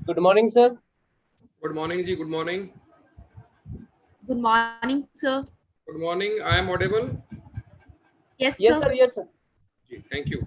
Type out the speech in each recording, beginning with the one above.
Good morning, sir. Good morning, ji. Good morning. Good morning, sir. Good morning. I am audible. Yes, Yes, sir. sir. Yes, sir. Ji, thank you.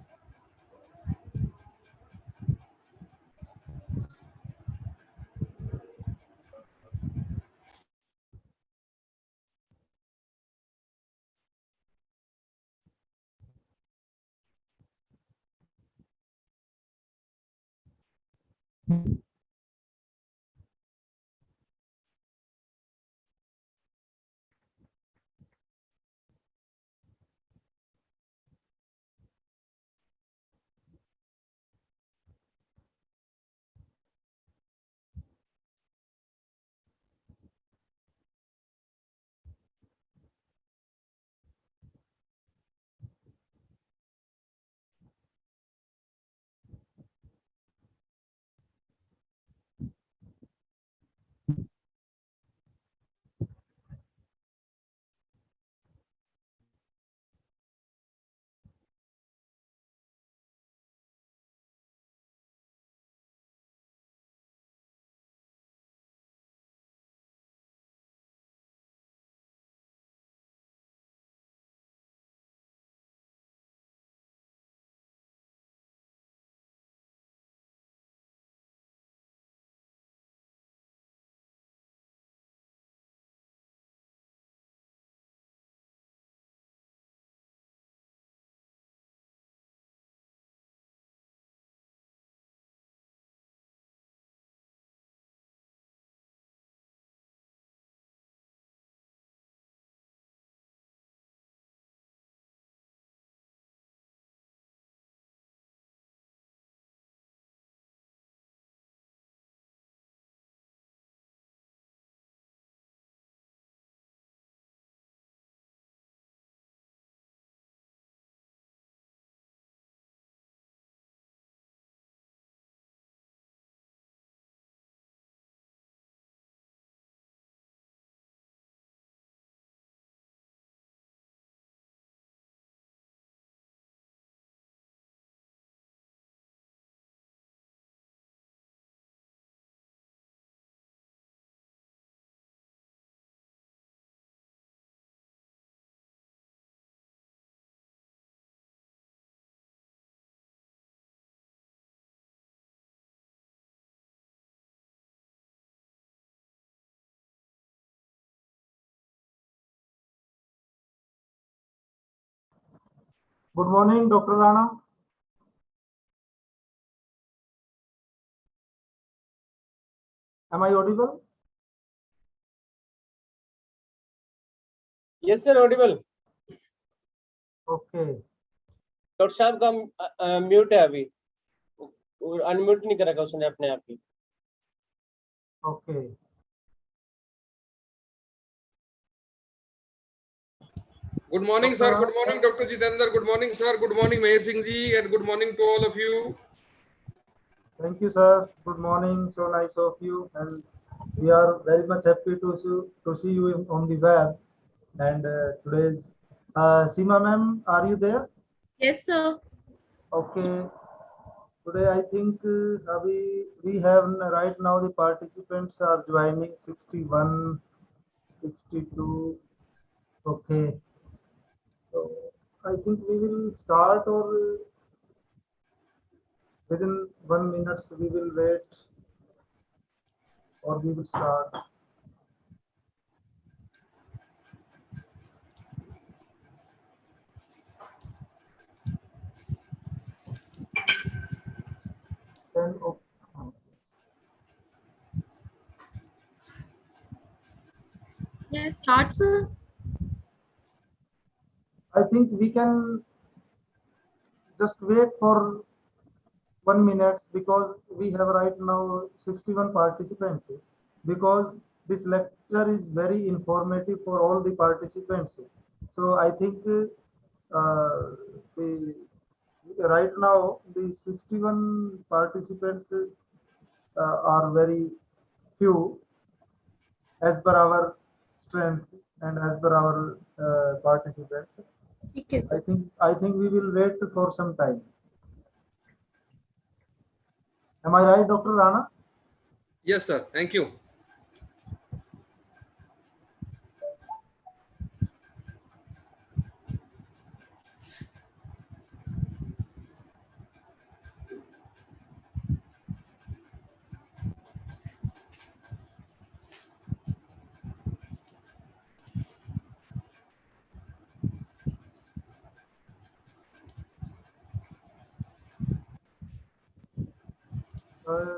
Good morning, Dr. Rana. Am I audible? Yes, sir. Audible. Okay. Doctor साहब का mute है अभी, unmute नहीं करा उसने अपने आप ही. Okay. Good morning, sir. Good morning, Dr. Jitendra. Good morning, sir. Good morning, Maher Singh ji. And good morning to all of you. Thank you, sir. Good morning. So nice of you. And we are very much happy to see you on the web. And today's Seema ma'am, are you there? Yes, sir. Okay. Today I think we have right now the participants are joining 61, 62. Okay. So I think we will start or within 1 minute we will wait or we will start. Then Yes, start, sir. I think we can just wait for 1 minute because we have right now 61 participants. Because this lecture is very informative for all the participants. So I think the right now the 61 participants are very few as per our strength and as per our participants. Okay, sir. I think we will wait for some time. Am I right, Dr. Rana? Yes, sir. Thank you.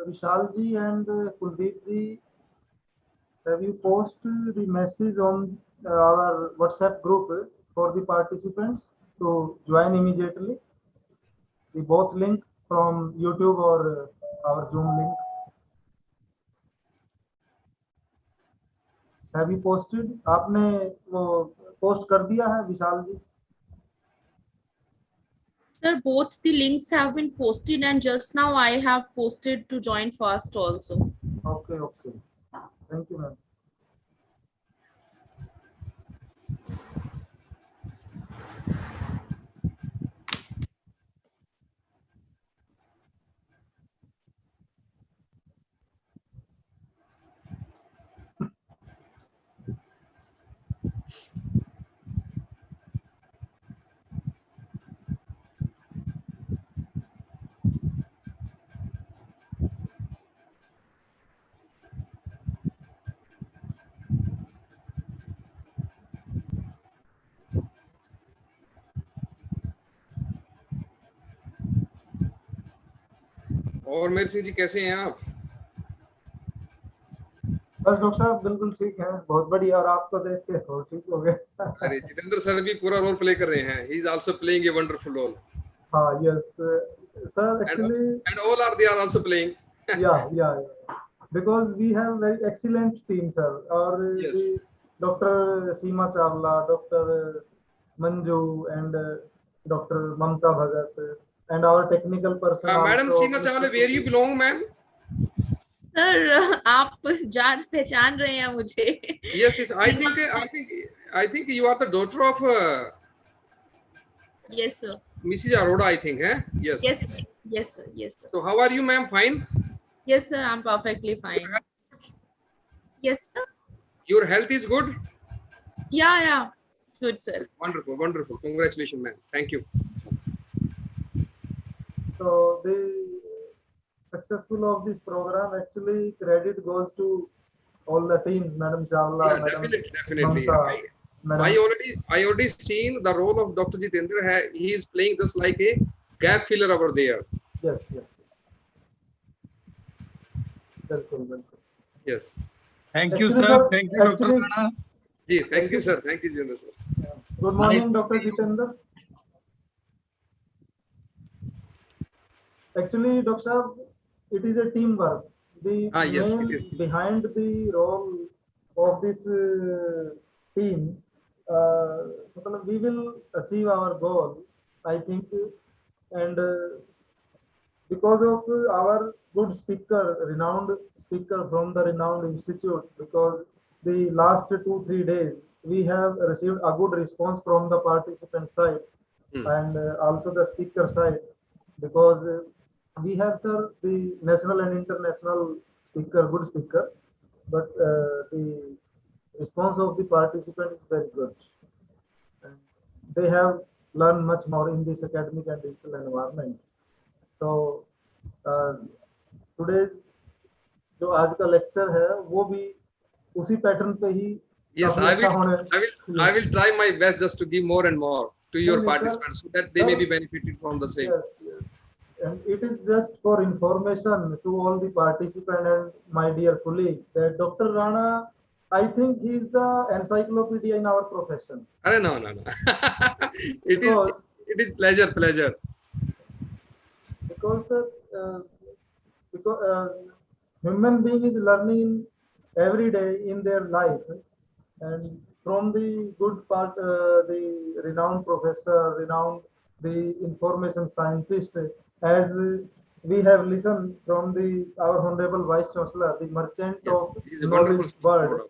Vishal ji and Kuldeep ji, have you posted the message on our WhatsApp group for the participants to join immediately? The both link from YouTube or our Zoom link. Have you posted? आपने वो post कर दिया है विशाल जी? Sir, both the links have been posted, and just now I have posted to join first also. Okay, okay. Thank you, ma'am. और मेहर सिंह जी कैसे हैं आप? बस डॉक्टर साहब बिल्कुल ठीक है, बहुत बढ़िया। और आपको देख के और ठीक हो गए। अरे जितेंद्र सर भी पूरा रोल प्ले कर रहे हैं. He is also playing a wonderful role. हाँ, yes, sir. Actually, and all are they are also playing. yeah. Because we have very excellent team, sir. और Yes. Dr. Seema Chawla, Dr. Manju, and Dr. Mamta Bhagat, and our technical person. Madam also, Seema Chawla, where you belong, ma'am? Sir, आप जान पहचान रहे हैं मुझे. Yes, yes. I think you are the daughter of Yes, sir. Mrs. Arora, I think, eh? Yes. Yes, sir. So how are you, ma'am? Fine? Yes, sir. I'm perfectly fine. Yes, sir. Your health is good? Yeah. It's good, sir. Wonderful, wonderful. Congratulations, ma'am. Thank you. So the successful of this program, actually credit goes to all the team, Madam Chawla, Yeah, Madam definitely. Mamta, Madam. I already seen the role of Dr. Jitendra. He is playing just like a gap filler over there. Yes. Welcome. Yes. Thank you, Actually, sir. sir, Thank you, Dr. actually- Rana. Ji, thank you, sir. Thank you, Jitendra, sir. Good morning, Dr. Jitendra. Actually, Dr. Saab, it is a teamwork. The Yes, main it is. behind the role of this team, we will achieve our goal, I think, and because of our good speaker, renowned speaker from the renowned institute, because the last 2-3 days we have received a good response from the participant side and also the speaker side, because we have, sir, the national and international speaker, good speaker, but the response of the participants is very good. And they have learned much more in this academic and digital environment. So today's जो आज का lecture है वो भी उसी pattern पे ही Yes, काफी अच्छा होने। I will try my best just to give more and more to your Sir, participants so that they may be benefited from the same. Yes. And it is just for information to all the participants and my dear colleague that Dr. Rana, I think he is the encyclopedia in our profession. No. It is pleasure. Because human being is learning every day in their life, and from the good part, the renowned professor, the information scientist, as we have listened from our honorable vice chancellor, the merchant of He's a knowledge wonderful world.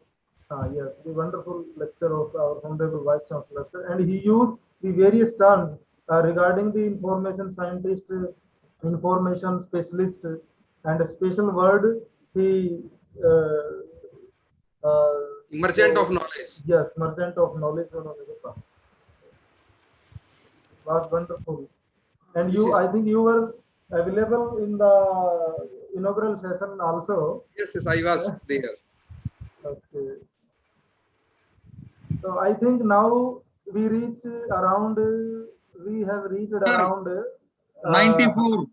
Yes, the wonderful lecture of our honorable vice chancellor, sir. And he used the various terms regarding the information scientist, information specialist, and a special word he Merchant of knowledge. Yes, merchant of knowledge. Was wonderful. And This is, I think you were available in the inaugural session also. yes, I was there. Okay. So I think now we reach around, we have reached around 94.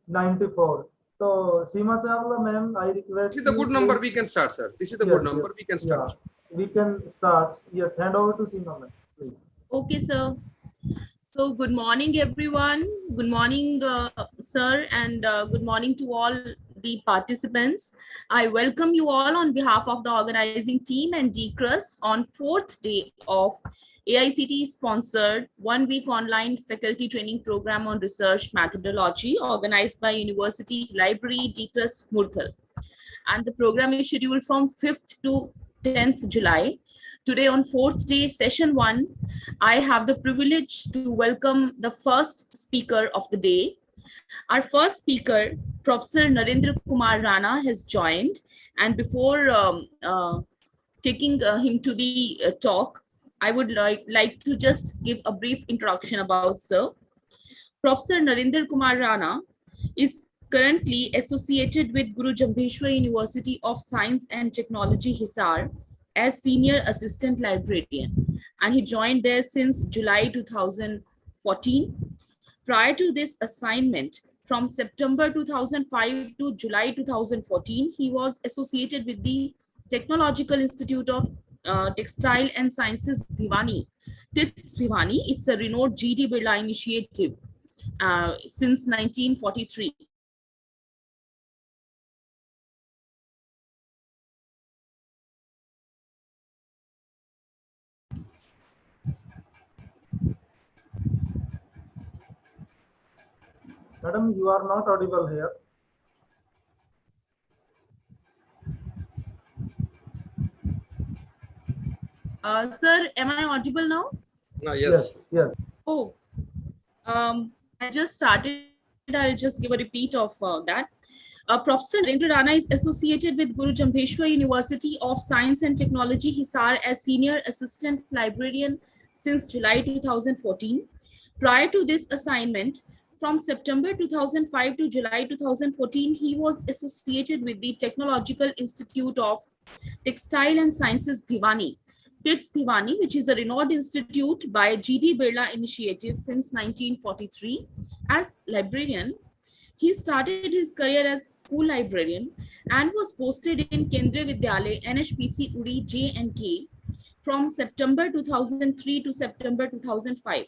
94. So Seema Chawla ma'am, I request This is the good you number. please. We can start, sir. This is the Yes, good number. yes, We can yeah, start. we can start. Yes, hand over to Seema ma'am, please. Okay, sir. So good morning, everyone. Good morning, sir, and good morning to all the participants. I welcome you all on behalf of the organizing team and DCRUST on 4th day of AICT sponsored 1-week online faculty training program on research methodology organized by University Library DCRUST Murthal. And the program is scheduled from 5th to 10th July. Today on 4th day, session 1, I have the privilege to welcome the first speaker of the day. Our first speaker, Professor Narendra Kumar Rana, has joined. And before taking him to the talk, I would like to just give a brief introduction about sir. Professor Narendra Kumar Rana is currently associated with Guru Jambheshwar University of Science and Technology, Hisar, as Senior Assistant Librarian, and he joined there since July 2014. Prior to this assignment, from September 2005 to July 2014, he was associated with the Technological Institute of Textile and Sciences, Bhiwani. TITS Bhiwani, it's a renowned G.D. Birla initiative since 1943. Madam, you are not audible here. Sir, am I audible now? Yes. Yes. Oh, I just started. I'll just give a repeat of that. Professor Narendra Rana is associated with Guru Jambheshwar University of Science and Technology, Hisar, as Senior Assistant Librarian since July 2014. Prior to this assignment, from September 2005 to July 2014, he was associated with the Technological Institute of Textile and Sciences, Bhiwani. TITS Bhiwani, which is a renowned institute by G.D. Birla Initiative since 1943. As librarian, he started his career as school librarian and was posted in Kendriya Vidyalaya, NHPC, Uri, J&K from September 2003 to September 2005.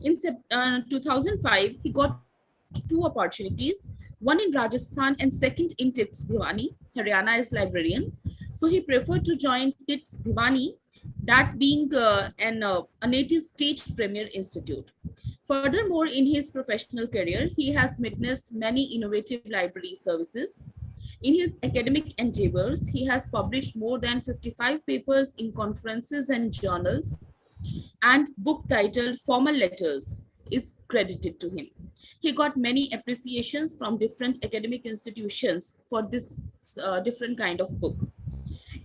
In 2005, he got 2 opportunities, one in Rajasthan and second in TITS Bhiwani, Haryana as librarian. So he preferred to join TITS Bhiwani, that being a native state premier institute. Furthermore, in his professional career, he has witnessed many innovative library services. In his academic endeavors, he has published more than 55 papers in conferences and journals, and book titled Formal Letters is credited to him. He got many appreciations from different academic institutions for this different kind of book.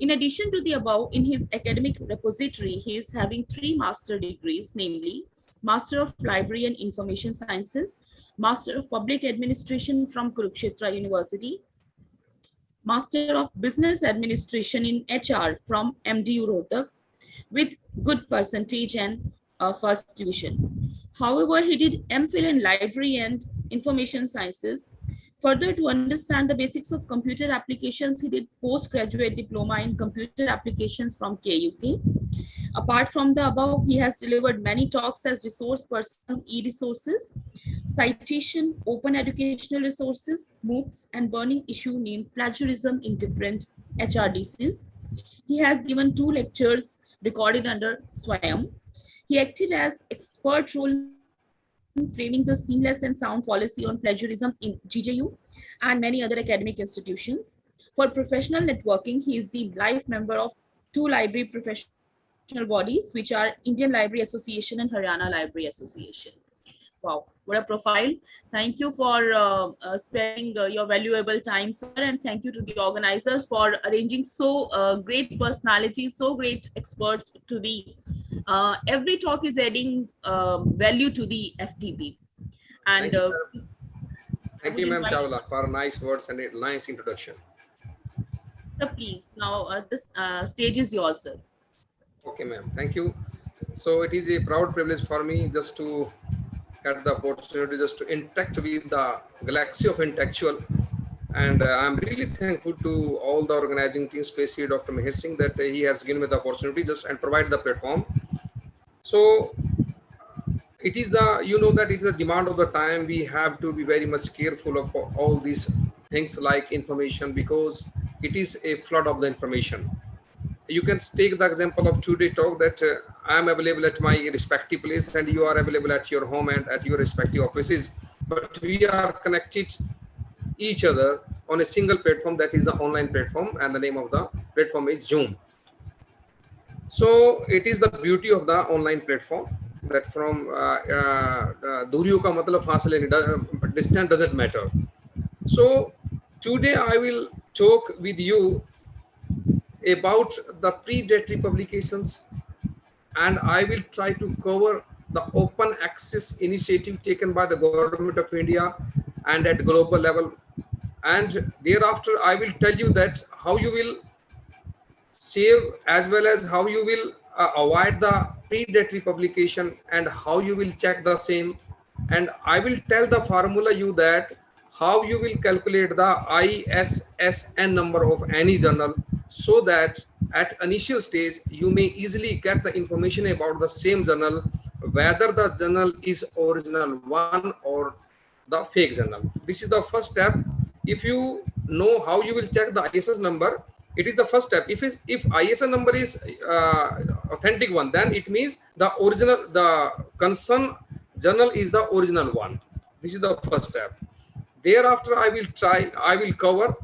In addition to the above, in his academic repository, he is having 3 master degrees, namely Master of Library and Information Sciences, Master of Public Administration from Kurukshetra University, Master of Business Administration in HR from MDU Rohtak, with good percentage and first division. However, he did MPhil in Library and Information Sciences. Further, to understand the basics of computer applications, he did postgraduate diploma in computer applications from KUK. Apart from the above, he has delivered many talks as resource person on e-resources, citation, open educational resources, MOOCs, and burning issue named plagiarism in different HRDCs. He has given 2 lectures recorded under Swayam. He acted as expert role in framing the seamless and sound policy on plagiarism in GJU and many other academic institutions. For professional networking, he is the life member of 2 library professional bodies, which are Indian Library Association and Haryana Library Association. Wow, what a profile. Thank you for sparing your valuable time, sir, and thank you to the organizers for arranging so great personalities, so great experts to the every talk is adding value to the FTP. And Thank you, Ma'am Chawla, for nice words and a nice introduction. sir, please, now this stage is yours, sir. Okay, ma'am. Thank you. So it is a proud privilege for me just to get the opportunity just to interact with the galaxy of intellectual. And I'm really thankful to all the organizing team, especially Dr. Mahir Singh, that he has given me the opportunity just and provide the platform. So it is the, you know, that it is the demand of the time. We have to be very much careful of all these things like information, because it is a flood of the information. You can take the example of today talk that I am available at my respective place and you are available at your home and at your respective offices, but we are connected each other on a single platform, that is the online platform, and the name of the platform is Zoom. So it is the beauty of the online platform that from duriyo ka matlab fasile, distance doesn't matter. So today I will talk with you about the predatory publications, and I will try to cover the open access initiative taken by the government of India and at global level. And thereafter, I will tell you that how you will save as well as how you will avoid the predatory publication and how you will check the same. And I will tell the formula you that how you will calculate the ISSN number of any journal, so that at initial stage you may easily get the information about the same journal, whether the journal is original one or the fake journal. This is the first step. If you know how you will check the ISSN number, it is the first step. If ISSN number is authentic one, then it means the original, the concerned journal is the original one. This is the first step. Thereafter, I will cover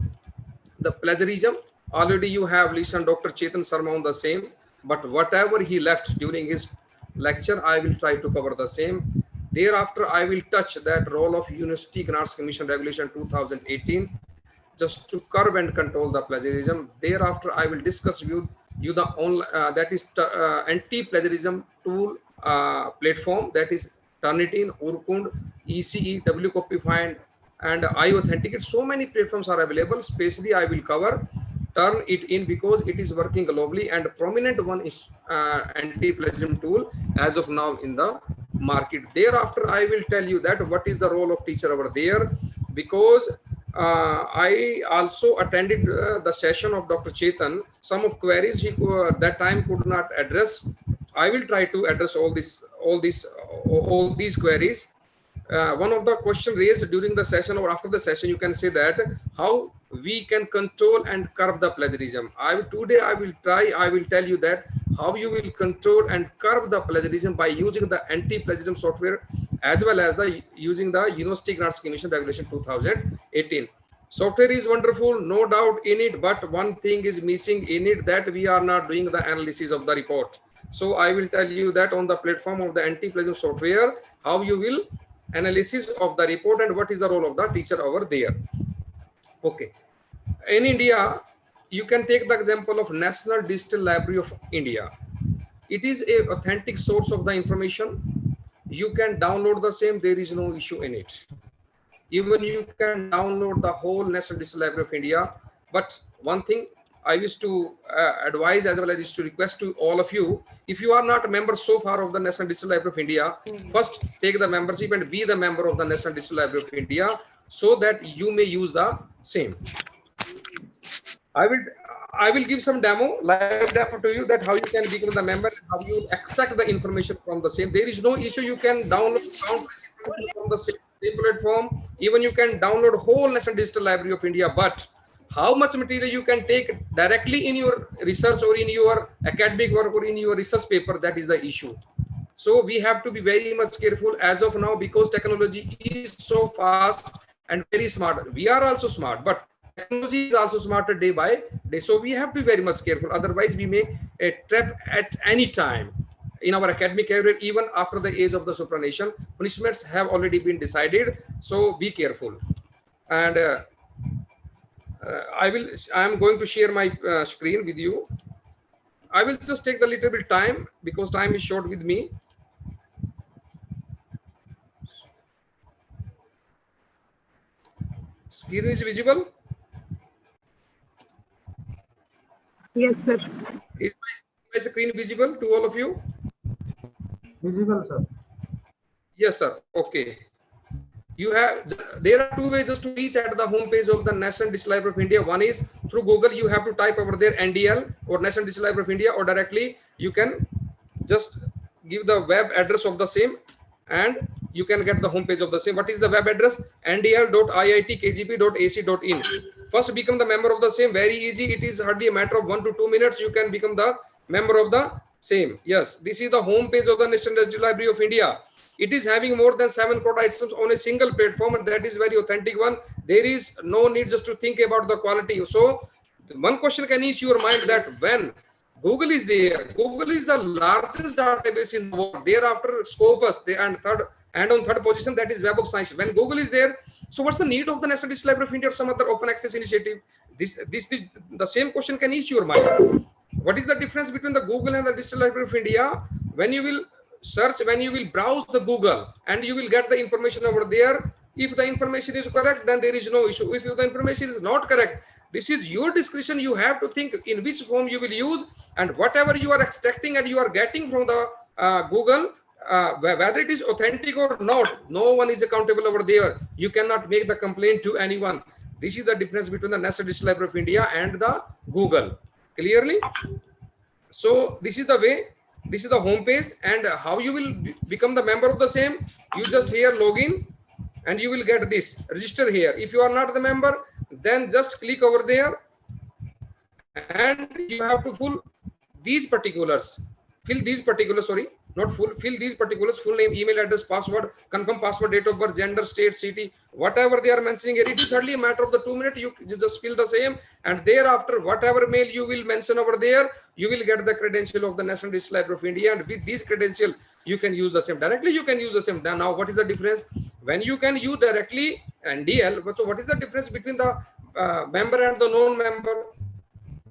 the plagiarism. Already you have listened Dr. Chetan Sharma on the same, but whatever he left during his lecture, I will try to cover the same. Thereafter, I will touch that role of University Grants Commission Regulation 2018, just to curb and control the plagiarism. Thereafter, I will discuss with you the that is anti-plagiarism tool platform, that is Turnitin, Urkund, ECE, WCopyFind, and iAuthenticate. So many platforms are available. Especially, I will cover Turnitin because it is working globally, and prominent one is anti-plagiarism tool as of now in the market. Thereafter, I will tell you that what is the role of teacher over there, because I also attended the session of Dr. Chetan. Some of queries he that time could not address. I will try to address all these queries. One of the question raised during the session or after the session, you can say that how we can control and curb the plagiarism. Today I will tell you that how you will control and curb the plagiarism by using the anti-plagiarism software, as well as using the University Grants Commission Regulation 2018. Software is wonderful, no doubt in it, but one thing is missing in it, that we are not doing the analysis of the report. So I will tell you that on the platform of the anti-plagiarism software, how you will analysis of the report and what is the role of the teacher over there. Okay. In India, you can take the example of National Digital Library of India. It is a authentic source of the information. You can download the same. There is no issue in it. Even you can download the whole National Digital Library of India. But one thing I used to advise as well as used to request to all of you, if you are not a member so far of the National Digital Library of India, first take the membership and be the member of the National Digital Library of India, so that you may use the same. I will give some live demo to you, that how you can become the member, how you extract the information from the same. There is no issue. You can download from the same platform. Even you can download whole National Digital Library of India, but how much material you can take directly in your research or in your academic work or in your research paper, that is the issue. So we have to be very much careful as of now, because technology is so fast and very smart. We are also smart, but technology is also smarter day by day. So we have to be very much careful. Otherwise, we may trap at any time. in our academic career, even after the age of the supranation. Punishments have already been decided, so be careful. And I am going to share my screen with you. I will just take the little bit time because time is short with me. Screen is visible? Yes, sir. Is my screen visible to all of you? Visible, sir. Yes, sir. Okay. You have, there are two ways just to reach at the home page of the National Digital Library of India. One is through Google. You have to type over there NDL or National Digital Library of India, or directly you can just give the web address of the same and you can get the home page of the same. What is the web address? ndl.iitkgp.ac.in. First, become the member of the same. Very easy. It is hardly a matter of 1 to 2 minutes. You can become the member of the same. Yes, this is the home page of the National Digital Library of India. It is having more than 7 crore items on a single platform, and that is very authentic one. There is no need just to think about the quality. So one question can ease your mind that when Google is there, Google is the largest database in the world. Thereafter, Scopus, on third position, that is Web of Science. When Google is there, so what's the need of the National Digital Library of India or some other open access initiative? The same question can ease your mind. What is the difference between the Google and the Digital Library of India? When you will search, when you will browse the Google, and you will get the information over there. If the information is correct, then there is no issue. If the information is not correct, this is your discretion. You have to think in which form you will use, and whatever you are extracting and you are getting from the Google, whether it is authentic or not, no one is accountable over there. You cannot make the complaint to anyone. This is the difference between the National Digital Library of India and the Google. Clearly? So this is the way. This is the home page, and how you will become the member of the same. You just here login and you will get this, register here. If you are not the member, then just click over there and you have to fill these particulars, fill these particulars, full name, email address, password, confirm password, date of birth, gender, state, city, whatever they are mentioning here. It is hardly a matter of the 2 minutes. You just fill the same, and thereafter whatever mail you will mention over there, you will get the credential of the National Digital Library of India, and with this credential you can use the same. Directly you can use the same. Now what is the difference? When you can use directly NDL, so what is the difference between the member and the non-member?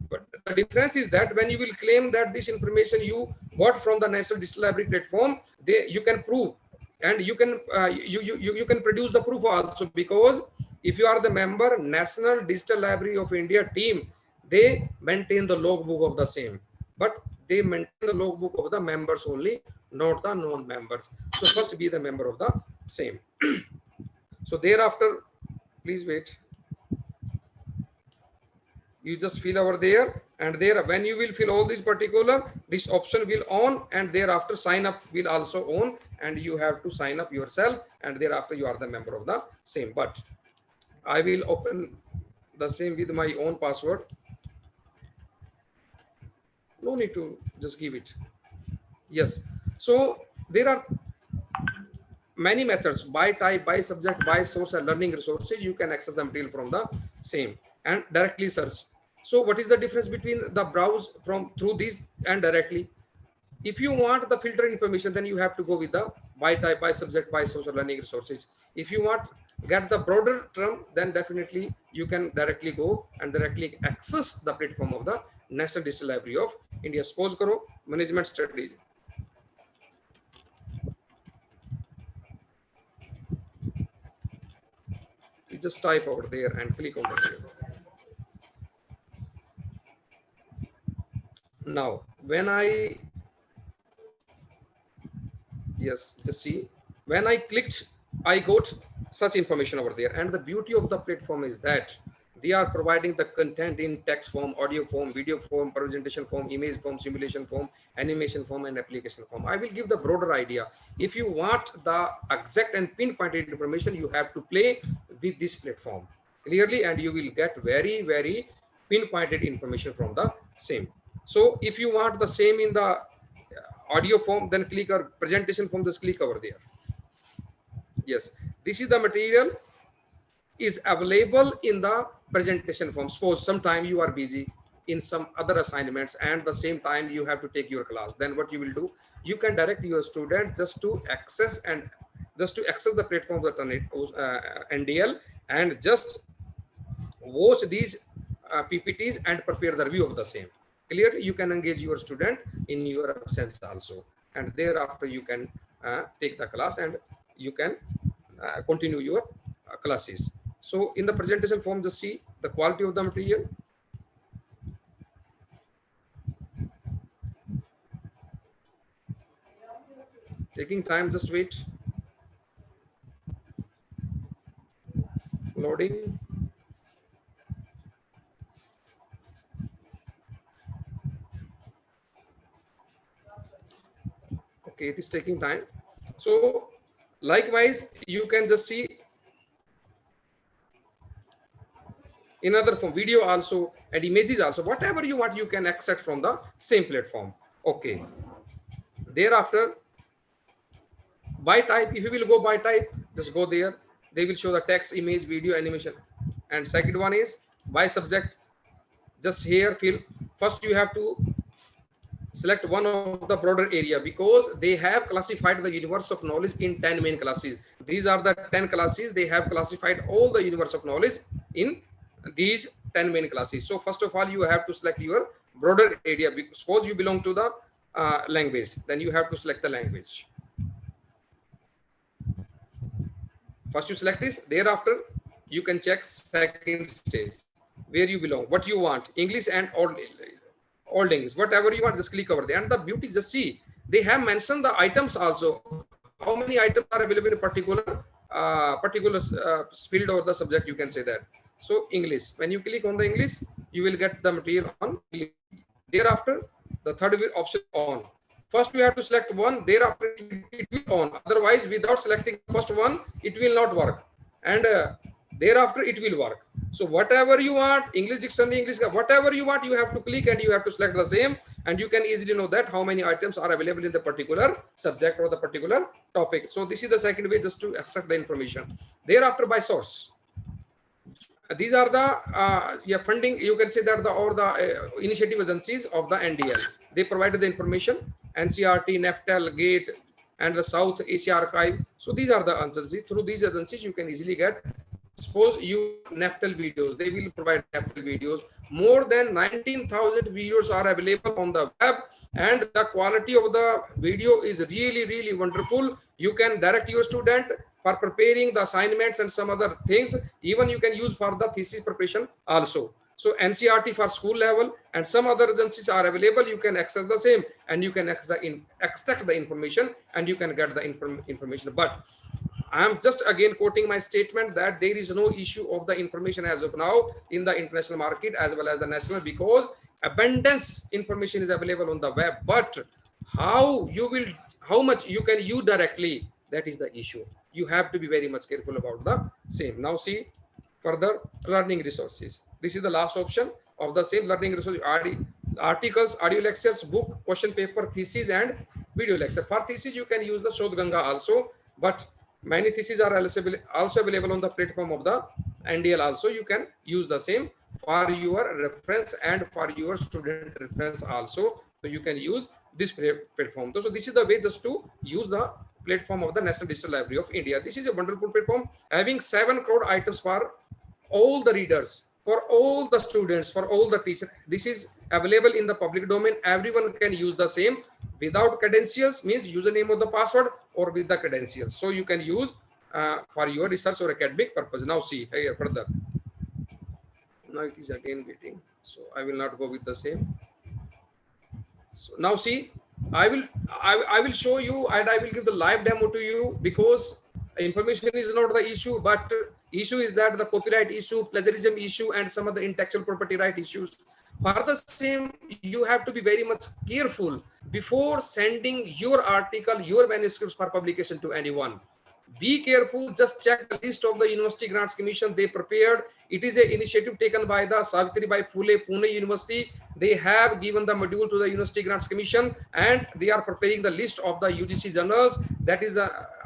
But the difference is that when you will claim that this information you got from the National Digital Library platform, you can prove, and you can you can produce the proof also, because if you are the member, National Digital Library of India team, they maintain the logbook of the same, but they maintain the logbook of the members only, not the non-members. So first be the member of the same. So thereafter, please wait. You just fill over there, and there when you will fill all these particular, this option will on, and thereafter sign up will also on, and you have to sign up yourself, and thereafter you are the member of the same. But I will open the same with my own password. No need to just give it. Yes. So there are many methods: by type, by subject, by source, and learning resources. You can access the material from the same and directly search. So what is the difference between the browse from through this and directly? If you want the filter information, then you have to go with the by type, by subject, by source, or learning resources. If you want get the broader term, then definitely you can directly go and directly access the platform of the National Digital Library of India. Suppose karo management studies. You just type over there and click on the same. Now, when I, yes, just see, when I clicked, I got such information over there. And the beauty of the platform is that they are providing the content in text form, audio form, video form, presentation form, image form, simulation form, animation form, and application form. I will give the broader idea. If you want the exact and pinpointed information, you have to play with this platform clearly, and you will get very, very pinpointed information from the same. So if you want the same in the audio form, then click, or presentation form, just click over there. Yes, this is the material is available in the presentation form. Suppose sometime you are busy in some other assignments, and the same time you have to take your class, then what you will do, you can direct your student just to access the platform of the NDL, and just watch these PPTs and prepare the review of the same. Clearly, you can engage your student in your absence also, and thereafter you can take the class and you can continue your classes. So in the presentation form, just see the quality of the material. Taking time, just wait. Loading. Okay, it is taking time. So likewise, you can just see in other form, video also and images also, whatever you want, you can extract from the same platform. Okay. Thereafter, by type, if you will go by type, just go there. They will show the text, image, video, animation. And second one is by subject. Just here, first you have to select one of the broader area, because they have classified the universe of knowledge in 10 main classes. These are the 10 classes. They have classified all the universe of knowledge in these 10 main classes. So first of all, you have to select your broader area. Suppose you belong to the language, then you have to select the language. First you select this. Thereafter, you can check second stage, where you belong, what you want, English and old English, whatever you want, just click over there. And the beauty, just see, they have mentioned the items also, how many items are available in a particular field or the subject, you can say that. So English, when you click on the English, you will get the material on. Thereafter, the third option on. First you have to select one, thereafter it will on. Otherwise, without selecting the first one, it will not work. And thereafter it will work. So whatever you want, English dictionary, English, whatever you want, you have to click and you have to select the same, and you can easily know that how many items are available in the particular subject or the particular topic. So this is the second way, just to extract the information. Thereafter, by source. These are the funding, you can say that the initiative agencies of the NDL. They provided the information, NCRT, NAPTEL, GATE, and the South Asia Archive. So these are the answers. Through these agencies, you can easily get. Suppose you NAPTEL videos, they will provide NAPTEL videos. More than 19,000 videos are available on the web, and the quality of the video is really, really wonderful. You can direct your student for preparing the assignments and some other things. Even you can use for the thesis preparation also. So NCRT for school level and some other agencies are available. You can access the same, and you can extract the information, and you can get the information. But I am just again quoting my statement that there is no issue of the information as of now in the international market as well as the national, because abundance information is available on the web. But how much you can use directly, that is the issue. You have to be very much careful about the same. Now see further learning resources. This is the last option of the same learning resources: articles, audio lectures, book, question paper, thesis, and video lecture. For thesis, you can use the Shodh Ganga also, but many theses are also available on the platform of the NDL also. You can use the same for your reference and for your student reference also. So you can use this platform. So this is the way just to use the platform of the National Digital Library of India. This is a wonderful platform having 7 crore items for all the readers, for all the students, for all the teachers. This is available in the public domain. Everyone can use the same without credentials, means username of the password, or with the credentials. So you can use for your research or academic purpose. Now see here further. Now it is again waiting. So I will not go with the same. So now see, I will show you, and I will give the live demo to you, because information is not the issue, but issue is that the copyright issue, plagiarism issue, and some of the intellectual property right issues. For the same, you have to be very much careful before sending your article, your manuscripts for publication to anyone. Be careful. Just check the list of the University Grants Commission they prepared. It is an initiative taken by the Savitribai Phule Pune University. They have given the module to the University Grants Commission, and they are preparing the list of the UGC journals that is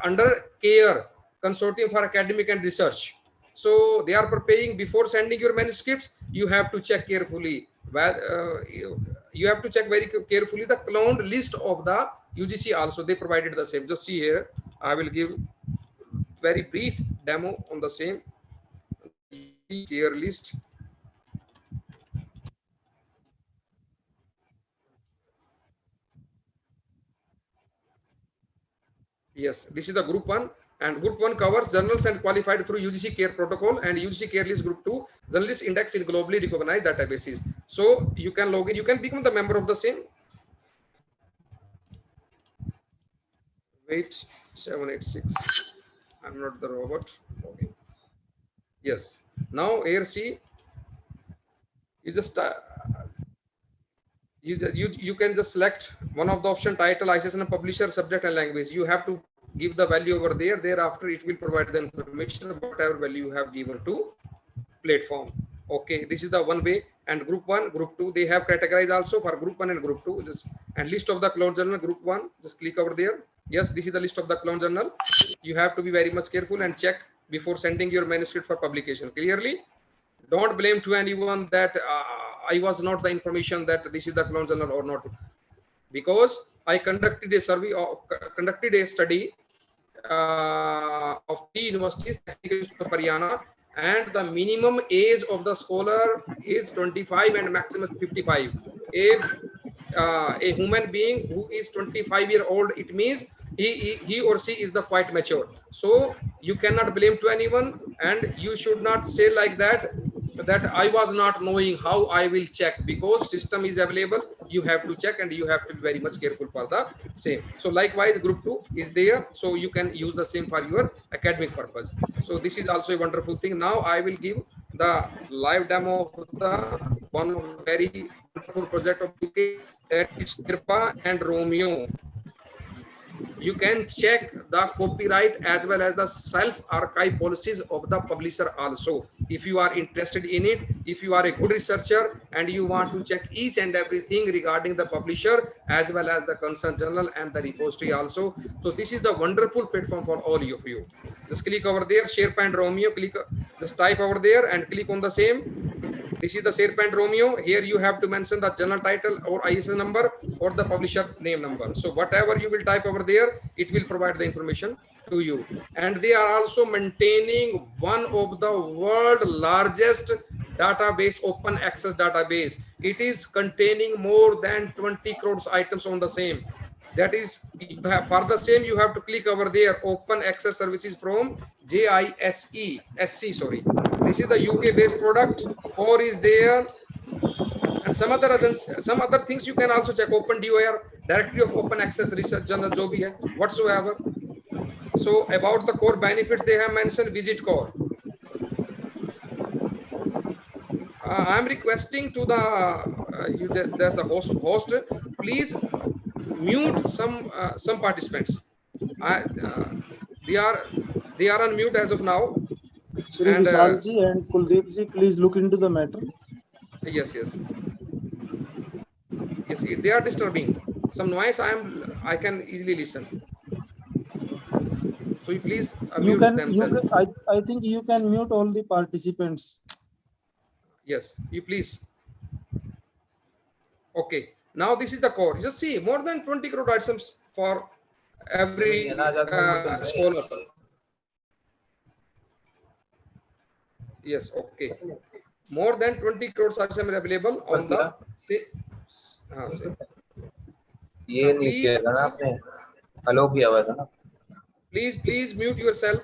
under CARE, Consortium for Academic and Research. So they are preparing. Before sending your manuscripts, you have to check carefully where you have to check very carefully the cloned list of the UGC also. They provided the same. Just see here. I will give very brief demo on the same care list. Yes, this is the group 1, and group 1 covers journals and qualified through UGC care protocol, and UGC care list group 2 journalist index in globally recognized databases. So you can log in, you can become the member of the same. Wait, 786. I'm not the robot. Okay. Yes. Now here see, you just you can just select one of the option: title, ISSN, publisher, subject, and language. You have to give the value over there. Thereafter, it will provide the information of whatever value you have given to platform. Okay, this is the one way. And group 1, group 2, they have categorized also for group 1 and group 2. Just and list of the clone journal group 1. Just click over there. Yes, this is the list of the clone journal. You have to be very much careful and check before sending your manuscript for publication. Clearly, don't blame to anyone that I was not the information that this is the clone journal or not, because I conducted a survey or conducted a study of 3 universities of Haryana, and the minimum age of the scholar is 25 and maximum 55. A human being who is 25-year-old, it means he or she is the quite mature. So you cannot blame to anyone, and you should not say like that I was not knowing how I will check, because system is available. You have to check and you have to be very much careful for the same. So likewise, group 2 is there, so you can use the same for your academic purpose. So this is also a wonderful thing. Now I will give the live demo of the one very wonderful project of UK, that is Kirpa and Romeo. You can check the copyright as well as the self-archive policies of the publisher also. If you are interested in it, if you are a good researcher and you want to check each and everything regarding the publisher as well as the concerned journal and the repository also. So this is the wonderful platform for all of you. Just click over there, SharePoint Romeo, click, just type over there and click on the same. This is the SharePoint Romeo. Here you have to mention the journal title or ISSN number or the publisher name number. So whatever you will type over there, it will provide the information to you. And they are also maintaining one of the world largest database, open access database. It is containing more than 20 crores items on the same. That is, you have, for the same, you have to click over there, open access services from JISE, sorry. This is the UK based product, or is there, and some other things you can also check. Open DOR, Directory of Open Access Research Journal, jo bhi hai, whatsoever. So about the core benefits, they have mentioned visit core. I am requesting to the there's the host, please mute some participants. They are on mute as of now. Shri Vishal ji and Kuldeep ji, please look into the matter. Yes, they are disturbing. Some noise I can easily listen. So you please mute themselves. I think you can mute all the participants. Yes, you please. Okay. Now this is the core. Just see, more than 20 crore items for every scholar. Yes, okay. More than 20 crores items are available on the Please mute yourself.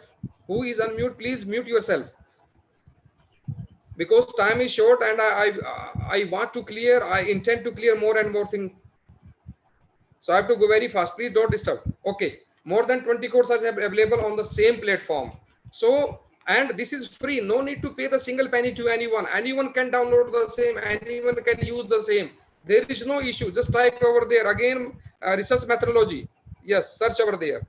Who is unmute? Please mute yourself. Because time is short and I want to clear, I intend to clear more and more things. So I have to go very fast. Please don't disturb. Okay. More than 20 courses are available on the same platform. So, and this is free. No need to pay the single penny to anyone. Anyone can download the same. Anyone can use the same. There is no issue. Just type over there. Again, research methodology. Yes, search over there.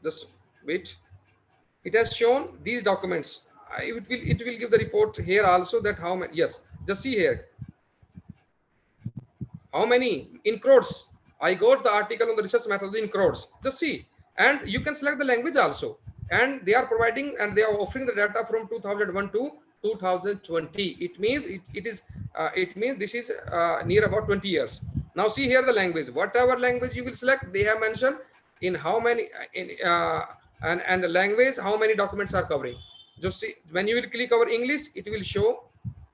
Just wait. It has shown these documents. It will give the report here also that how many. Yes, just see here. How many in crores? I got the article on the research methodology in crores. Just see. and you can select the language also. And they are providing and they are offering the data from 2001 to 2020. It means it means this is near about 20 years. Now see here the language, whatever language you will select, they have mentioned in how many and the language how many documents are covering. Just see, when you will click over English, it will show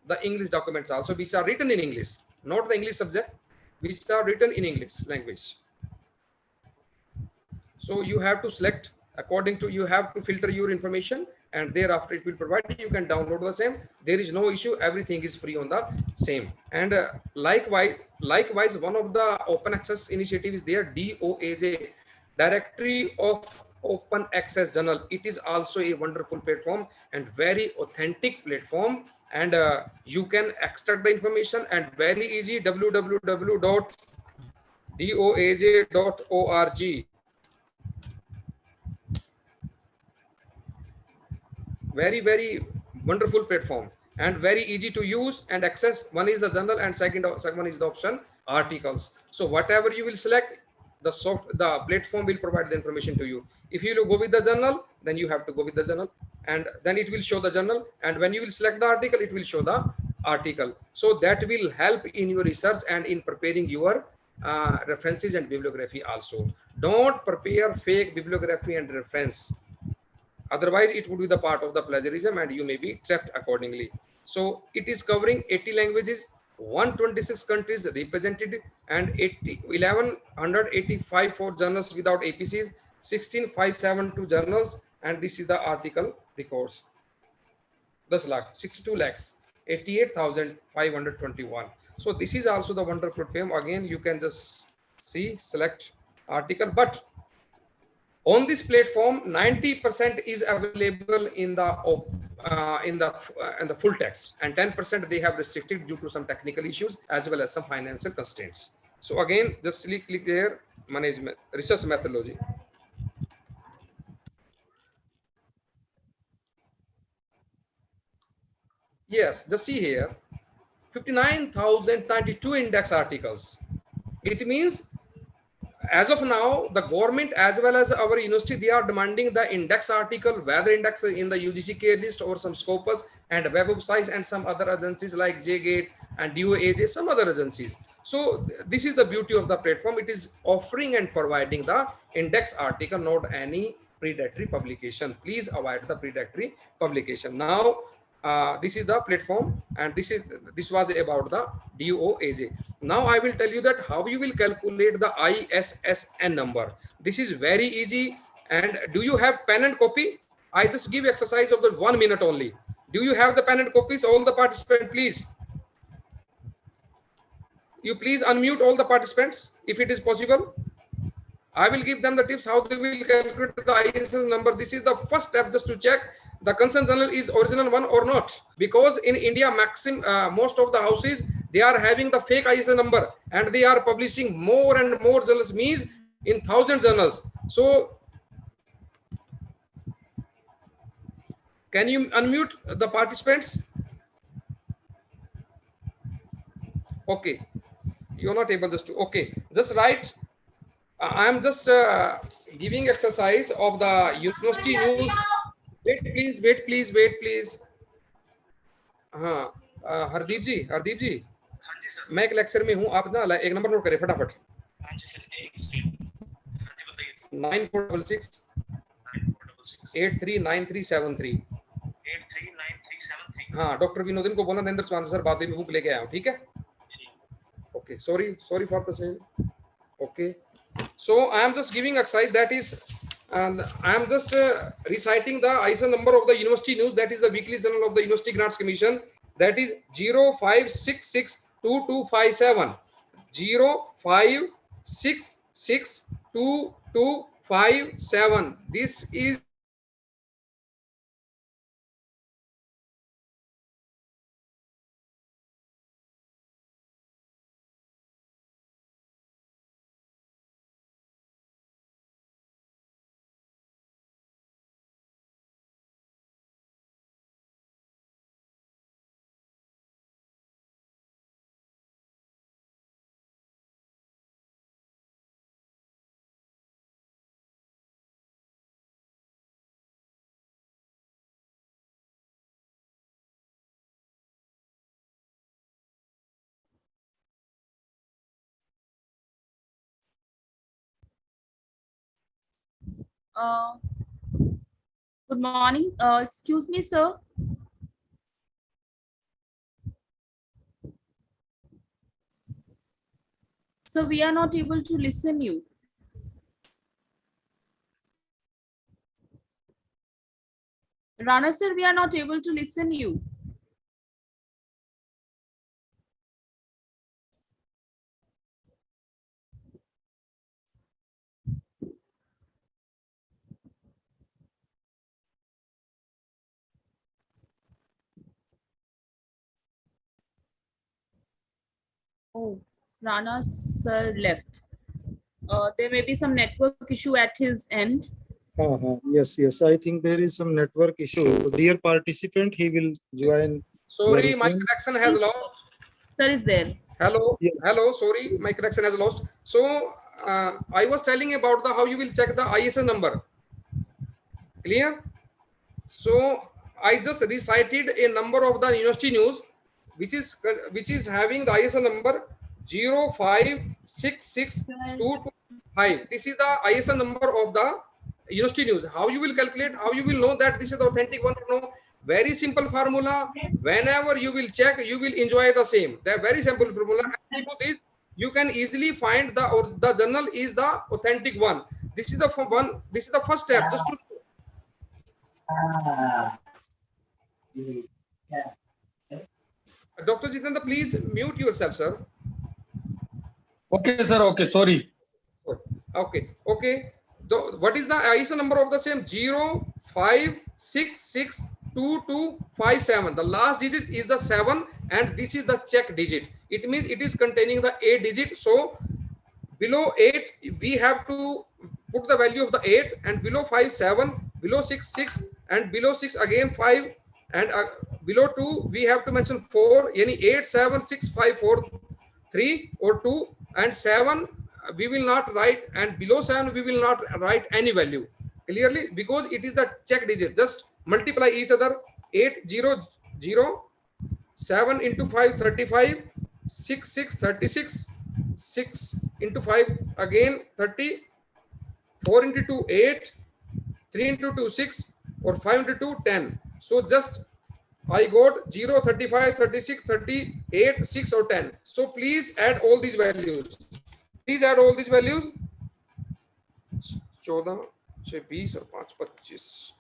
the English documents also which are written in English, not the English subject, which are written in English language. So you have to select according to, you have to filter your information, and thereafter it will provide, you can download the same. There is no issue, everything is free on the same. And likewise one of the open access initiatives there, DOAJ, Directory of Open Access Journal. It is also a wonderful platform and very authentic platform, and you can extract the information and very easy, www.doaj.org. Very wonderful platform and very easy to use and access. One is the journal and second one is the option articles. So whatever you will select, the platform will provide the information to you. If you will go with the journal, then you have to go with the journal, and then it will show the journal, and when you will select the article, it will show the article. So that will help in your research and in preparing your references and bibliography also. Don't prepare fake bibliography and reference, otherwise it would be the part of the plagiarism and you may be trapped accordingly. So it is covering 80 languages, 126 countries represented, and 1185 for journals without APCs, 16572 journals, and this is the article records. 10 lakh 62 lakhs 88,521. So this is also the wonderful platform. Again, you can just see, select article, but on this platform 90% is available in the full text, and 10% they have restricted due to some technical issues as well as some financial constraints. So again, just click there, management research methodology. Yes, just see here, 59,092 index articles. It means as of now, the government as well as our university, they are demanding the index article, whether index in the UGC care list or some Scopus and Web of Science and some other agencies like JGate and DOAJ, some other agencies. So this is the beauty of the platform. It is offering and providing the index article, not any predatory publication. Please avoid the predatory publication. Now, this is the platform, and this was about the DOAJ. Now I will tell you that how you will calculate the ISSN number. This is very easy. And do you have pen and copy? I just give exercise of the 1 minute only. Do you have the pen and copies? All the participants, please. You please unmute all the participants if it is possible. I will give them the tips how they will calculate the ISSN number. This is the first step, just to check the concerned journal is original one or not. Because in India, most of the houses, they are having the fake ISSN number and they are publishing more and more journals, means in 1,000 journals. So can you unmute the participants? Okay, you're not able just to, okay, just write. I am just giving exercise of the university news. Wait please. हाँ, हरदीप जी, मैं एक lecture में हूँ, आप ना एक number note करें फटाफट। 9466 839373। हाँ, डॉक्टर विनोदन को बोलना नरेंद्र चौहान सर बाद में बुक लेके आया हूँ, ठीक है? Okay, sorry for the same. Okay, so I am just giving exercise, that is, and I am just reciting the ISSN number of the university news, that is the weekly journal of the University Grants Commission, that is 05662257 05662257. This is Good morning. Excuse me, sir. So we are not able to listen you. Rana sir, we are not able to listen you. Oh, Rana sir left. There may be some network issue at his end. Yes, yes. I think there is some network issue. Dear participant, he will join. Sorry, very my soon. connection has lost. Sir is there. Hello, Yeah. hello. Sorry, my connection has lost. So I was telling about the how you will check the ISN number. Clear? So I just recited a number of the university news, which is having the ISN number 0566225. This is the ISN number of the university news. How you will calculate? How you will know that this is the authentic one or no? Very simple formula. Whenever you will check, you will enjoy the same. The very simple formula. And through this, you can easily find the journal is the authentic one. This is the one. This is the first step. Just to Dr. Jitendra, please mute yourself, sir. Okay, sir. Okay, sorry. Okay, okay. What is the ISO number of the same? 0566225. The last digit is the 7 and this is the check digit. It means it is containing the 8 digit. So below 8, we have to put the value of the 8 and below 5, 7, below 6, 6 and below 6 again 5 and below 2, we have to mention 4, yani 8, 7, 6, 5, 4, 3 or 2 and 7 we will not write and below 7 we will not write any value clearly because it is the check digit. Just multiply each other. 8, 0, 0, 7 into 5, 35, 6, 6, 36, 6 into 5 again 30, 4 into 2, 8, 3 into 2, 6 or 5 into 2, 10. So just I got 0, 35, 36, 38, 6 or 10. So please add all these values. Please add all these values. 14, 20 और 5, 25.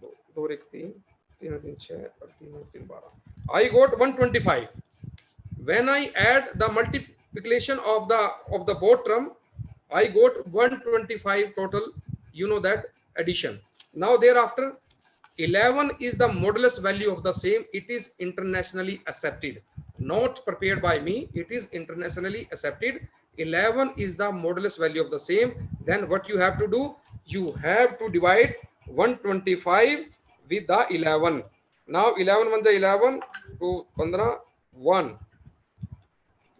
2, 1, 3, 3, 3, 6 और 3, 3, 12. I got 125. When I add the multiplication of the both term, I got 125 total. You know that addition. Now thereafter, 11 is the modulus value of the same. It is internationally accepted, not prepared by me. It is internationally accepted. 11 is the modulus value of the same. Then what you have to do? You have to divide 125 with the 11. Now 11 1 11, 2 15, 1.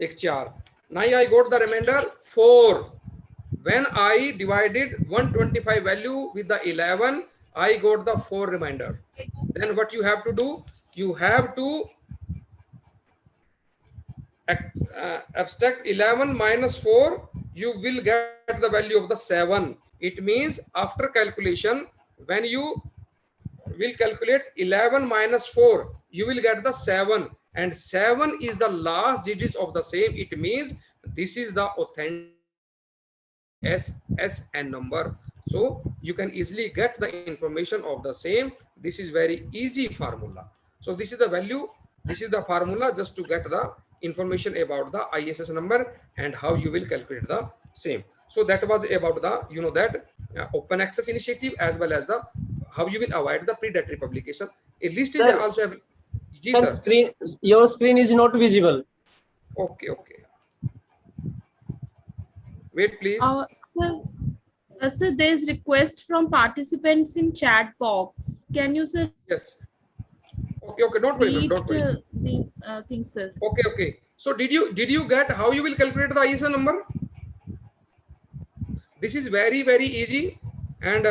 4. Now I got the remainder 4. When I divided 125 value with the 11, I got the 4 remainder. Then what you have to do? You have to abstract 11 minus 4. You will get the value of the 7. It means after calculation, when you will calculate 11 minus 4, you will get the 7. And 7 is the last digits of the same. It means this is the authentic SSN number. So you can easily get the information of the same. This is very easy formula. So this is the value. This is the formula just to get the information about the ISS number and how you will calculate the same. So that was about the that open access initiative as well as the how you will avoid the predatory publication. A list is also available. Sir, your screen is not visible. Okay, okay. Wait, please. Sir, there is request from participants in chat box. Can you, sir? Yes. Okay, okay. Don't worry. Don't worry. The thing, sir. Okay, okay. So did you get how you will calculate the ISO number? This is very, very easy, and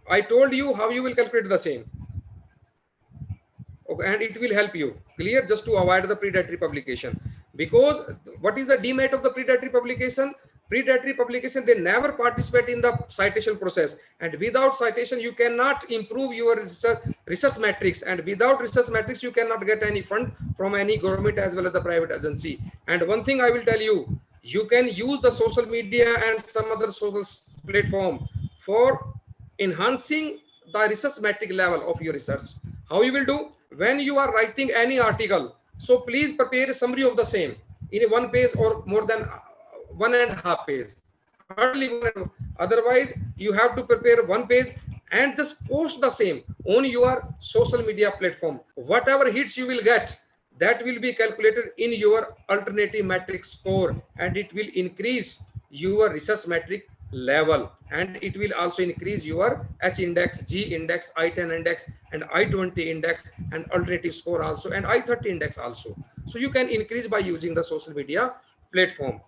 I told you how you will calculate the same. Okay, and it will help you clear just to avoid the predatory publication. Because what is the demerit of the predatory publication? predatory publication, they never participate in the citation process, and without citation you cannot improve your research metrics, and without research metrics you cannot get any fund from any government as well as the private agency. And one thing I will tell you, you can use the social media and some other social platform for enhancing the research metric level of your research. How you will do? When you are writing any article, so please prepare a summary of the same in a 1 page or more than 1.5 page, hardly one. Otherwise you have to prepare 1 page and just post the same on your social media platform. Whatever hits you will get, that will be calculated in your alternative metric score, and it will increase your research metric level, and it will also increase your H index, G index, I10 index, and I20 index, and alternative score also, and I30 index also. So you can increase by using the social media platform.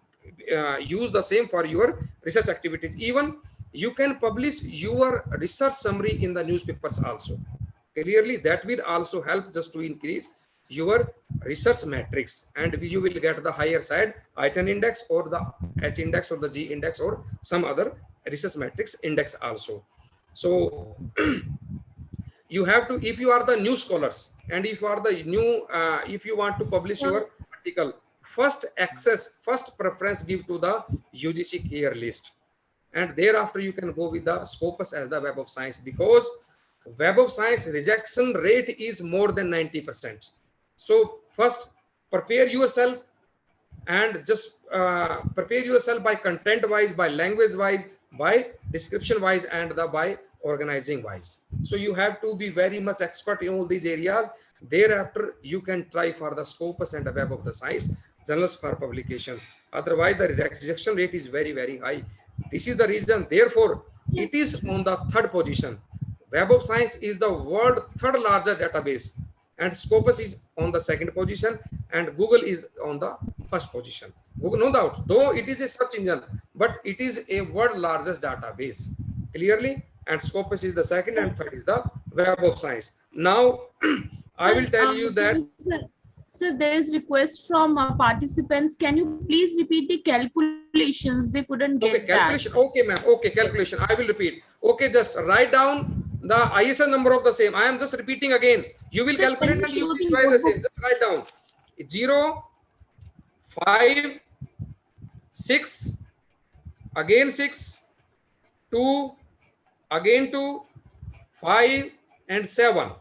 Use the same for your research activities. Even you can publish your research summary in the newspapers also. Clearly that will also help just to increase your research metrics, and you will get the higher side I10 index or the H index or the G index or some other research metrics index also. So you have to, if you are the new scholars and if you are the new, if you want to publish your article, first preference give to the UGC clear list, and thereafter you can go with the Scopus as the Web of Science, because Web of Science rejection rate is more than 90%. So first prepare yourself, and just prepare yourself by content wise, by language wise, by description wise, and by organizing wise. So you have to be very much expert in all these areas. Thereafter you can try for the Scopus and the Web of the Science journals for publication. Otherwise the rejection rate is very, very high. This is the reason, therefore it is on the 3rd position. Web of Science is the world 3rd largest database, and Scopus is on the 2nd position, and Google is on the 1st position. Google, no doubt, though it is a search engine, but it is a world largest database, clearly, and Scopus is the 2nd, and 3rd is the Web of Science. Now I will tell you that. Sir, there is request from participants. Can you please repeat the calculations? They couldn't get okay, calculation. That. Okay, ma'am. Okay, calculation. I will repeat. Okay, just write down the ISSN number of the same. I am just repeating again. You will calculate and you will try the same. Just write down 0, 5, 6, again 6, 2, again 2, 5, and 7.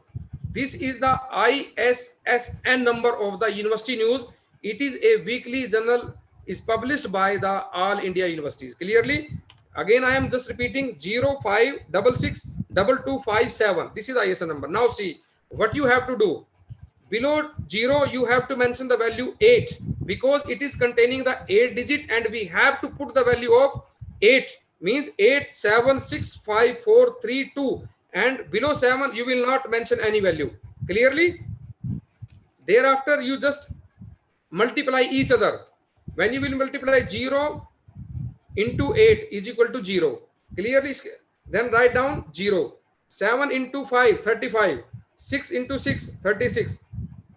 This is the ISSN number of the University News. It is a weekly journal, is published by the All India Universities. Clearly, again I am just repeating 0, 5, 6, 2, 5, 7. This is the ISSN number. Now see what you have to do. Below 0 you have to mention the value 8, because it is containing the 8 digit, and we have to put the value of 8, means 8, 7, 6, 5, 4, 3, 2. And below 7 you will not mention any value. Clearly, thereafter you just multiply each other. When you will multiply 0 into 8 is equal to 0. Clearly, then write down 0. 7 into 5, 35. 6 into 6, 36.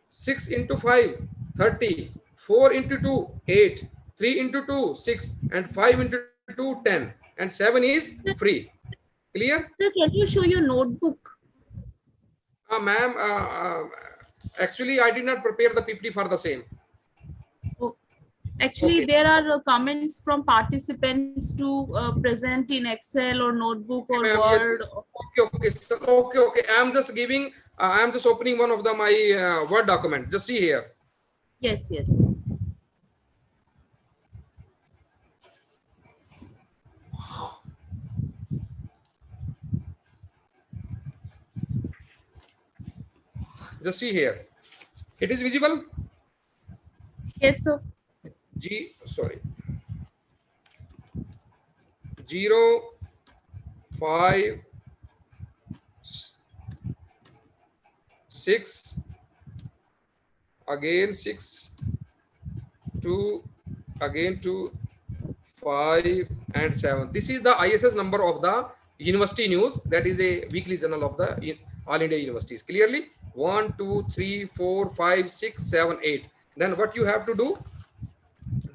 6 into 5, 30. 4 into 2, 8. 3 into 2, 6. And 5 into 2, 10. And 7 is free. Clear? Sir, can you show your notebook? Ma'am, actually I did not prepare the PPT for the same. Oh, actually, okay. There are comments from participants to present in Excel or notebook or Word. Yes. Okay. I'm just giving. I'm just opening one of my Word document. Just see here. Yes. Just see here. It is visible? Yes, sir. 0, 5, 6, again 6, 2, again 2, 5, and 7. This is the ISS number of the University News. That is a weekly journal of the All India Universities. Clearly, 1, 2, 3, 4, 5, 6, 7, 8. Then what you have to do?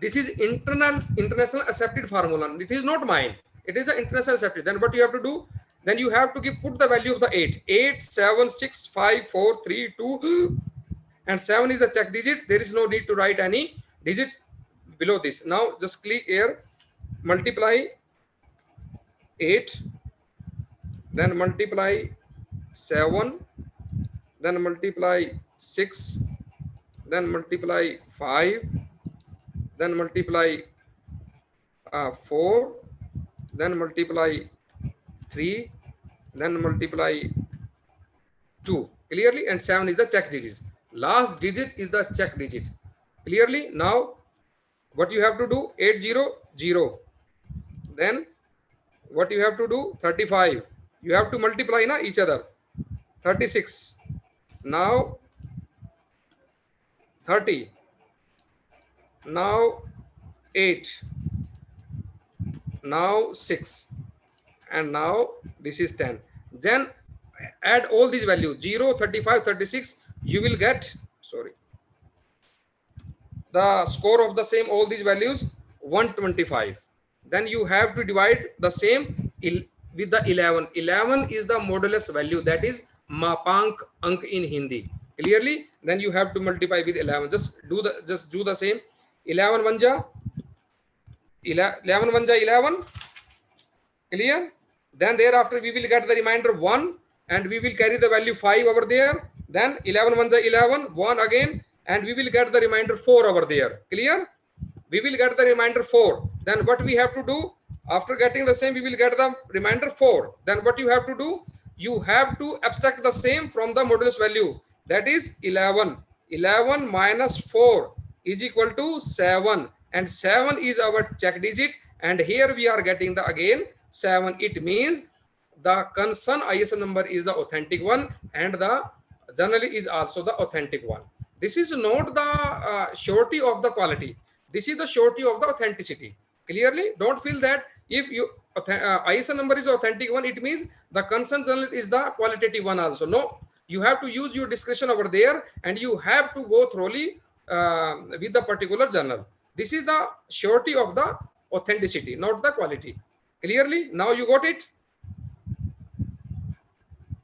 this is international accepted formula. It is not mine. It is an international accepted. Then what you have to do? Then you have to put the value of the 8. 8, 7, 6, 5, 4, 3, 2, and 7 is the check digit. There is no need to write any digit below this. Now just click here, multiply 8, then multiply 7, then multiply 6, then multiply 5, then multiply 4, then multiply 3, then multiply 2 clearly, and 7 is the check digit. Last digit is the check digit clearly. Now what you have to do? 800, then what you have to do? 35. You have to multiply each other. 36. Now 30. Now 8. Now 6. And now this is 10. Then add all these values 0, 35, 36. You will get, sorry, the score of the same, all these values 125. Then you have to divide the same with the 11. 11 is the modulus value, that is mapank ank in Hindi clearly. Then you have to multiply with 11. Just do the same. 11 1 ja 11 clear. Then thereafter we will get the remainder 1 and we will carry the value 5 over there. Then 11 1 ja 11, 1 again, and we will get the remainder 4 over there. Clear? We will get the remainder 4. Then what we have to do? After getting the same, we will get the remainder 4. Then what you have to do? You have to abstract the same from the modulus value. That is 11. 11 minus 4 is equal to 7. And 7 is our check digit. And here we are getting the again 7. It means the concerned ISN number is the authentic one and the journal is also the authentic one. This is not the surety of the quality. This is the surety of the authenticity. Clearly, don't feel that if you ISN number is authentic one, it means the concerned journal is the qualitative one also. No, you have to use your discretion over there and you have to go thoroughly with the particular journal. This is the surety of the authenticity, not the quality. Clearly, now you got it?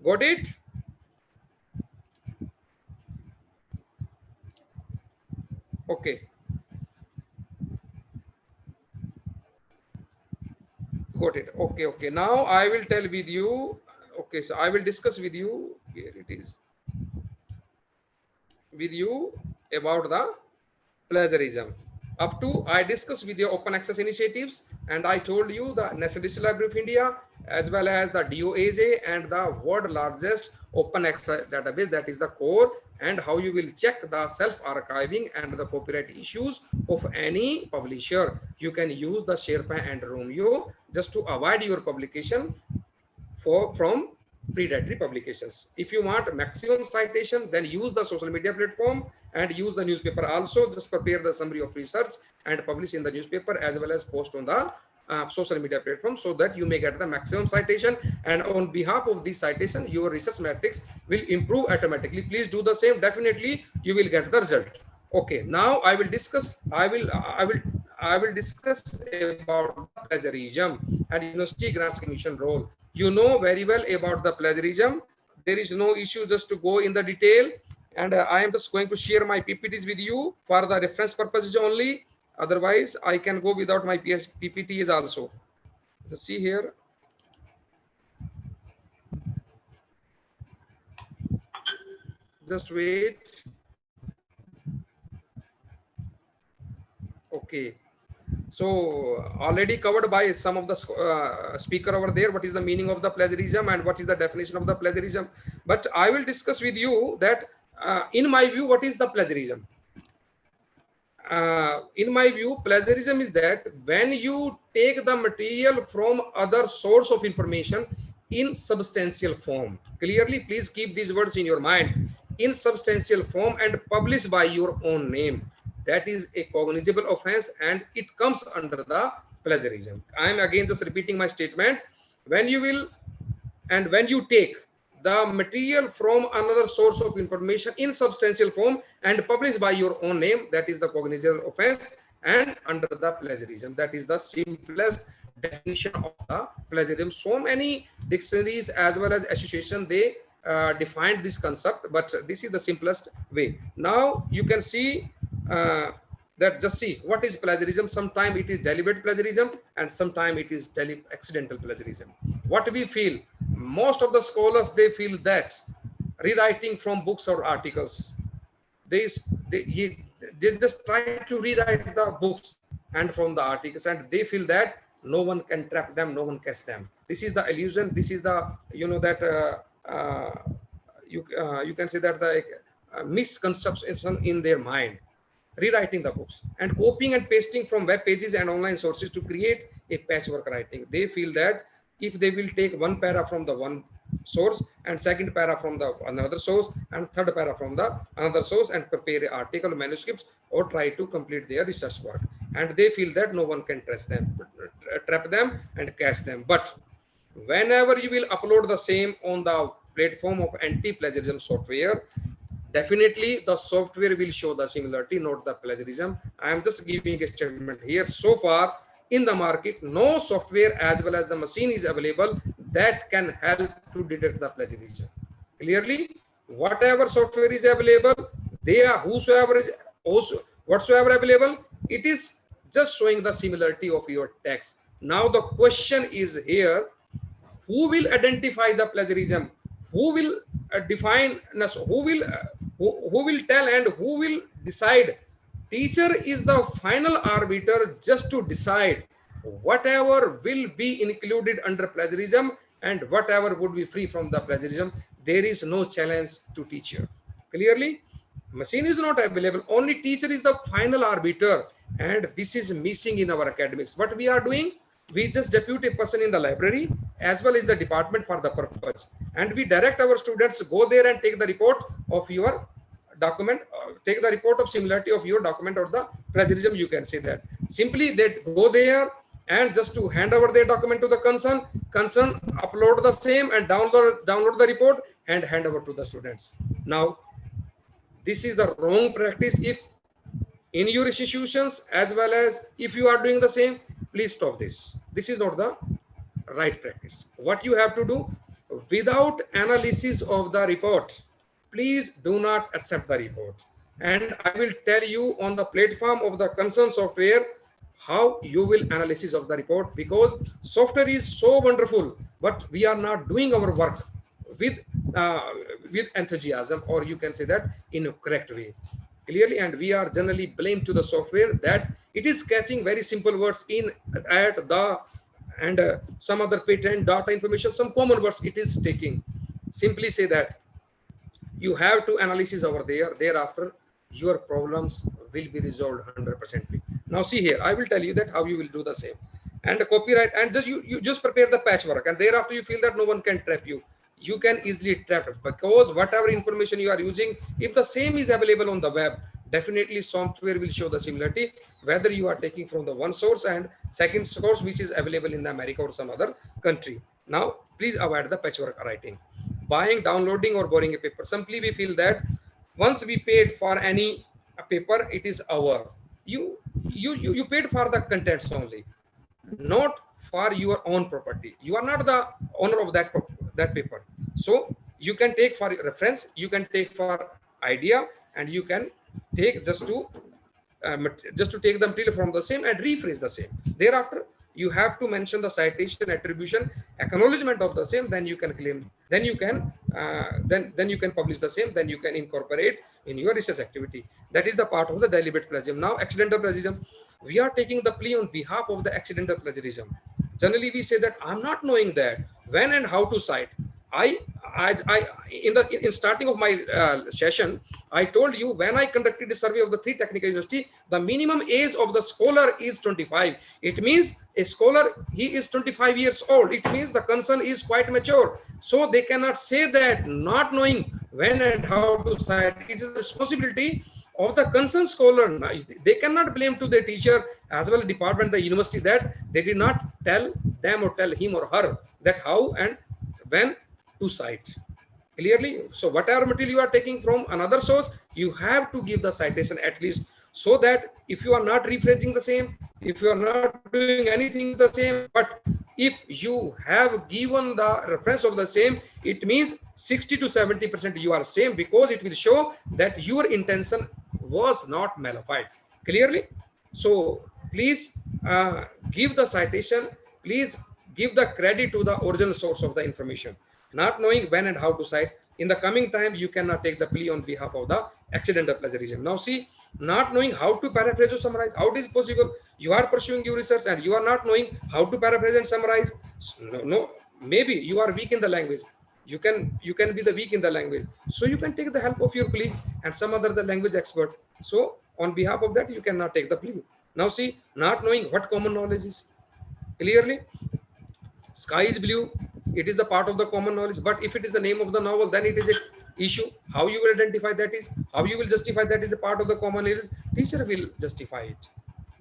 Got it? Okay. Got it. Okay, okay. Now I will tell with you. Okay, so I will discuss with you. Here it is. With you about the plagiarism. Up to I discussed with your open access initiatives, and I told you the National Digital Library of India as well as the DOAJ and the world largest open access database, that is the core, and how you will check the self-archiving and the copyright issues of any publisher. You can use the Sherpa and Romeo just to avoid your publication from predatory publications. If you want maximum citation, then use the social media platform and use the newspaper also. Just prepare the summary of research and publish in the newspaper as well as post on the social media platform, so that you may get the maximum citation, and on behalf of this citation your research metrics will improve automatically. Please do the same. Definitely you will get the result. Okay, now I will discuss discuss about plagiarism and University Grants Commission role. You know very well about the plagiarism. There is no issue just to go in the detail, and I am just going to share my PPTs with you for the reference purposes only. Otherwise, I can go without my PPTs also. Just see here. Just wait. Okay. So already covered by some of the speaker over there, what is the meaning of the plagiarism and what is the definition of the plagiarism. But I will discuss with you that in my view, what is the plagiarism? In my view, plagiarism is that when you take the material from other source of information in substantial form. Clearly, please keep these words in your mind. In substantial form and publish by your own name. That is a cognizable offense and it comes under the plagiarism. I am again just repeating my statement. When you take the material from another source of information in substantial form and publish by your own name, that is the cognizable offense. and under the plagiarism. That is the simplest definition of the plagiarism. So many dictionaries as well as association, they defined this concept, but this is the simplest way. Now you can see that, just see what is plagiarism. Sometimes it is deliberate plagiarism and sometimes it is accidental plagiarism. What we feel, most of the scholars, they feel that rewriting from books or articles, they just try to rewrite the books and from the articles, and they feel that no one can trap them, no one catch them. This is the illusion. This is the, you know, that you can say that the misconception in their mind. Rewriting the books and copying and pasting from web pages and online sources to create a patchwork writing. They feel that if they will take one para from the one source and second para from the another source and third para from the another source and prepare an article, manuscripts, or try to complete their research work, and they feel that no one can trap them and catch them. But whenever you will upload the same on the platform of anti-plagiarism software, definitely the software will show the similarity, not the plagiarism. I am just giving a statement here. So far in the market, no software as well as the machine is available that can help to detect the plagiarism. Clearly, whatever software is available, they are whatsoever available, it is just showing the similarity of your text. Now the question is here, who will identify the plagiarism? Who will define, who will tell and who will decide? Teacher is the final arbiter just to decide whatever will be included under plagiarism and whatever would be free from the plagiarism. There is no challenge to teacher. Clearly, machine is not available. Only teacher is the final arbiter, and this is missing in our academics. What we are doing, we just depute a person in the library as well as the department for the purpose, and we direct our students go there and take the report of your document, take the report of similarity of your document or the plagiarism, you can say that. Simply they go there and just to hand over their document to the concern, upload the same and download the report and hand over to the students. Now, this is the wrong practice. If in your institutions as well as if you are doing the same, please stop this. This is not the right practice. What you have to do, without analysis of the report, please do not accept the report. And I will tell you on the platform of the concerned software how you will analysis of the report, because software is so wonderful, but we are not doing our work with enthusiasm, or you can say that in a correct way. Clearly, and we are generally blamed to the software that it is catching very simple words in at the and some other patent data information, some common words it is taking. Simply say that you have to analysis over there. Thereafter, your problems will be resolved 100%. Now see here, I will tell you that how you will do the same. And the copyright, and just you just prepare the patchwork, and thereafter you feel that no one can trap you. You can easily trap it, because whatever information you are using, if the same is available on the web, definitely software will show the similarity, whether you are taking from the one source and second source which is available in the America or some other country. Now, please avoid the patchwork writing. Buying, downloading, or borrowing a paper. Simply we feel that once we paid for any paper, it is our. You paid for the contents only, not for your own property. You are not the owner of that paper. So you can take for reference, you can take for idea, and you can take just to take the material from the same and rephrase the same. Thereafter, you have to mention the citation, attribution, acknowledgement of the same. Then you can claim. Then you can then you can publish the same. Then you can incorporate in your research activity. That is the part of the deliberate plagiarism. Now, accidental plagiarism. We are taking the plea on behalf of the accidental plagiarism. Generally, we say that I'm not knowing that when and how to cite. In starting of my session, I told you when I conducted a survey of the 3 technical university, the minimum age of the scholar is 25. It means a scholar, he is 25 years old. It means the concern is quite mature. So they cannot say that not knowing when and how to cite. It is the responsibility of the concerned scholar. They cannot blame to the teacher as well as department, the university, that they did not tell them or tell him or her that how and when to cite. Clearly, so whatever material you are taking from another source, you have to give the citation at least so that if you are not rephrasing the same, if you are not doing anything the same, but if you have given the reference of the same, it means 60 to 70% you are same, because it will show that your intention was not malified clearly. So please give the citation, please give the credit to the original source of the information. Not knowing when and how to cite, in the coming time you cannot take the plea on behalf of the accidental plagiarism. Now see, not knowing how to paraphrase or summarize, how it is possible? You are pursuing your research and you are not knowing how to paraphrase and summarize. No, maybe you are weak in the language, you can be the weak in the language, so you can take the help of your colleague and some other the language expert. So on behalf of that you cannot take the plea. Now see, not knowing what common knowledge is, clearly sky is blue, it is the part of the common knowledge, but if it is the name of the novel, then it is a issue. How you will identify that is, how you will justify that is a part of the common knowledge? Teacher will justify it,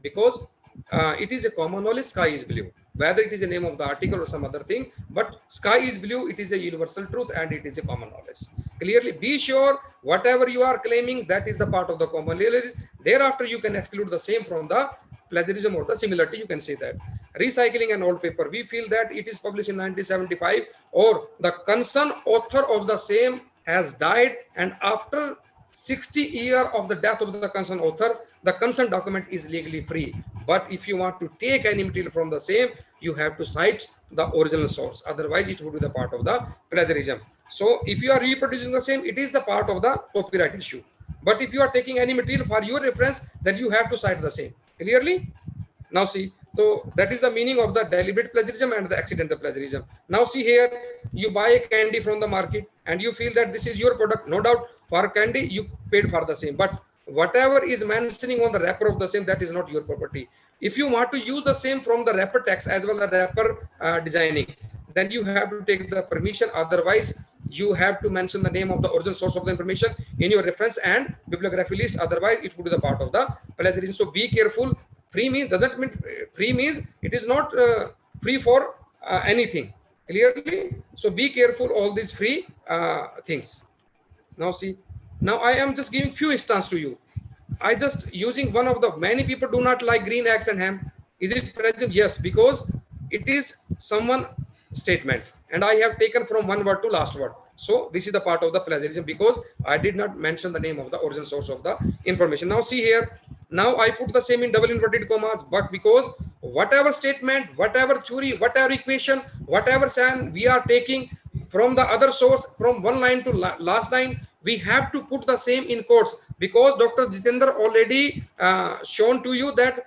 because it is a common knowledge, sky is blue, whether it is a name of the article or some other thing, but sky is blue, it is a universal truth and it is a common knowledge. Clearly be sure whatever you are claiming, that is the part of the common knowledge. Thereafter you can exclude the same from the plagiarism or the similarity, you can say that. Recycling an old paper, we feel that it is published in 1975 or the concerned author of the same has died, and after 60 years of the death of the concerned author, the concerned document is legally free. But if you want to take any material from the same, you have to cite the original source, otherwise it would be the part of the plagiarism. So if you are reproducing the same, it is the part of the copyright issue. But if you are taking any material for your reference, then you have to cite the same. Clearly? Now see, so that is the meaning of the deliberate plagiarism and the accidental plagiarism. Now see here, you buy a candy from the market and you feel that this is your product. No doubt, for candy you paid for the same, but whatever is mentioning on the wrapper of the same, that is not your property. If you want to use the same from the wrapper text as well as the wrapper designing, then you have to take the permission. Otherwise, you have to mention the name of the original source of the information in your reference and bibliography list. Otherwise, it would be the part of the plagiarism. So be careful. Free means doesn't mean free means it is not free for anything. Clearly, so be careful all these free things. Now see, now I am just giving few instances to you. I just using one of the many people do not like green eggs and ham. Is it present? Yes, because it is someone statement and I have taken from one word to last word. So this is the part of the plagiarism because I did not mention the name of the origin source of the information. Now see here, now I put the same in double inverted commas, but because whatever statement, whatever theory, whatever equation, whatever sign we are taking from the other source, from one line to last line, we have to put the same in quotes, because Dr. Jitendra already shown to you that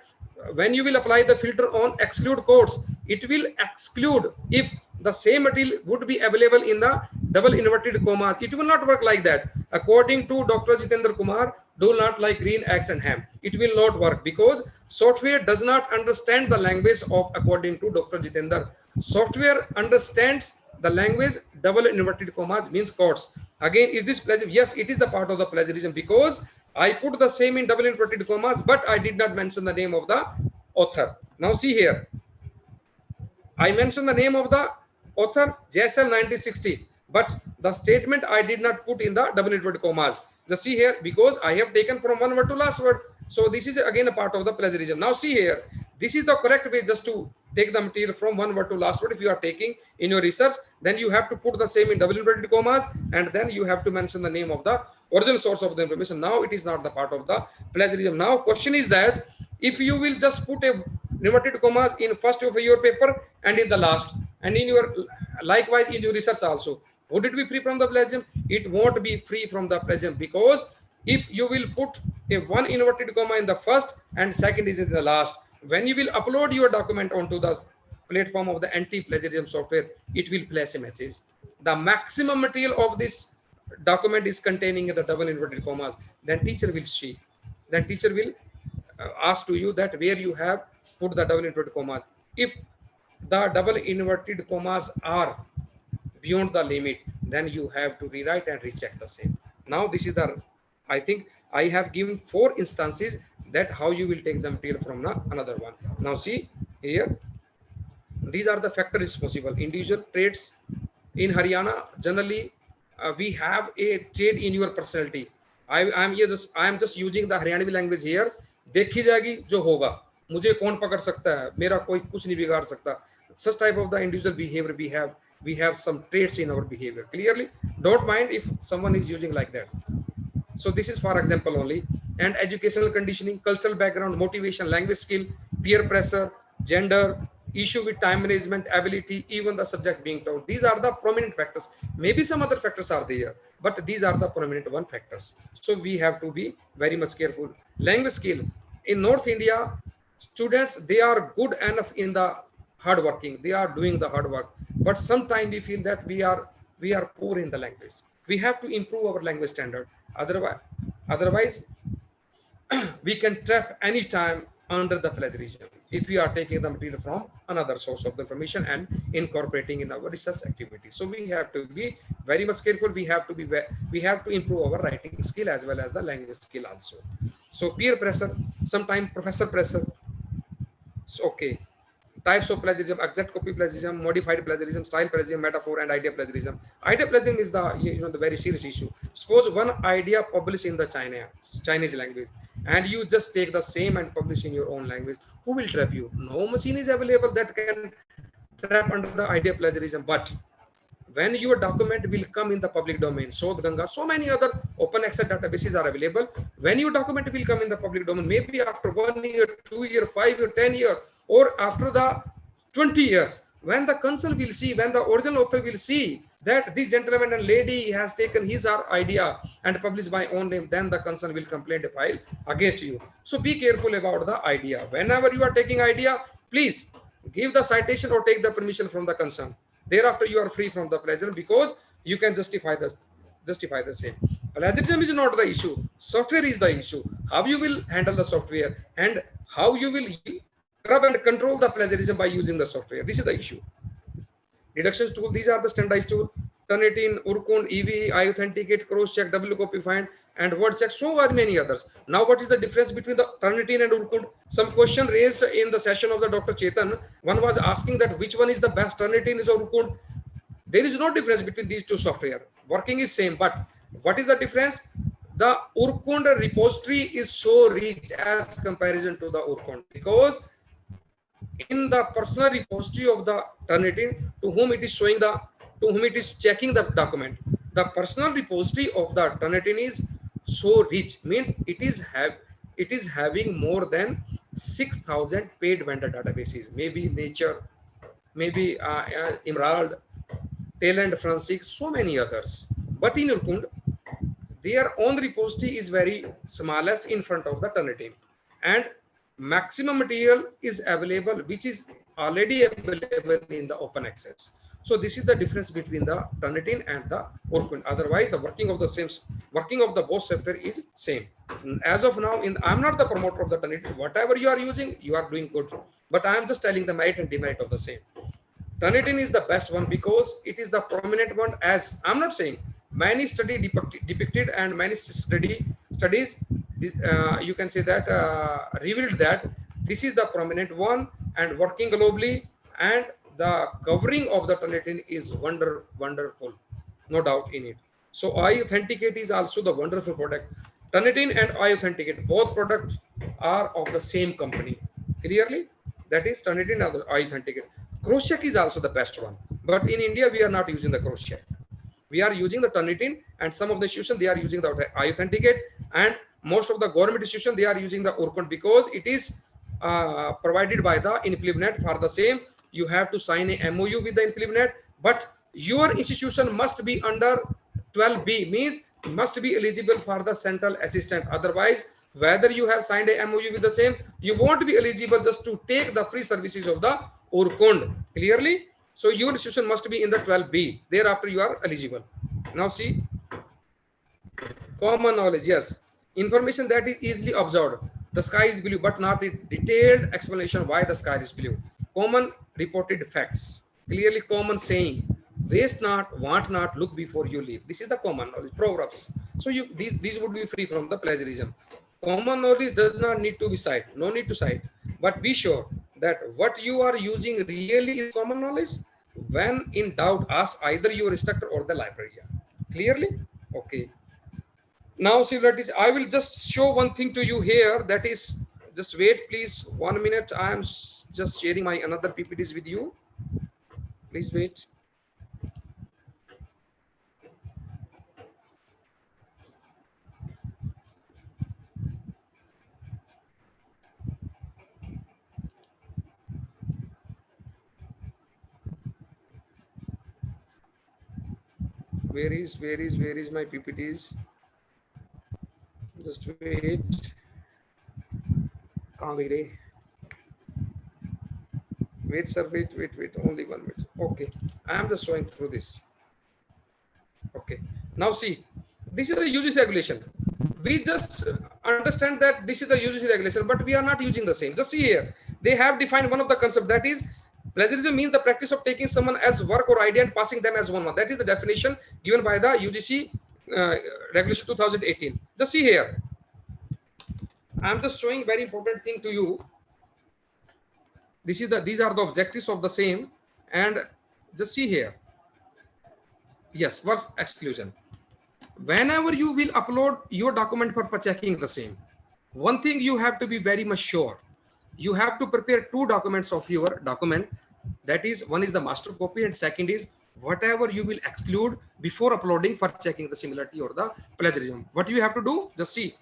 when you will apply the filter on exclude quotes, it will exclude if the same material would be available in the double inverted commas. It will not work like that. According to Dr. Jitendra Kumar, do not like green eggs and ham. It will not work because software does not understand the language of, according to Dr. Jitendra. Software understands the language double inverted commas means quotes. Again, is this plagiarism? Yes, it is the part of the plagiarism because I put the same in double inverted commas, but I did not mention the name of the author. Now see here, I mentioned the name of the author, JSL 1960, but the statement I did not put in the double inverted commas. Just see here, because I have taken from one word to last word. So this is again a part of the plagiarism. Now see here, this is the correct way just to take the material from one word to last word. If you are taking in your research, then you have to put the same in double inverted commas and then you have to mention the name of the original source of the information. Now it is not the part of the plagiarism. Now question is that if you will just put a inverted commas in first of your paper and in the last and in your likewise in your research also, would it be free from the plagiarism? It won't be free from the plagiarism, because if you will put a one inverted comma in the first and second is in the last, when you will upload your document onto the platform of the anti-plagiarism software, it will place a message. The maximum material of this document is containing the double inverted commas. Then teacher will see. Then teacher will ask to you that where you have put the double inverted commas. If the double inverted commas are beyond the limit, then you have to rewrite and recheck the same. Now this is the, I think I have given 4 instances that how you will take the material from another one. Now see here, these are the factor responsible. Individual traits in Haryana, generally we have a trait in your personality. I am just using the Haryanvi language here. देखी जाएगी जो होगा, मुझे कौन पकड़ सकता है, मेरा कोई कुछ नहीं बिगाड़ सकता. Such type of the individual behavior we have some traits in our behavior. Clearly, don't mind if someone is using like that. So this is for example only. And educational conditioning, cultural background, motivation, language skill, peer pressure, gender, issue with time management, ability, even the subject being taught. These are the prominent factors. Maybe some other factors are there, but these are the prominent one factors. So we have to be very much careful. Language skill. In North India, students, they are good enough in the hard working. They are doing the hard work. But sometimes we feel that we are poor in the language. We have to improve our language standard. Otherwise, we can trap any time under the plagiarism if we are taking the material from another source of the information and incorporating in our research activity. So we have to be very much careful. We have to improve our writing skill as well as the language skill also. So peer pressure, sometimes professor pressure. So, okay. Types of plagiarism: exact copy plagiarism, modified plagiarism, style plagiarism, metaphor, and idea plagiarism. Idea plagiarism is the very serious issue. Suppose one idea published in the Chinese language, and you just take the same and publish in your own language. Who will trap you? No machine is available that can trap under the idea plagiarism. But when your document will come in the public domain, Ganga, so many other open access databases are available. When your document will come in the public domain, maybe after 1 year, 2 year, 5 year, 10 year, or after the 20 years, when the concern will see, when the original author will see that this gentleman and lady has taken his or idea and published by own name, then the concern will complain a file against you. So be careful about the idea. Whenever you are taking idea, please give the citation or take the permission from the concern. Thereafter, you are free from the plagiarism because you can justify the same. Plagiarism is not the issue. Software is the issue. How you will handle the software and how you will curb and control the plagiarism by using the software. This is the issue. Deductions tool, these are the standardized tool. Turnitin, Urkund, EV, iAuthenticate, cross-check, double copy find, and word check. So are many others. Now, what is the difference between the Turnitin and Urkund? Some question raised in the session of the Dr. Chetan. One was asking that which one is the best, Turnitin is or Urkund? There is no difference between these two software. Working is same, but what is the difference? The Urkund repository is so rich as comparison to the Urkund, because in the personal repository of the Turnitin, to whom it is checking the document, the personal repository of the Turnitin is so rich, means it is having more than 6,000 paid vendor databases, maybe Nature, maybe Emerald, Talent, Forensic, so many others. But in Urkund, their own repository is very smallest in front of the Turnitin, and maximum material is available, which is already available in the open access. So this is the difference between the Turnitin and the Urkund. Otherwise, the working of the both software is same. As of now, I'm not the promoter of the Turnitin. Whatever you are using, you are doing good. But I am just telling the merit and demerit of the same. Turnitin is the best one because it is the prominent one. As I'm not saying many study depicted and many studies you can say that revealed that this is the prominent one and working globally, and the covering of the Turnitin is wonderful, no doubt in it. So iAuthenticate is also the wonderful product. Turnitin and iAuthenticate, both products are of the same company. Clearly, that is Turnitin and iAuthenticate. Cross-check is also the best one, but in India we are not using the cross-check. We are using the Turnitin, and some of the institutions they are using the iAuthenticate, and most of the government institutions they are using the Urkund because it is provided by the InfluNet. For the same, you have to sign a MOU with the InfluNet, but your institution must be under 12B, means must be eligible for the central assistant. Otherwise, whether you have signed a MOU with the same, you won't be eligible just to take the free services of the Urkund. Clearly, so your institution must be in the 12B. Thereafter, you are eligible. Now see, common knowledge, yes. Information that is easily observed. The sky is blue, but not a detailed explanation why the sky is blue. Common reported facts. Clearly common saying. Waste not, want not, look before you leave. This is the common knowledge. Proverbs. So these would be free from the plagiarism. Common knowledge does not need to be cited. No need to cite. But be sure that what you are using really is common knowledge. When in doubt, ask either your instructor or the librarian. Clearly? Okay. Now similarities, I will just show one thing to you here. That is, just wait please 1 minute. I am just sharing my another PPTs with you. Please wait. Where is my PPTs? Just wait. Wait sir, wait, only 1 minute. Okay, I am just showing through this. Okay, now see, this is the UGC regulation. We just understand that this is the UGC regulation, but we are not using the same. Just see here, they have defined one of the concepts, that is plagiarism means the practice of taking someone else's work or idea and passing them as one. That is the definition given by the UGC regulation 2018. Just see here, I am just showing very important thing to you. These are the objectives of the same, and just see here. Yes, what's exclusion? Whenever you will upload your document for checking the same, one thing you have to be very much sure. You have to prepare 2 documents of your document. That is, one is the master copy and second is whatever you will exclude before uploading for checking the similarity or the plagiarism. What you have to do? Just see.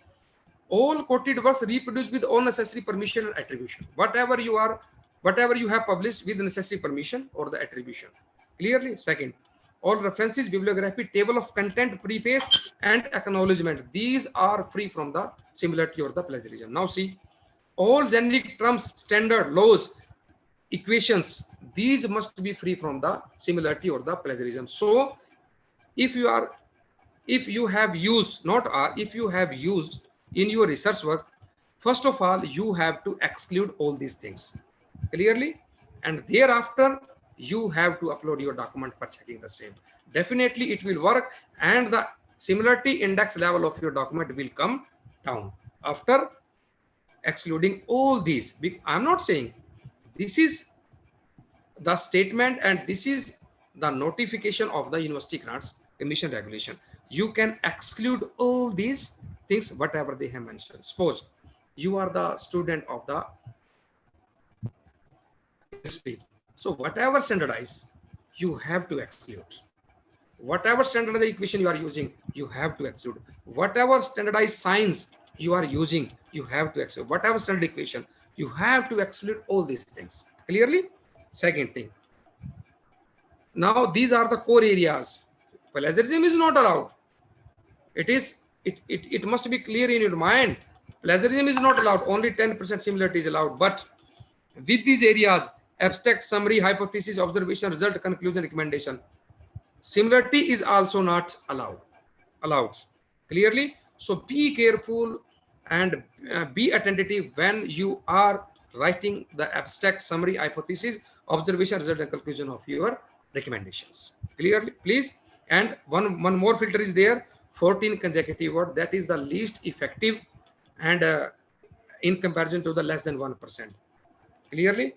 All quoted works reproduced with all necessary permission and attribution. Whatever you have published with necessary permission or the attribution. Clearly. Second, all references, bibliography, table of content, preface and acknowledgement. These are free from the similarity or the plagiarism. Now see, all generic terms, standard, laws, equations, these must be free from the similarity or the plagiarism. So if you have used in your research work, first of all, you have to exclude all these things clearly, and thereafter you have to upload your document for checking the same. Definitely it will work, and the similarity index level of your document will come down after excluding all these. I'm not saying, this is the statement and this is the notification of the University Grants Commission regulation. You can exclude all these things, whatever they have mentioned. Suppose you are the student of the history, so whatever standardized, you have to exclude. Whatever standardized equation you are using, you have to exclude. Whatever standardized signs you are using, you have to exclude. Whatever standard equation, you have to exclude all these things clearly. Second thing, now these are the core areas. Plagiarism is not allowed. It must be clear in your mind. Plagiarism is not allowed. Only 10% similarity is allowed. But with these areas, abstract, summary, hypothesis, observation, result, conclusion, recommendation, similarity is also not allowed clearly. So be careful and be attentive when you are writing the abstract, summary, hypothesis, observation, result and conclusion of your recommendations clearly, please. And one more filter is there, 14 consecutive word. That is the least effective and in comparison to the less than 1% clearly.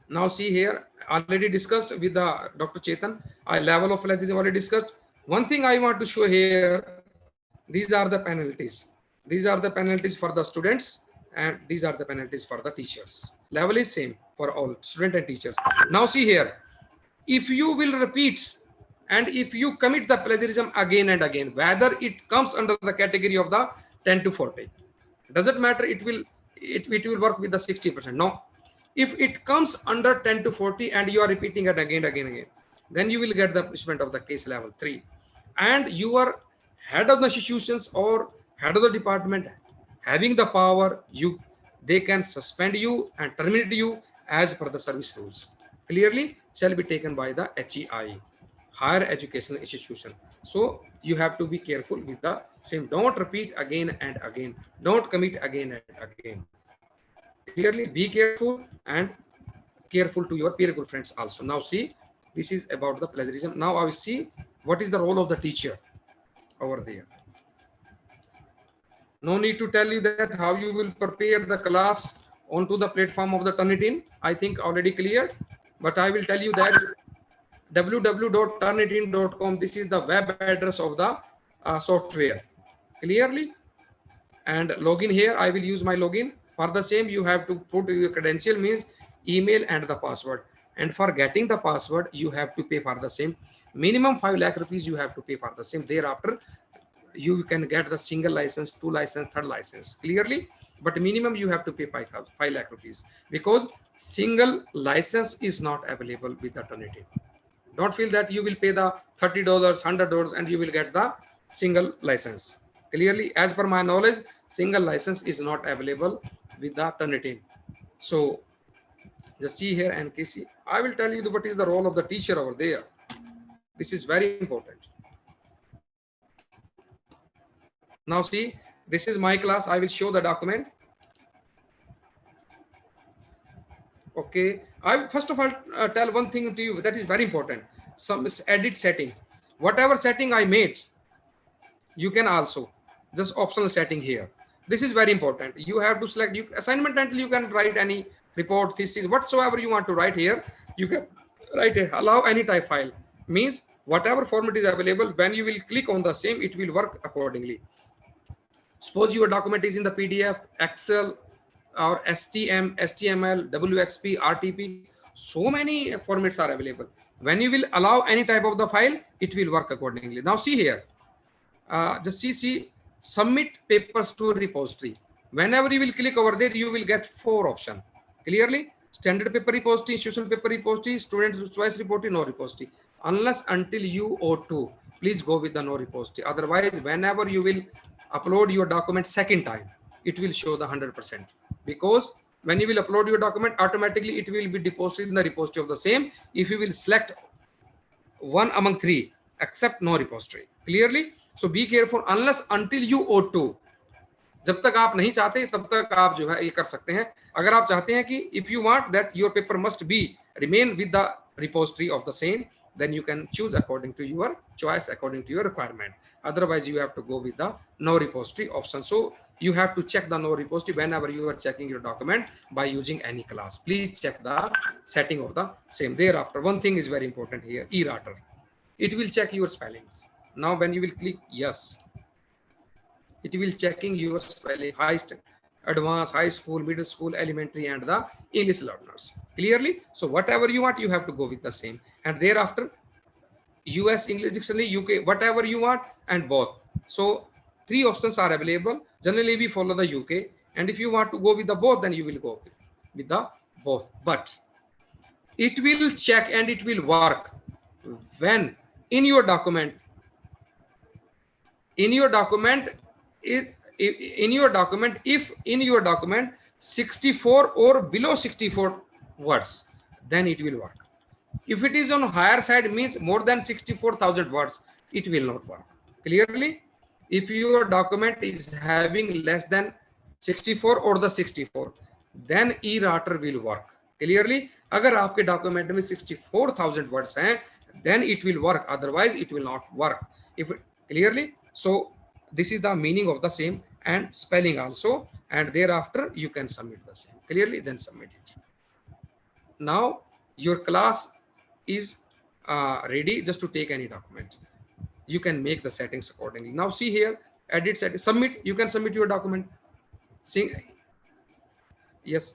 Now see here, already discussed with the Dr. Chetan, level of plagiarism already discussed. One thing I want to show here, these are the penalties. These are the penalties for the students and these are the penalties for the teachers. Level is same for all student and teachers. Now see here, if you will repeat and if you commit the plagiarism again and again, whether it comes under the category of the 10 to 40, doesn't matter, it will work with the 60%. No, if it comes under 10 to 40 and you are repeating it again, then you will get the punishment of the case level 3. And your head of the institutions or head of the department having the power, they can suspend you and terminate you as per the service rules. Clearly shall be taken by the HEI, higher educational institution. So you have to be careful with the same. Don't repeat again and again. Don't commit again and again. Clearly be careful and careful to your peer group friends also. Now see, this is about the plagiarism. Now I will see what is the role of the teacher over there. No need to tell you that how you will prepare the class onto the platform of the Turnitin. I think already clear, but I will tell you that www.turnitin.com, this is the web address of the software. clearly. And login here, I will use my login. For the same, you have to put your credential, means email and the password. And for getting the password, you have to pay for the same. Minimum 5 lakh rupees you have to pay for the same. Thereafter, you can get the single license, 2 license, 3rd license, clearly. But minimum you have to pay 5 lakh rupees, because single license is not available with the Turnitin. Don't feel that you will pay the $30, $100 and you will get the single license. Clearly, as per my knowledge, single license is not available with the Turnitin. So just see here, and I will tell you what is the role of the teacher over there. This is very important. Now see, this is my class. I will show the document. Okay, I first of all tell one thing to you that is very important. Some edit setting, whatever setting I made, you can also just optional setting here. This is very important. You have to select assignment until you can write any report, thesis, whatsoever you want to write here. You can write it. Allow any type file, means whatever format is available. When you will click on the same, it will work accordingly. Suppose your document is in the PDF, Excel, or STM, HTML, WXP, RTP. So many formats are available. When you will allow any type of the file, it will work accordingly. Now see here, just see submit papers to repository. Whenever you will click over there, you will get 4 options. Clearly, standard paper repository, institutional paper repository, student choice repository, no repository. Unless until you ought to, please go with the no repository. Otherwise, whenever you will upload your document second time, it will show the 100%. Because when you will upload your document, automatically it will be deposited in the repository of the same. If you will select one among 3, except no repository. Clearly, so be careful. Unless until you ought to, जब तक आप नहीं चाहते तब तक आप जो है ये कर सकते हैं. अगर आप चाहते हैं कि if you want that your paper must be remain with the repository of the same, then you can choose according to your choice, according to your requirement. Otherwise, you have to go with the no repository option. So you have to check the no repository whenever you are checking your document by using any class. Please check the setting of the same. Thereafter, one thing is very important here, errata. It will check your spellings. Now, when you will click yes, it will checking your spelling, advanced, high school, middle school, elementary, and the English learners. Clearly, so whatever you want, you have to go with the same. And thereafter, US English Dictionary, UK, whatever you want, and both. So 3 options are available. Generally, we follow the UK. And if you want to go with the both, then you will go with the both. But it will check and it will work when in your document, if in your document 64 or below 64 words, then it will work. If it is on higher side, means more than 64,000 words, it will not work. Clearly, if your document is having less than 64 or the 64, then errata will work. Clearly, अगर आपके document में 64,000 words हैं, then it will work. Otherwise, it will not work. If clearly, so this is the meaning of the same and spelling also. And thereafter, you can submit the same. Clearly, then submit it. Now, your class is ready just to take any document. You can make the settings accordingly. Now, see here, edit settings, submit. You can submit your document. Yes,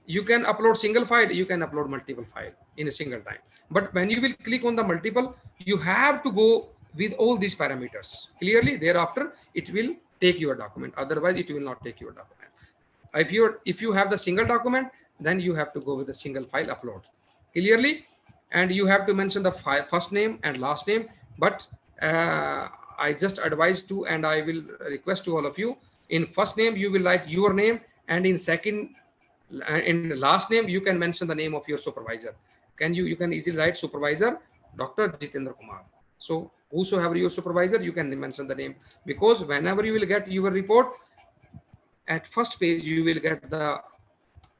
you can upload single file. You can upload multiple file in a single time. But when you will click on the multiple, you have to go with all these parameters. Clearly, thereafter, it will take your document. Otherwise, it will not take your document. If you have the single document, then you have to go with the single file upload. Clearly, and you have to mention the first name and last name. But I just advise to, and I will request to all of you, in first name, you will write your name, and in second, in the last name, you can mention the name of your supervisor. You can easily write supervisor, Dr. Jitendra Kumar. So whosoever your supervisor, you can mention the name, because whenever you will get your report, at first page, you will get the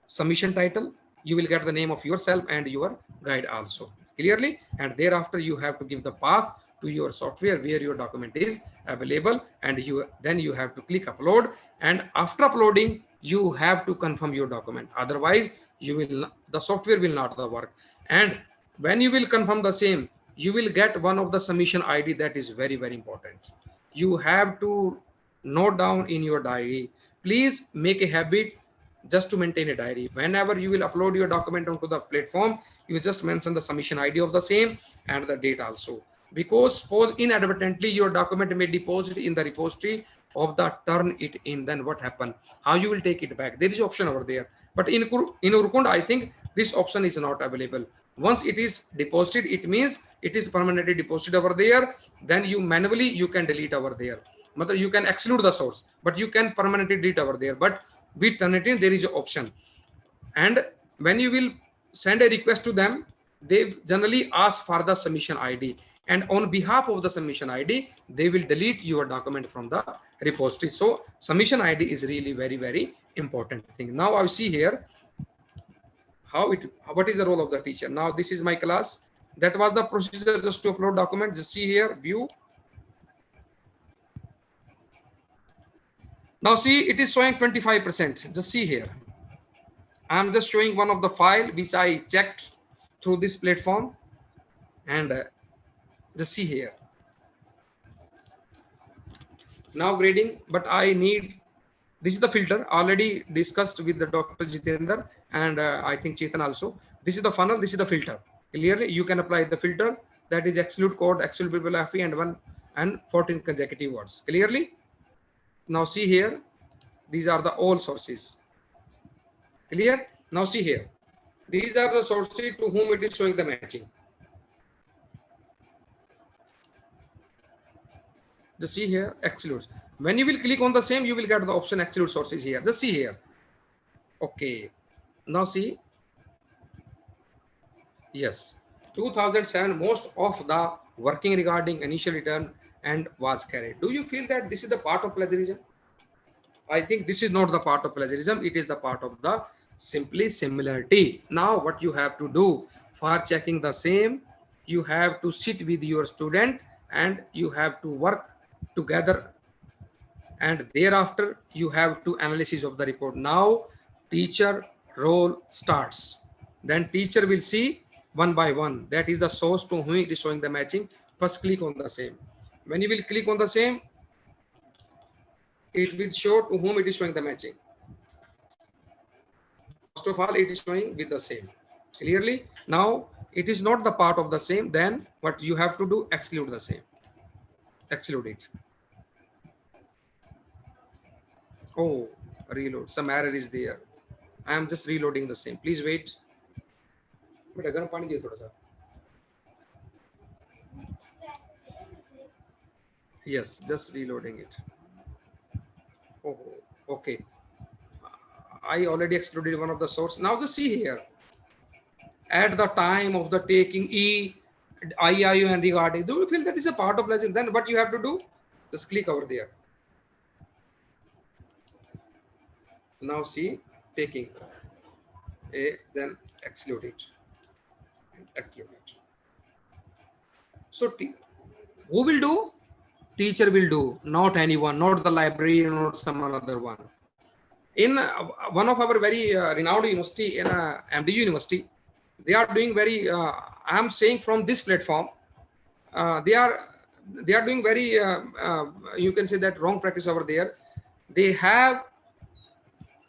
submission title, you will get the name of yourself and your guide also. Clearly, and thereafter, you have to give the path to your software where your document is available, and then you have to click upload, and after uploading, you have to confirm your document. Otherwise, the software will not work. And when you will confirm the same, you will get one of the submission ID that is very, very important. You have to note down in your diary. Please make a habit just to maintain a diary. Whenever you will upload your document onto the platform, you just mention the submission ID of the same and the date also. Because suppose inadvertently your document may deposit in the repository of the turn it in, then what happen? How you will take it back? There is option over there. But in Urkund, I think this option is not available. Once it is deposited, it means it is permanently deposited over there. Then you manually you can delete over there. You can exclude the source, but you can permanently delete over there. But with Turnitin, there is an option. And when you will send a request to them, they generally ask for the submission ID. And on behalf of the submission ID, they will delete your document from the repository. So submission ID is really very, very important thing. Now I see here what is the role of the teacher. Now this is my class. That was the procedure just to upload document. Just see here, view. Now see, it is showing 25%. Just see here. I'm just showing one of the file which I checked through this platform, and just see here. Now grading, but I need, this is the filter already discussed with the Dr. Jitendra and I think Chetan also. This is the funnel, this is the filter. Clearly you can apply the filter, that is exclude code, exclude bibliography, and 14 consecutive words. Clearly. Now see here, these are the all sources. Clear? Now see here, these are the sources to whom it is showing the matching. Just see here, excludes. When you will click on the same, you will get the option exclude sources here. Just see here. Okay. Now see. Yes. 2007, most of the working regarding initial return and was carried. Do you feel that this is the part of plagiarism? I think this is not the part of plagiarism. It is the part of the simply similarity. Now what you have to do for checking the same, you have to sit with your student and you have to work together, and thereafter you have to analysis of the report. Now teacher role starts. Then teacher will see one by one, that is the source to whom it is showing the matching. First click on the same. When you will click on the same, it will show to whom it is showing the matching. First of all, it is showing with the same. Clearly, now it is not the part of the same, then what you have to do, exclude the same. Exclude it. Oh, reload. Some error is there. I am just reloading the same. Please wait. Yes, just reloading it. Oh, okay. I already excluded one of the source. Now just see here. At the time of the taking IIO and regarding, do you feel that is a part of legend? Then what you have to do? Just click over there. Now see, taking then exclude it. Exclude it. So who will do? Teacher will do, not anyone, not the librarian or some other one. In one of our very renowned university, in MDU University, they are doing very, I am saying from this platform, they are doing very, you can say that wrong practice over there. They have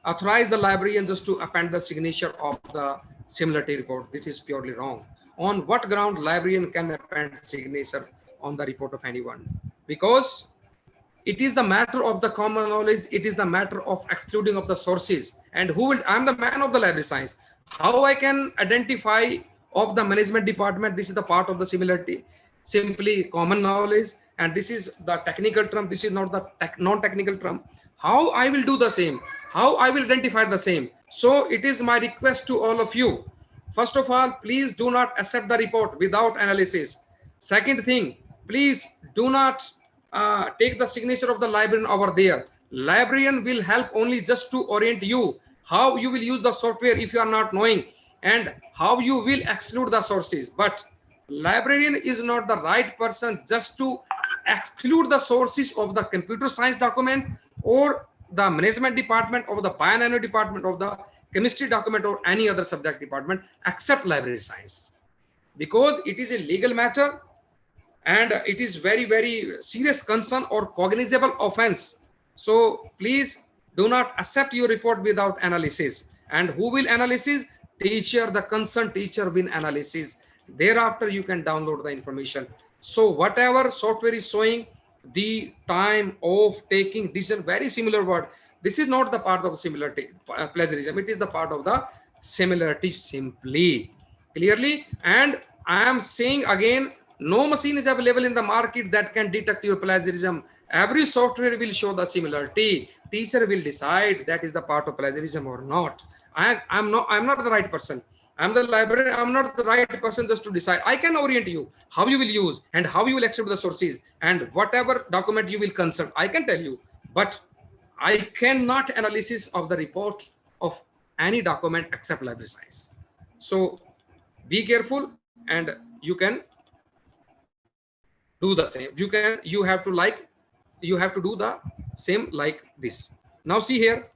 authorized the librarian just to append the signature of the similarity report. This is purely wrong. On what ground librarian can append signature on the report of anyone? Because it is the matter of the common knowledge. It is the matter of excluding of the sources. And who will, I'm the man of the library science. How I can identify of the management department, this is the part of the similarity, simply common knowledge. And this is the technical term. This is not the non-technical term. How I will do the same, how I will identify the same. So it is my request to all of you. First of all, please do not accept the report without analysis. Second thing, please do not take the signature of the librarian over there. Librarian will help only just to orient you how you will use the software if you are not knowing, and how you will exclude the sources. But librarian is not the right person just to exclude the sources of the computer science document or the management department or the biology department of the chemistry document or any other subject department except library science, because it is a legal matter and it is very, very serious concern or cognizable offense So please do not accept your report without analysis. And who will analysis? Teacher, the concerned teacher will analysis. Thereafter, you can download the information. So whatever software is showing the time of taking decision, very similar word. This is not the part of similarity, plagiarism. It is the part of the similarity simply, clearly. And I am saying again, no machine is available in the market that can detect your plagiarism. Every software will show the similarity. Teacher will decide that is the part of plagiarism or not. I'm not the right person. I'm the librarian. I'm not the right person just to decide. I can orient you how you will use and how you will accept the sources and whatever document you will consult. I can tell you, but I cannot analysis of the report of any document except library science. So be careful, and you can do the same. You have to do the same like this. Now see here,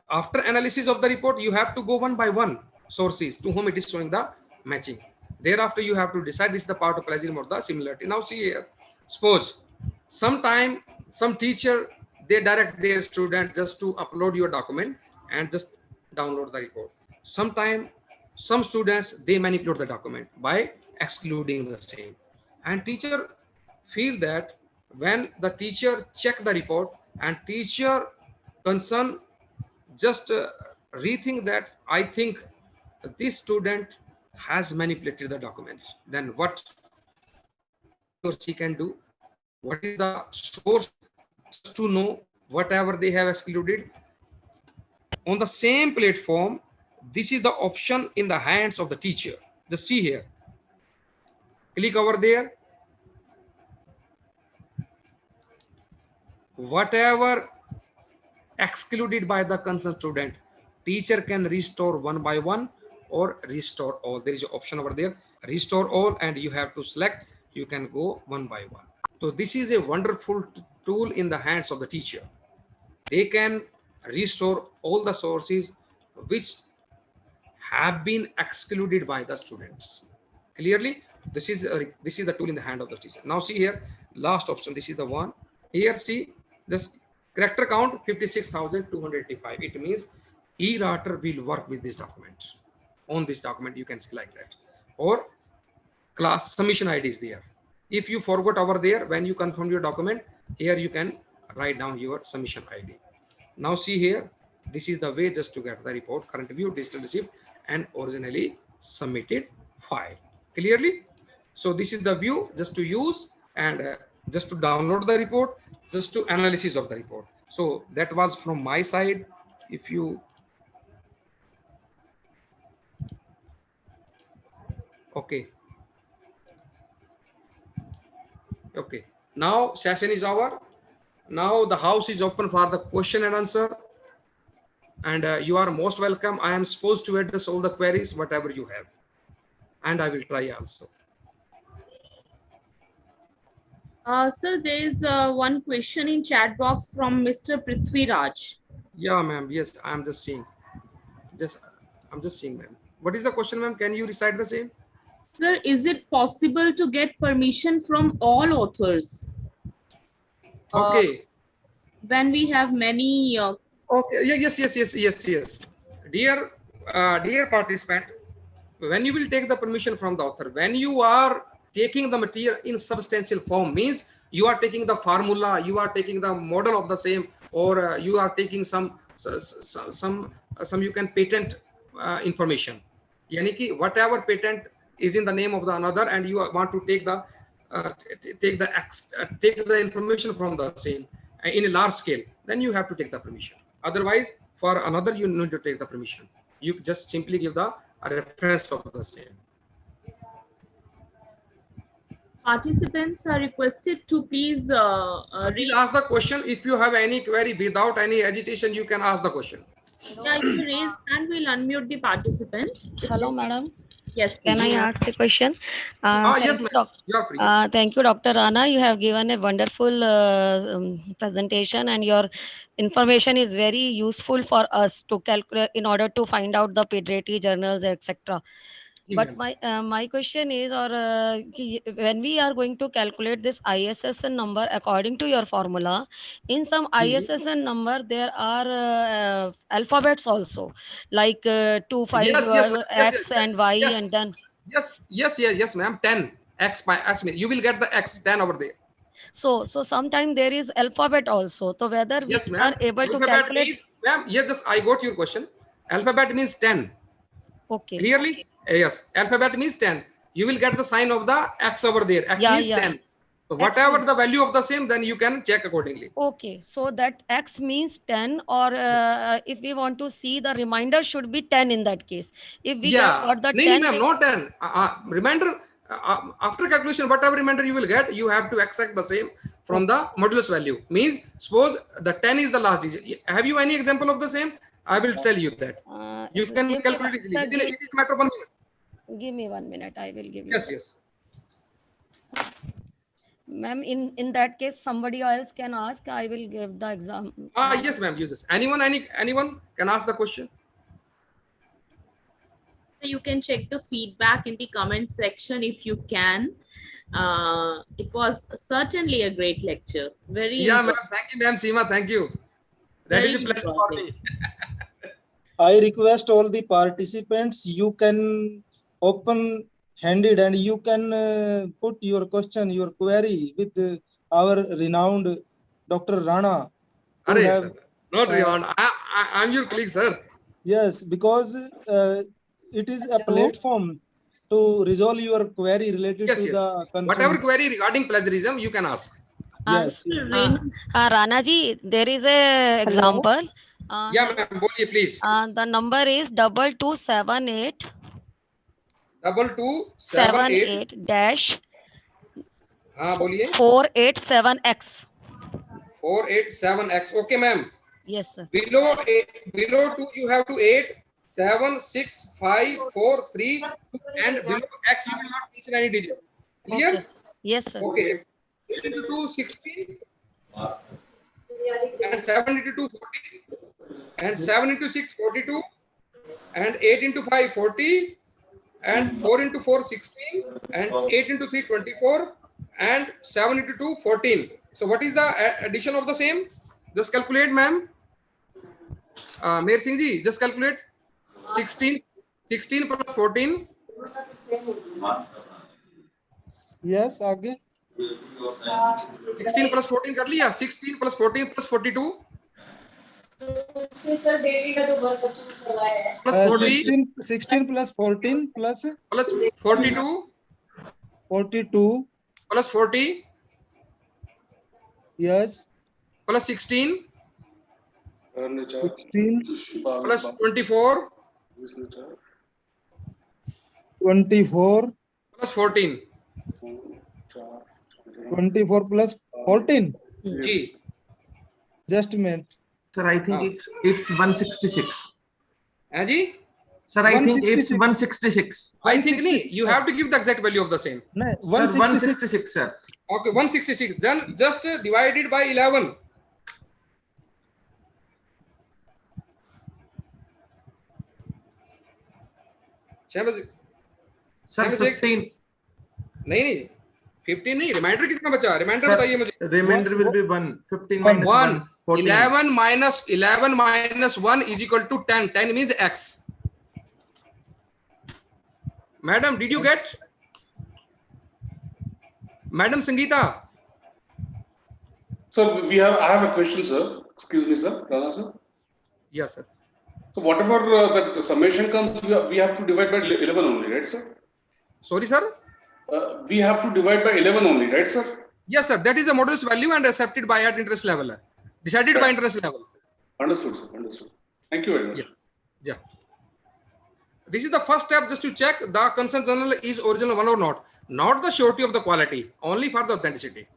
after analysis of the report, you have to go one by one sources to whom it is showing the matching. Thereafter, you have to decide this is the part of plagiarism or the similarity. Now see here, suppose sometime some teacher, they direct their student just to upload your document and just download the report. Sometime some students, they manipulate the document by excluding the same. And teacher feel that when the teacher check the report and teacher concern just rethink that, I think this student has manipulated the document, then what he or she can do? What is the source just to know whatever they have excluded? On the same platform, this is the option in the hands of the teacher. Just see here. Click over there. Whatever excluded by the concerned student, teacher can restore one by one or restore all. There is an option over there, restore all, and you have to select. You can go one by one. So this is a wonderful tool in the hands of the teacher. They can restore all the sources which have been excluded by the students. Clearly, this is the tool in the hand of the teacher. Now see here, last option. This is the one. Here see, just character count 56,285. It means e-writer will work with this document. On this document, you can see like that. Or class submission ID is there. If you forgot over there, when you confirm your document, here you can write down your submission ID. Now see here, this is the way just to get the report, current view, digital receipt, and originally submitted file. Clearly, so this is the view just to use and just to download the report, just to analysis of the report. So that was from my side. If you okay, now session is over. Now the house is open for the question and answer, and you are most welcome. I am supposed to address all the queries, whatever you have, and I will try also. Sir, there is one question in chat box from Mr. Prithviraj. Yeah, ma'am. Yes, I'm just seeing. I'm just seeing, ma'am. What is the question, ma'am? Can you recite the same? Sir, is it possible to get permission from all authors? Okay. When we have many. Okay. Yeah, yes. Dear participant, when you will take the permission from the author, when you are taking the material in substantial form, means you are taking the formula, you are taking the model of the same, or you are taking some you can patent information. Yani ki whatever patent is in the name of the another, and you want to take the information from the same in a large scale, then you have to take the permission. Otherwise, for another, you need to take the permission. You just simply give the reference of the same. Participants are requested to please Please ask the question. If you have any query without any agitation, you can ask the question. Yeah, if you raise hand, we'll unmute the participant. Hello, madam. Yes, Can please. I ask a question? Yes, ma'am. You are free. Thank you, Dr. Rana. You have given a wonderful presentation, and your information is very useful for us to calculate in order to find out the pediatric journals, etc. But my question is, when we are going to calculate this ISSN number according to your formula, in some ISSN number there are alphabets also, like 2, 5, X and Y, and then. Yes, ma'am. 10 X by X. You will get the X 10 over there. So sometimes there is alphabet also. So whether we are able to calculate. Ma'am, yes, just I got your question. Alphabet means 10. Okay. Clearly? Yes. Alphabet means 10. You will get the sign of the X over there. X means 10. So whatever the value of the same, then you can check accordingly. Okay. So that X means 10, or if we want to see, the reminder should be 10 in that case. If we got the 10. No, ma'am, not 10. Reminder, after calculation, whatever reminder you will get, you have to extract the same from the modulus value. Means, suppose the 10 is the last digit. Have you any example of the same? I will tell you that. You can calculate it easily. It is a matter of 1 minute. Give me 1 minute. I will give you. Yes. Ma'am, in that case, somebody else can ask. I will give the exam. Yes, ma'am. Use anyone can ask the question. You can check the feedback in the comment section if you can. It was certainly a great lecture. Very ma'am. Thank you, ma'am. Seema, thank you. That is a pleasure for me. I request all the participants, you can open handed and you can put your question, your query with our renowned Dr. Rana. Not renowned. I'm your colleague, sir. Yes, because it is a platform to resolve your query related to the concern. Whatever query regarding plagiarism, you can ask. Yes. Rana ji, there is a example. Yeah, ma'am. Boliye, please. The number is 2278. 2278 dash. 487X. 487X. Okay, ma'am. Yes, sir. Below 2, you have to 8, 7, 6, 5, 4, 3, and below X, you will not mention any digit. Clear? Okay. Yes, sir. Okay. 8 into 2, 16. And 7 into 2, 40. And 7 into 6, 42. And 8 into 5, 40. And 4 into 4, 16. And 8 into 3, 24. And 7 into 2, 14. So what is the addition of the same? Just calculate, ma'am. Mayor Singh ji, just calculate. 16 plus 14. Yes, again. 16 plus 14 कर लिया. 16 plus 14 plus 42. Plus 40. 16 plus 14 plus 42. 42. Plus 40. Yes. Plus 16. 16. Plus 24. 24. Plus 14. 24 plus 14. G. Just a minute. Sir, I think it's 166. Ji? Sir, I think it's 166. I think you have to give the exact value of the same. No, 166, sir. Okay, 166. Then just divide it by 11. Sir, 15. नहीं 15 नहीं. Reminder कितना बचा? Reminder बताइए मुझे. Remainder will be 1. 15 minus 1. 14. 11 minus 1 is equal to 10. 10 means X. Madam, did you get? Madam Sangeeta. Sir, I have a question, sir. Excuse me, sir. Rana, sir. Yes, sir. So whatever that summation comes, we have to divide by 11 only, right, sir? Sorry, sir. We have to divide by 11 only, right, sir? Yes, sir. That is the modulus value and accepted by at interest level. Decided by interest level. Understood, sir. Understood. Thank you very much. Yeah. This is the first step just to check the concerned journal is original one or not. Not the surety of the quality, only for the authenticity.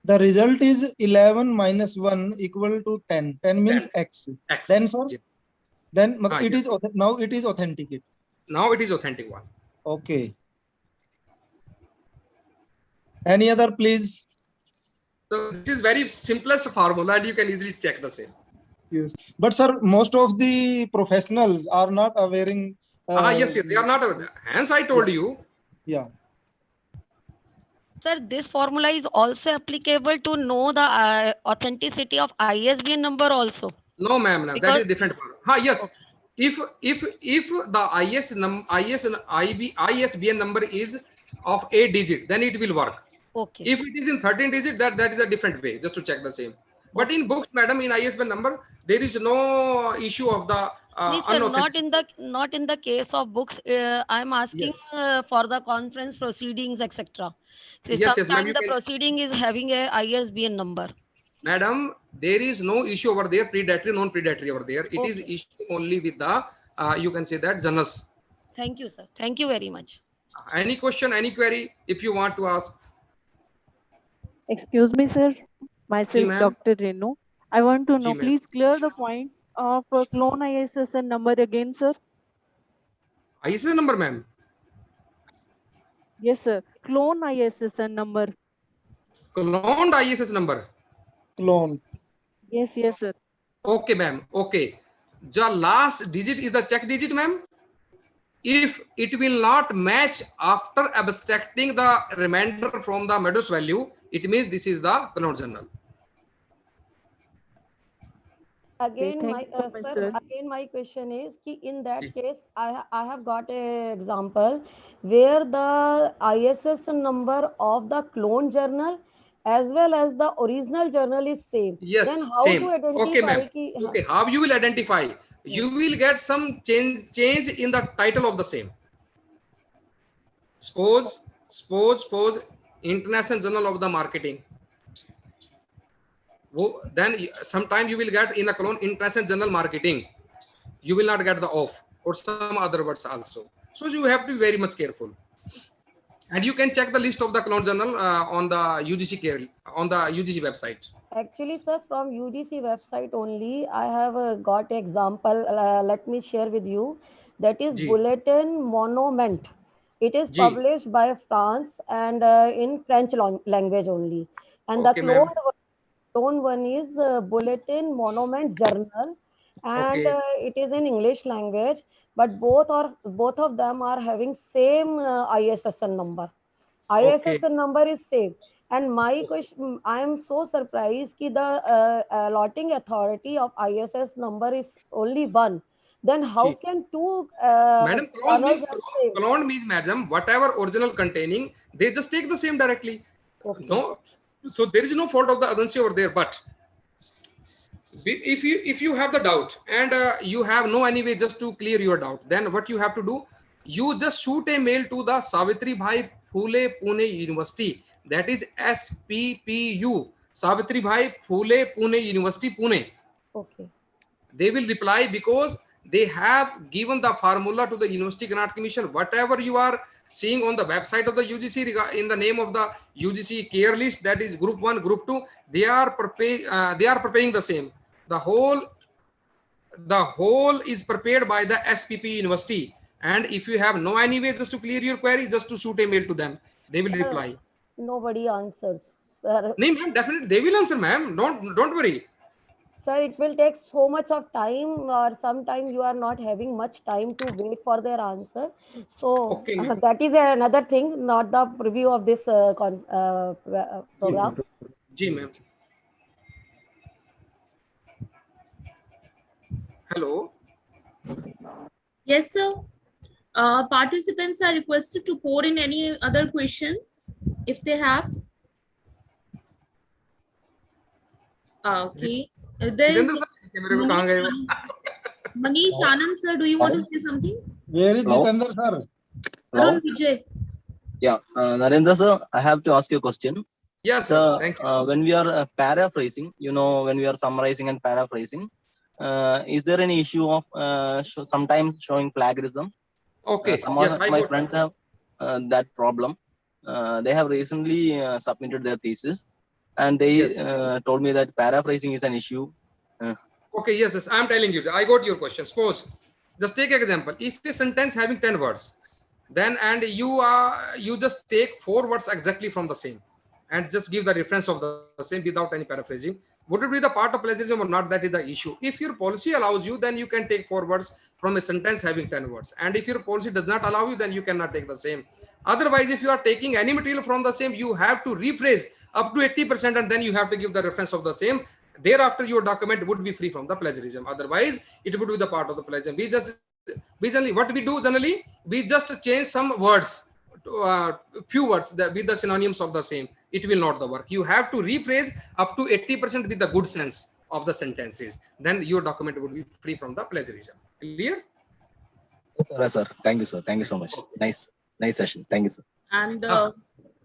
The result is 11 minus 1 equal to 10. 10 means X. Then, sir? Yeah. Then it is now it is authenticate. Now it is authentic one. Okay. Any other, please? So this is very simplest formula and you can easily check the same. Yes. But sir, most of the professionals are not aware Yes, they are not. Hence, I told you. Yeah. Sir, this formula is also applicable to know the authenticity of ISBN number also. No, ma'am. No, that Because- is different. Yes. If the ISBN number is of 8 digit, then it will work. Okay. If it is in 13 digit, that is a different way, just to check the same. But in books, madam, in ISBN number, there is no issue of the Please, sir, unauthentic. not in the case of books. I'm asking Yes. for the conference proceedings, etc. So Yes, yes, ma'am. sometimes You the can, proceeding is having a ISBN number. madam, there is no issue over there, predatory, non-predatory over there. It is Okay. issue only with the, you can say that, journals. Thank you, sir. Thank you very much. Any question, any query, if you want to ask. Excuse me, sir. Myself, ma'am. Dr. Renu. I want to know, Ma'am. please clear the point of clone ISSN number again, sir. ISSN number, ma'am. Yes, sir. Clone ISSN number. Cloned ISS number. Clone. Yes, yes, sir. Okay, ma'am. Okay. The last digit is the check digit, ma'am. If it will not match after abstracting the remainder from the Meadows value, it means this is the cloned journal. Again, thank my you so much, sir, sir. again my question is कि in that case I have got a example where the ISSN number of the clone journal as well as the original journal is same. Yes, Then how same. to identify Okay, ma'am. कि Okay, how you will identify? You will get some change in the title of the same. Suppose International Journal of the Marketing. Then sometime you will get in a clone International Journal Marketing. You will not get the off or some other words also. So you have to be very much careful. And you can check the list of the clone journal on the UGC on the UGC website. Actually, sir, from UGC website only, I have got example. Let me share with you. That is Bulletin Monument. It is published by France and in French language only. And Okay, the clone one is Bulletin Monument Journal, and it is in English language. But both of them are having same ISSN number. ISSN number is same. And my question, I am so surprised that the allotting authority of ISS number is only one. Then how can two Madam, clone means, madam, whatever original containing, they just take the same directly. Okay. No, so there is no fault of the agency over there. But if you have the doubt and you have no any way just to clear your doubt, then what you have to do, you just shoot a mail to the Savitribhai Phule Pune University. That is SPPU, Savitribhai Phule Pune University, Pune. Okay. They will reply because they have given the formula to the University Grant Commission. Whatever you are seeing on the website of the UGC in the name of the UGC care list, that is group 1, group 2, they are preparing the same. The whole is prepared by the SPP University. And if you have no any way just to clear your query, just to shoot a mail to them, they will reply. Nobody answers, sir. No, ma'am, definitely they will answer, ma'am. Don't worry. Sir, it will take so much of time, or sometime you are not having much time to wait for their answer. So that is another thing, not the preview of this program. Ji, ma'am. Hello. Yes, sir. Participants are requested to pour in any other question if they have. Okay. There is Manish Anand, sir. Do you want to say something? Where is Jitendra, sir? Arun Vijay. Yeah, Narendra, sir, I have to ask you a question. Yes, sir. Thank you. When we are paraphrasing, when we are summarizing and paraphrasing, is there any issue of sometimes showing plagiarism? Okay. Some of my friends have that problem. They have recently submitted their thesis, and they told me that paraphrasing is an issue. Okay, yes, I'm telling you. I got your question. Suppose, just take an example. If a sentence having 10 words, then and you just take 4 words exactly from the same, and just give the reference of the same without any paraphrasing. Would it be the part of plagiarism or not? That is the issue. If your policy allows you, then you can take 4 words from a sentence having 10 words. And if your policy does not allow you, then you cannot take the same. Otherwise, if you are taking any material from the same, you have to rephrase up to 80%, and then you have to give the reference of the same. Thereafter, your document would be free from the plagiarism. Otherwise, it would be the part of the plagiarism. What we do generally, we just change some words, few words with the synonyms of the same. It will not the work. You have to rephrase up to 80% with the good sense of the sentences. Then your document would be free from the plagiarism. Clear? Yes, sir. Thank you, sir. Thank you so much. Nice session. Thank you, sir. And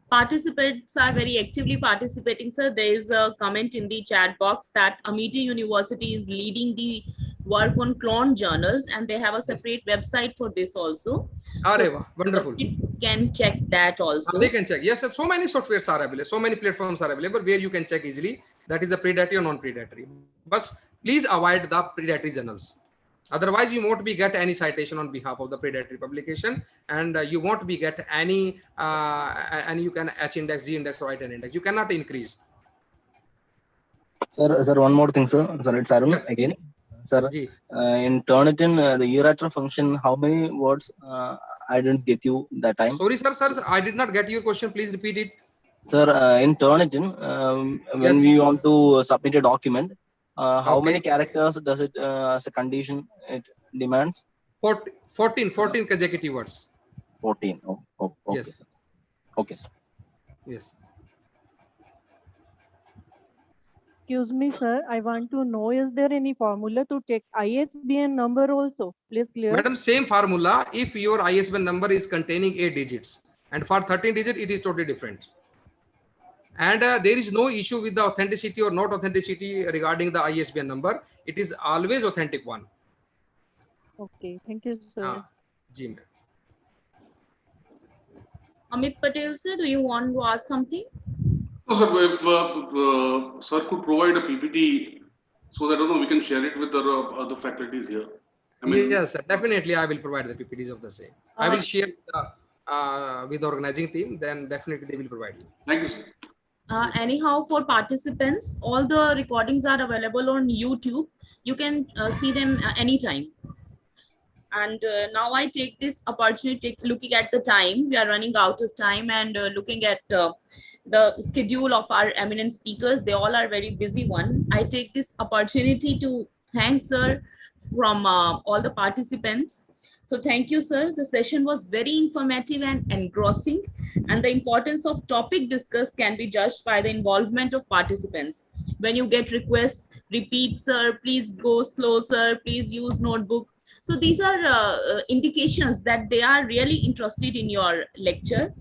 participants are very actively participating, sir. There is a comment in the chat box that Amity University is leading the work on clone journals, and they have a separate website for this also. So wonderful. You can check that also. They can check. Yes, so many softwares are available. So many platforms are available where you can check easily. That is the predatory or non-predatory. But please avoid the predatory journals. Otherwise, you won't be get any citation on behalf of the predatory publication, and you won't be get any, and you can H index, G index, or write an index. You cannot increase. Sir, one more thing, sir. Sir, it's Arun again. Sir, in Turnitin, the iterator function, how many words? I didn't get you that time. Sorry, sir, I did not get your question. Please repeat it. Sir, in Turnitin, when we want to submit a document, how many characters does it as a condition it demands? 14 consecutive words. 14. Okay. Yes. Sir. Okay, sir. Yes. Excuse me, sir. I want to know, is there any formula to check ISBN number also? Please clear. Madam, same formula. If your ISBN number is containing 8 digits, and for 13 digits, it is totally different. And there is no issue with the authenticity or not authenticity regarding the ISBN number. It is always authentic one. Okay, thank you, sir. Ji, ma'am. Amit Patel, sir, do you want to ask something? No, sir, if sir could provide a PPT so that we can share it with the other faculties here. Yes, sir, definitely I will provide the PPTs of the same. I will share with the organizing team, then definitely they will provide you. Thank you, sir. Anyhow, for participants, all the recordings are available on YouTube. You can see them anytime. And now I take this opportunity, looking at the time, we are running out of time, and looking at the schedule of our eminent speakers, they all are very busy one. I take this opportunity to thank sir from all the participants. So thank you, sir. The session was very informative and engrossing, and the importance of topic discussed can be judged by the involvement of participants. When you get requests, repeat, sir, please go slow, sir, please use notebook. So these are indications that they are really interested in your lecture,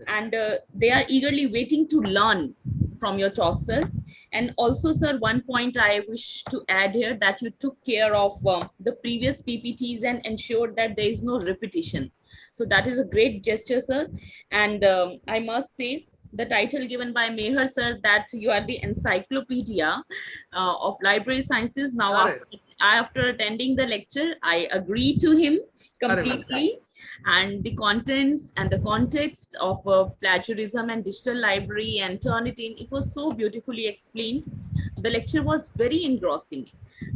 and they are eagerly waiting to learn from your talk, sir. And also, sir, one point I wish to add here, that you took care of the previous PPTs and ensured that there is no repetition. So that is a great gesture, sir. And I must say, the title given by Meher, sir, that you are the encyclopedia of library sciences. Now, after attending the lecture, I agree to him completely. And the contents and the context of plagiarism and digital library and Turnitin, it was so beautifully explained. The lecture was very engrossing.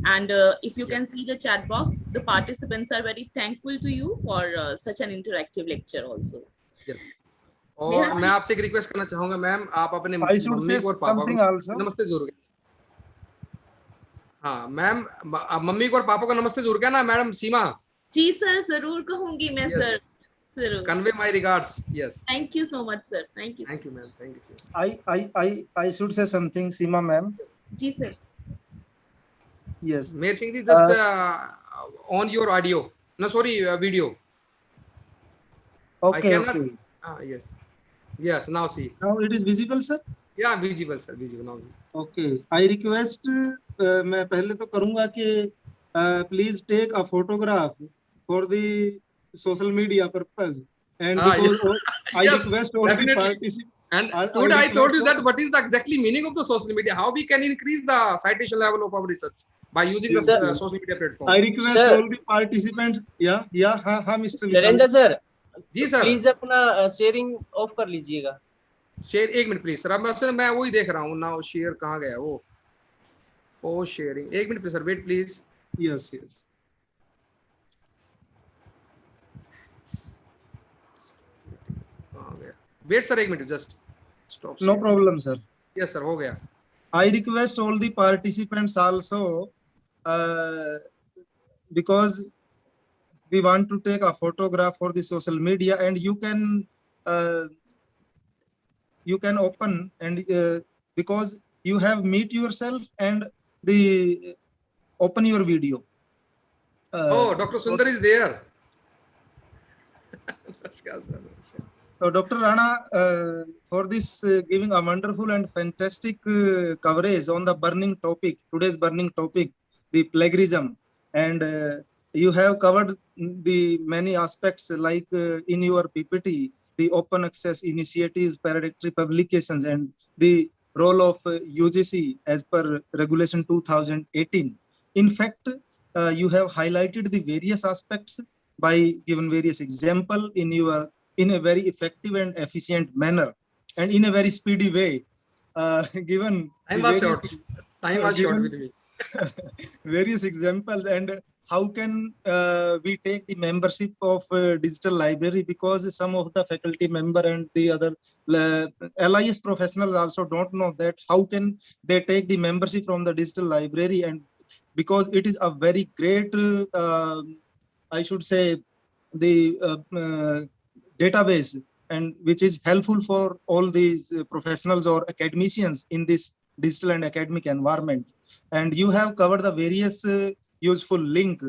And if you can see the chat box, the participants are very thankful to you for such an interactive lecture also. Yes. और मैं आपसे एक request करना चाहूंगा ma'am, आप अपने mummy को और पापा को नमस्ते जरूर। हाँ मैम, मम्मी को और पापा को नमस्ते जरूर कहना मैडम सीमा। जी सर, जरूर कहूंगी मैं sir. Convey my regards. Yes. Thank you so much, sir. Thank you. Thank you, ma'am. Thank you. I should say something, Seema ma'am. जी sir. Yes. May Singh ji, just on your audio. No, sorry, video. Okay. Okay. Yes. Yes. Now see. Now it is visible, sir. Yeah, visible, sir. Visible now. Okay. I request. मैं पहले तो करूँगा कि please take a photograph for the social media purpose, and because I request all the participants. And today I told you that what is the exactly meaning of the social media, how we can increase the citation level of our research by using the social media platform. I request all the participants. Yeah, Mr. Narendra sir. जी sir, please अपना sharing off कर लीजिएगा। Share एक minute please sir, अब मैं वही देख रहा हूँ ना, शेयर कहाँ गया वो। Post sharing. 1 minute, sir. Wait, please. Yes, yes. Wait, sir. 1 minute. Just stop. No problem, sir. Yes, sir. हो गया. I request all the participants also, because we want to take a photograph for the social media, and you can open and because you have meet yourself and the open your video. Oh, Dr. Sundar is there. So Dr. Rana, for this giving a wonderful and fantastic coverage on the burning topic, today's burning topic, the plagiarism, and you have covered the many aspects like in your PPT, the open access initiatives, predatory publications, and the role of UGC as per Regulation 2018. In fact, you have highlighted the various aspects by given various example in a very effective and efficient manner and in a very speedy way. Given Time was short. Time was short with me. Various examples, and how can we take the membership of digital library, because some of the faculty member and the other LIS professionals also don't know that how can they take the membership from the digital library, and because it is a very great I should say the database, and which is helpful for all these professionals or academicians in this digital and academic environment. And you have covered the various useful link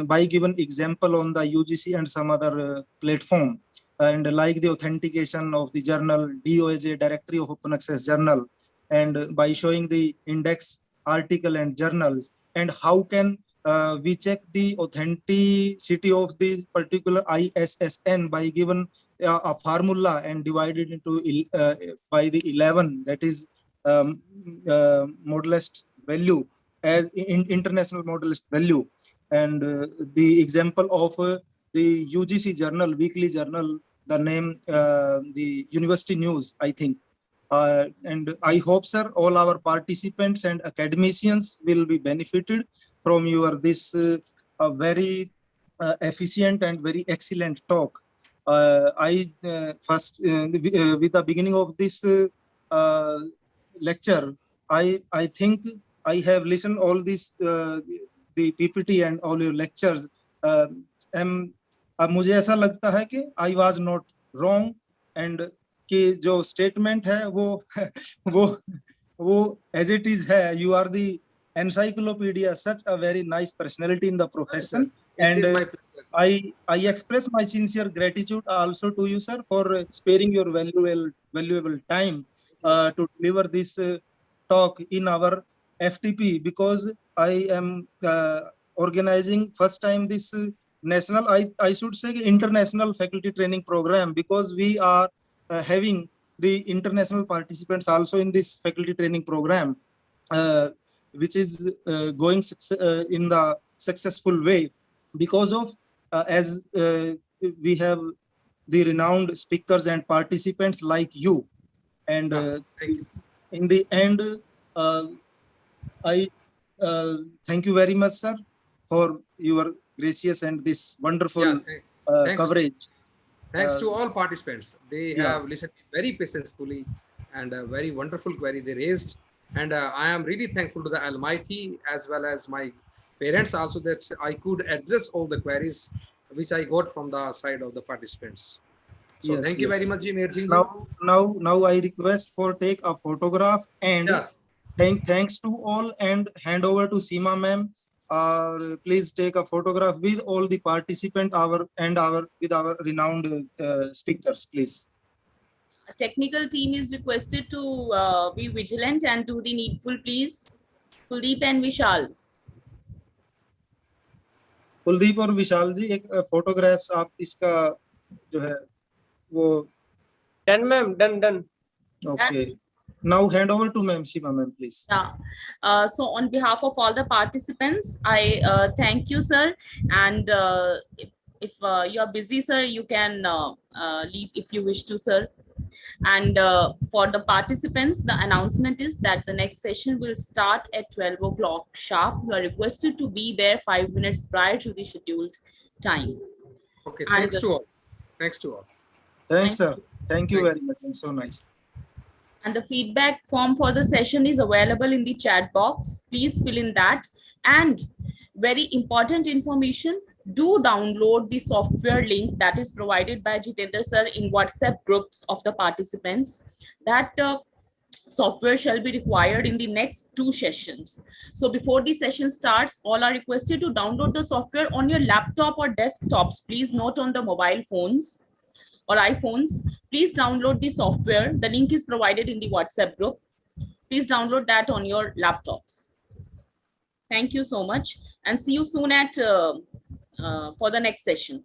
by given example on the UGC and some other platform, and like the authentication of the journal, DOAJ directory of open access journal, and by showing the index article and journals, and how can we check the authenticity of the particular ISSN by given a formula and divided into by the 11, that is modulist value as in international modulist value, and the example of the UGC journal, weekly journal, the name the University News, I think. And I hope, sir, all our participants and academicians will be benefited from your this very efficient and very excellent talk. I first with the beginning of this lecture, I think I have listened all this the PPT and all your lectures. अब मुझे ऐसा लगता है कि I was not wrong, and कि जो statement है वो as it is है. You are the encyclopedia, such a very nice personality in the profession, and I express my sincere gratitude also to you, sir, for sparing your valuable time to deliver this talk in our FTP, because I am organizing first time this national, I should say international faculty training program, because we are having the international participants also in this faculty training program, which is going in the successful way, because of as we have the renowned speakers and participants like you. And in the end, I thank you very much, sir, for your gracious and this wonderful coverage. Thanks to all participants. They have listened very patiently, and a very wonderful query they raised. And I am really thankful to the Almighty as well as my parents also, that I could address all the queries which I got from the side of the participants. So thank you very much, Ji. Now I request for take a photograph, and thanks to all, and hand over to Seema ma'am. Please take a photograph with all the participants with our renowned speakers, please. A technical team is requested to be vigilant and do the needful, please. Kuldeep and Vishal. Kuldeep और विशाल जी, एक photographs आप इसका जो है वो done, ma'am, done. Okay. Now hand over to ma'am Seema ma'am, please. So on behalf of all the participants, I thank you, sir. And if you are busy, sir, you can leave if you wish to, sir. And for the participants, the announcement is that the next session will start at 12 o'clock sharp. You are requested to be there 5 minutes prior to the scheduled time. Okay, And thanks to all. Thanks to all. Thanks, sir. Thank you very much. So nice. And the feedback form for the session is available in the chat box. Please fill in that. And very important information, do download the software link that is provided by Jitendra sir in WhatsApp groups of the participants. That software shall be required in the next 2 sessions. So before the session starts, all are requested to download the software on your laptop or desktops. Please note on the mobile phones or iPhones, please download the software. The link is provided in the WhatsApp group. Please download that on your laptops. Thank you so much, and see you soon at for the next session.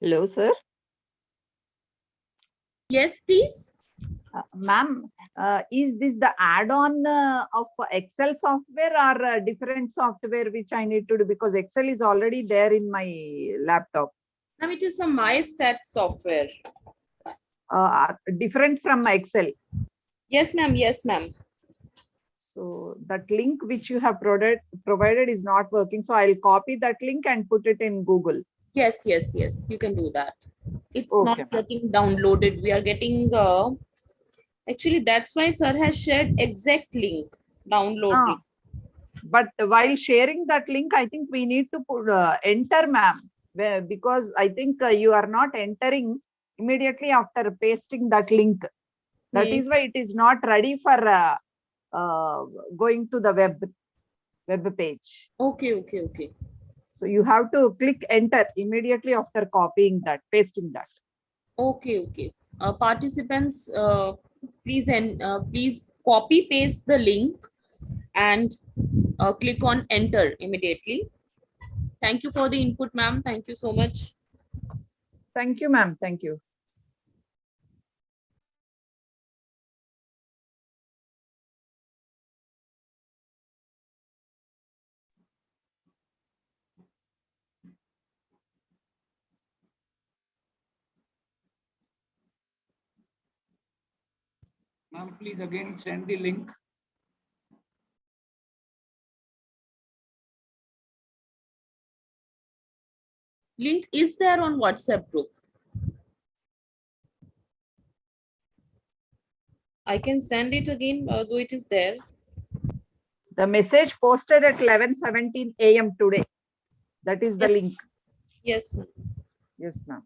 Hello, sir. Yes, please. Ma'am, is this the add-on of Excel software or different software which I need to do? Because Excel is already there in my laptop. Ma'am, it is a MyStats software. Different from Excel. Yes, ma'am. Yes, ma'am. So that link which you have provided is not working. So I'll copy that link and put it in Google. Yes, yes, yes. You can do that. It's Okay, not getting downloaded. We are getting, actually, that's why sir has shared exact link, download link. But while sharing that link, I think we need to put enter, ma'am, because I think you are not entering immediately after pasting that link. That is why it is not ready for going to the web page. Okay, okay, okay. So you have to click enter immediately after copying that, pasting that. Okay, okay. Participants, please please copy paste the link and click on enter immediately. Thank you for the input, ma'am. Thank you so much. Thank you, ma'am. Thank you. Ma'am, please again send the link. Link is there on WhatsApp group. I can send it again, though it is there. The message posted at 11:17 a.m. today. That is the Yes. link. Yes, ma'am. Yes, ma'am.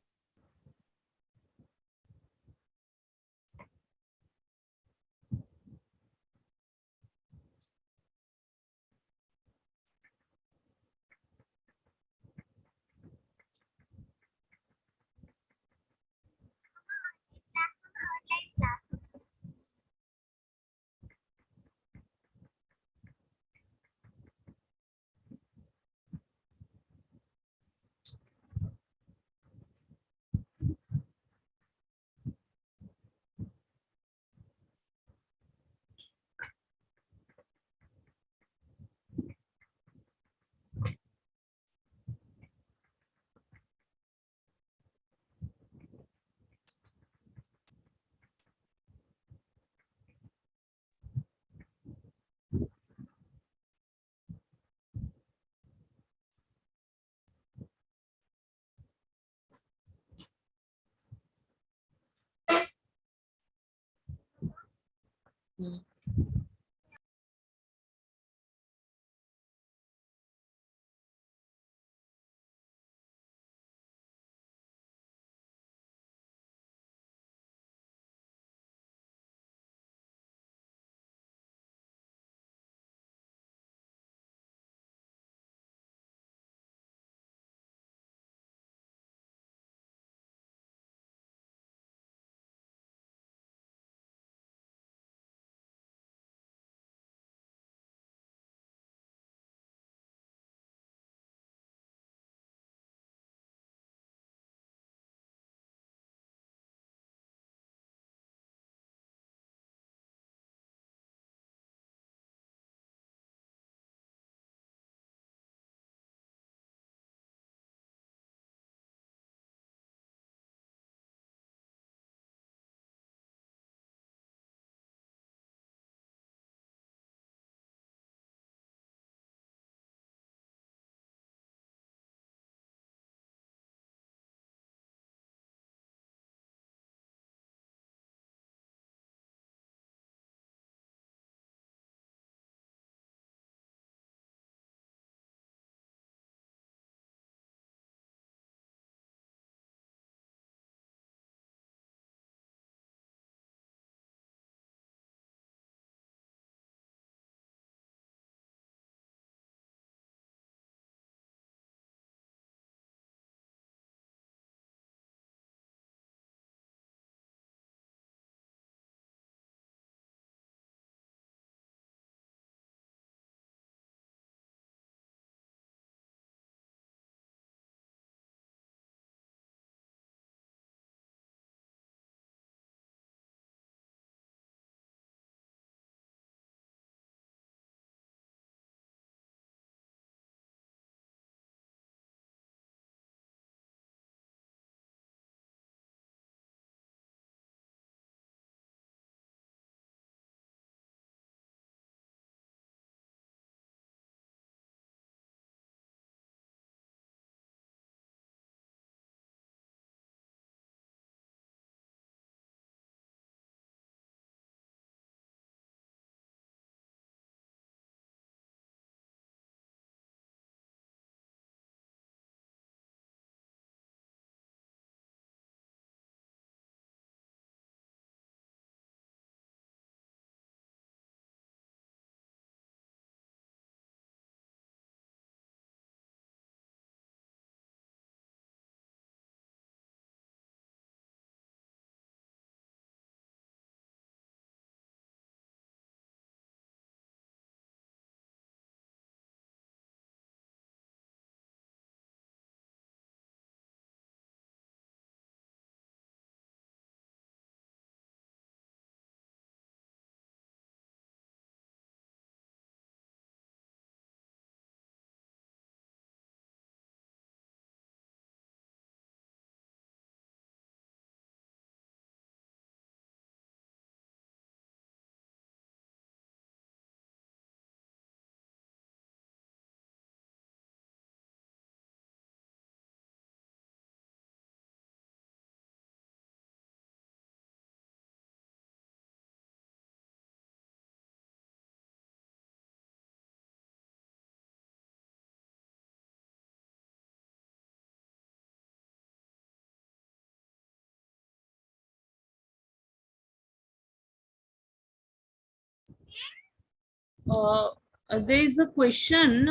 There is a question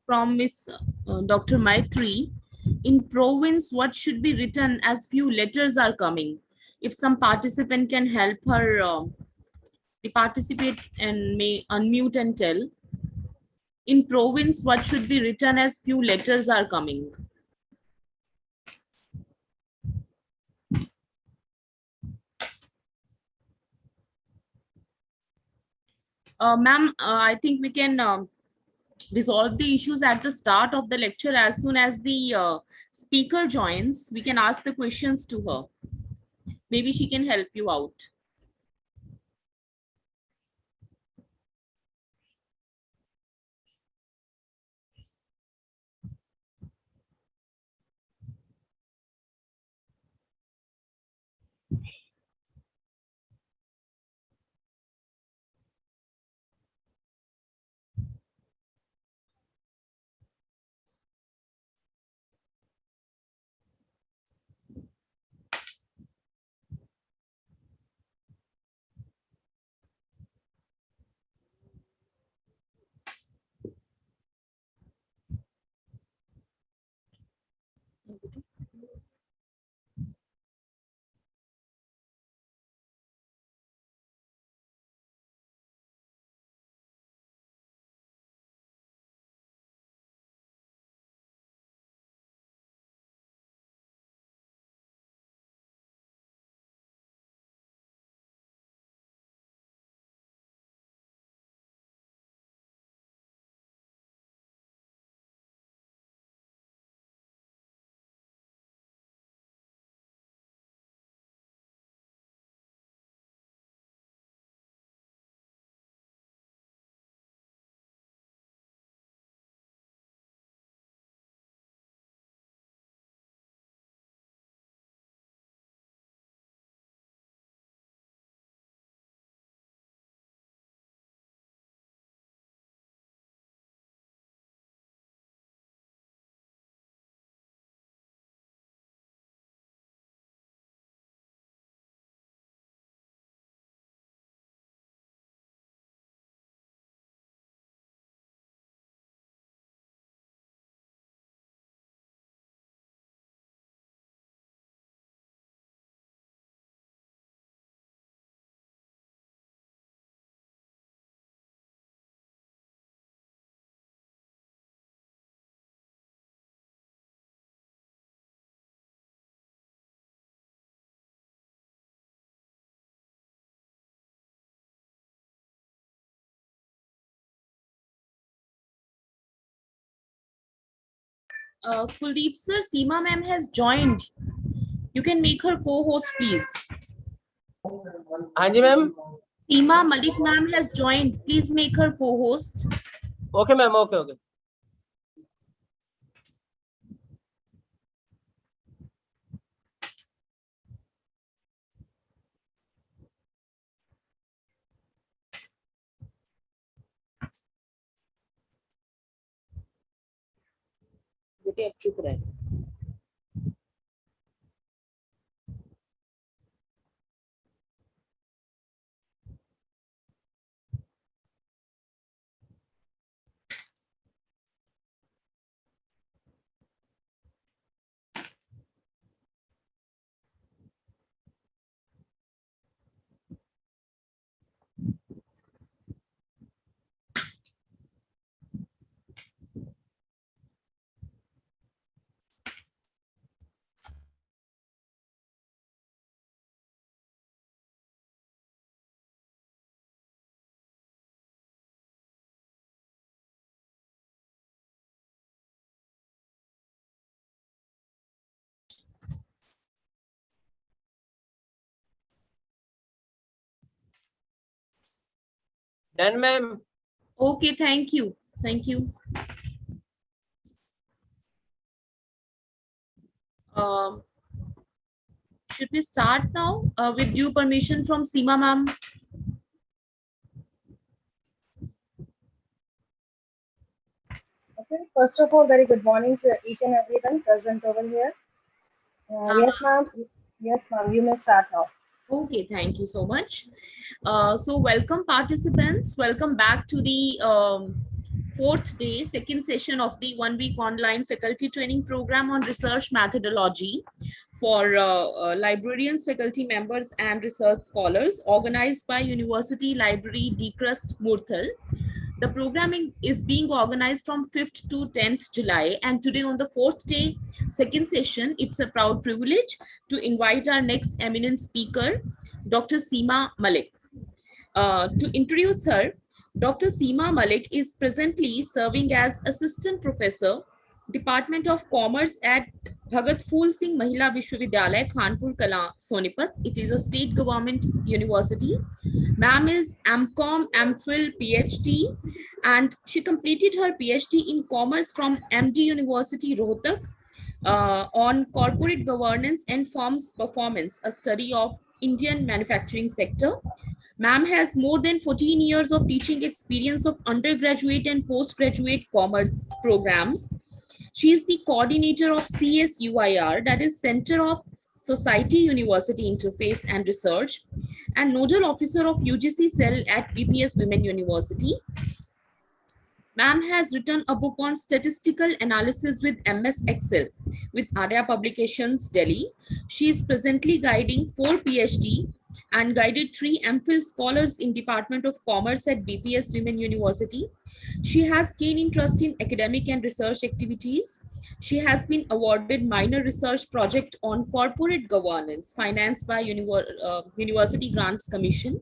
from Miss Dr. Maitri. In province, what should be written as few letters are coming? If some participant can help her participate and may unmute and tell. In province, what should be written as few letters are coming? Ma'am, I think we can resolve the issues at the start of the lecture. As soon as the speaker joins, we can ask the questions to her. Maybe she can help you out. Kuldeep sir, Seema ma'am has joined. You can make her co-host, please. हाँ जी ma'am. Seema Malik ma'am has joined. Please make her co-host. Okay ma'am. Okay. Okay. बेटे अब चुप रहे. Done ma'am. Okay, thank you. Thank you. Should we start now with due permission from Seema ma'am? Okay, first of all, very good morning to each and everyone present over here. Yes, ma'am. Yes, ma'am. You may start now. Okay, thank you so much. So welcome participants, welcome back to the fourth day, second session of the 1 week online faculty training program on research methodology for librarians, faculty members and research scholars organized by University Library Decrest Murthal. The programming is being organized from 5th to 10th July, and today on the fourth day, second session, it's a proud privilege to invite our next eminent speaker, Dr. Seema Malik. To introduce her, Dr. Seema Malik is presently serving as Assistant Professor, Department of Commerce at Bhagat Phool Singh Mahila Vishwavidyalaya, Khanpur, Kalan, Sonepat. It is a state government university. Ma'am is MCom, MPhil, PhD, and she completed her PhD in Commerce from MD University, Rohtak, on corporate governance and firms performance, a study of Indian manufacturing sector. Ma'am has more than 14 years of teaching experience of undergraduate and postgraduate commerce programs. She is the coordinator of CSUIR, that is Center of Society University Interface and Research, and nodal officer of UGC cell at B.P.S Women University. Ma'am has written a book on statistical analysis with MS Excel with Arya Publications, Delhi. She is presently guiding 4 PhD and guided 3 MPhil scholars in Department of Commerce at B.P.S Women University. She has keen interest in academic and research activities. She has been awarded minor research project on corporate governance financed by University Grants Commission.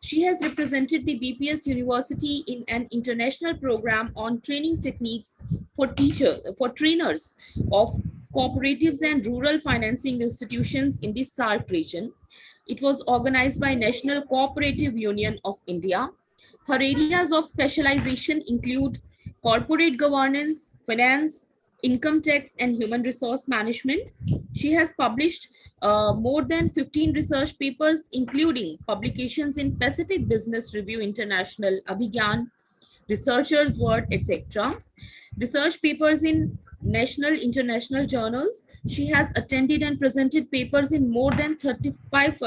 She has represented the B.P.S University in an international program on training techniques for trainers of cooperatives and rural financing institutions in the SARC region. It was organized by National Cooperative Union of India. Her areas of specialization include corporate governance, finance, income tax, and human resource management. She has published more than 15 research papers, including publications in Pacific Business Review International, Abhigyan, Researchers World, etc. Research papers in national, international journals. She has attended and presented papers in more than 35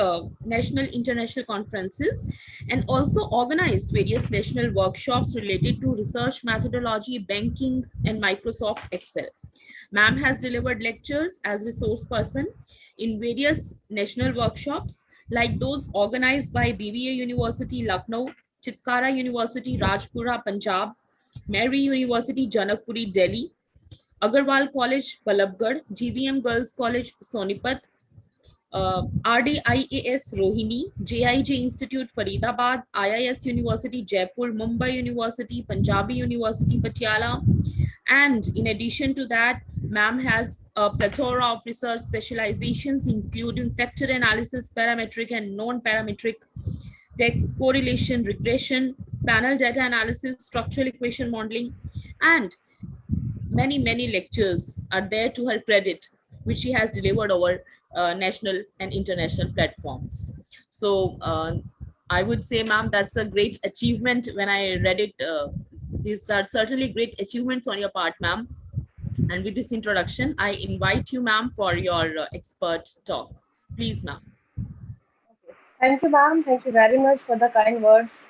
national, international conferences, and also organized various national workshops related to research methodology, banking, and Microsoft Excel. Ma'am has delivered lectures as resource person in various national workshops like those organized by BBA University, Lucknow, Chitkara University, Rajpura, Punjab, Mary University, Janakpuri, Delhi, Agarwal College, Balabgarh, GVM Girls College, Sonepat, RDIAS Rohini, JIJ Institute Faridabad, IIS University Jaipur, Mumbai University, Punjabi University Patiala, and in addition to that, ma'am has a plethora of research specializations including factor analysis, parametric and non-parametric text correlation, regression, panel data analysis, structural equation modeling, and many lectures are there to her credit, which she has delivered over national and international platforms. So I would say, ma'am, that's a great achievement. When I read it, these are certainly great achievements on your part, ma'am. And with this introduction, I invite you, ma'am, for your expert talk. Please, ma'am. Thank you, ma'am. Thank you very much for the kind words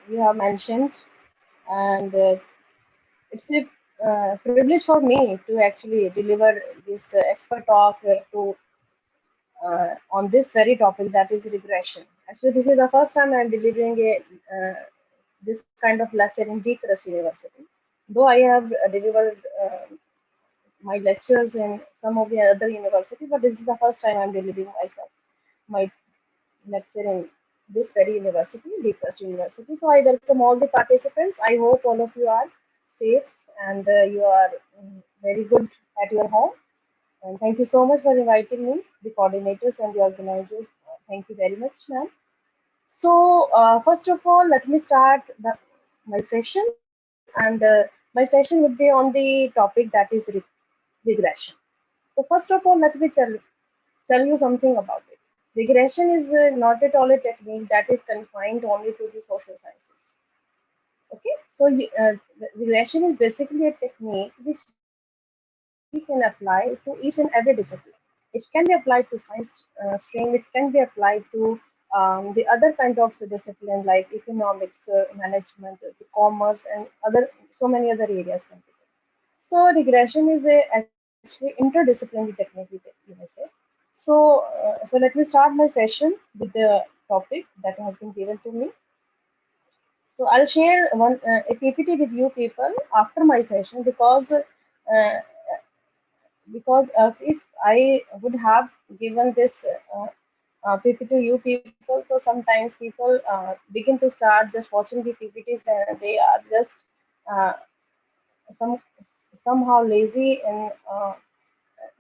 you have mentioned. And it's a privilege for me to actually deliver this expert talk on this very topic, that is regression. Actually, this is the first time I'm delivering this kind of lecture in B.P.S University. Though I have delivered my lectures in some of the other universities, but this is the first time I'm delivering myself my lecture in this very university, B.P.S University. So I welcome all the participants. I hope all of you are safe and you are very good at your home. And thank you so much for inviting me, the coordinators and the organizers. Thank you very much, ma'am. So first of all, let me start my session, and my session would be on the topic that is regression. So first of all, let me tell you something about it. Regression is not at all a technique that is confined only to the social sciences. Okay, so regression is basically a technique which we can apply to each and every discipline. it can be applied to science stream. It can be applied to the other kind of discipline like economics, management, the commerce, and other so many other areas. So regression is a actually interdisciplinary technique, you may say. So, so let me start my session with the topic that has been given to me. So I'll share a PPT with you people after my session because if I would have given this PPT to you people, so sometimes people begin to start just watching the PPTs and they are just uh, somehow lazy in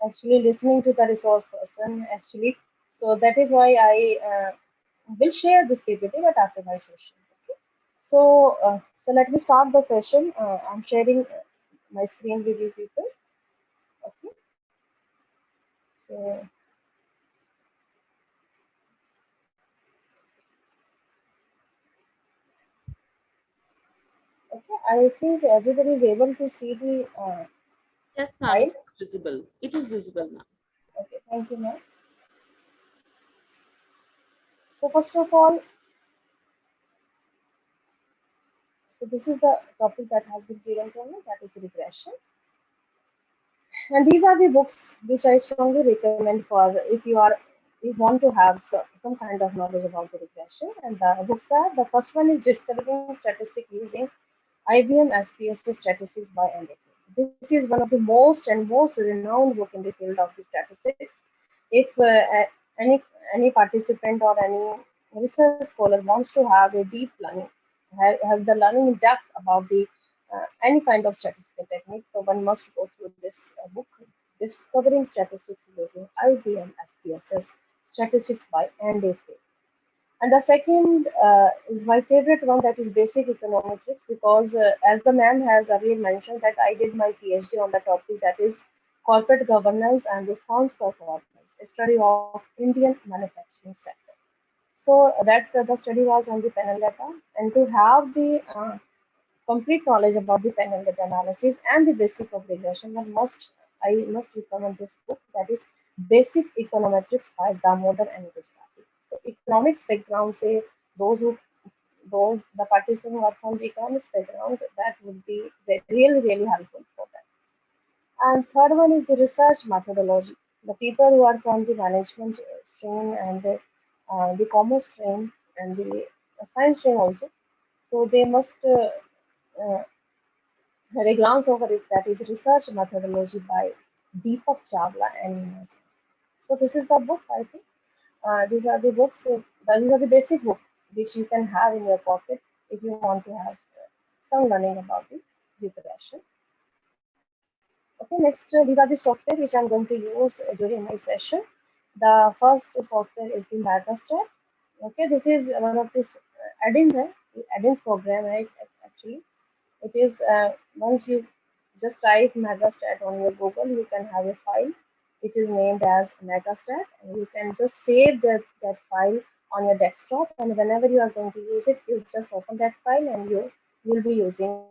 actually listening to the resource person actually. So that is why I will share this PPT, but after my session. Okay. So, so let me start the session. I'm sharing my screen with you people. Okay. So. Okay, I think everybody is able to see the yes, ma'am, file. it is visible. It is visible now. Okay, thank you, ma'am. So first of all, so this is the topic that has been given to me, that is regression. And these are the books which I strongly recommend for if you want to have some kind of knowledge about the regression. And the books are, the first one is Discovering Statistics Using IBM SPSS Statistics by Andy. This is one of the most renowned book in the field of the statistics. If any participant or any research scholar wants to have a deep learning, have the learning in depth about the any kind of statistical technique, so one must go through this book, Discovering Statistics Using IBM SPSS Statistics by Andy. And the second is my favorite one, that is Basic Econometrics, because as the man has earlier mentioned that I did my PhD on the topic, that is Corporate Governance and Reforms Performance, a study of Indian manufacturing sector. So that the study was on the panel data, and to have the complete knowledge about the panel data analysis and the basic of regression, I must recommend this book, that is Basic Econometrics by Damodar and Gujarati. So economics background, say those the participants who are from the economics background, that would be really helpful for them. And third one is the research methodology. The people who are from the management stream and the commerce stream and the science stream also, so they must have a glance over it, that is Research Methodology by Deepak Chawla and Nina. So this is the book, I think. These are the books, these are the basic books which you can have in your pocket if you want to have some learning about the regression. Okay, next, these are the software which I'm going to use during my session. The first software is the Megastat. Okay, this is one of this add-ins program, right? Actually, it is once you just type Megastat on your Google, you can have a file which is named as Megastat, and you can just save that file on your desktop, and whenever you are going to use it, you just open that file and you will be using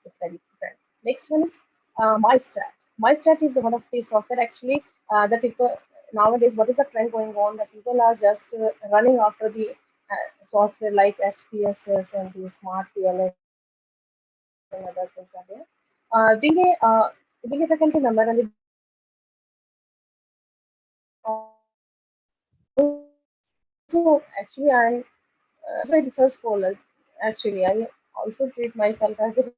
it very different. Next one is MyStat. MyStat is one of the software actually the people nowadays. What is the trend going on? That people are just running after the software like SPSS and the Smart PLS and other things are there. Being a faculty member and so actually I'm a research scholar. Actually, I also treat myself as a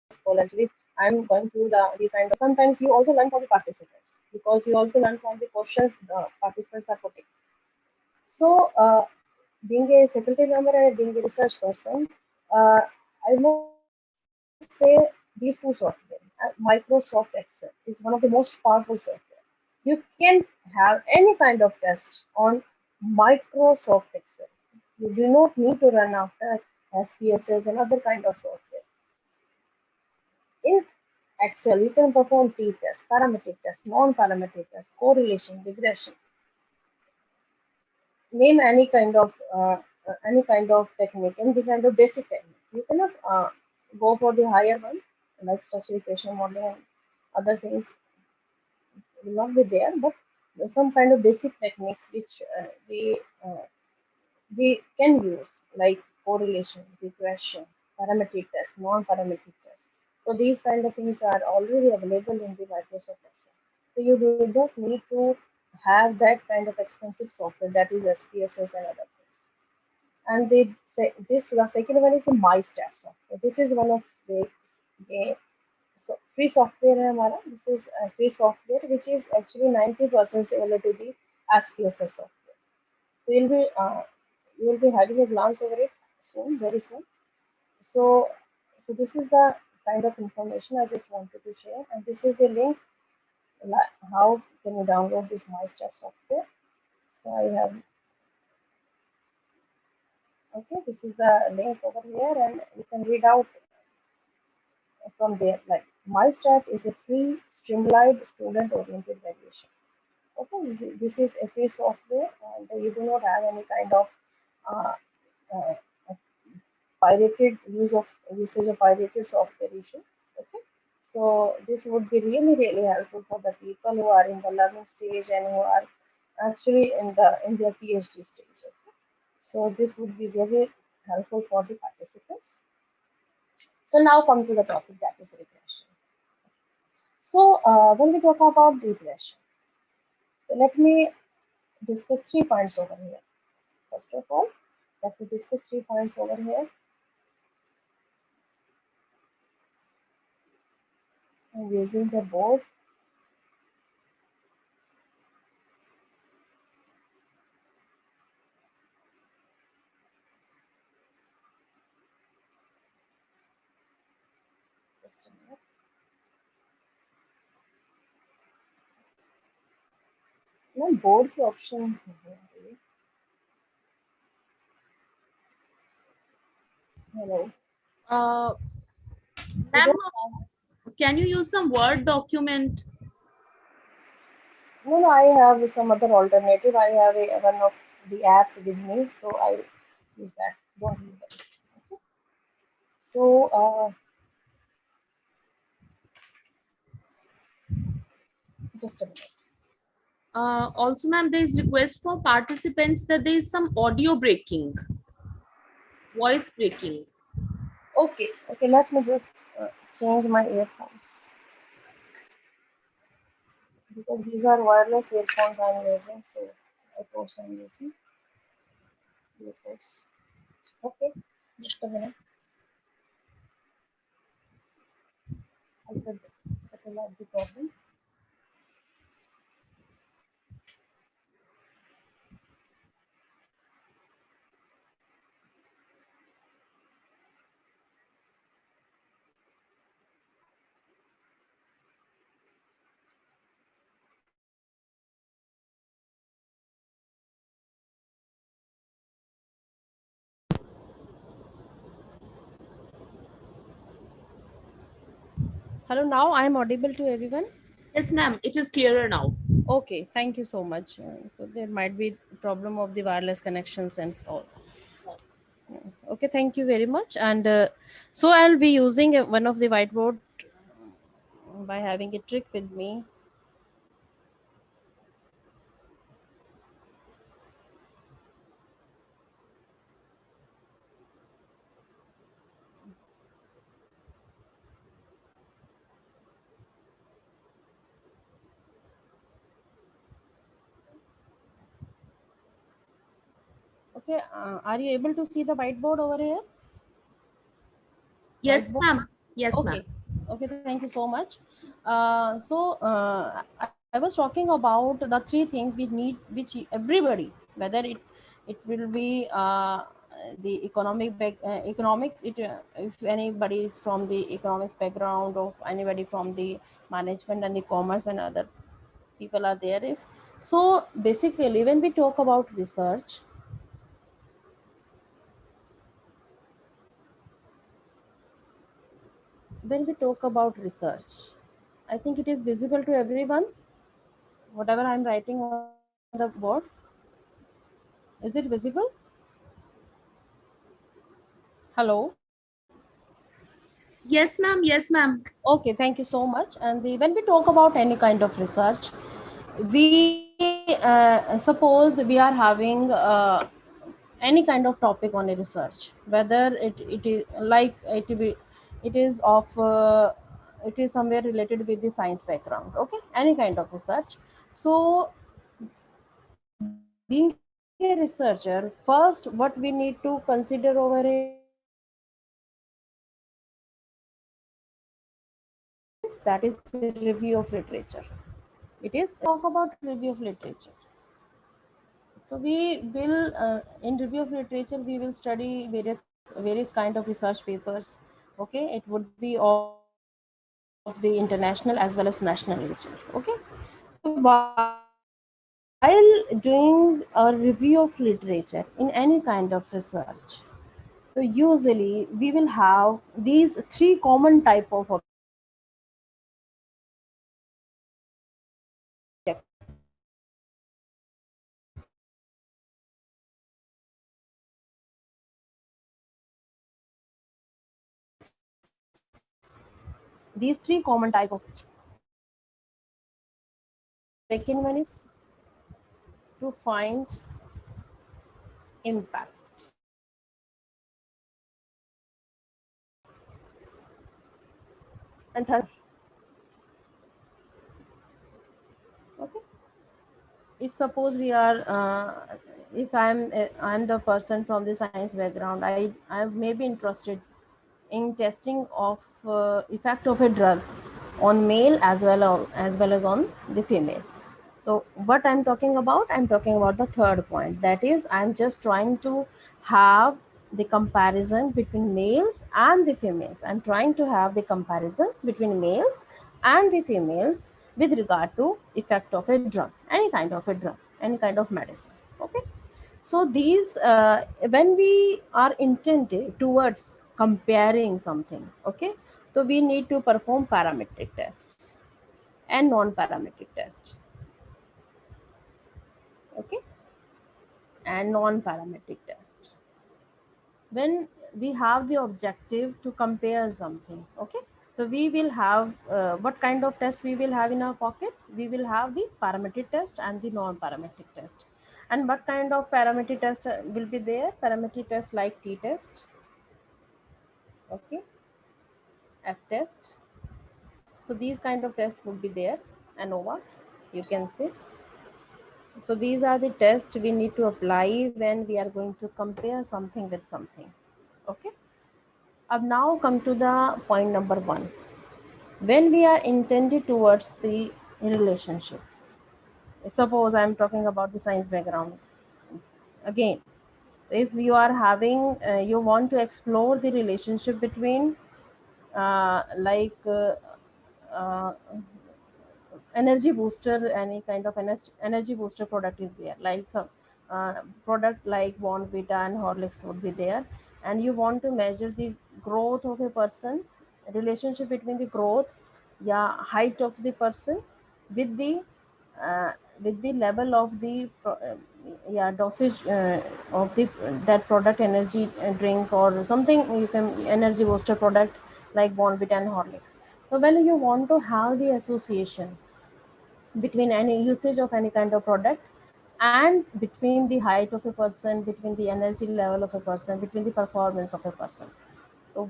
scholar. Actually, I'm going through these kind of. Sometimes you also learn from the participants because you also learn from the questions the participants are putting. So, being a faculty member and being a research person, I must say these two software. Microsoft Excel is one of the most powerful software. You can have any kind of test on Microsoft Excel. You do not need to run after SPSS and other kind of software. In Excel, you can perform t-test, parametric test, non-parametric test, correlation, regression. Name any kind of technique, any kind of basic technique. You cannot go for the higher one. like structural equation modeling and other things will not be there, but there's some kind of basic techniques which we can use, like correlation, regression, parametric test, non-parametric test. So these kind of things are already available in the Microsoft Excel. So you do not need to have that kind of expensive software, that is SPSS and other things. And the second one is the MyStat software. This is one of the so free software है हमारा. This is a free software which is actually 90% similar to the SPSS software. So you will be having a glance over it soon, very soon. So this is the kind of information I just wanted to share, and this is the link. How can you download this MyStat software? So I have, okay, this is the link over here, and you can read out from there. Like MyStat is a free, streamlined, student-oriented valuation. Okay, this is a free software, and you do not have any kind of uh, uh, pirated usage of pirated software issue. Okay, so this would be really helpful for the people who are in the learning stage and who are actually in their PhD stage. Okay, so this would be very helpful for the participants. So now come to the topic, that is regression. So when we talk about regression, so let me discuss 3 points over here. First of all, let me discuss 3 points over here. I'm using the board. Just a minute. मैं board के option hello Ma'am, can you use some Word document? No, I have some other alternative. I have one of the app with me, so I use that. Don't use that. Okay. So just a minute. Also, ma'am, there is request for participants that there is some audio breaking, voice breaking. Okay, let me just change my earphones, because these are wireless earphones I'm using, so earphones I'm using. Earphones. Okay, just a minute. I said settle out the problem. Hello, now I am audible to everyone? Yes, ma'am, it is clearer now. Okay, thank you so much. So there might be problem of the wireless connections and all. Okay, thank you very much. And so I'll be using one of the whiteboard by having a trick with me. Okay, are you able to see the whiteboard over here? Yes, ma'am. Yes, okay. ma'am. Okay, thank you so much. I was talking about the 3 things we need, which everybody, whether it will be the economics, if anybody is from the economics background, or anybody from the management and the commerce and other people are there. So basically, when we talk about research, I think it is visible to everyone, whatever I'm writing on the board. Is it visible? Hello? Yes, Yes, ma'am. Yes, ma'am. Okay, thank you so much. And when we talk about any kind of research, we suppose we are having any kind of topic on a research, whether it is like it is of it is somewhere related with the science background. Okay, any kind of research. So being a researcher, first what we need to consider over is that is a review of literature. It is talk about review of literature. So we will in review of literature we will study various kind of research papers. Okay, it would be of the international as well as national literature. Okay, so while doing a review of literature in any kind of research, so usually we will have these three common type of objectives. These three common type of. Second one is to find impact. And third, okay, if suppose we are if I'm the person from the science background, I may be interested in testing of effect of a drug on male as well as on the female. So what I'm talking about the third point, that is I'm just trying to have the comparison between males and the females. I'm trying to have the comparison between males and the females with regard to effect of a drug, any kind of a drug, any kind of medicine. Okay, so these when we are intended towards comparing something, okay, so we need to perform parametric tests and non-parametric tests. Okay, and non-parametric test when we have the objective to compare something. Okay, so we will have what kind of test we will have in our pocket? We will have the parametric test and the non-parametric test. And what kind of parametric test will be there? Parametric test like t test, okay, f test. So these kind of tests would be there. ANOVA, you can say. So these are the tests we need to apply when we are going to compare something with something. Okay. Now come to the point number 1. When we are intended towards the relationship. Suppose I am talking about the science background. Again, if you are having, you want to explore the relationship between energy booster, any kind of energy booster product is there, like some product like Vita and Horlicks would be there, and you want to measure the growth of a person, relationship between the growth, yeah, height of the person with the level of the dosage of the that product, energy drink or something, you can energy booster product like Vita and Horlicks. So when you want to have the association between any usage of any kind of product and between the height of a person, between the energy level of a person, between the performance of a person. So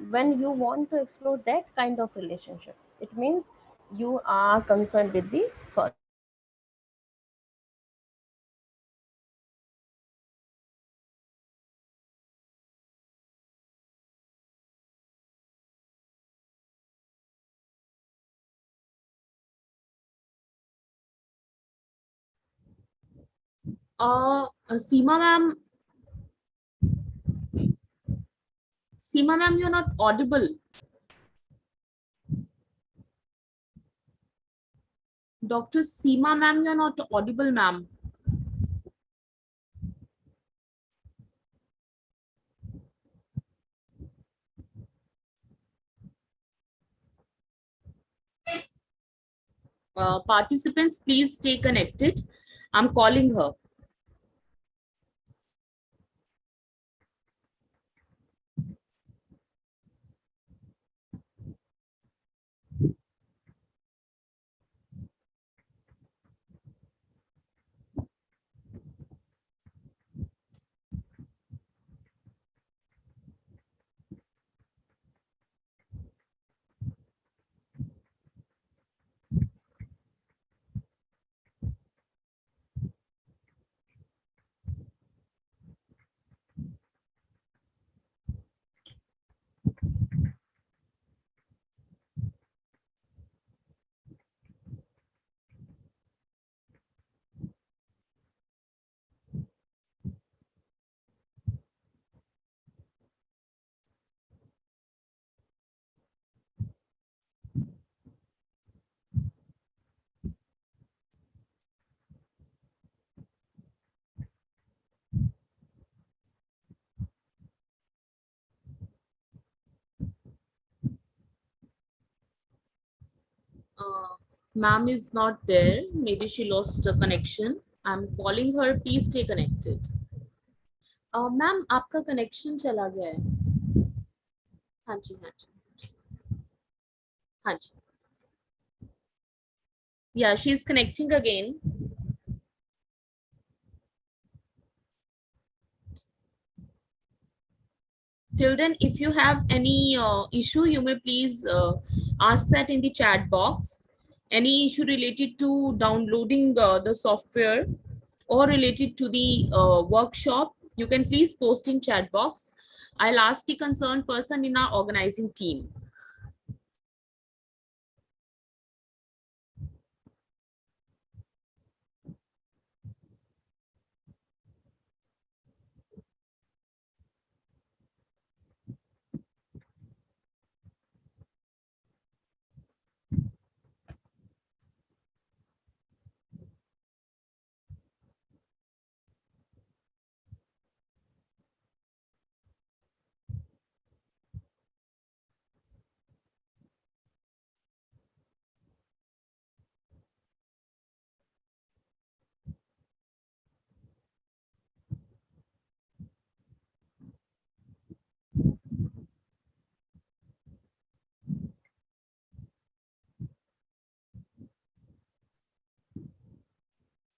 when you want to explore that kind of relationships, it means you are concerned with the first. Seema ma'am. Seema ma'am, you're not audible. Dr. Seema ma'am, you're not audible, ma'am. Participants, please stay connected. I'm calling her. Ma'am is not there. Maybe she lost a connection. I'm calling her. Please stay connected. Ma'am, आपका connection चला गया है. हाँ जी, हाँ जी, हाँ जी. Yeah, she's connecting again. Till then, if you have any issue, you may please ask that in the chat box. Any issue related to downloading the software or related to the workshop, you can please post in chat box. I'll ask the concerned person in our organizing team.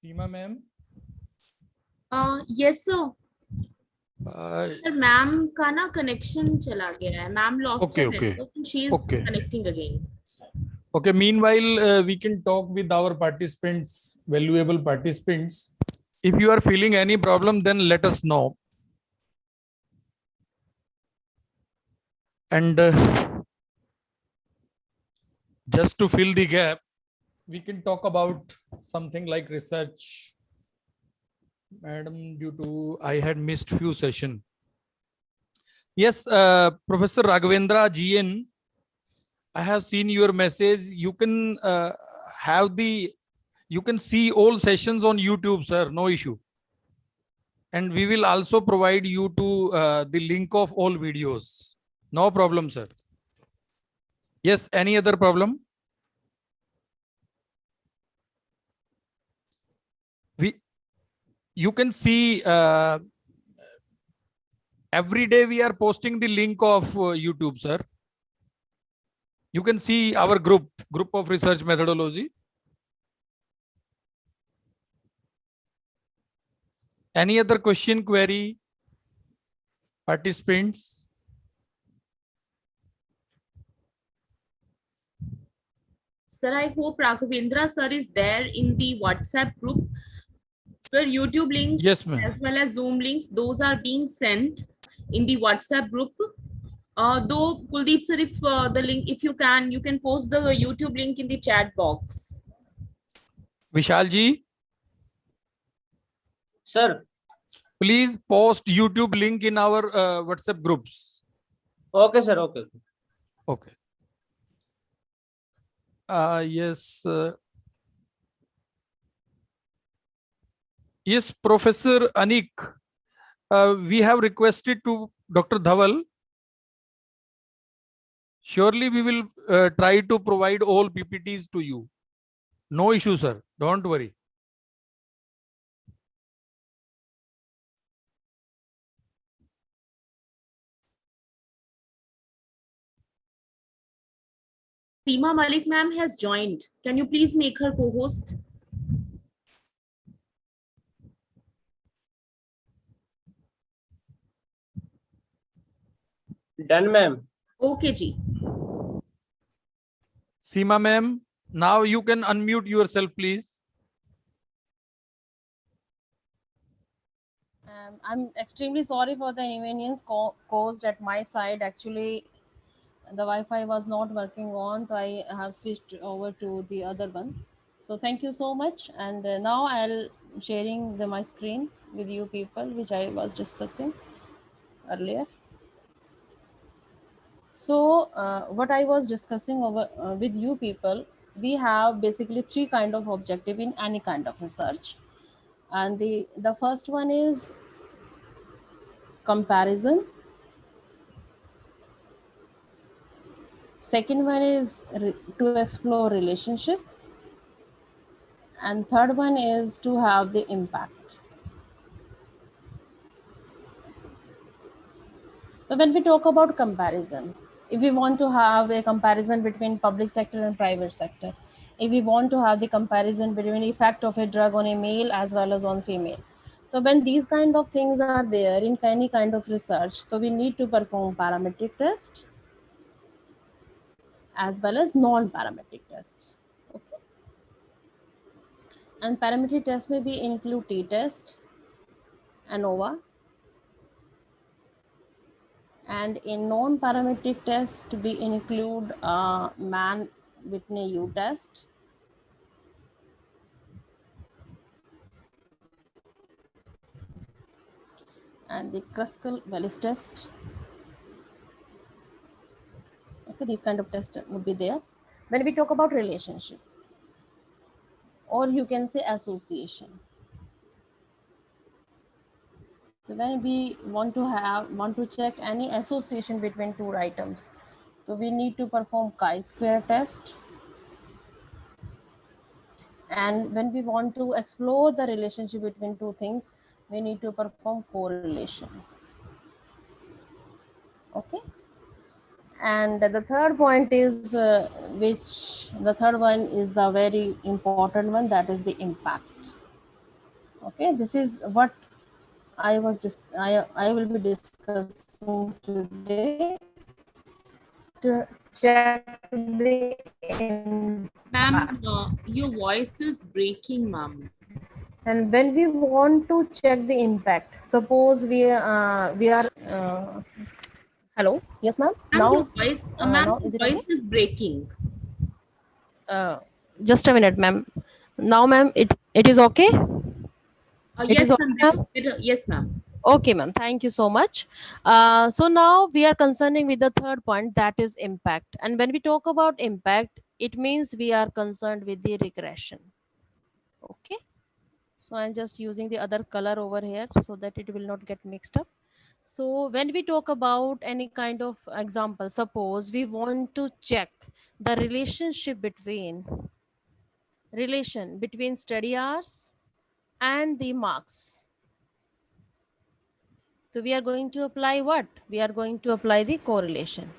Seema ma'am. Yes, sir. Ma'am का ना connection चला गया है. Ma'am lost her network and she is connecting again. Okay. Meanwhile, we can talk with our participants, valuable participants. If you are feeling any problem, then let us know. And just to fill the gap, we can talk about something like research. Madam, due to I had missed few sessions. Yes, Professor Raghavendra GN, I have seen your message. You can you can see all sessions on YouTube, sir. No issue. And we will also provide you to the link of all videos. No problem, sir. Yes, any other problem? You can see every day we are posting the link of YouTube, sir. You can see our group of research methodology. Any other question, query, participants? Sir, I hope Raghavendra sir is there in the WhatsApp group. Sir, YouTube links, yes, ma'am, as well as Zoom links, those are being sent in the WhatsApp group. Though Kuldeep sir, if the link, if you can post the YouTube link in the chat box. Vishal ji, sir, please post YouTube link in our WhatsApp groups. Okay, sir. Okay. Okay. Yes. Yes, Professor Anik, we have requested to Dr. Dhaval. Surely we will try to provide all PPTs to you. No issue, sir. Don't worry. Seema Malik ma'am has joined. Can you please make her co-host? Done, ma'am. Okay, ji. Seema ma'am, now you can unmute yourself, please. I'm extremely sorry for the inconvenience caused at my side. Actually, the Wi-Fi was not working on, so I have switched over to the other one. So thank you so much. And now I'll sharing my screen with you people, which I was discussing earlier. So what I was discussing over with you people, we have basically three kind of objective in any kind of research. And the first one is comparison. Second one is to explore relationship. And third one is to have the impact. So when we talk about comparison, if we want to have a comparison between public sector and private sector, if we want to have the comparison between the effect of a drug on a male as well as on female, so when these kind of things are there in any kind of research, so we need to perform parametric test as well as non-parametric tests. Okay. And parametric test may be include t-test, ANOVA, and in non-parametric test we include man Whitney U test, and the Kruskal-Wallis test. Okay, these kind of tests would be there. When we talk about relationship, or you can say association. So when we want to check any association between two items, so we need to perform chi-square test. And when we want to explore the relationship between two things, we need to perform correlation. Okay. And the third point is the third one is the very important one, that is the impact. Okay, this is what I will be discussing today to check the Ma'am, your voice is breaking, ma'am. And when we want to check the impact, suppose we are hello, yes ma'am. Now Your voice, ma'am, is it voice okay? is breaking. Just a minute, ma'am. Now, ma'am, it is okay. It Yes, is okay, ma'am. ma'am. Yes, ma'am. Okay, ma'am. Thank you so much. So now we are concerning with the third point, that is impact. And when we talk about impact, it means we are concerned with the regression. Okay. So I'm just using the other color over here so that it will not get mixed up. So when we talk about any kind of example, suppose we want to check the relationship between study hours and the marks. So we are going to apply what? We are going to apply the correlation.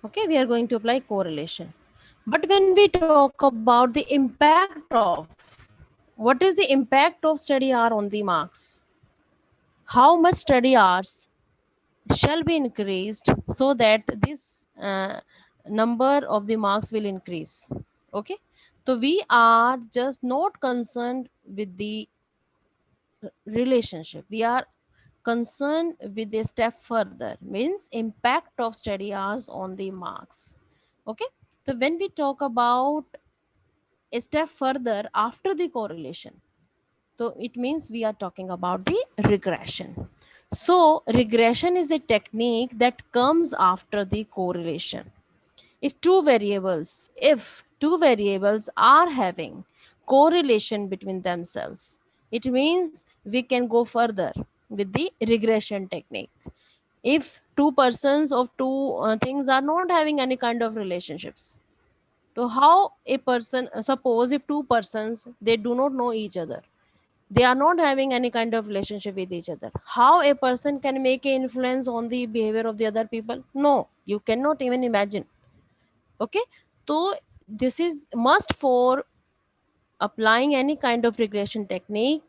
Okay, we are going to apply correlation. But when we talk about the impact of, what is the impact of study hour on the marks? How much study hours shall be increased so that this number of the marks will increase? Okay, so we are just not concerned with the relationship, we are concerned with a step further, means impact of study hours on the marks. Okay, so when we talk about a step further after the correlation, so it means we are talking about the regression. So regression is a technique that comes after the correlation. If two variables are having correlation between themselves, it means we can go further with the regression technique. If two persons of two things are not having any kind of relationships, so how a person, suppose if two persons, they do not know each other, they are not having any kind of relationship with each other, how a person can make an influence on the behavior of the other people? No, you cannot even imagine. Okay, so this is must for applying any kind of regression technique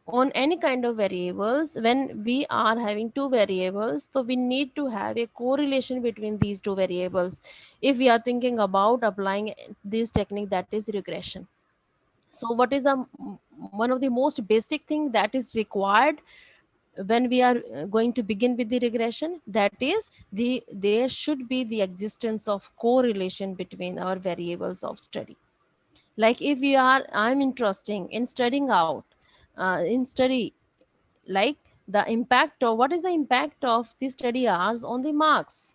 on any kind of variables. When we are having two variables, so we need to have a correlation between these two variables if we are thinking about applying this technique, that is regression. So what is one of the most basic thing that is required when we are going to begin with the regression? That is there should be the existence of correlation between our variables of study. Like if I'm interested in studying out in study, like the impact of, what is the impact of the study hours on the marks?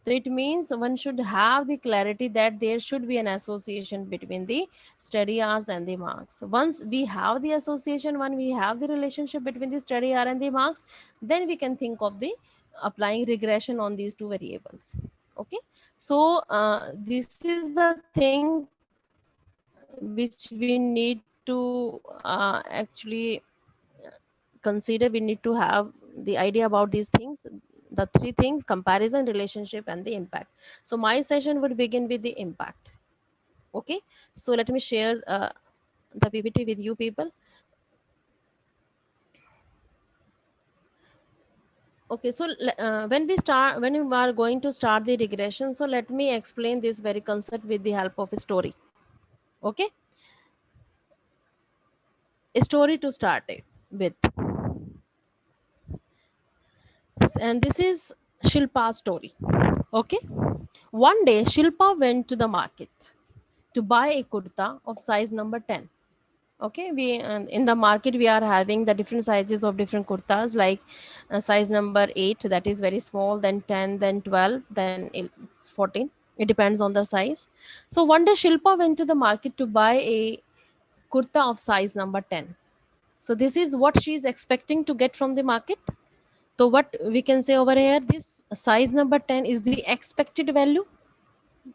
So it means one should have the clarity that there should be an association between the study hours and the marks. Once we have the association, when we have the relationship between the study hour and the marks, then we can think of the applying regression on these two variables. Okay, so this is the thing which we need to actually consider. We need to have the idea about these things, the three things: comparison, relationship, and the impact. So my session would begin with the impact. Okay, so let me share the PPT with you people. Okay, so when we are going to start the regression, so let me explain this very concept with the help of a story. Okay, a story to start it with, and this is Shilpa's story. Okay, one day Shilpa went to the market to buy a kurta of size number 10. Okay, we in the market we are having the different sizes of different kurtas, like size number 8, that is very small, then 10, then 12, then 14. It depends on the size. So one day Shilpa went to the market to buy a kurta of size number 10. So this is what she is expecting to get from the market. So what we can say over here, this size number 10 is the expected value.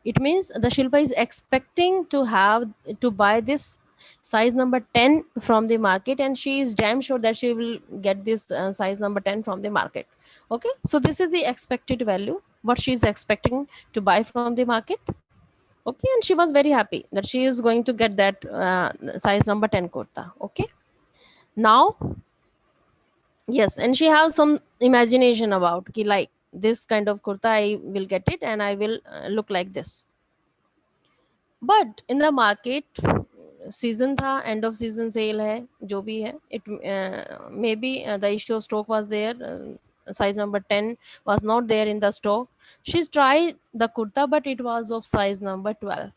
It means the Shilpa is expecting to buy this size number 10 from the market, and she is damn sure that she will get this size number 10 from the market. Okay, so this is the expected value, what she is expecting to buy from the market. Okay, and she was very happy that she is going to get that size number 10 kurta. Okay, now, yes, and she has some imagination about ki, like this kind of kurta I will get it and I will look like this. But in the market, season tha, end of season sale hai, jo bhi hai, it maybe the issue of stock was there, size number 10 was not there in the stock. She's tried the kurta, but it was of size number 12.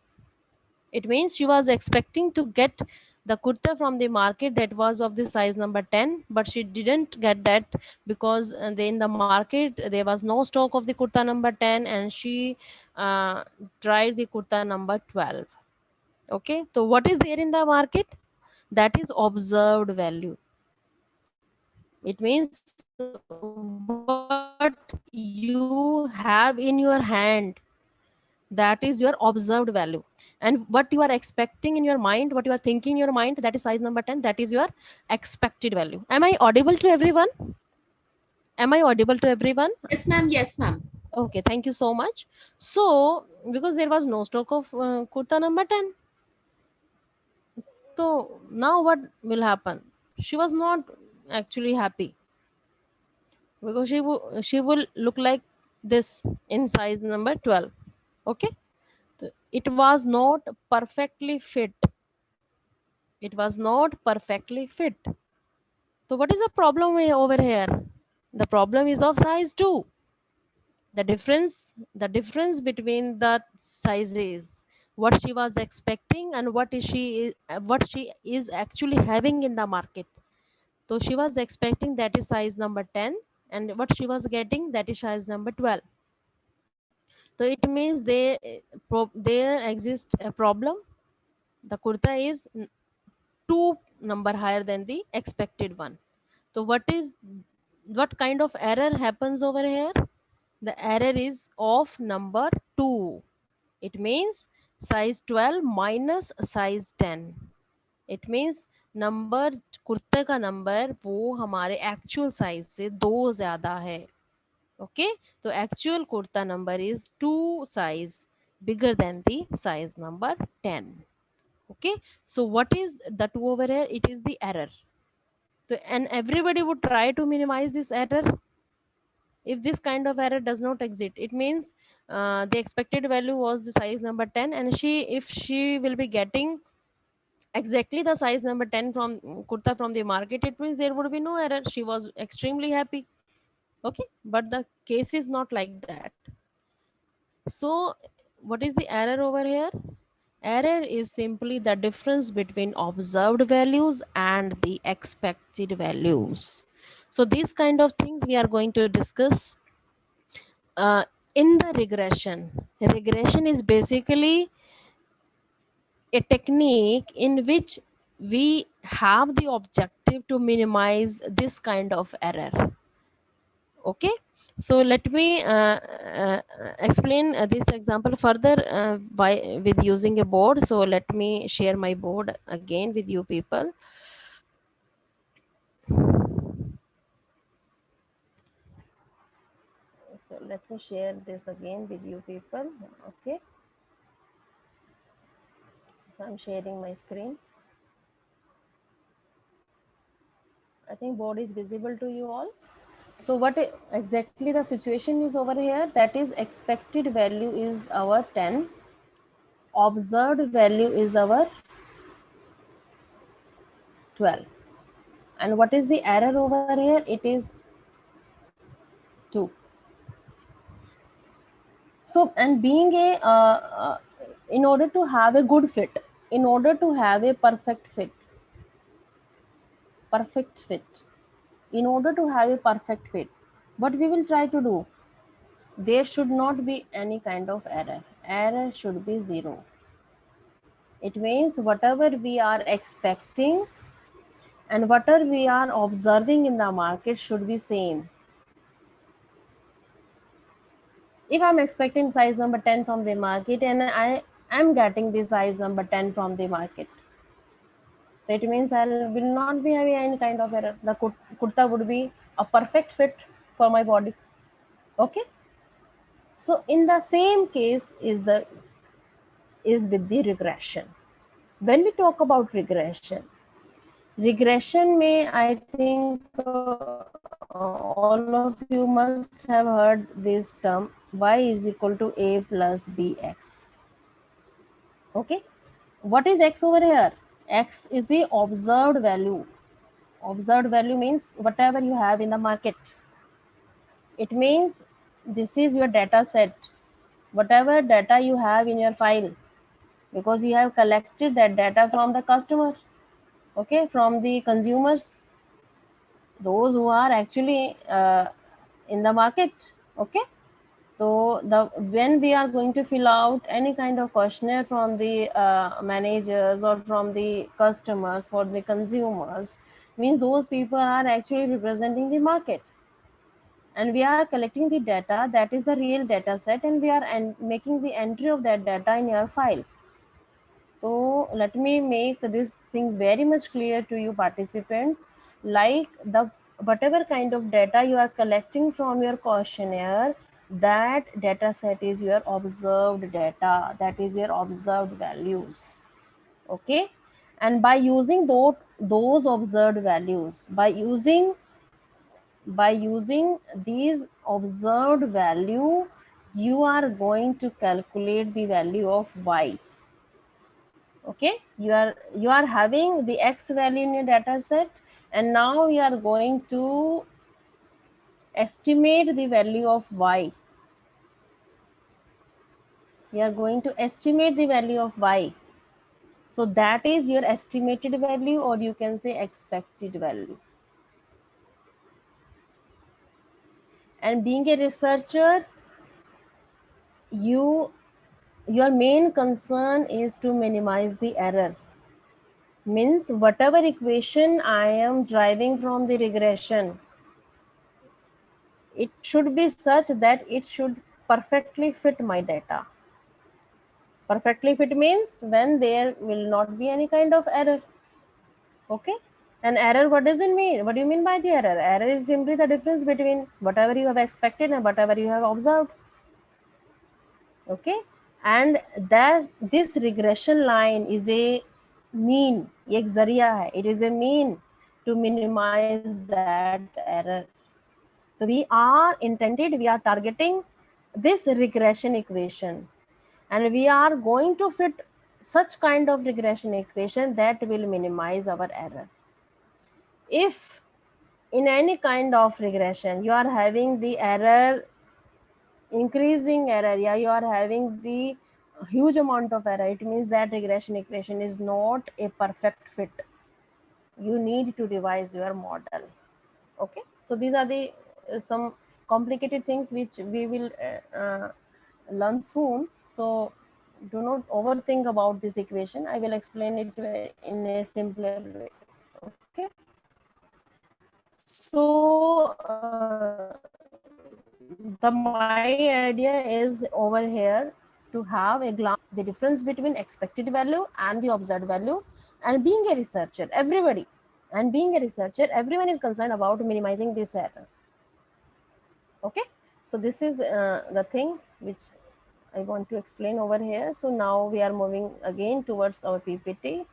It means she was expecting to get the kurta from the market that was of the size number 10, but she didn't get that because in the market there was no stock of the kurta number 10, and she tried the kurta number 12. Okay, so what is there in the market? That is observed value. It means what you have in your hand, that is your observed value, and what you are expecting in your mind, what you are thinking in your mind, that is size number 10, that is your expected value. Am I audible to everyone? Am I audible to everyone? Yes, ma'am. Yes, ma'am. Okay, thank you so much. So because there was no stock of kurta number 10, so now what will happen? She was not actually happy because she will look like this in size number 12. Okay, so it was not perfectly fit. It was not perfectly fit. So what is the problem over here? The problem is of size 2. The difference between the sizes, what she was expecting and what she is actually having in the market. So she was expecting that is size number 10, and what she was getting, that is size number 12. So it means there exists a problem. The kurta is 2 number higher than the expected one. So what kind of error happens over here? The error is of number 2. It means size 12 minus size 10. It means number कुर्ते का number वो हमारे actual size से 2 ज्यादा है. Okay, तो actual kurta number is 2 size bigger than the size number 10. Okay, so what is the 2 over here? It is the error. So, and everybody would try to minimize this error. If this kind of error does not exist, it means the expected value was the size number 10, and if she will be getting exactly the size number 10 from kurta from the market, it means there would be no error. She was extremely happy. Okay, but the case is not like that. So what is the error over here? Error is simply the difference between observed values and the expected values. So these kind of things we are going to discuss in the regression. Regression is basically a technique in which we have the objective to minimize this kind of error. Okay, So let me explain this example further by with using a board. So let me share my board again with you people. So let me share this again with you people. Okay. So I'm sharing my screen. I think board is visible to you all. So what exactly the situation is over here? That is, expected value is our 10. Observed value is our 12. And what is the error over here? It is 2. So, and being a, in order to have a good fit, in order to have a perfect fit, in order to have a perfect fit, what we will try to do, there should not be any kind of error. Error should be 0. It means whatever we are expecting and whatever we are observing in the market should be same. If I'm expecting size number 10 from the market and I am getting the size number 10 from the market, so it means I will not be having any kind of error. The kurta would be a perfect fit for my body. Okay. So in the same case is with the regression. When we talk about regression may, I think all of you must have heard this term, y is equal to a plus bx. Okay. What is x over here? X is the observed value. Observed value means whatever you have in the market. It means this is your data set, whatever data you have in your file, because you have collected that data from the customer, okay, from the consumers, those who are actually in the market. Okay. So when we are going to fill out any kind of questionnaire from the managers or from the customers for the consumers, means those people are actually representing the market, and we are collecting the data, that is the real data set, and we are making the entry of that data in your file. So let me make this thing very much clear to you participant, like the whatever kind of data you are collecting from your questionnaire, that data set is your observed data, that is your observed values. Okay. And by using those observed values, by using these observed value, you are going to calculate the value of y. Okay, you are having the x value in your data set, and now you are going to estimate the value of y. You are going to estimate the value of y. So that is your estimated value, or you can say expected value. And being a researcher, your main concern is to minimize the error. Means whatever equation I am driving from the regression, it should be such that it should perfectly fit my data. Perfectly fit means when there will not be any kind of error. Okay. An error, what does it mean? What do you mean by the error? Error is simply the difference between whatever you have expected and whatever you have observed. Okay. And this regression line is a mean, ek zariya hai. It is a mean to minimize that error. So we are targeting this regression equation, and we are going to fit such kind of regression equation that will minimize our error. If in any kind of regression you are having the error, increasing error, yeah, you are having the huge amount of error, it means that regression equation is not a perfect fit. You need to revise your model. Okay. So these are the some complicated things which we will learn soon. So do not overthink about this equation. I will explain it in a simpler way. Okay. So my idea is over here to have a glance the difference between expected value and the observed value. And being a researcher, everybody, and being a researcher, everyone is concerned about minimizing this error. Okay, so this is the thing which I want to explain over here. So now we are moving again towards our PPT.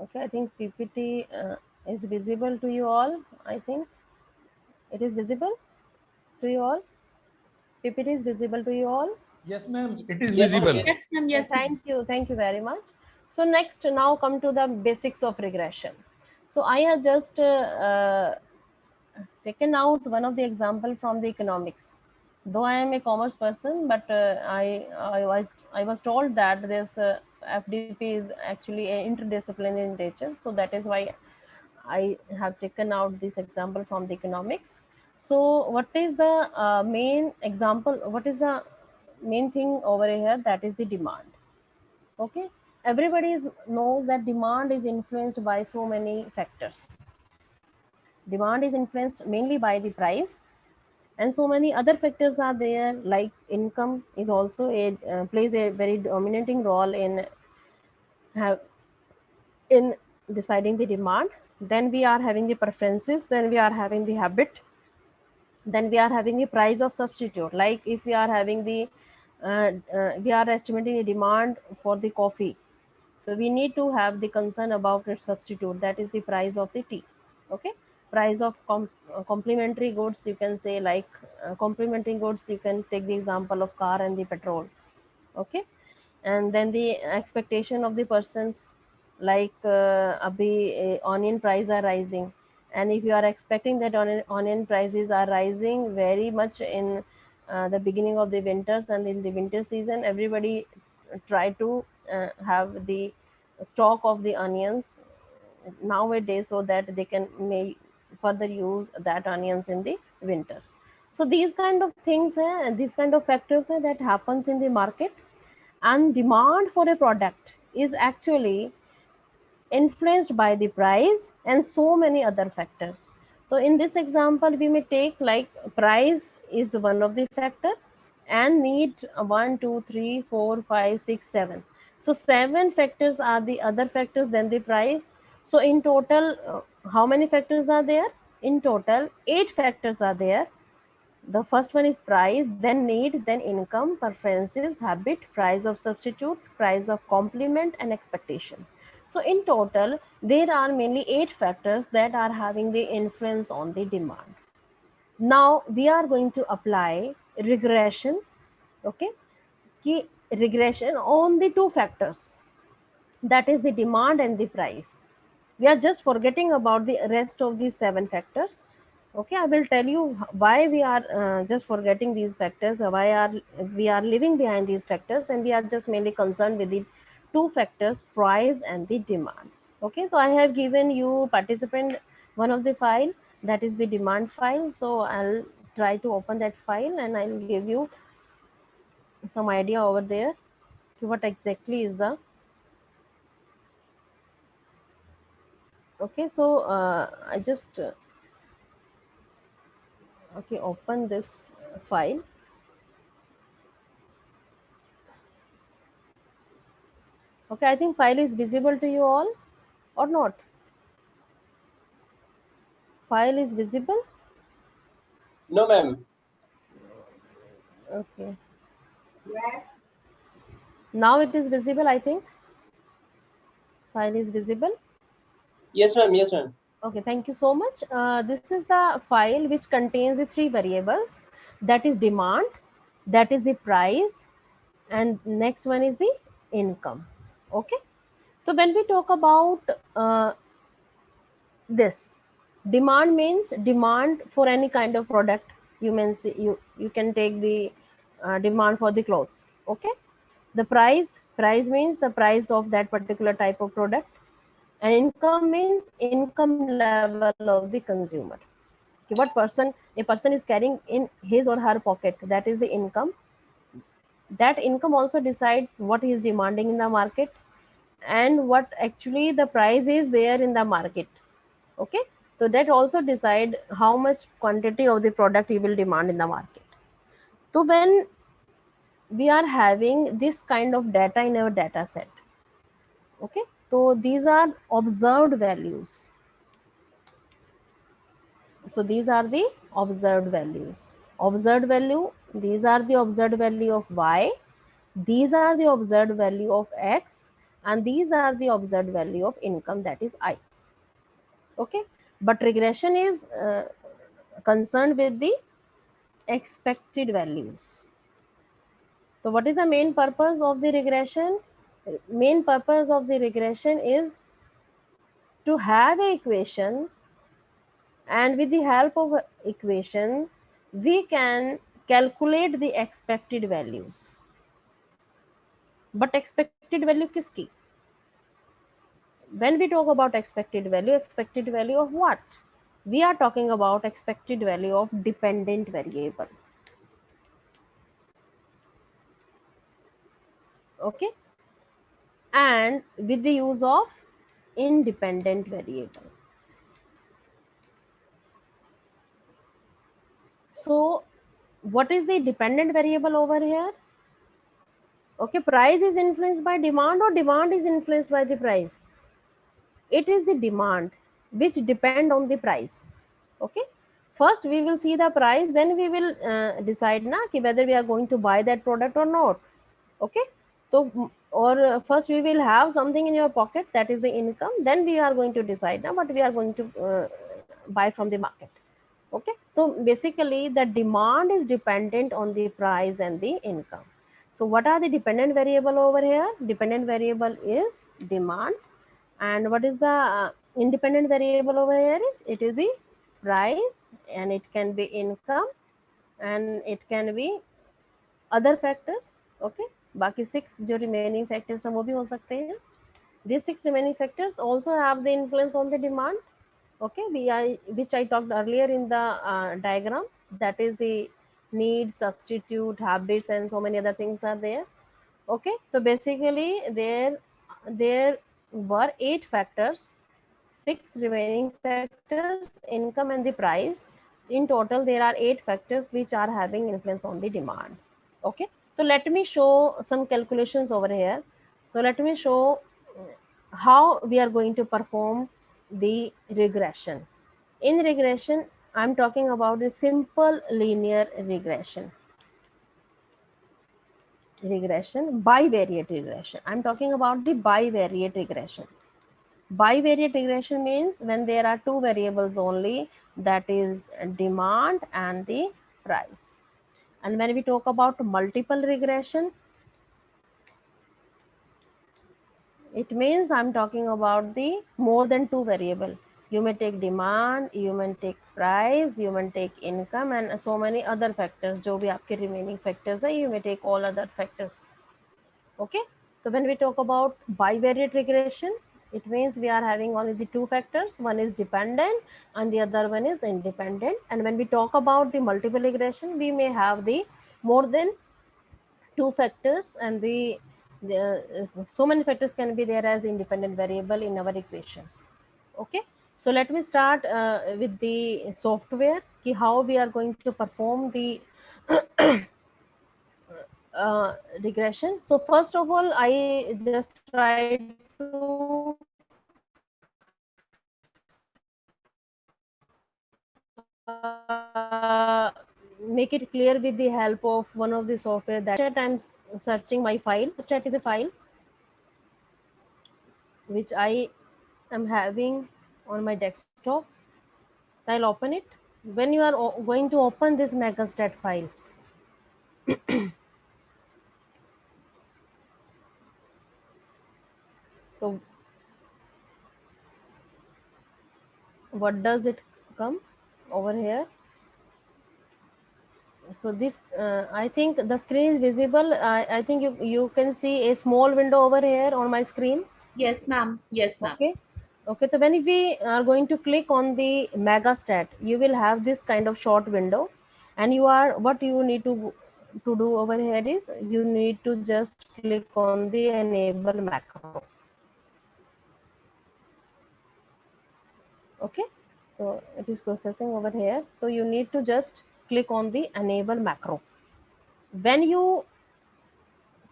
Okay, I think PPT is visible to you all. I think it is visible to you all. PPT is visible to you all. Yes, ma'am. It is Yes, visible. ma'am. Yes, ma'am. Yes, ma'am. Thank you very much. So next, now come to the basics of regression. So I have just taken out one of the example from the economics. Though I am a commerce person, but I was told that this FDP is actually interdisciplinary in nature. So that is why I have taken out this example from the economics. So what is the main example? What is the main thing over here? That is the demand. Okay, everybody knows that demand is influenced by so many factors. Demand is influenced mainly by the price, and so many other factors are there, like income is also plays a very dominating role in deciding the demand. Then we are having the preferences, then we are having the habit, then we are having the price of substitute. Like if we are having the we are estimating the demand for the coffee, so we need to have the concern about its substitute, that is the price of the tea. Okay, price of complementary goods, you can say, like complementary goods, you can take the example of car and the petrol. Okay, and then the expectation of the persons, like onion price are rising, and if you are expecting that onion prices are rising very much in the beginning of the winters, and in the winter season everybody try to have the stock of the onions nowadays, so that they can may further use that onions in the winters. So these kind of things, these kind of factors that happens in the market, and demand for a product is actually influenced by the price and so many other factors. So in this example we may take like price is one of the factor, and need 1 2 3 4 5 6 7. So 7 factors are the other factors than the price. So in total how many factors are there? In total 8 factors are there. The first one is price, then need, then income, preferences, habit, price of substitute, price of complement, and expectations. So in total, there are mainly 8 factors that are having the influence on the demand. Now we are going to apply regression. Okay, key regression on the 2 factors, that is the demand and the price. We are just forgetting about the rest of these 7 factors. Okay, I will tell you why we are just forgetting these factors, why are we are leaving behind these factors, and we are just mainly concerned with the 2 factors, price and the demand. Okay, so I have given you participant one of the file, that is the demand file. So I'll try to open that file and I'll give you some idea over there what exactly is the. Okay, so I just okay, open this file. Okay, I think file is visible to you all or not? File is visible? No, ma'am. Okay. Now it is visible, I think. File is visible. Yes, ma'am. Yes, ma'am. Okay, thank you so much. This is the file which contains the 3 variables, that is demand, that is the price, and next one is the income. Okay, so when we talk about this, demand means demand for any kind of product. You mean you can take the demand for the clothes. Okay, the price means the price of that particular type of product, and income means income level of the consumer. Okay, what a person is carrying in his or her pocket, that is the income. That income also decides what he is demanding in the market, and what actually the price is there in the market. Okay, so that also decide how much quantity of the product you will demand in the market. So when we are having this kind of data in our data set, okay, so these are observed values. So these are the observed values. Observed value, these are the observed value of y, these are the observed value of x, and these are the observed value of income, that is I. Okay, but regression is concerned with the expected values. So what is the main purpose of the regression? Main purpose of the regression is to have an equation, and with the help of a equation we can calculate the expected values. But expected value kiski? When we talk about expected value of what? We are talking about expected value of dependent variable. Okay, and with the use of independent variable. So what is the dependent variable over here? Okay, price is influenced by demand or demand is influenced by the price? It is the demand which depend on the price. Okay, first we will see the price, then we will decide na ki whether we are going to buy that product or not. Okay, so or first we will have something in your pocket, that is the income, then we are going to decide na what we are going to buy from the market. Okay, so basically the demand is dependent on the price and the income. So what are the dependent variable over here? Dependent variable is demand, and what is the independent variable over here is, it is the price, and it can be income, and it can be other factors. Okay, बाकी 6 जो remaining factors हैं वो भी हो सकते हैं. These 6 remaining factors also have the influence on the demand. Okay, which I talked earlier in the diagram, that is the need, substitute, habits, and so many other things are there. Okay, so basically there were 8 factors, 6 remaining factors, income and the price. In total there are 8 factors which are having influence on the demand. Okay, so let me show some calculations over here. So let me show how we are going to perform the regression. In regression, I'm talking about the simple linear regression. Bivariate regression. I'm talking about the bivariate regression. Bivariate regression means when there are 2 variables only, that is demand and the price. And when we talk about multiple regression, it means I'm talking about the more than 2 variable. You may take demand, you may take price, you may take income, and so many other factors. जो भी आपके remaining factors है, you may take all other factors. Okay. So when we talk about bivariate regression, it means we are having only the 2 factors. One is dependent and the other one is independent. And when we talk about the multiple regression, we may have the more than 2 factors, and so many factors can be there as independent variable in our equation. Okay, so let me start with the software, how we are going to perform the regression. So first of all, I just try to make it clear with the help of one of the software that I'm searching my file. Stat is a file which I am having on my desktop. I'll open it. When you are going to open this megastat file, so what does it come over here? So this I think the screen is visible. I think you can see a small window over here on my screen. Yes, ma'am. Yes, ma'am. Okay. Okay, so when we are going to click on the megastat, you will have this kind of short window, and what you need to do over here is you need to just click on the enable macro. Okay, so it is processing over here. So you need to just click on the enable macro. When you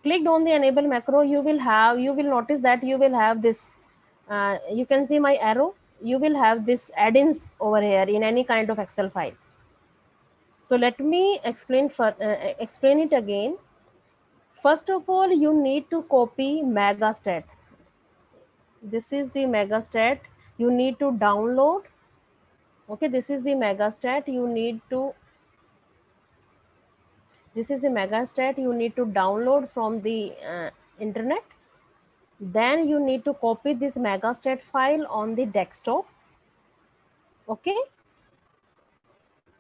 clicked on the enable macro, you will notice that you will have this, you can see my arrow, you will have this add-ins over here in any kind of Excel file. So let me explain it again. First of all, you need to copy megastat. This is the megastat you need to download. Okay, this is the megastat you need to download from the internet. Then you need to copy this megastat file on the desktop. Okay,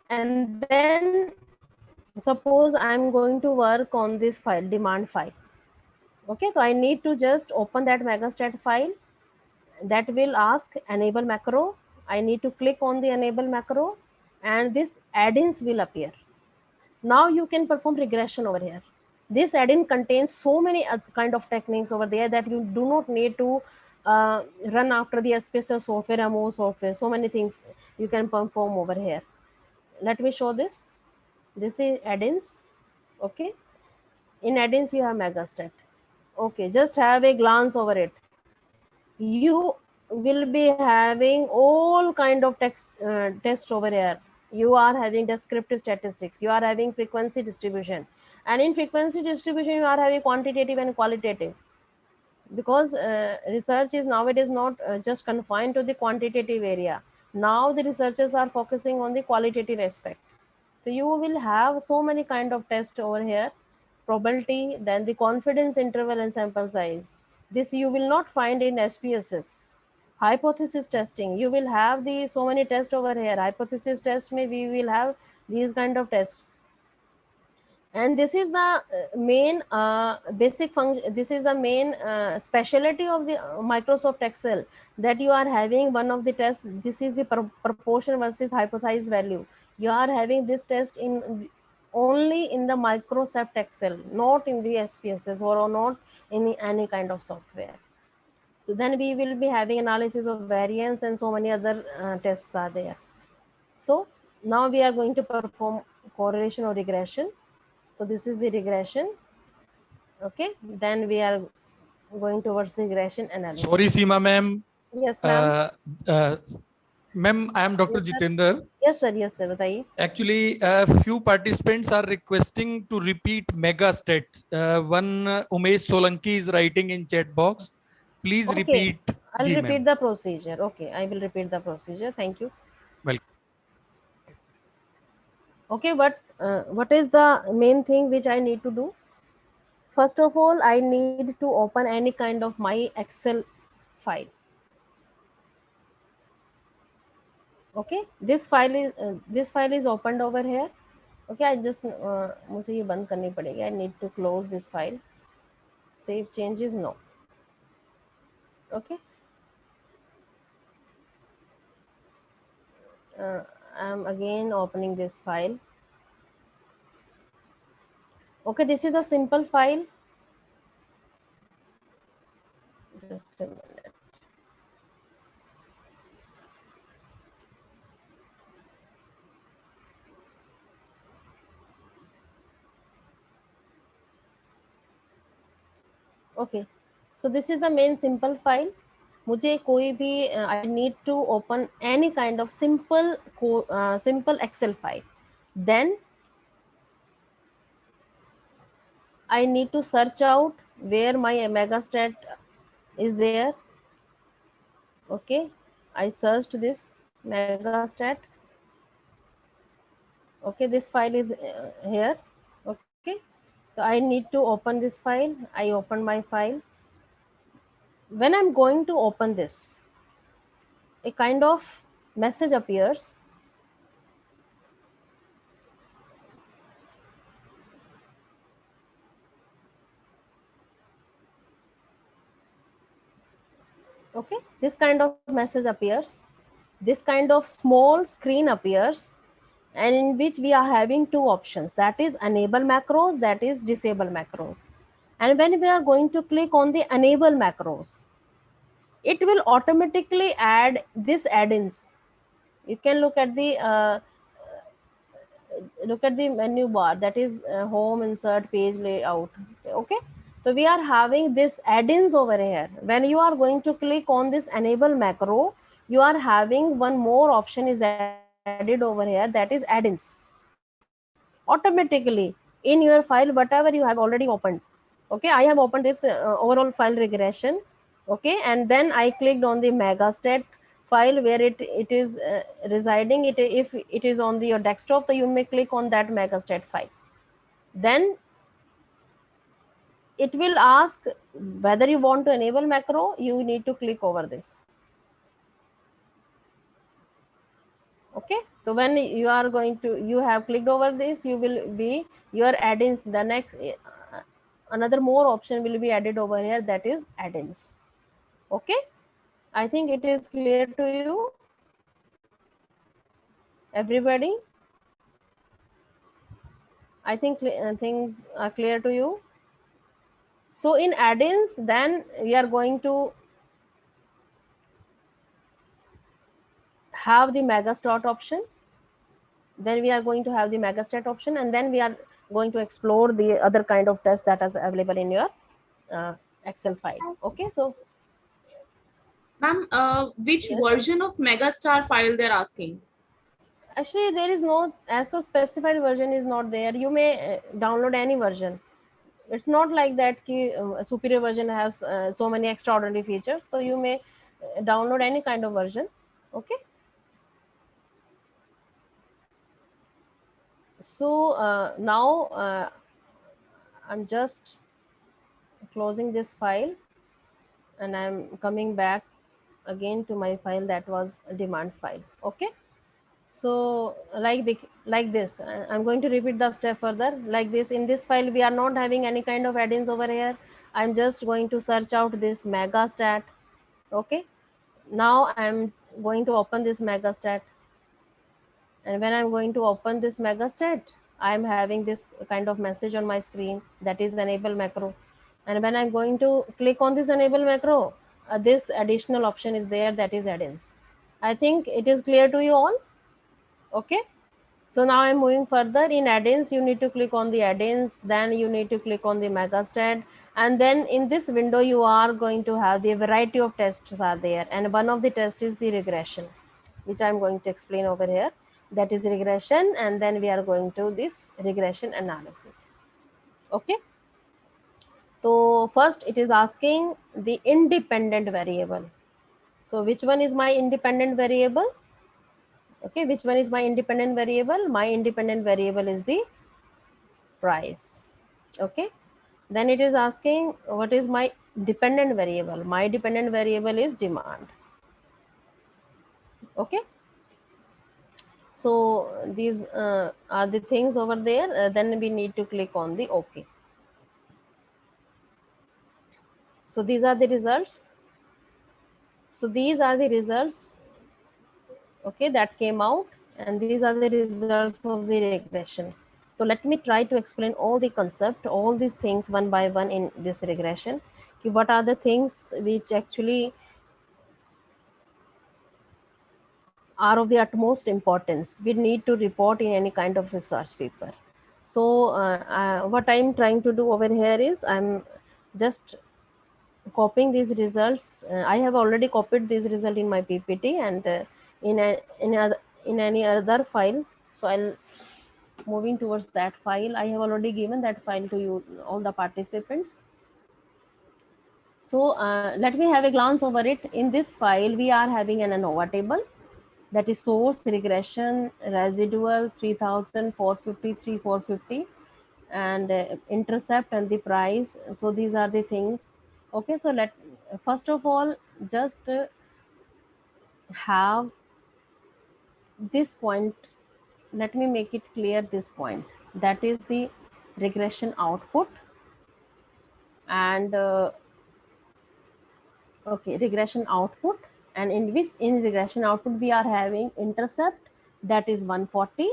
and then suppose I'm going to work on this file, demand file. Okay, so I need to just open that megastat file. That will ask enable macro. I need to click on the enable macro and this add-ins will appear. Now you can perform regression over here. This add-in contains so many kind of techniques over there that you do not need to run after the SPSS software, MO software. So many things you can perform over here. Let me show this. This is add-ins. Okay, in add-ins you have megastat. Okay, just have a glance over it. You will be having all kind of text over here. You are having descriptive statistics, you are having frequency distribution, and in frequency distribution you are having quantitative and qualitative, because research is nowadays not just confined to the quantitative area. Now the researchers are focusing on the qualitative aspect. So you will have so many kind of tests over here. Probability, then the confidence interval and sample size. This you will not find in SPSS. Hypothesis testing, you will have the so many tests over here. Hypothesis test, maybe we will have these kind of tests. And this is the main basic function. This is the main specialty of the Microsoft Excel, that you are having one of the tests. This is the proportion versus hypothesized value. You are having this test in only in the Microsoft Excel, not in the SPSS or not in any kind of software. So then we will be having analysis of variance and so many other tests are there. So now we are going to perform correlation or regression. So this is the regression. Okay, then we are going towards regression analysis. Sorry, Seema ma'am. Yes, ma'am. Ma'am, I am Dr. Yes, sir. Jitendra. Yes, sir. Yes, sir. Bataiye. Actually, a few participants are requesting to repeat megastats. One Umesh Solanki is writing in chat box. Please Okay. repeat. I'll Ji, repeat ma'am. the procedure. Okay, I will repeat the procedure. Thank you. Welcome. Okay, but what is the main thing which I need to do? First of all, I need to open any kind of my Excel file. Okay, this file is opened over here. Okay, I just मुझे ये बंद करनी पड़ेगी. I need to close this file. Save changes, no. Okay. I'm again opening this file. Okay, this is a simple file. Just a minute. Okay, so this is the main simple file. मुझे कोई भी I need to open any kind of simple Excel file. Then I need to search out where my megastat is there. Okay, I searched this megastat. Okay, this file is here. Okay, so I need to open this file. I open my file. When I'm going to open this, a kind of message appears. Okay, this kind of message appears. This kind of small screen appears, and in which we are having two options, that is enable macros, that is disable macros. And when we are going to click on the enable macros, it will automatically add this add-ins You can look at the menu bar, that is home, insert, page layout. Okay, so we are having this add-ins over here. When you are going to click on this enable macro, you are having one more option is added over here, that is add-ins. Automatically in your file, whatever you have already opened. Okay, I have opened this overall file regression. Okay, and then I clicked on the megastat file where it is residing. If it is on your desktop, so you may click on that megastat file. Then it will ask whether you want to enable macro. You need to click over this. Okay, so when you are going to, you have clicked over this, you will be your add-ins. The next another more option will be added over here, that is add-ins. Okay, I think it is clear to you, everybody. I think things are clear to you. So in add-ins, then we are going to have the megastat option. Then we are going to have the megastat option, and then we are going to explore the other kind of tests that is available in your Excel file. Okay, so Ma'am, which version of Megastar file they're asking? actually there is no as a specified version is not there. You may download any version. It's not like that ki, superior version has so many extraordinary features, so you may download any kind of version. Okay, so now I'm just closing this file and I'm coming back again to my file that was a demand file. Okay, so like this, I'm going to repeat the step further. Like this, in this file we are not having any kind of add-ins over here. I'm just going to search out this megastat. Okay, now I'm going to open this megastat, and when I'm going to open this megastat, I'm having this kind of message on my screen, that is enable macro. And when I'm going to click on this enable macro, this additional option is there, that is add-ins. I think it is clear to you all. Okay, so now I'm moving further. In add-ins, you need to click on the add-ins, then you need to click on the megastat, and then in this window you are going to have the variety of tests are there, and one of the tests is the regression, which I'm going to explain over here. That is regression, and then we are going to this regression analysis. Okay, so first it is asking the independent variable. So which one is my independent variable? Okay, which one is my independent variable? My independent variable is the price. Okay, then it is asking what is my dependent variable? My dependent variable is demand. Okay, so these are the things over there. Then we need to click on the OK. So these are the results. So these are the results, okay, that came out, and these are the results of the regression. So let me try to explain all the concept, all these things one by one in this regression. What are the things which actually are of the utmost importance we need to report in any kind of research paper. So what I'm trying to do over here is I'm just copying these results. I have already copied this result in my PPT and in any other file. So I'll moving towards that file. I have already given that file to you, all the participants. So let me have a glance over it. In this file, we are having an ANOVA table, that is source, regression, residual, 3000, 450, 450, and intercept and the price. So these are the things. Okay, so first of all just have this point. Let me make it clear, this point, that is the regression output. And okay, regression output, and in regression output we are having intercept, that is 140,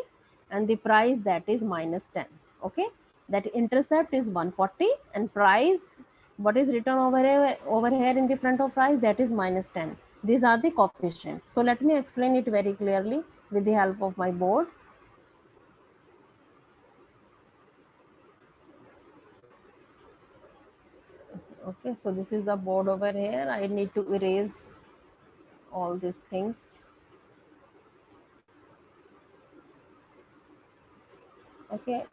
and the price, that is -10. Okay, that intercept is 140 and price, what is written over here in the front of price, that is -10. These are the coefficients. So let me explain it very clearly with the help of my board. Okay, so this is the board over here. I need to erase all these things. Okay.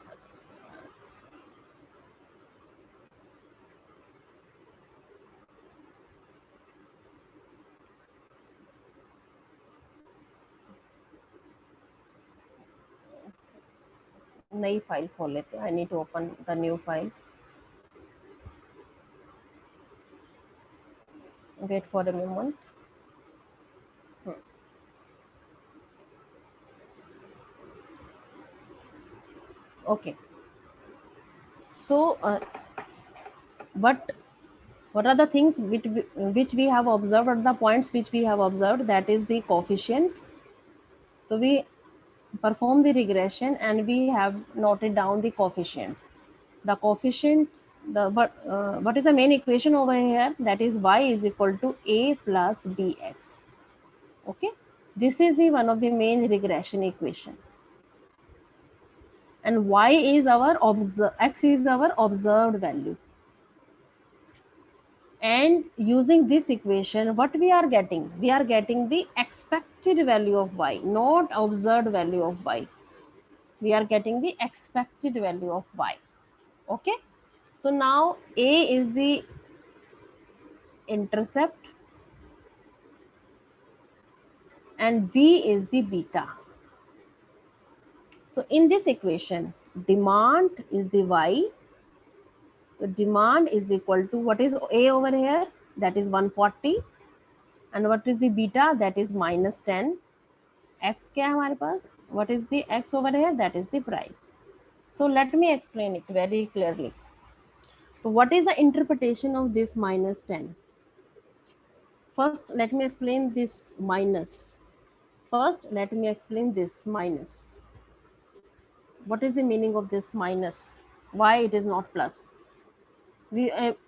नई file खोल लेते हैं. I need to open the new file. Wait for a moment. Okay. So, what are the things which we have observed, or the points which we have observed? That is the coefficient. So we perform the regression and we have noted down the coefficients. The coefficient, what is the main equation over here? That is y is equal to a plus bx. Okay, this is the one of the main regression equation. And y is our x is our observed value. And using this equation, what we are getting? We are getting the expected value of y, not observed value of y. We are getting the expected value of y. Okay. So now A is the intercept and B is the beta. So in this equation, demand is the y. So demand is equal to, what is A over here? That is 140. And what is the beta? That is minus 10. X क्या है हमारे पास? What is the X over here? That is the price. So let me explain it very clearly. So what is the interpretation of this minus 10? First, let me explain this minus. First, let me explain this minus. What is the meaning of this minus? Why it is not plus?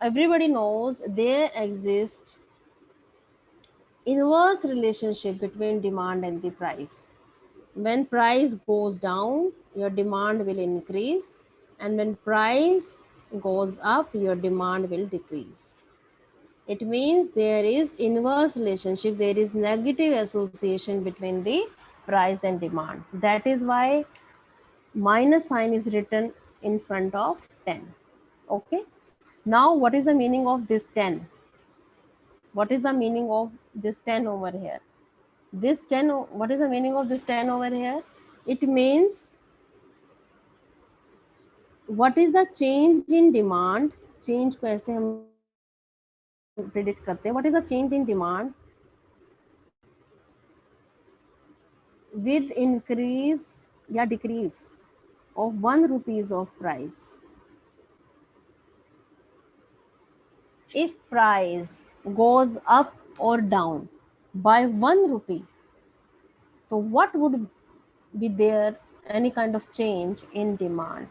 Everybody knows there exists inverse relationship between demand and the price. When price goes down, your demand will increase, and when price goes up, your demand will decrease. It means there is inverse relationship, there is negative association between the price and demand. That is why minus sign is written in front of 10. Okay. Now what is the meaning of this 10? What is the meaning of this 10 over here? This 10, what is the meaning of this 10 over here? It means what is the change in demand? Change को ऐसे हम predict करते हैं. What is the change in demand with increase या decrease of 1 rupees of price? If price goes up or down by 1 rupee, so what would be there any kind of change in demand?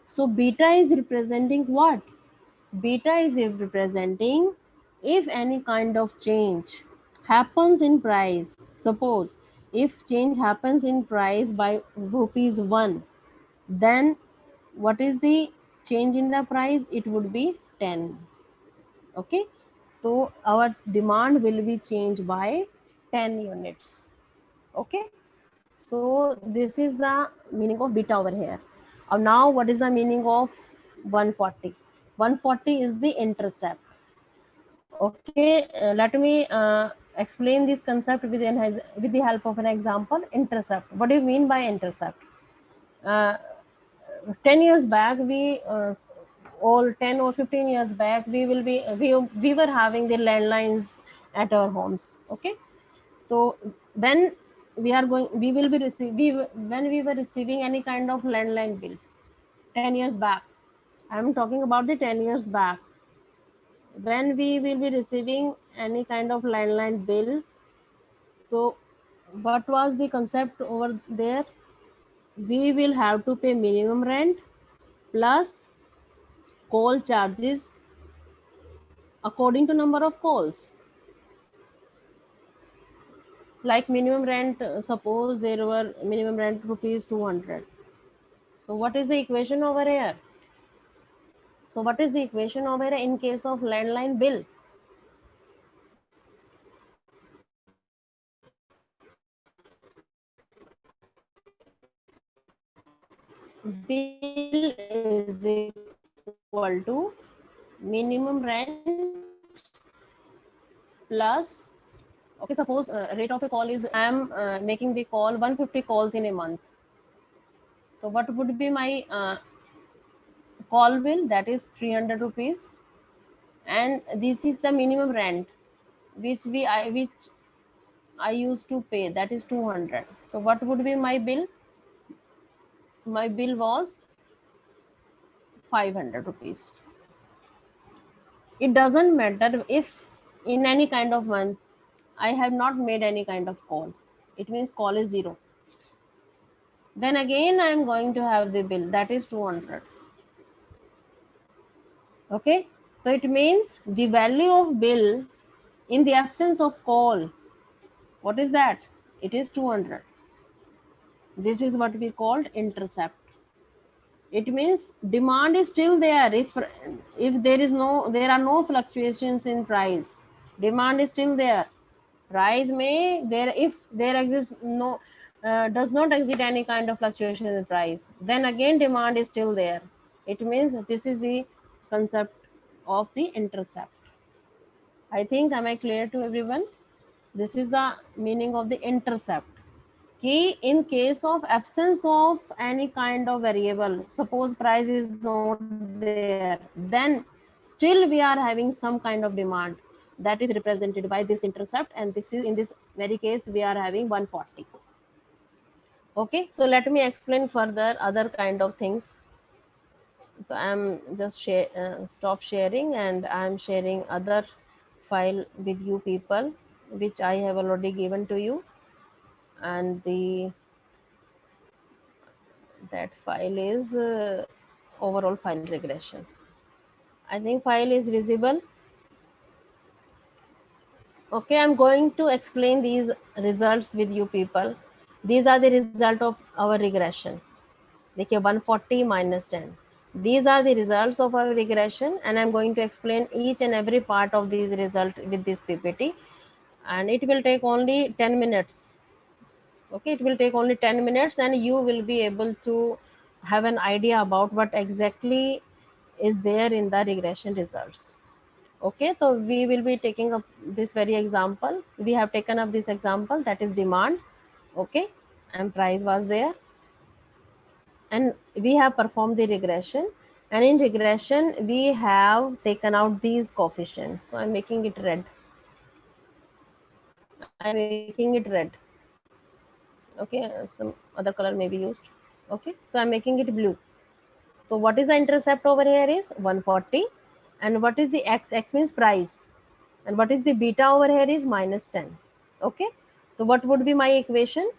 So beta is representing what? Beta is representing if any kind of change happens in price. Suppose if change happens in price by rupees 1, then what is the change in the price? It would be 10. Okay, so our demand will be changed by 10 units. Okay, so this is the meaning of beta over here. Now what is the meaning of 140? 140 is the intercept. Okay, let me explain this concept with the help of an example. Intercept. What do you mean by intercept? 10 years back, all 10 or 15 years back, we were having the landlines at our homes. Okay, so when when we were receiving any kind of landline bill 10 years back, I'm talking about the 10 years back, when we will be receiving any kind of landline bill, so what was the concept over there? We will have to pay minimum rent plus call charges according to number of calls. Like minimum rent, suppose there were minimum rent rupees 200. So what is the equation over here? So what is the equation over here in case of landline bill? Bill is equal to minimum rent plus, okay, suppose rate of a call is, I am making the call 150 calls in a month. So what would be my call bill? That is 300 rupees. And this is the minimum rent which I used to pay, that is 200. So what would be my bill? My bill was 500 rupees. It doesn't matter if in any kind of month I have not made any kind of call. It means call is 0. Then again I am going to have the bill, that is 200. Okay, so it means the value of bill in the absence of call, what is that? It is 200. This is what we called intercept. It means demand is still there. If there are no fluctuations in price, demand is still there. Price may there, if there exists no does not exist any kind of fluctuation in price, then again demand is still there. It means this is the concept of the intercept. I think, am I clear to everyone? This is the meaning of the intercept. Key in case of absence of any kind of variable, suppose price is not there, then still we are having some kind of demand that is represented by this intercept, and this is, in this very case, we are having 140. Okay, so let me explain further other kind of things. So I'm just stop sharing, and I'm sharing other file with you people which I have already given to you, and that file is overall file regression. I think file is visible. Okay, I'm going to explain these results with you people. These are the result of our regression. देखिए 140 minus 10. These are the results of our regression, and I'm going to explain each and every part of these results with this PPT, and it will take only 10 minutes. Okay, it will take only 10 minutes, and you will be able to have an idea about what exactly is there in the regression results. Okay, so we will be taking up this very example. We have taken up this example, that is demand. Okay, and price was there, and we have performed the regression, and in regression we have taken out these coefficients. So I'm making it red. I'm making it red. Okay, some other color may be used. Okay, so I'm making it blue. So what is the intercept over here is 140, and what is the x? X means price, and what is the beta over here is minus 10. Okay, so what would be my equation?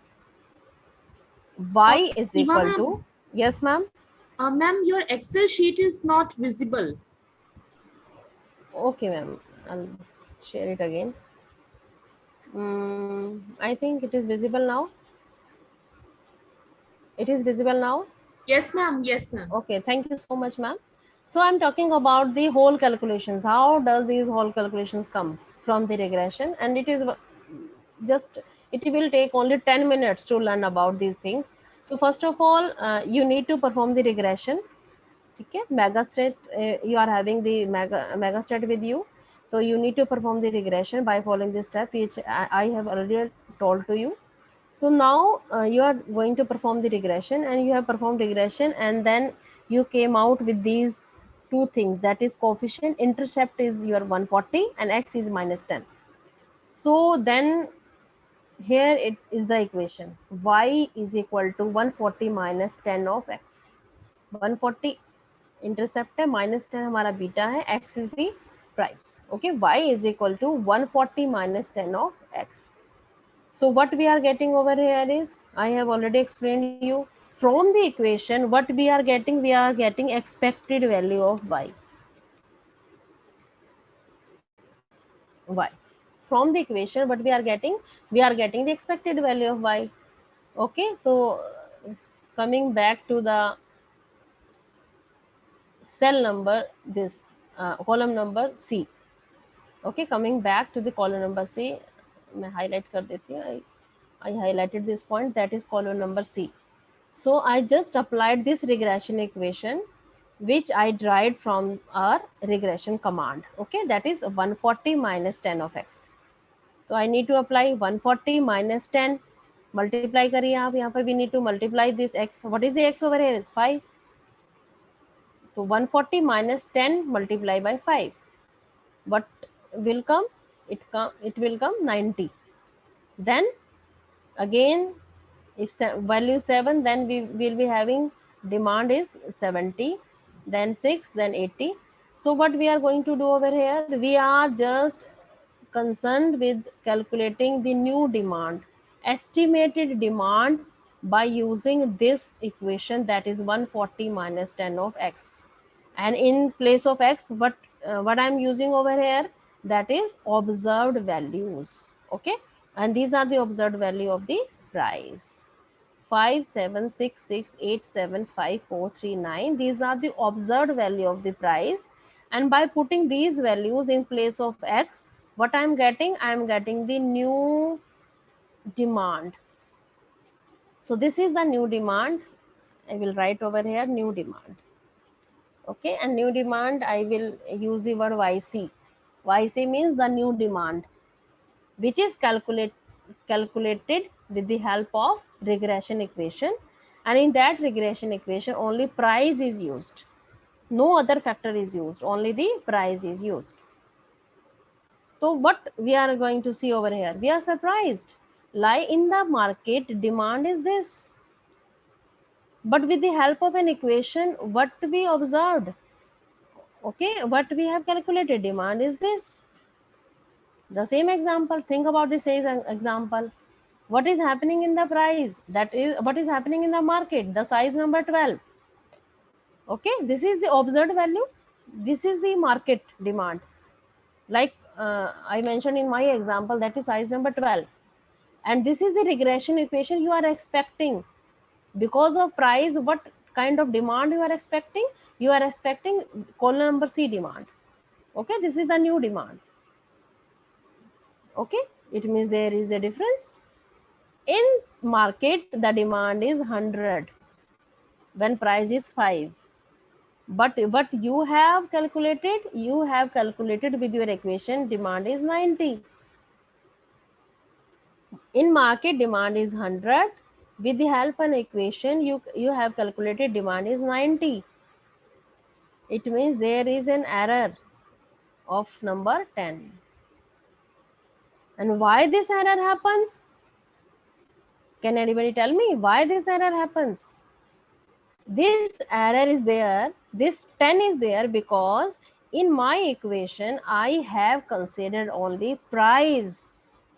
Y is Seema equal ma'am. to, yes ma'am. Ma'am, your Excel sheet is not visible. Okay ma'am, I'll share it again. I think it is visible now. It is visible now? Yes ma'am, yes ma'am. Okay, thank you so much ma'am. So I'm talking about the whole calculations. How does these whole calculations come from the regression? And it is just, it will take only 10 minutes to learn about these things. So first of all, you need to perform the regression. Okay, megastat, you are having the megastat with you. So you need to perform the regression by following this step, which I have already told to you. So now you are going to perform the regression, and you have performed regression, and then you came out with these two things, that is coefficient. Intercept is your 140 and x is minus 10. So then here it is the equation, y is equal to 140 minus 10 of x. 140 intercept है, minus 10 हमारा beta है, x is the price. Okay, y is equal to 140 minus 10 of x. So what we are getting over here is, I have already explained you, from the equation what we are getting expected value of y. from the equation, but we are getting the expected value of y. Okay, so coming back to the cell number, this column number C. Okay, coming back to the column number C, मैं highlight कर देती हूँ. I highlighted this point, that is column number C. So I just applied this regression equation, which I derived from our regression command. Okay, that is 140 minus 10 of x. So I need to apply 140 minus 10. Multiply करिए आप यहाँ पर. We need to multiply this x. What is the x over here? Is 5. So 140 minus 10 multiply by 5. What will come? It will come 90. Then again, if value 7, then we will be having demand is 70, then 6, then 80. So what we are going to do over here? We are just concerned with calculating the new demand, estimated demand, by using this equation, that is 140 minus 10 of x. And in place of x, what I'm using over here, that is observed values. Okay, and these are the observed value of the price. 576687543 these are the observed value of the price, and by putting these values in place of x, what I'm getting the new demand. So this is the new demand. I will write over here new demand. Okay, and new demand, I will use the word YC. YC means the new demand, which is calculated with the help of regression equation, and in that regression equation only price is used, no other factor is used, only the price is used. So what we are going to see over here, we are surprised, lie in the market demand is this, but with the help of an equation, what we observed, okay, what we have calculated, demand is this. The same example, think about the same example. What is happening in the price? That is what is happening in the market, the size number 12. Okay, this is the observed value. This is the market demand. Like I mentioned in my example, that is size number 12. And this is the regression equation you are expecting. Because of price, what kind of demand you are expecting? You are expecting column number C demand. Okay, this is the new demand. Okay, it means there is a difference. In market, the demand is 100 when price is 5. But what you have calculated with your equation, demand is 90. In market, demand is 100. With the help of an equation, you have calculated demand is 90. It means there is an error of number 10. And why this error happens? Can anybody tell me why this error happens? This error is there, this 10 is there because in my equation, I have considered only price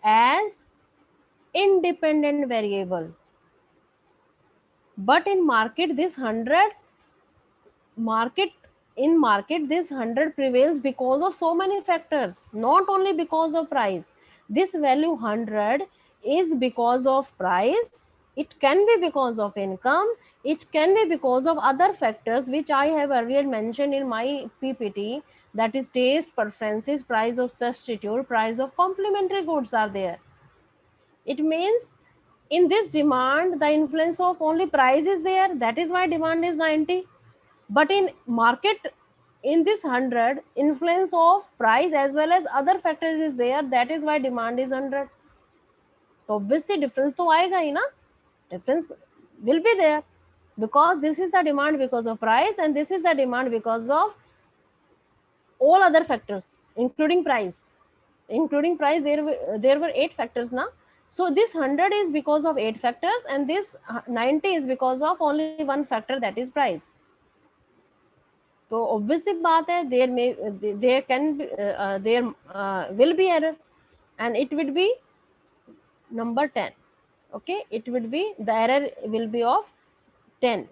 as independent variable. But in market, this 100, this 100 prevails because of so many factors, not only because of price. This value 100 is because of price, it can be because of income, it can be because of other factors which I have earlier mentioned in my PPT, that is taste, preferences, price of substitute, price of complementary goods are there. It means in this demand, the influence of only price is there, that is why demand is 90. But in market, in this 100, influence of price as well as other factors is there, that is why demand is 100. So obviously difference to aayega hi na, difference will be there because this is the demand because of price and this is the demand because of all other factors including price. Including price, there were 8 factors now. So this 100 is because of 8 factors and this 90 is because of only one factor, that is price. So obviously baat hai, there will be error and it would be number 10. Okay, it would be, the error will be of 10.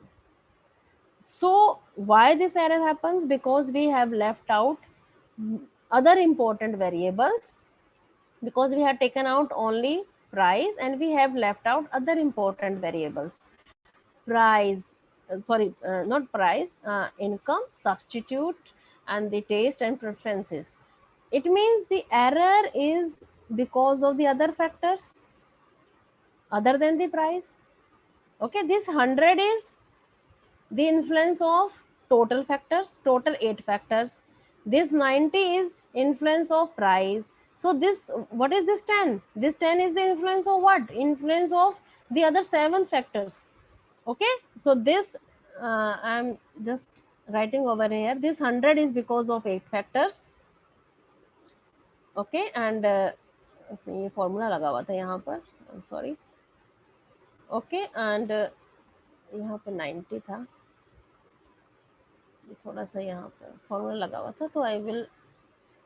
So why this error happens? Because we have left out other important variables because we had taken out only price and we have left out other important variables. Price, not price, income, substitute, and the taste and preferences. It means the error is because of the other factors other than the price. Okay, this 100 is the influence of total factors, total 8 factors. This 90 is influence of price. So this, what is this 10? This 10 is the influence of what? Influence of the other 7 factors. Okay, so this I'm just writing over here. This 100 is because of 8 factors. Okay, and ये formula लगा हुआ था यहाँ पर, I'm sorry. Okay, and यहाँ पे 90 था, थोड़ा सा यहाँ पर फॉर्मूला लगा हुआ था, तो I will,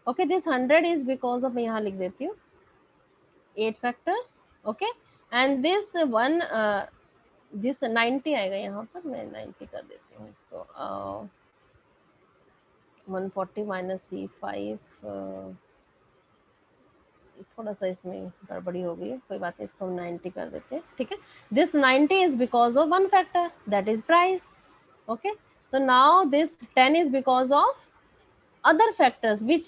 okay, this 100 is because of, मैं यहाँ लिख देती हूँ 8 फैक्टर्स. ओके, एंड दिस 90 आएगा यहाँ पर, मैं 90 कर देती हूँ इसको. 140 माइनस C5, थोड़ा सा इसमें गड़बड़ी हो गई है, कोई बात नहीं, इसको हम 90 कर देते हैं. ठीक है, this 90 is because of one factor, that is price. Okay, so now this 10 is because of other factors which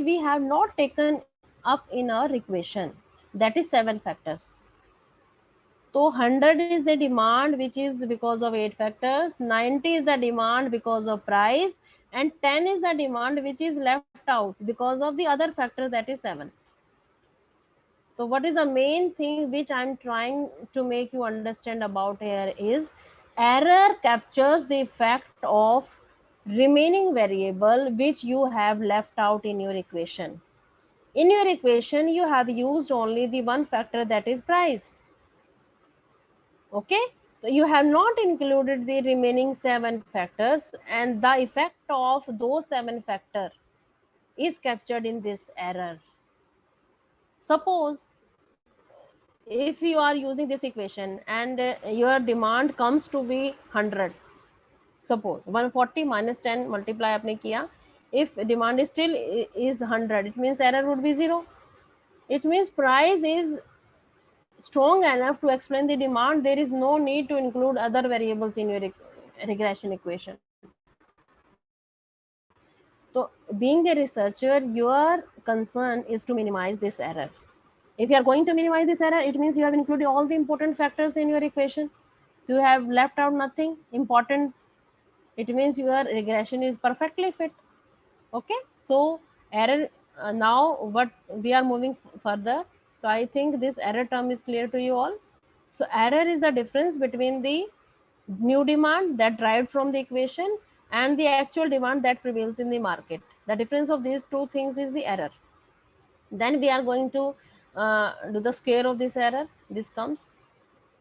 we have not taken up in our equation, that is 7 factors. So 100 is the demand which is because of 8 factors, 90 is the demand because of price, and 10 is the demand which is left out because of the other factor, that is 7. So what is the main thing which I'm trying to make you understand about here is error captures the effect of remaining variable which you have left out in your equation. In your equation, you have used only the one factor, that is price. Okay, so you have not included the remaining 7 factors, and the effect of those 7 factors is captured in this error. Suppose if you are using this equation and your demand comes to be 100, suppose 140 minus 10 multiply आपने किया, if demand is still is 100, it means error would be 0. It means price is strong enough to explain the demand. There is no need to include other variables in your regression equation. So being a researcher, your concern is to minimize this error. If you are going to minimize this error, it means you have included all the important factors in your equation. You have left out nothing important. It means your regression is perfectly fit. Okay, so error, now what we are moving further. So I think this error term is clear to you all. So error is the difference between the new demand that derived from the equation and the actual demand that prevails in the market. The difference of these two things is the error. Then we are going to do the square of this error. This comes,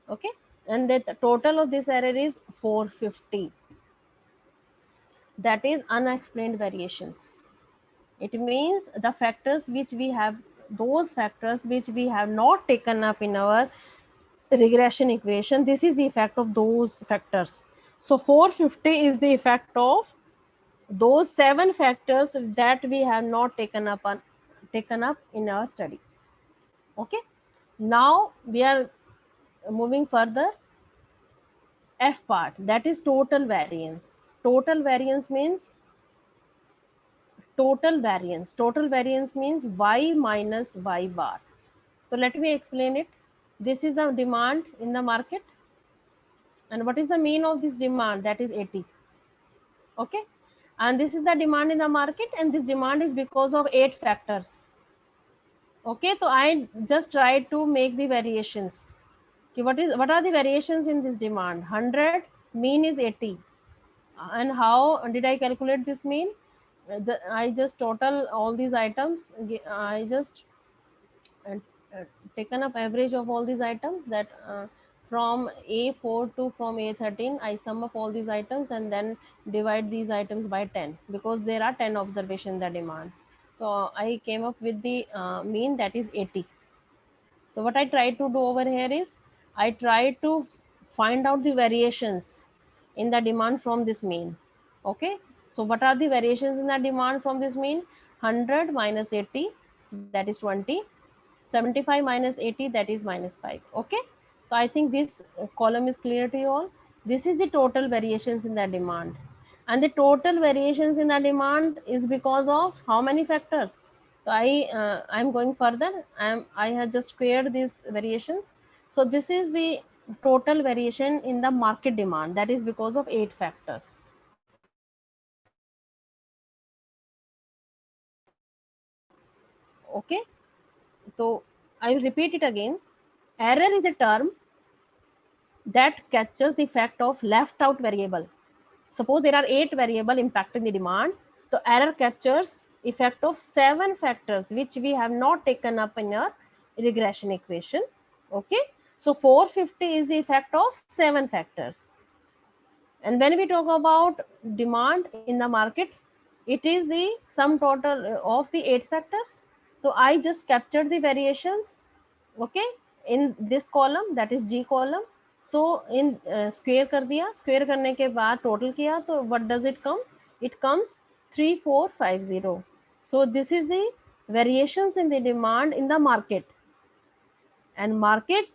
okay, and the total of this error is 450. That is unexplained variations. It means the factors which we have, those factors which we have not taken up in our regression equation, this is the effect of those factors. So 450 is the effect of those 7 factors that we have not taken up in our study. Okay, now we are moving further. F part, that is total variance. Total variance means total variance. Total variance means y minus y bar. So let me explain it. This is the demand in the market, and what is the mean of this demand? That is 80. Okay, and this is the demand in the market, and this demand is because of 8 factors. Okay, so I just try to make the variations. Okay, what are the variations in this demand? 100, mean is 80. And how did I calculate this mean? I just total all these items. I just taken up average of all these items, that from A4 to from A13, I sum up all these items and then divide these items by 10, because there are 10 observations in the demand. So I came up with the mean, that is 80. So what I try to do over here is I try to find out the variations in the demand from this mean. Okay, so what are the variations in the demand from this mean? 100 minus 80, that is 20. 75 minus 80, that is minus 5. Okay, so I think this column is clear to you all. This is the total variations in the demand, and the total variations in the demand is because of how many factors. So I'm going further. I have just squared these variations. So this is the total variation in the market demand, that is because of 8 factors. Okay, so I will repeat it again. Error is a term that captures the fact of left out variable. Suppose there are 8 variable impacting the demand. So error captures effect of 7 factors which we have not taken up in our regression equation. Okay, so 450 is the effect of 7 factors. And when we talk about demand in the market, it is the sum total of the 8 factors. So I just captured the variations, okay, in this column, that is G column. So in square कर दिया, square करने के बाद total किया, तो what does it come? It comes 3450. So this is the variations in the demand in the market, and market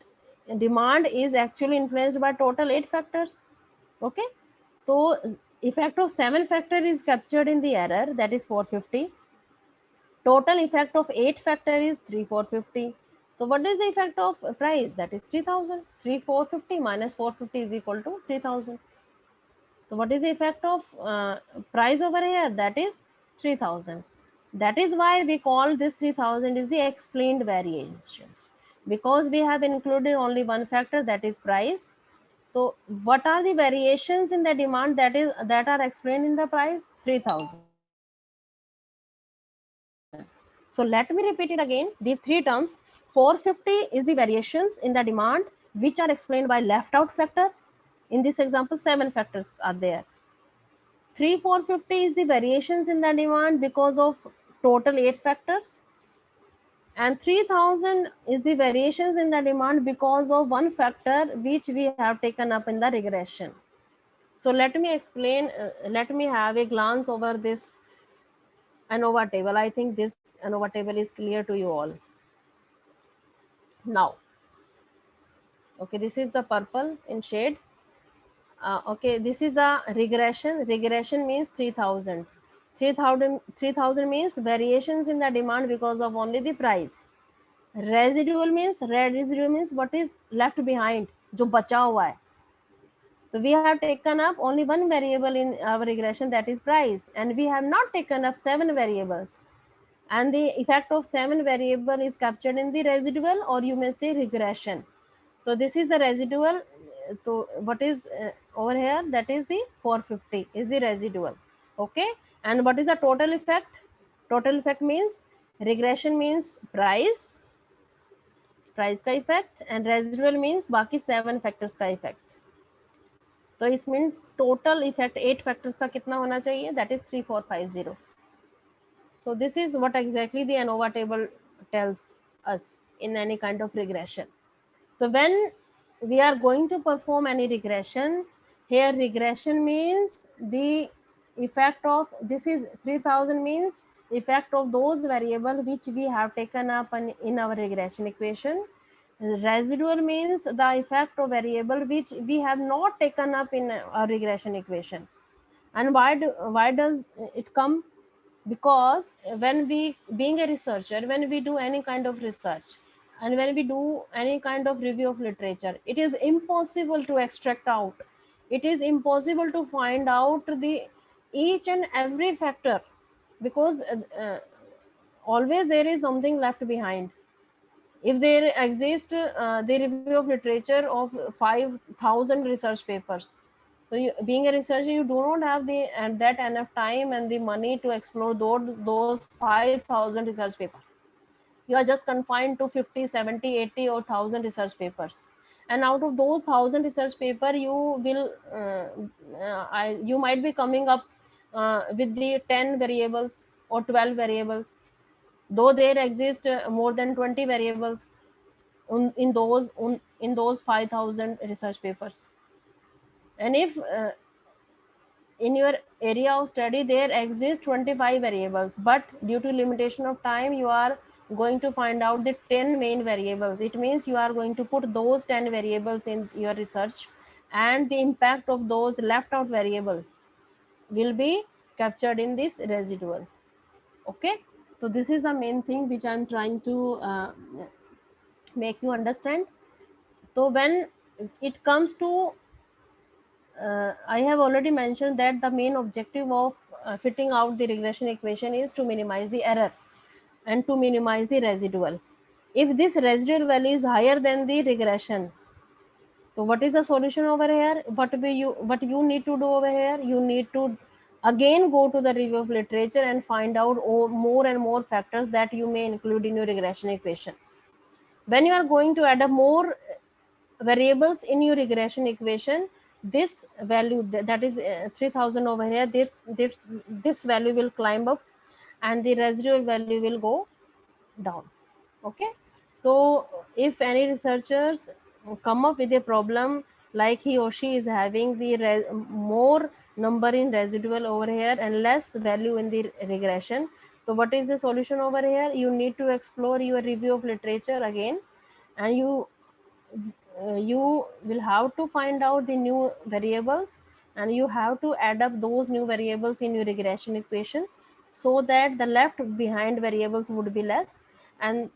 demand is actually influenced by total 8 factors. Okay, so effect of 7 factor is captured in the error, that is 450. Total effect of 8 factor is 3450. So what is the effect of price? That is 3000. 3450 minus 450 is equal to 3000. So what is the effect of price over here? That is 3000. That is why we call this 3000 is the explained variations, because we have included only one factor, that is price. So what are the variations in the demand that are explained in the price? 3000. So let me repeat it again, these 3 terms. 450 is the variations in the demand which are explained by left out factor. In this example, 7 factors are there. 3450 is the variations in the demand because of total 8 factors. And 3000 is the variations in the demand because of one factor which we have taken up in the regression. So let me explain, let me have a glance over this ANOVA table. I think this ANOVA table is clear to you all. Now, okay, this is the purple in shade. Okay, this is the regression. Regression means 3000. 3000 means variations in the demand because of only the price. Residual means what is left behind, जो बचा हुआ है. So we have taken up only one variable in our regression, that is price, and we have not taken up 7 variables. And the effect of 7 variable is captured in the residual, or you may say regression. So this is the residual. So what is over here? That is the 450 is the residual. Okay, and what is the total effect? Total effect means regression means price का effect, and residual means बाकी 7 factors का effect. तो इस means total effect 8 factors का कितना होना चाहिए? That is 3450. So this is what exactly the ANOVA table tells us in any kind of regression. So when we are going to perform any regression, here regression means the effect of, this is 3000 means effect of those variable which we have taken up in our regression equation. Residual means the effect of variable which we have not taken up in our regression equation. And why does it come? Because when we, being a researcher, when we do any kind of research and when we do any kind of review of literature, it is impossible to extract out, it is impossible to find out the each and every factor, because always there is something left behind. If there exists the review of literature of 5000 research papers, so you, being a researcher, you do not have the that enough time and the money to explore those 5000 research papers. You are just confined to 50, 70, 80 or 1000 research papers, and out of those 1000 research paper, you will you might be coming up with the 10 variables or 12 variables, though there exist more than 20 variables in those 5000 research papers. And if in your area of study there exist 25 variables, but due to limitation of time you are going to find out the 10 main variables. It means you are going to put those 10 variables in your research, and the impact of those left out variables will be captured in this residual. Okay, so this is the main thing which I'm trying to make you understand. So when it comes to I have already mentioned that the main objective of fitting out the regression equation is to minimize the error and to minimize the residual. If this residual value is higher than the regression, so what is the solution over here? What you need to do over here? You need to again go to the review of literature and find out more and more factors that you may include in your regression equation. When you are going to add up more variables in your regression equation, this value that is 3000 over here, this value will climb up and the residual value will go down. Okay, so if any researchers come up with a problem like he or she is having the more number in residual over here and less value in the regression, so what is the solution over here? You need to explore your review of literature again, and you will have to find out the new variables, and you have to add up those new variables in your regression equation so that the left behind variables would be less, and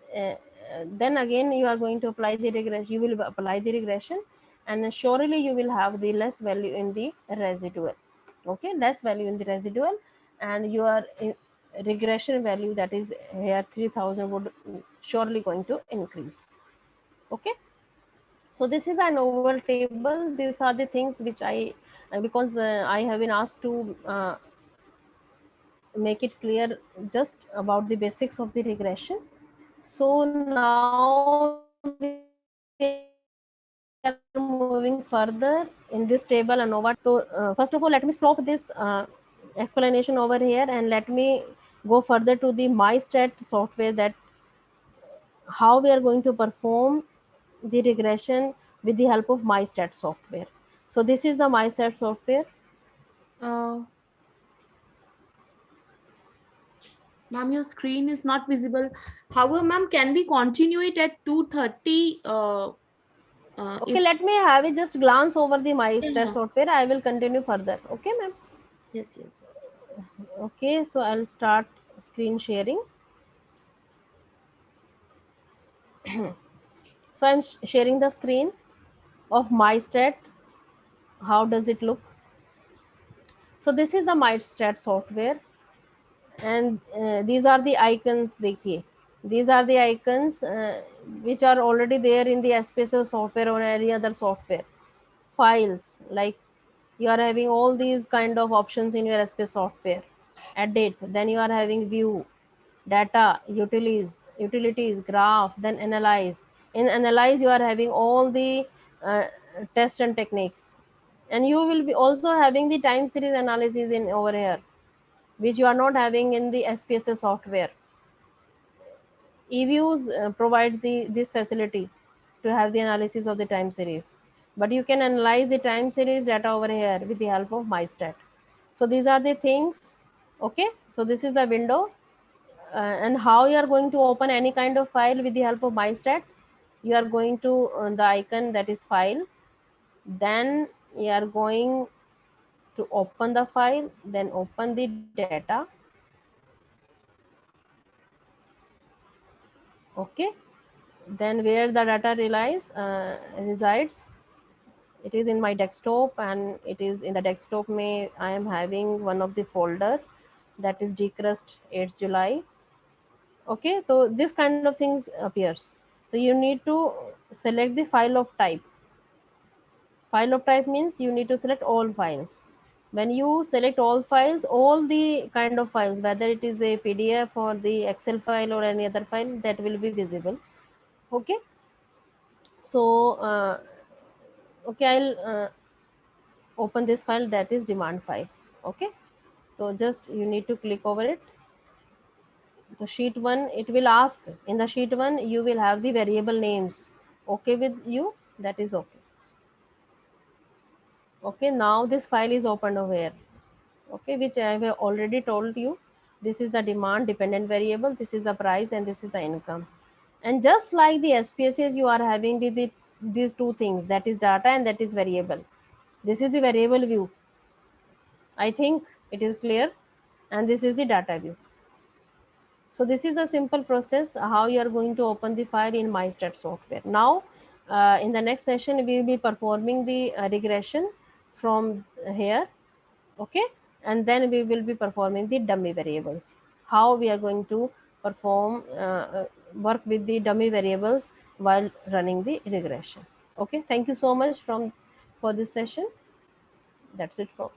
then again you are going to apply the regression. You will apply the regression, and surely you will have the less value in the residual. Okay, less value in the residual, and your regression value, that is here 3000, would surely going to increase. Okay, so this is an overall table. These are the things which I because I have been asked to make it clear just about the basics of the regression. So now we are moving further in this table and over. So first of all, let me stop this explanation over here and let me go further to the MyStat software, that how we are going to perform the regression with the help of MyStat software. So this is the MyStat software. Ma'am, your screen is not visible. However, ma'am, can we continue it at 2:30? Okay, let me have it just glance over the MyStat Yeah. software. I will continue further. Okay, ma'am. Yes, yes. Okay, so I'll start screen sharing. So I'm sharing the screen of MyStat. How does it look? So this is the MyStat software, and these are the icons. देखिए, these are the icons which are already there in the SPSS software or any other software. Files, like you are having all these kind of options in your SPSS software. Edit, then you are having view, data, utilities, graph, then analyze. In analyze, you are having all the tests and techniques, and you will be also having the time series analysis in over here, which you are not having in the SPSS software. eViews provide this facility to have the analysis of the time series, but you can analyze the time series data over here with the help of MyStat. So these are the things. Okay, so this is the window, and how you are going to open any kind of file with the help of MyStat. You are going to the icon that is file, then you are going to open the file, then open the data. Okay, then where the data resides, it is in my desktop, and it is in the desktop I am having one of the folder that is decrust 8th July. Okay, so this kind of things appears. So you need to select the file of type. File of type means you need to select all files. When you select all files, all the kind of files, whether it is a PDF or the Excel file or any other file, that will be visible. Okay, so okay, I'll open this file, that is demand file. Okay, so just you need to click over it. The sheet 1, it will ask in the sheet 1 you will have the variable names. Okay with you? That is okay. Okay, now this file is opened over here. Okay, which I have already told you. This is the demand dependent variable. This is the price, and this is the income. And just like the SPSS, you are having these two things, that is data and that is variable. This is the variable view. I think it is clear. And this is the data view. So this is the simple process how you are going to open the file in MyStat software. Now, in the next session, we will be performing the regression from here. Okay. And then we will be performing the dummy variables. How we are going to perform, work with the dummy variables while running the regression. Okay. Thank you so much for this session. That's it from.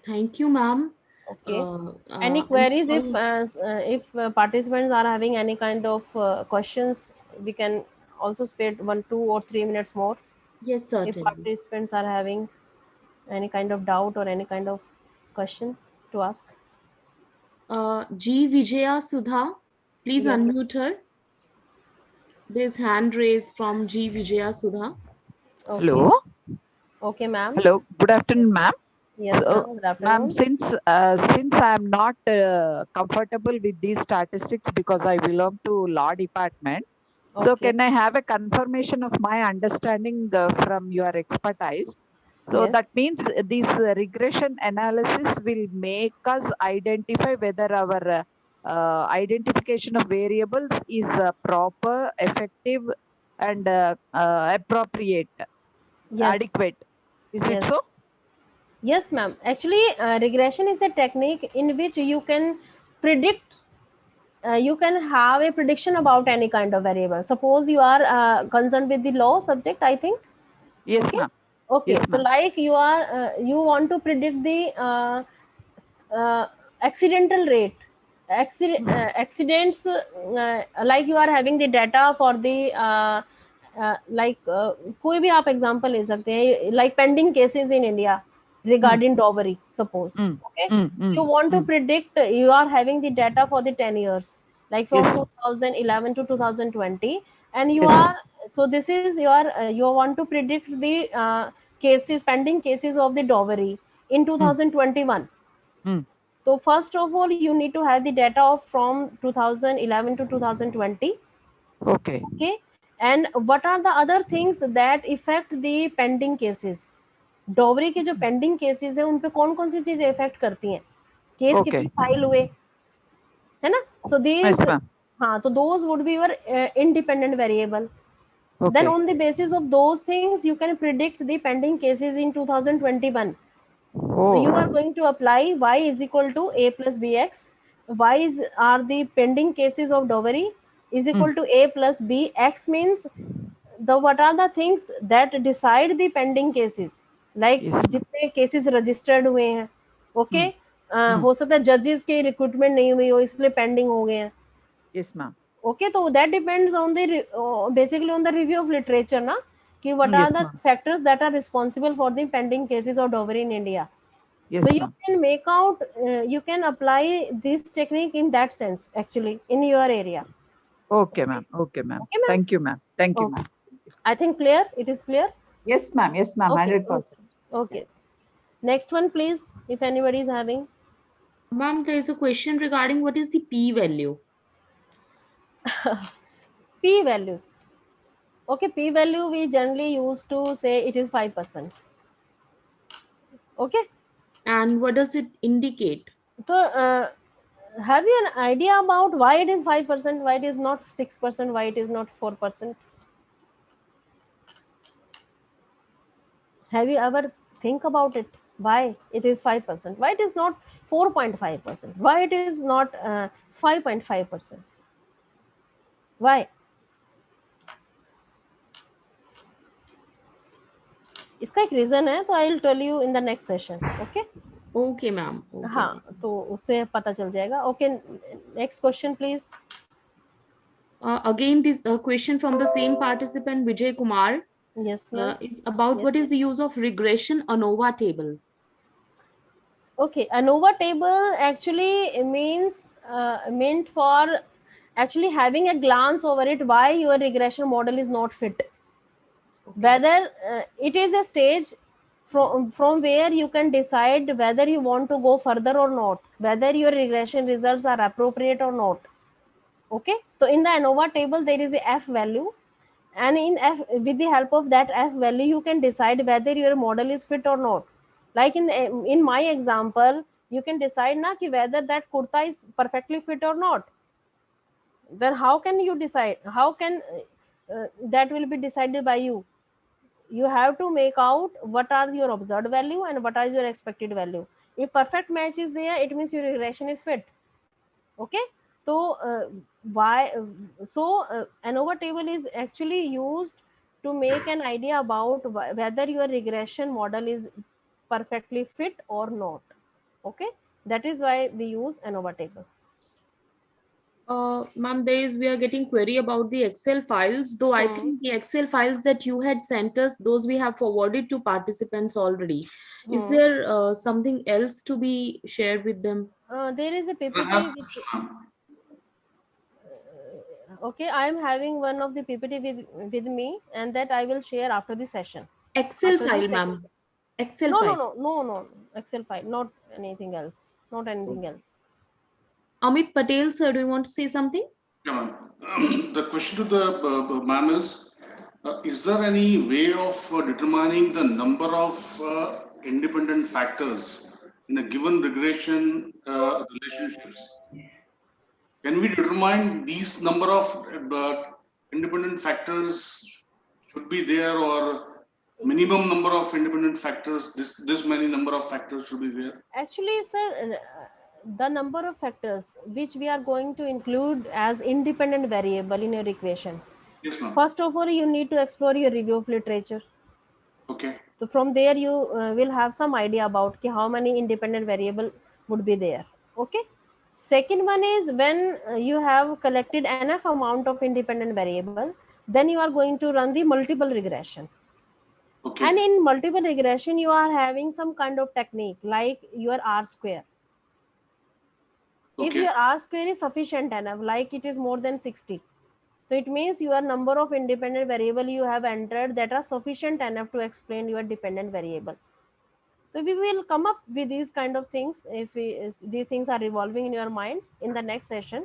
Thank you, ma'am. Okay. Any queries? If participants are having any kind of questions, we can also spare 1, 2, or 3 minutes more. Yes, certainly. If participants are having any kind of doubt or any kind of question to ask. G. Vijaya Sudha, please Yes. unmute her. There's hand raised from G. Vijaya Sudha. Okay. Hello. Okay, ma'am. Hello. Good afternoon, ma'am. Yes, So, ma'am. Good afternoon. ma'am, since I am not comfortable with these statistics because I belong to law department, so Okay. can I have a confirmation of my understanding from your expertise? So Yes. that means this regression analysis will make us identify whether our identification of variables is proper, effective, and appropriate, Yes. adequate. Is it Yes. so? Yes, ma'am. Actually, regression is a technique in which you can predict, you can have a prediction about any kind of variable. Suppose you are concerned with the law subject, I think. Yes, Okay. ma'am. Okay. Yes, So ma'am. like you are, you want to predict the accidental rate. Accidents, like you are having the data for the like कोई भी आप example ले सकते हैं, like pending cases in India regarding dowry, suppose. Okay. You want to predict, you are having the data for the 10 years, like from Yes. 2011 to 2020, and you Yes. are, so this is your, you want to predict the cases, pending cases of the dowry in 2021. So first of all, you need to have the data of from 2011 to 2020. Okay. Okay. And what are the other things that affect the pending cases? Dowry के जो pending cases है उन पे कौन कौन सी चीजें effect करती हैं, केस Okay. कितने फाइल हुए, है ना? So these, Yes, ma'am. हाँ, तो those would be your independent variable. Okay. Then on the basis of those things you can predict the pending cases in 2021. So you are going to apply y is equal to a plus bx. Y are the pending cases of dowry is equal to a plus b. X means the what are the things that decide the pending cases, like जितने cases registered हुए हैं. Okay. हो सकता है judges के recruitment नहीं हुई हो इसलिए pending हो गए हैं. Yes, ma'am. Okay, so that depends on the basically on the review of literature, na, कि what are Yes, the ma'am. factors that are responsible for the pending cases of dowry in India. Yes, So you ma'am. can make out, you can apply this technique in that sense actually in your area. Okay, ma'am. Okay, ma'am. Okay, ma'am. Thank you, ma'am. Thank you, Okay. ma'am. I think clear. It is clear. Yes, ma'am. Yes, ma'am. Okay. 100%. Okay. Next one, please. If anybody is having. Ma'am, there is a question regarding what is the p-value. P-value. Okay, p-value we generally use to say it is 5%. Okay. And what does it indicate? So, have you an idea about why it is 5%, why it is not 6%, why it is not 4%? Have you ever think about it? Why it is 5%? Why it is not 4.5%? Why it is not 5.5%? Why? इसका एक reason है, तो I will tell you in the next session. Okay. Okay, ma'am. हाँ, तो उससे पता चल जाएगा. Okay, next question please. Again, this question from the same participant, Vijay Kumar. Yes, ma'am. Is about Yes. what is the use of regression ANOVA table. Okay, ANOVA table actually means meant for actually having a glance over it why your regression model is not fit. Whether it is a stage from where you can decide whether you want to go further or not, whether your regression results are appropriate or not. Okay, so in the ANOVA table there is a F value, and in F, with the help of that F value, you can decide whether your model is fit or not. Like in my example, you can decide na ki whether that kurta is perfectly fit or not. Then how can you decide? How can that will be decided by you? You have to make out what are your observed value and what is your expected value. If perfect match is there, it means your regression is fit. Okay, so ANOVA table is actually used to make an idea about whether your regression model is perfectly fit or not. Okay, that is why we use ANOVA table. Ma'am, we are getting query about the Excel files, though I think the Excel files that you had sent us, those we have forwarded to participants already. Is there something else to be shared with them? There is a PPT which, okay, I am having one of the PPT with me, and that I will share after the session. Excel file, ma'am. Excel file. No, Excel file, not anything else. Not anything else. Amit Patel, sir, do you want to say something? Yeah, ma'am. The question to the ma'am is there any way of determining the number of independent factors in a given regression relationships? Can we determine these number of independent factors should be there, or minimum number of independent factors, this many number of factors should be there? Actually, sir, the number of factors which we are going to include as independent variable in your equation. Yes, ma'am. First of all, you need to explore your review of literature. Okay. So from there, you will have some idea about how many independent variable would be there. Okay. Second one is when you have collected enough amount of independent variable, then you are going to run the multiple regression. Okay. And in multiple regression, you are having some kind of technique like your R square. Okay. If your R square is sufficient enough, like it is more than 60, so it means your number of independent variable you have entered that are sufficient enough to explain your dependent variable. So we will come up with these kind of things if these things are revolving in your mind in the next session.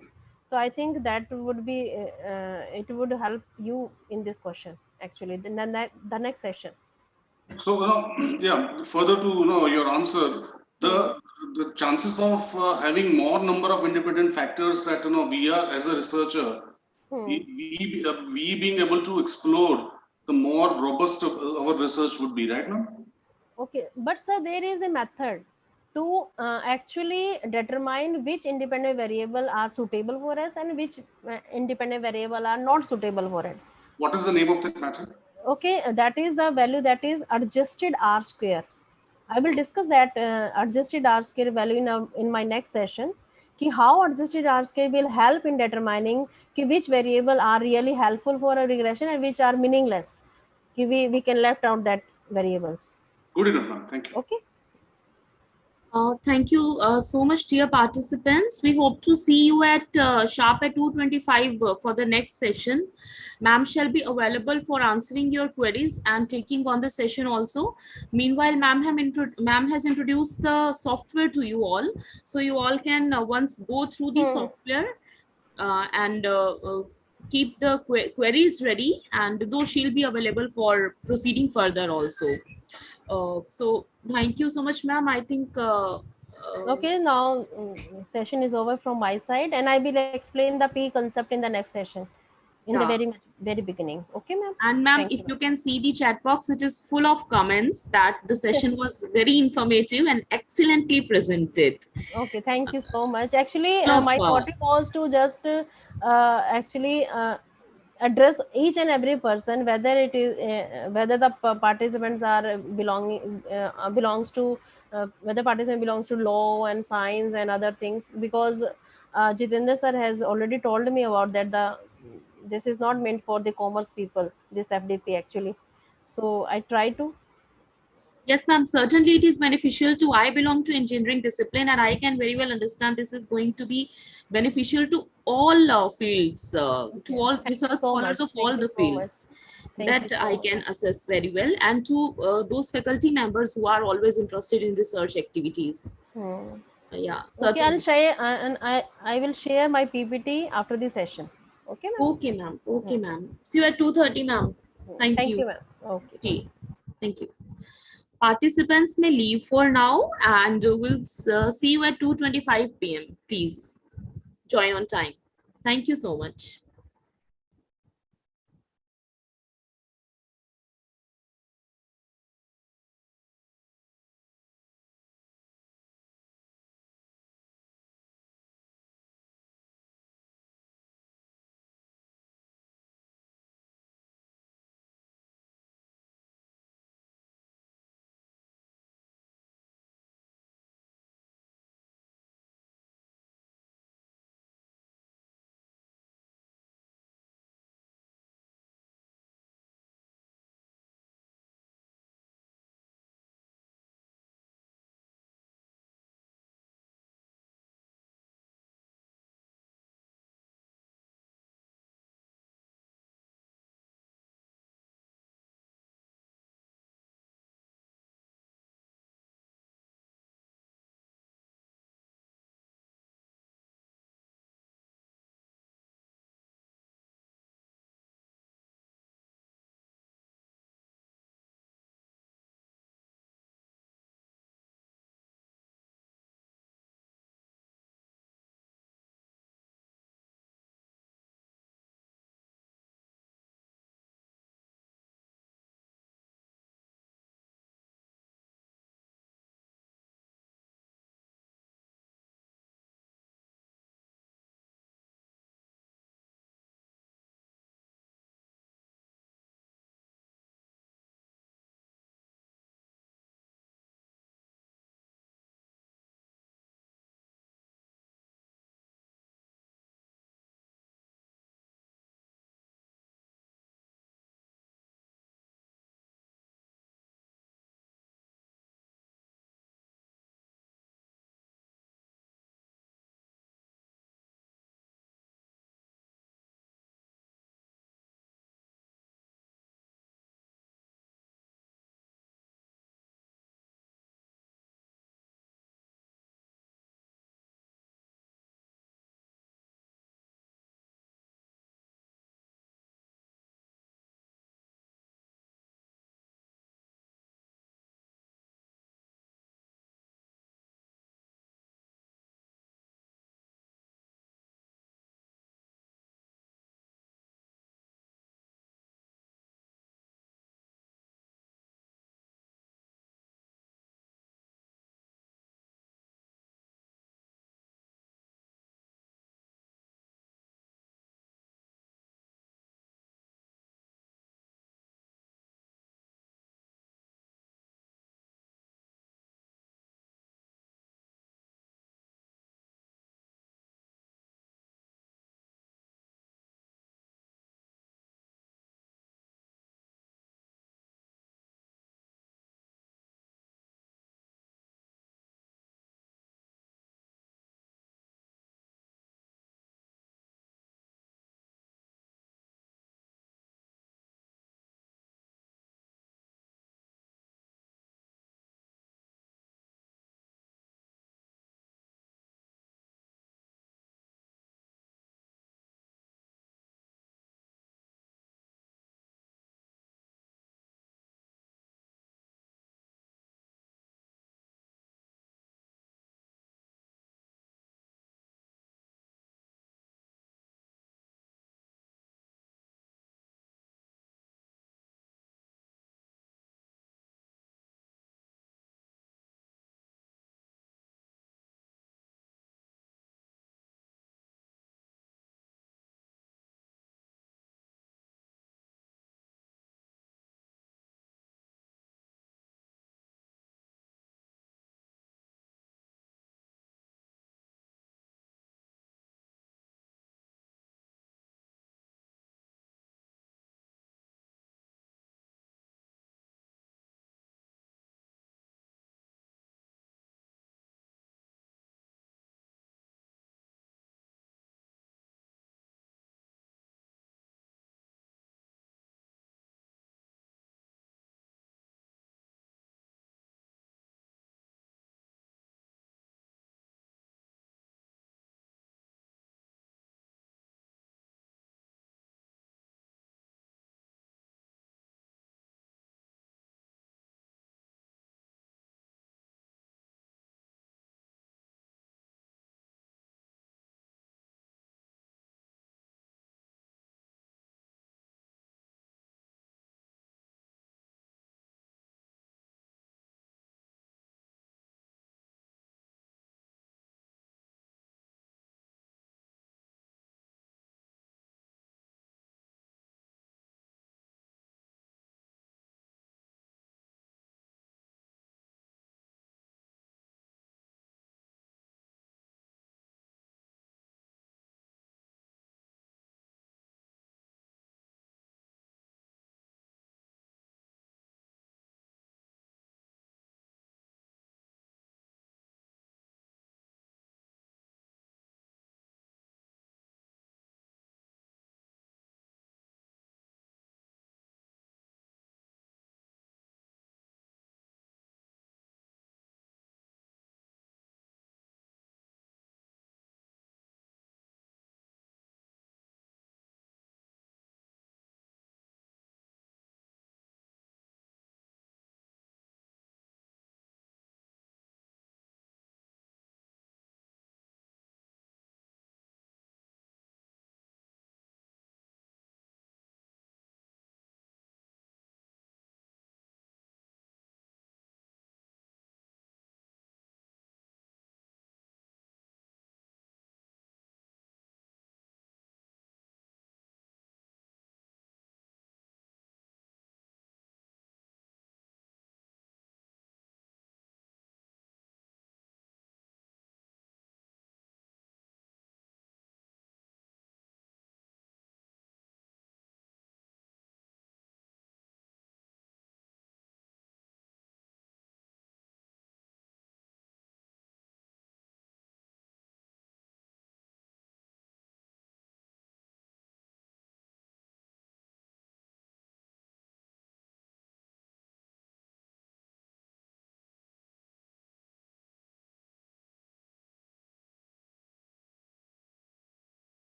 So I think that would be it would help you in this question actually the next session. So yeah, further to your answer, the chances of having more number of independent factors that we are as a researcher, we being able to explore, the more robust our research would be, right now. Okay, but sir, there is a method to actually determine which independent variable are suitable for us and which independent variable are not suitable for it. What is the name of that method? Okay, that is the value that is adjusted R square. I will discuss that adjusted R square value in my next session. Ki how adjusted R square will help in determining ki which variable are really helpful for a regression and which are meaningless. Ki we can left out that variables. Good enough, ma'am. Thank you. Okay. Thank you so much, dear participants. We hope to see you at sharp at 2:25 for the next session. Ma'am shall be available for answering your queries and taking on the session also. Meanwhile, ma'am has introduced the software to you all, so you all can once go through the software and keep the queries ready. And though she'll be available for proceeding further also. So thank you so much, ma'am. I think okay, now session is over from my side, and I will explain the P concept in the next session in the very beginning. Okay, ma'am. And ma'am, if you can see the chat box, it is full of comments that the session was very informative and excellently presented. Okay, thank you so much. Actually, my thought was to just actually address each and every person, whether it is whether the participants are belongs to whether participant belongs to law and science and other things, because Jitendra sir has already told me about that this is not meant for the commerce people, this FDP actually. So I try to. Yes, ma'am. Certainly, it is beneficial to. I belong to engineering discipline, and I can very well understand this is going to be beneficial to all fields, to all research scholars of all the fields. that I can assess very well, and to those faculty members who are always interested in research activities. Yeah, Okay, certainly. I'll share and I will share my PPT after the session. Okay, ma'am. Okay, ma'am. Okay, ma'am. See you at 2:30, ma'am. Thank you. Thank you, ma'am. Okay. Okay. Thank you. Participants may leave for now, and we'll see you at 2:25 p.m. Please join on time. Thank you so much.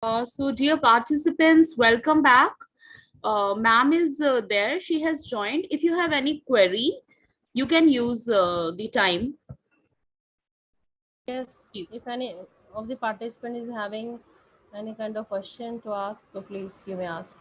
So dear participants, welcome back. Ma'am is there. She has joined. If you have any query, you can use the time. Yes, if any of the participant is having any kind of question to ask, so please you may ask.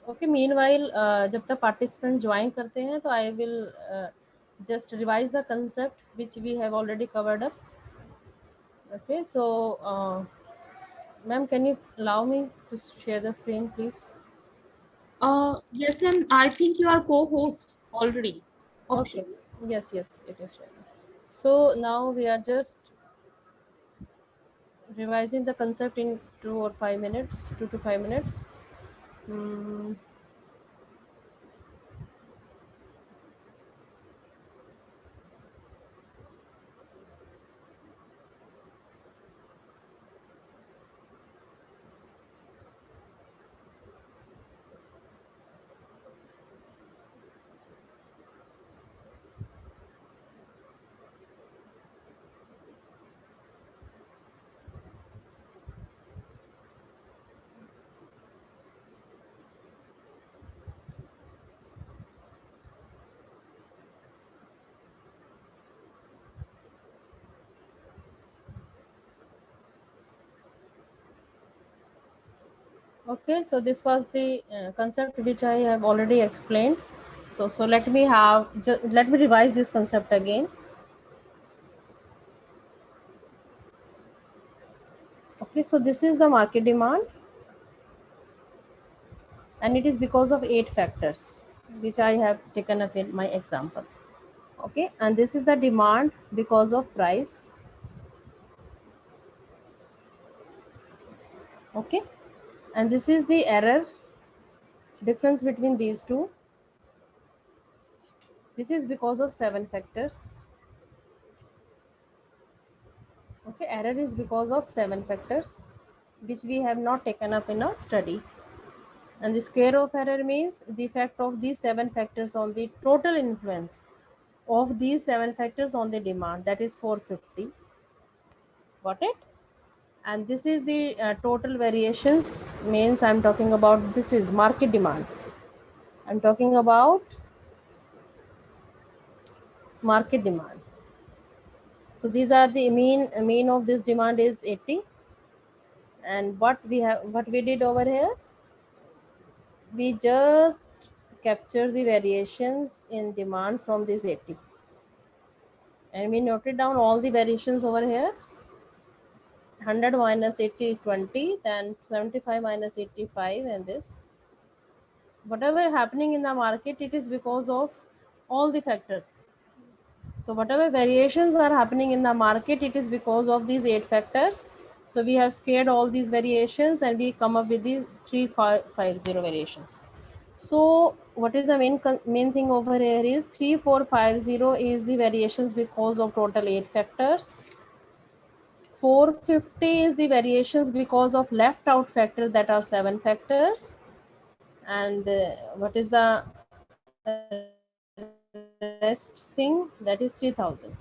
Okay, meanwhile, जब तक participant join करते हैं, तो I will just revise the concept which we have already covered up. Okay, so ma'am, can you allow me to share the screen, please? Yes, ma'am. I think you are co-host already. Okay. Yes, yes, it is right. So now we are just revising the concept in 2 or 5 minutes, 2 to 5 minutes. Okay, so this was the concept which I have already explained. So let me revise this concept again. Okay, so this is the market demand, and it is because of 8 factors which I have taken up in my example. Okay, and this is the demand because of price. Okay, and this is the error difference between these two. This is because of 7 factors. Okay, error is because of 7 factors which we have not taken up in our study. And the square of error means the effect of these 7 factors on the total influence of these 7 factors on the demand, that is 450. Got it? And this is the total variations, means I'm talking about, this is market demand. I'm talking about market demand. So these are the mean of this demand is 80. And what we did over here, we just capture the variations in demand from this 80. And we noted down all the variations over here. 100 minus 80, 20, then 75 minus 85, and this. Whatever happening in the market, it is because of all the factors. So whatever variations are happening in the market, it is because of these 8 factors. So we have scaled all these variations and we come up with the 3550 variations. So what is the main thing over here is 3450 is the variations because of total 8 factors. 450 is the variations because of left out factor, that are 7 factors. And what is the rest thing, that is 3000.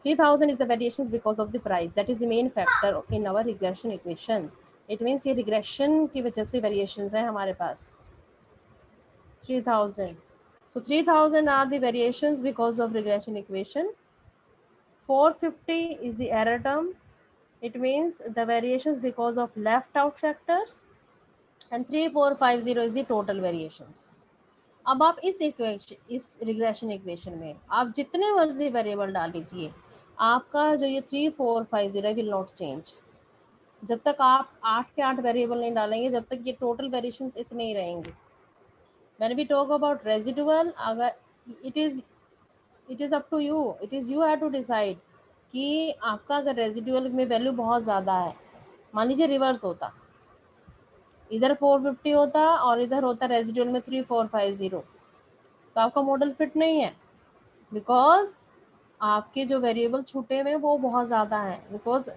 3000 is the variations because of the price, that is the main factor in our regression equation. It means ये regression की वजह से variations है हमारे पास 3000. So 3000 are the variations because of regression equation. 450 is the error term. It means the variations because of left out factors. And 3450 is the total variations. अब आप इस regression equation में आप जितने मर्जी variable डाल लीजिए, आपका जो ये 3450 will not change. जब तक आप 8 के 8 variable नहीं डालेंगे, जब तक ये total variations इतने ही रहेंगे. When we talk about residual, अगर it is up to you. It is you have to decide कि आपका अगर रेजिडुअल में वैल्यू बहुत ज़्यादा है, मान लीजिए रिवर्स होता, इधर 450 होता और इधर होता रेजिडुअल में 3450, तो आपका मॉडल फिट नहीं है, बिकॉज आपके जो वेरिएबल छूटे हुए वो बहुत ज़्यादा हैं, because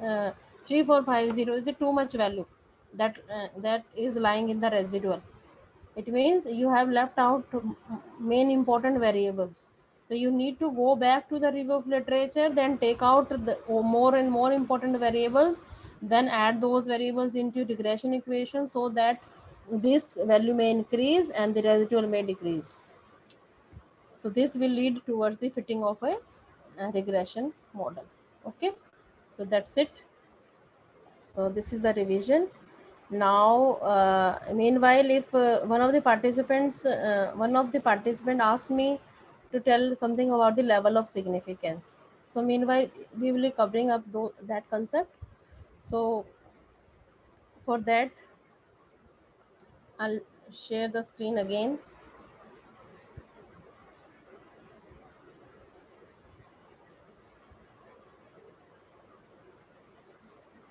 3450 is too much value that is lying in the residual. It means you have left out main important variables. So you need to go back to the review of literature, then take out the more and more important variables, then add those variables into regression equation so that this value may increase and the residual may decrease. So this will lead towards the fitting of a regression model. Okay, so that's it. So this is the revision. Now meanwhile, if one of the participant asked me to tell something about the level of significance. So meanwhile we will be covering up that concept. So for that I'll share the screen again.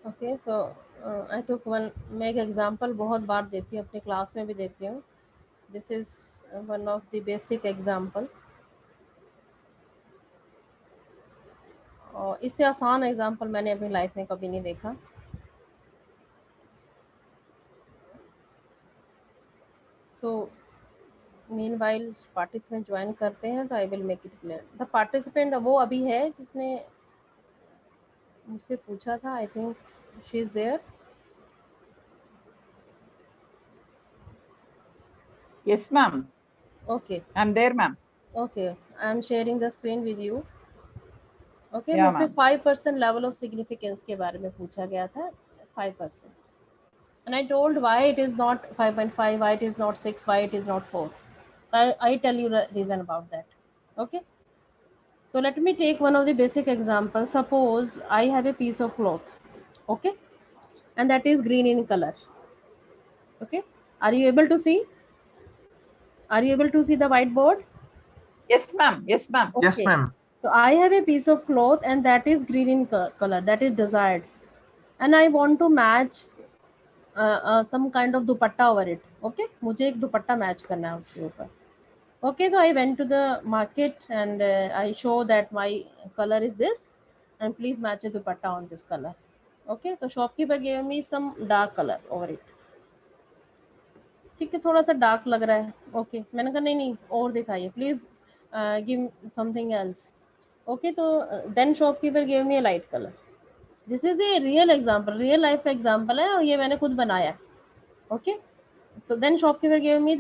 Okay, so I took one make example, बहुत बार देती हूँ अपने class में भी देती हूँ. This is one of the basic example. और इससे आसान एग्जाम्पल मैंने अपनी लाइफ में कभी नहीं देखा. So meanwhile participant ज्वाइन करते हैं तो I will make it clear. The participant वो अभी है जिसने मुझसे पूछा था. I think she is there. Yes, ma'am. Okay. I'm there, ma'am. Okay, I am sharing the screen with you. Okay, Yeah, मुझसे ma'am. 5% level of significance के बारे में पूछा गया था. 5%. And I told why it is not 5.5, why it is not 6, why it is not 4. I tell you the reason about that. Okay. So let me take one of the basic examples. Suppose I have a piece of cloth. Okay. And that is green in color. Okay. Are you able to see? Are you able to see the whiteboard? Yes, ma'am. Yes, ma'am. Okay. Yes, ma'am. So I have a piece of cloth and that is green in color, that is desired. And I want to match some kind of dupatta over it. Okay. मुझे एक दुपट्टा match करना है उसके ऊपर. Okay, so I went to the market and I show that my color is this and please match a dupatta on this color. Okay, so shopkeeper gave me some dark color over it. ठीक है, थोड़ा सा dark लग रहा है. Okay, मैंने कहा नहीं नहीं और दिखाइए please, give something else. Okay, तो then shopkeeper give me a light colour. This is the real example, real life का एग्जांपल है और ये मैंने खुद बनाया. Okay, so then shopkeeper gave me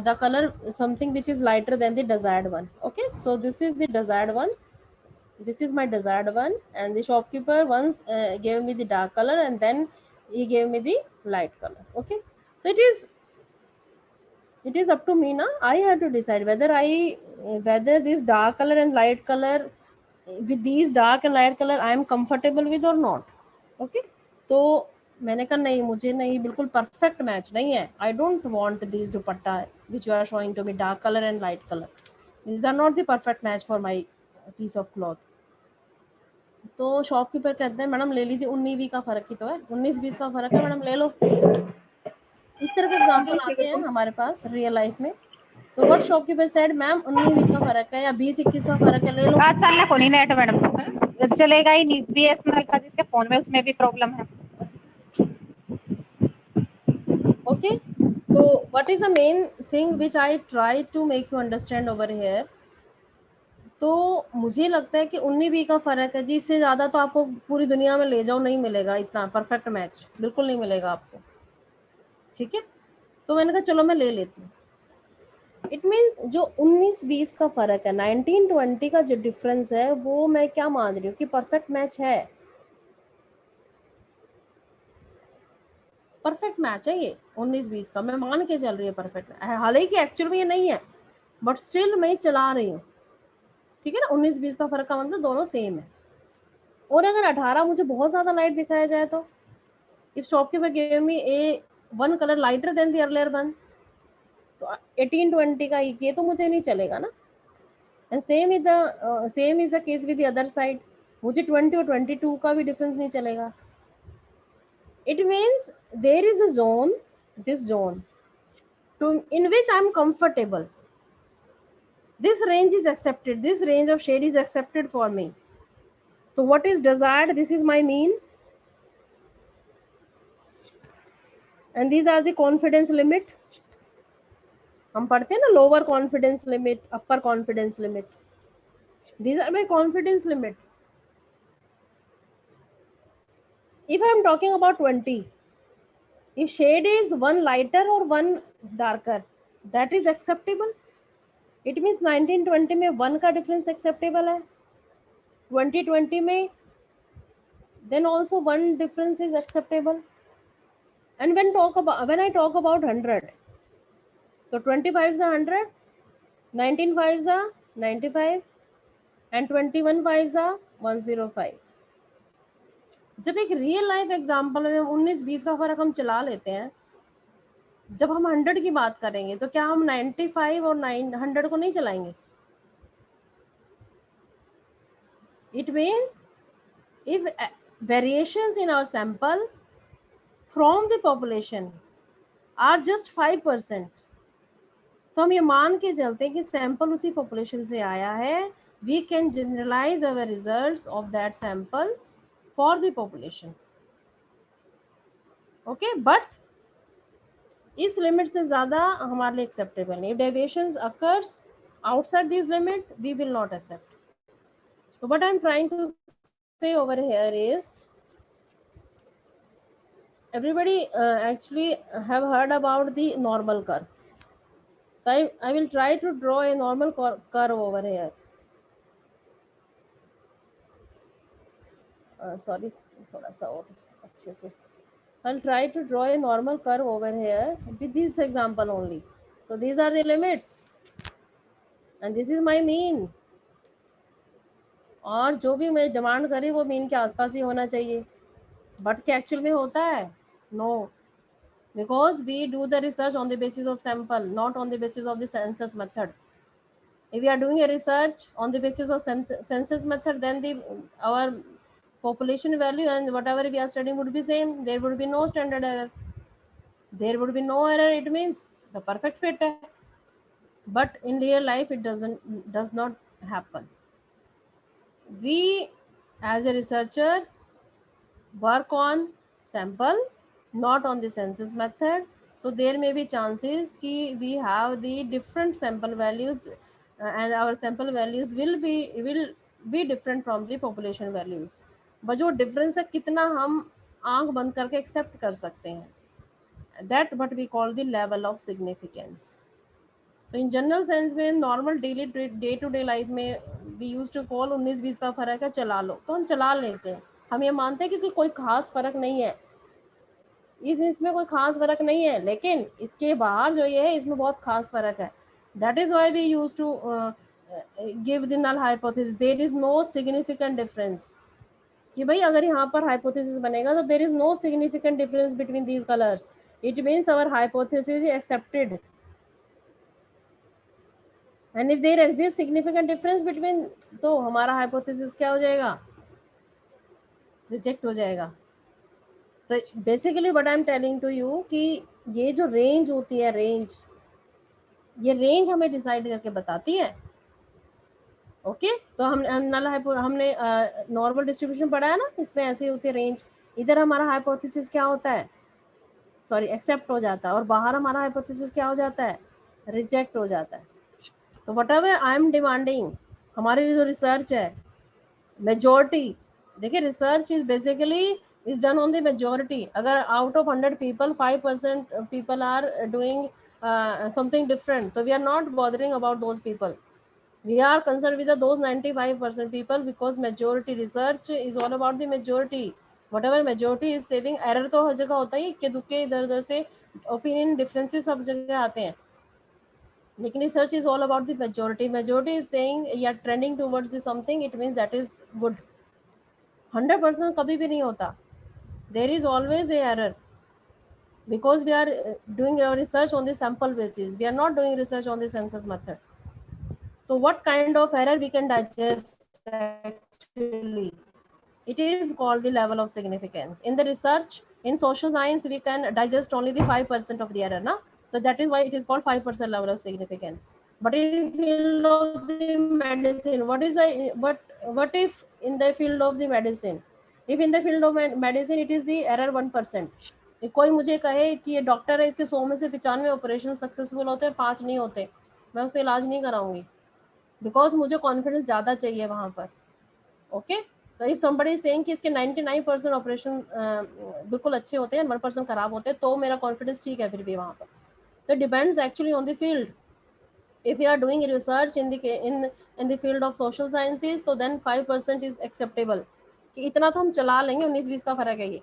the color something which is lighter than the desired one. Okay, so this is the desired one, this is my desired one, and the shopkeeper once gave me the dark color and then he gave me the light color. Okay, so it is up to me now. I have to decide whether this dark color and light color, with these dark and light color I am comfortable with or not. Okay, तो मैंने कहा नहीं, मुझे नहीं, बिल्कुल perfect match नहीं है. I don't want this dupatta which you are showing to me, dark colour and light colour, these are not the perfect match for my piece of cloth. तो शॉपकीपर कहते हैं मैडम ले लीजिए, 19-20 का फर्क ही तो है, 19-20 का फर्क है मैडम, ले लो. इस तरह के एग्जांपल आते हैं हमारे पास रियल लाइफ में. तो व्हाट शॉपकीपर सेड, मैम 19-20 का फर्क है या 20-21 का फर्क है, ले लो. चलना को नहीं नेट मैडम चलेगा ही नहीं, बीएसएनएल का जिसके फोन में उसमें भी प्रॉब्लम है. Okay, so what is the main thing which I try to make you understand over here? तो मुझे लगता है कि 19-20 का फर्क है जी, इससे ज्यादा तो आपको पूरी दुनिया में ले जाओ नहीं मिलेगा, इतना परफेक्ट मैच बिल्कुल नहीं मिलेगा आपको. ठीक है, तो मैंने कहा चलो मैं ले लेती हूँ. इट मीन्स जो 19-20 का फर्क है, 19-20 का जो डिफरेंस है, वो मैं क्या मान रही हूँ कि परफेक्ट मैच है, परफेक्ट मैच है ये 19-20 का, मैं मान के चल रही है परफेक्ट. हालांकि एक्चुअल में ये नहीं है, बट स्टिल मैं चला रही हूँ. ठीक है ना, 19-20 का फर्क का मतलब दोनों सेम है. और अगर 18 मुझे बहुत ज्यादा लाइट दिखाया जाए तो, if shopkeeper give me A one colour lighter than the earlier one, तो 18-20 का ये तो मुझे नहीं चलेगा ना. And same is the case with the other side, मुझे 20 और 22 का भी डिफरेंस नहीं चलेगा. It means there is a zone, this zone, in which I am comfortable. This range is accepted. This range of shade is accepted for me. So what is desired? This is my mean. And these are the confidence limit. हम पढ़ते हैं ना lower confidence limit, upper confidence limit. These are my confidence limit. If I am talking about 20, if shade is one lighter or one darker, that is acceptable. It means 1920 में 1 का difference acceptable है. 2020 में then also 1 difference is acceptable. And when I talk about 100, so 25 is 100, 19 fives are 95, and 21 fives are 105. जब एक real life example में 19-20 का फर्क हम चला लेते हैं, जब हम 100 की बात करेंगे तो क्या हम 95 और 100 को नहीं चलाएंगे? It means if variations in our sample from the population are just 5%, तो हम ये मान के चलते हैं कि सैंपल उसी पॉपुलेशन से आया है. We can generalize our results of that sample for the population. Okay, but इस लिमिट से ज़्यादा हमारे लिए acceptable नहीं. If deviations occurs outside this limit, we will not accept. So what I'm trying to say over here is, everybody actually have heard about the normal curve. So I will try to draw a normal curve over here. Sorry, थोड़ा सा और अच्छे से. So I'll try to draw a normal curve over here with this example only. So these are the limits, and this is my mean. और जो भी मैं demand करी वो मीन के आसपास ही होना चाहिए. बट क्या एक्चुअल में होता है? No, because we do the research on the basis of sample, not on the basis of the census method. If we are doing a research on the basis of census method, then our population value and whatever we are studying would be same. There would be no standard error. There would be no error. It means the perfect fit. But in real life, it does not happen. We, as a researcher, work on sample, not on the census method. So there may be chances कि we have the different sample values, and our sample values will be different from the population values. But जो difference है कितना हम आंख बंद करके accept कर सकते हैं, that what we call the level of significance. So in general sense में normal daily day to day life में we used to call 19-20 का फर्क है, चला लो, तो हम चला लेते हैं. हम ये मानते हैं कि कोई खास फर्क नहीं है, इसमें कोई खास फर्क नहीं है, लेकिन इसके बाहर जो ये है इसमें बहुत खास फर्क है. That is why we used to give the null hypothesis. There is no significant difference. कि भाई अगर यहाँ पर hypothesis बनेगा तो there is no significant difference between these colors. It means our hypothesis is accepted. And if there exists significant difference between, तो हमारा hypothesis क्या हो जाएगा? Reject हो जाएगा. तो basically what I am telling to you कि ये जो रेंज होती है, ये रेंज हमें डिसाइड करके बताती है. ओके, तो हमने नॉर्मल डिस्ट्रीब्यूशन पढ़ा है ना, इसमें ऐसे होती है रेंज. इधर हमारा हाइपोथेसिस क्या होता है? सॉरी, एक्सेप्ट हो जाता है, और बाहर हमारा हाइपोथेसिस क्या हो जाता है? रिजेक्ट हो जाता है. तो what ever I am demanding, हमारी जो रिसर्च है, मेजॉरिटी, देखिए research is basically is done on the majority. Agar out of 100 people 5% people are doing something different, so we are not bothering about those people. We are concerned with those 95% people, because majority research is all about the majority. Whatever majority is saving, error तो हर जगह होता है, इक्के दुक्के इधर उधर से opinion differences सब जगह आते हैं, लेकिन research is all about the majority. Majority is saying you are trending towards the something, it means that is good. 100% कभी भी नहीं होता. There is always a error, because we are doing our research on the sample basis. We are not doing research on the census method. So what kind of error we can digest actually? It is called the level of significance. In the research, in social science, we can digest only the 5% of the error, na? So that is why it is called 5% level of significance. But in field of the medicine, what if in the field of the medicine? If in the field of medicine it is the error 1%, कोई मुझे कहे कि ये doctor है, इसके 100 में से 95 operation successful होते हैं, 5 नहीं होते, मैं उससे इलाज नहीं कराऊंगी, बिकॉज मुझे कॉन्फिडेंस ज़्यादा चाहिए वहाँ पर। ओके, तो इफ समबडी इज सेइंग कि इसके 99% ऑपरेशन बिल्कुल अच्छे होते हैं, 1% खराब होते हैं, तो मेरा कॉन्फिडेंस ठीक है फिर भी वहाँ पर। तो depends actually on the field. If you are doing research in the field of social sciences, तो then 5% is acceptable, कि इतना तो हम चला लेंगे, 19-20 का फर्क है ये।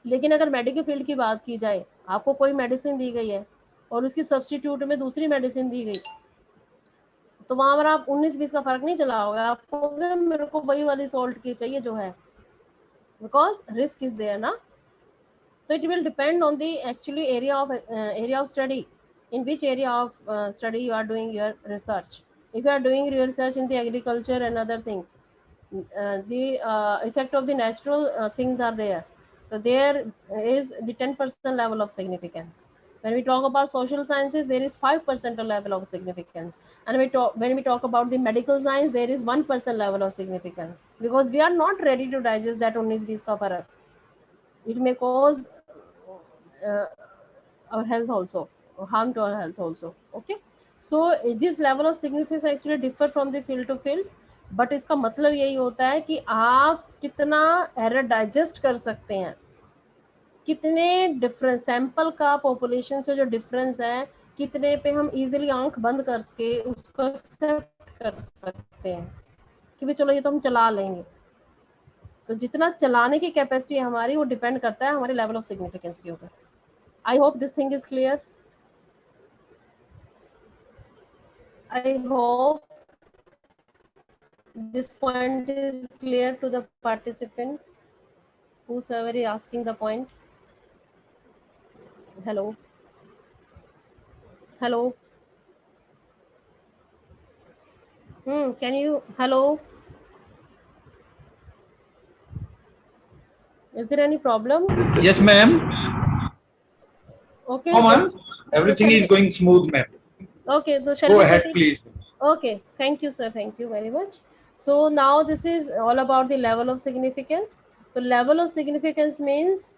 लेकिन अगर मेडिकल फील्ड की बात की जाए, आपको कोई मेडिसिन दी गई है और उसकी सब्स्टिट्यूट में दूसरी मेडिसिन दी गई, तो वहां पर आप 19-20 का फर्क नहीं चला होगा, आपको मेरे को वही वाली सॉल्ट की चाहिए जो है, बिकॉज रिस्क इज देयर ना। So it will depend on the actually area of study, in which area of study you are doing your research. If you are doing research in the agriculture and other things, the effect of the natural things are there. So there is the 10% level of significance. When we talk about social sciences, there is 5% level of significance. And when we talk about the medical science, there is 1% level of significance. Because we are not ready to digest that 19-20 ka farak. It may cause our health also, harm to our health also. Okay, so this level of significance actually differ from the field to field, but इसका मतलब यही होता है कि आप कितना error digest कर सकते हैं, कितने डिफरेंस सैंपल का पॉपुलेशन से जो डिफरेंस है, कितने पे हम इजीली आंख बंद करके उसको एक्सेप्ट कर सकते हैं कि भी चलो ये तो हम चला लेंगे। तो जितना चलाने की कैपेसिटी है हमारी, वो डिपेंड करता है हमारे लेवल ऑफ सिग्निफिकेंस के ऊपर। I hope this thing is clear. I hope this point is clear to the participant, whosoever is asking the point. Hello. Hello. Can you, hello? Is there any problem? Yes, ma'am. Okay. Oh, ma'am. Everything is going smooth, ma'am. Okay, so shall Go we ahead, continue? please. Okay, thank you, sir. Thank you very much. So now this is all about the level of significance. The level of significance means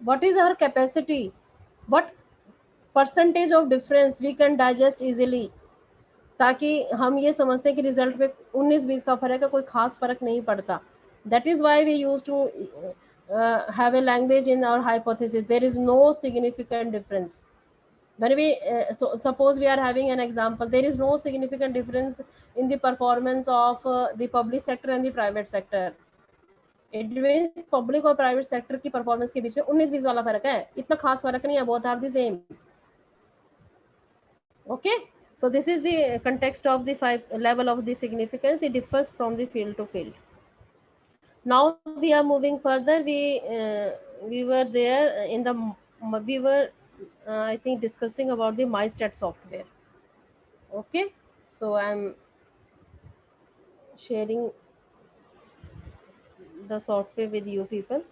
what is our capacity, what percentage of difference we can digest easily, ताकि हम ये समझते हैं कि result में 19-20 का फर्क है, कोई खास फर्क नहीं पड़ता. That is why we used to have a language in our hypothesis. There is no significant difference. When we suppose we are having an example, there is no significant difference in the performance of the public sector and the private sector. It means public और private sector की performance के बीच में 19-20 वाला फर्क है, इतना खास फर्क नहीं है, both are the same. Okay, so this is the context of the 5 level of the significance. It differs from the field to field. Now we are moving further. We were there in the we were I think discussing about the MyStat software. Okay, so I'm sharing the software with you people.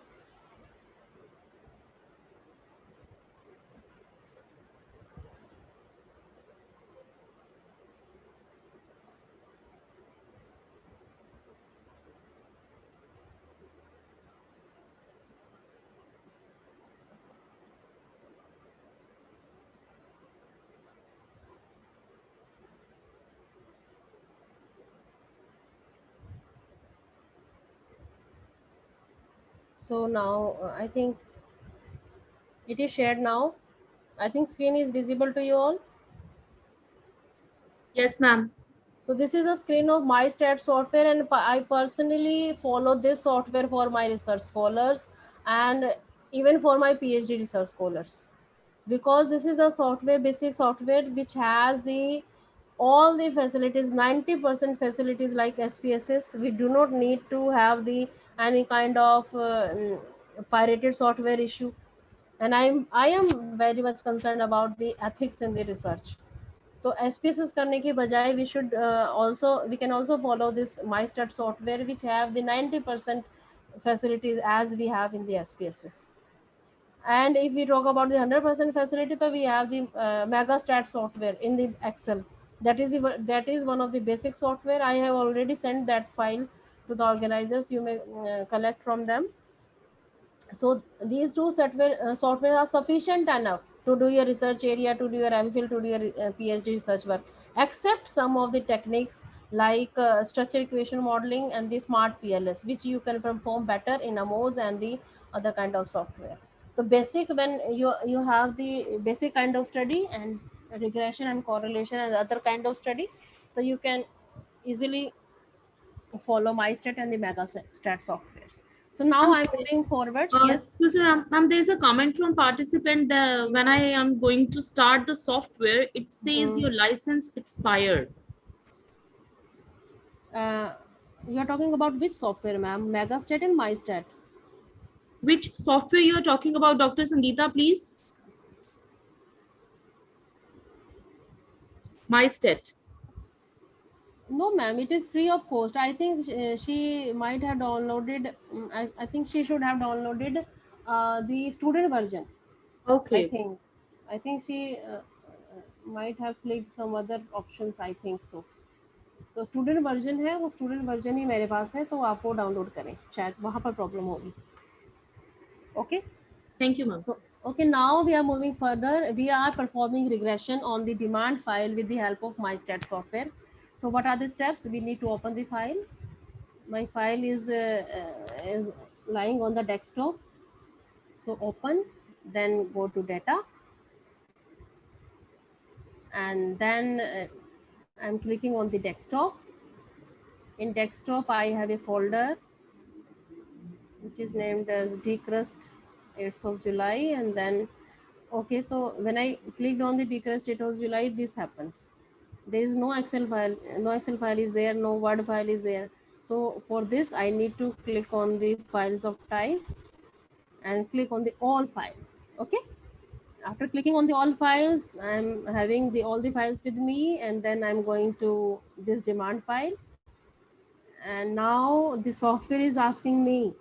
So now I think it is shared now. I think screen is visible to you all. Yes, ma'am. So this is a screen of MyStat software, and I personally follow this software for my research scholars and even for my PhD research scholars, because this is the software, basic software, which has the all the facilities, 90% facilities like SPSS. We do not need to have the any kind of pirated software issue, and I am very much concerned about the ethics in the research. So SPSS करने के बजाय we can also follow this MyStat software, which have the 90% facilities as we have in the SPSS. And if we talk about the 100% facility, so we have the MegaStat software in the Excel. That is one of the basic software. I have already sent that file to the organizers. You may collect from them. So these two software are sufficient enough to do your research area, to do your MPhil, to do your PhD research work, except some of the techniques like structure equation modeling and the smart PLS, which you can perform better in AMOS and the other kind of software. So basic, when you have the basic kind of study and regression and correlation and other kind of study, so you can easily follow MyStat and the MegaStat softwares. So now I'm moving forward. Yes. Excuse me, ma'am, there is a comment from participant that when I am going to start the software, it says your license expired. You're talking about which software, ma'am? MegaStat and MyStat. Which software you are talking about, Dr. Sangeeta, please? MyStat. No, ma'am, it is free of cost. I think she might have downloaded, I think she should have downloaded the student version. Okay. I think she might have clicked some other options, I think so. तो student version है, वो student version ही मेरे पास है, तो आप वो download करें, शायद वहाँ पर प्रॉब्लम होगी. Okay, thank you, ma'am. So okay, now we are moving further. We are performing regression on the demand file with the help of MyStat software. So what are the steps? We need to open the file. My file is lying on the desktop. So open, then go to data, and then I'm clicking on the desktop. In desktop, I have a folder which is named as Decrust 8th of July, and then okay, so when I clicked on the Decrust 8th of July, this happens. There is no Excel file, is there, no Word file is there. So for this, I need to click on the files of type and click on the all files. Okay. After clicking on the all files, I'm having all the files with me, and then I'm going to this demand file. And now the software is asking me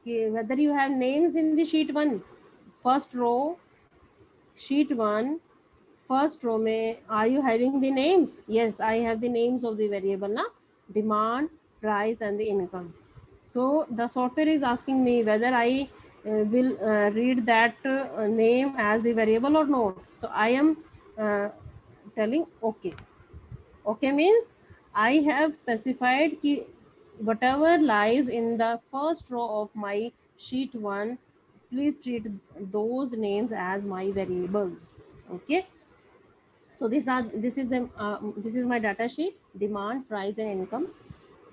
whether you have names in the sheet 1, first row, sheet 1, first row mein, are you having the names? Yes, I have the names of the variable, na? Demand, price, and the income. So the software is asking me whether I will read that name as the variable or not. So I am telling okay. Okay means I have specified ki whatever lies in the first row of my sheet 1, please treat those names as my variables. Okay. So this is my data sheet, demand, price and income.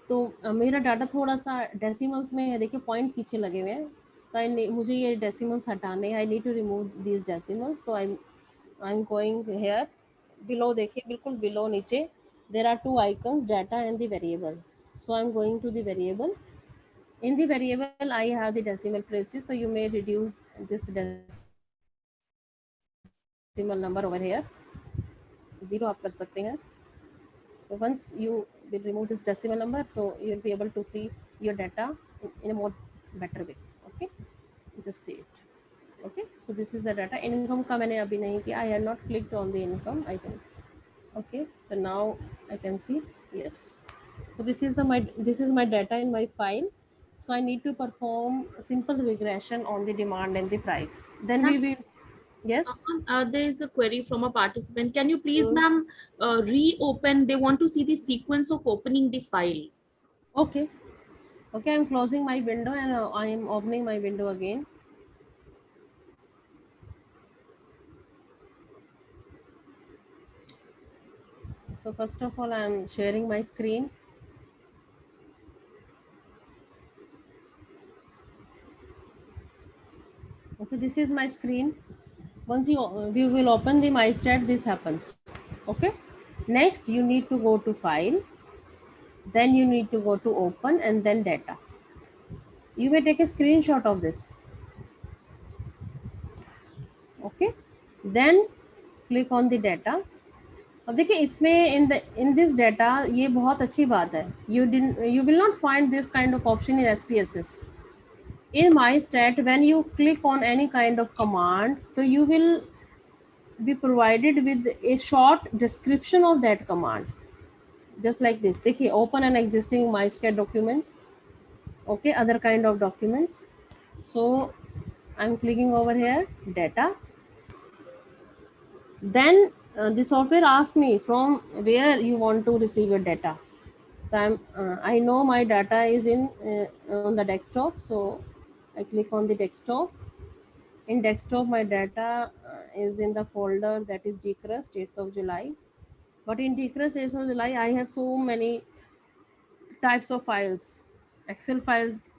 तो मेरा data थोड़ा सा decimals में है, देखिए point पीछे लगे हुए हैं, तो मुझे ये डेसिमल्स हटाने हैं. I need to remove this decimals. तो I am going here below, देखिए बिल्कुल बिलो नीचे there are 2 icons, data and the variable. So I am going to the variable. In the variable, I have the decimal places, so you may reduce this decimal number over here. 0 आप कर सकते हैं. So once you will remove this decimal number, so you will be able to see your data in a more better way. Okay, just see it. Okay, so this is the data. Income का मैंने अभी नहीं किया. I have not clicked on the income, I think. Okay, so now I can see. Yes. So this is my data in my file. So I need to perform a simple regression on the demand and the price. Then we will. Yes. There is a query from a participant. Can you please, ma'am, reopen? They want to see the sequence of opening the file. Okay. Okay, I'm closing my window and I am opening my window again. So first of all, I'm sharing my screen. Okay, this is my screen. Once you will open the MyStat, this happens. Okay. Next, you need to go to file. Then you need to go to open and then data. You may take a screenshot of this. Okay. Then click on the data. अब देखिए इसमें in this data ये बहुत अच्छी बात है. You will not find this kind of option in SPSS. In MyStat, when you click on any kind of command, so you will be provided with a short description of that command, just like this. देखिए open an existing MyStat document. Okay, other kind of documents. So I'm clicking over here, data. Then the software asks me from where you want to receive your data. So I know my data is in on the desktop, so I click on the desktop. In desktop, my data is in the folder that is Decrust 8th of July. But in Decrust 8th of July, I have so many types of files. Excel files,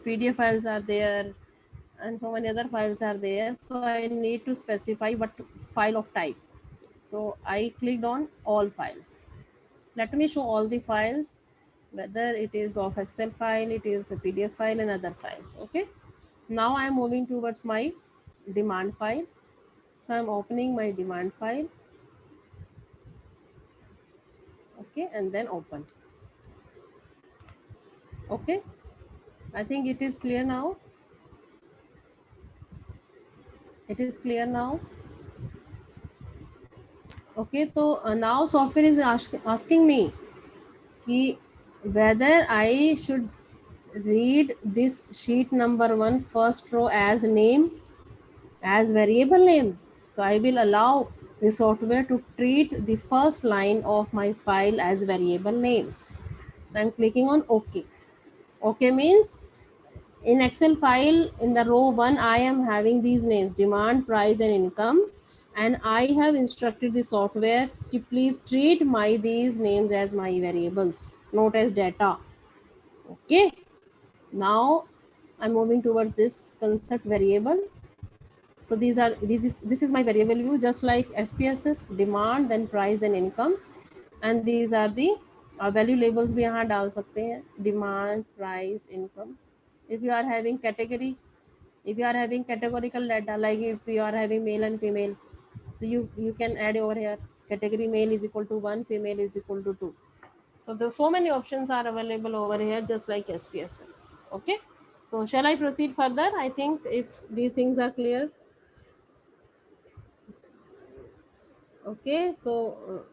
PDF files are there, and so many other files are there. So I need to specify what file of type. So I clicked on all files. Let me show all the files, whether it is of Excel file, it is a PDF file and other files. Okay. Now I am moving towards my demand file. So I'm opening my demand file. Okay. And then open. Okay. I think it is clear now. It is clear now. Okay. So now software is asking me whether I should read this sheet number 1 first row as name, as variable name. So I will allow the software to treat the first line of my file as variable names. So I'm clicking on OK. OK means in Excel file in the row 1, I am having these names, demand, price and income. And I have instructed the software to please treat these names as my variables, not as data. Okay. Now I'm moving towards this concept variable. So this is my variable view, just like SPSS, demand, then price, then income. And these are the value labels we यहाँ डाल सकते हैं, demand, price, income. If you are having category, if you are having categorical data, like if you are having male and female, so you can add over here, category male is equal to 1, female is equal to 2. So there so many options are available over here, just like SPSS. Okay. So shall I proceed further? I think if these things are clear. Okay, so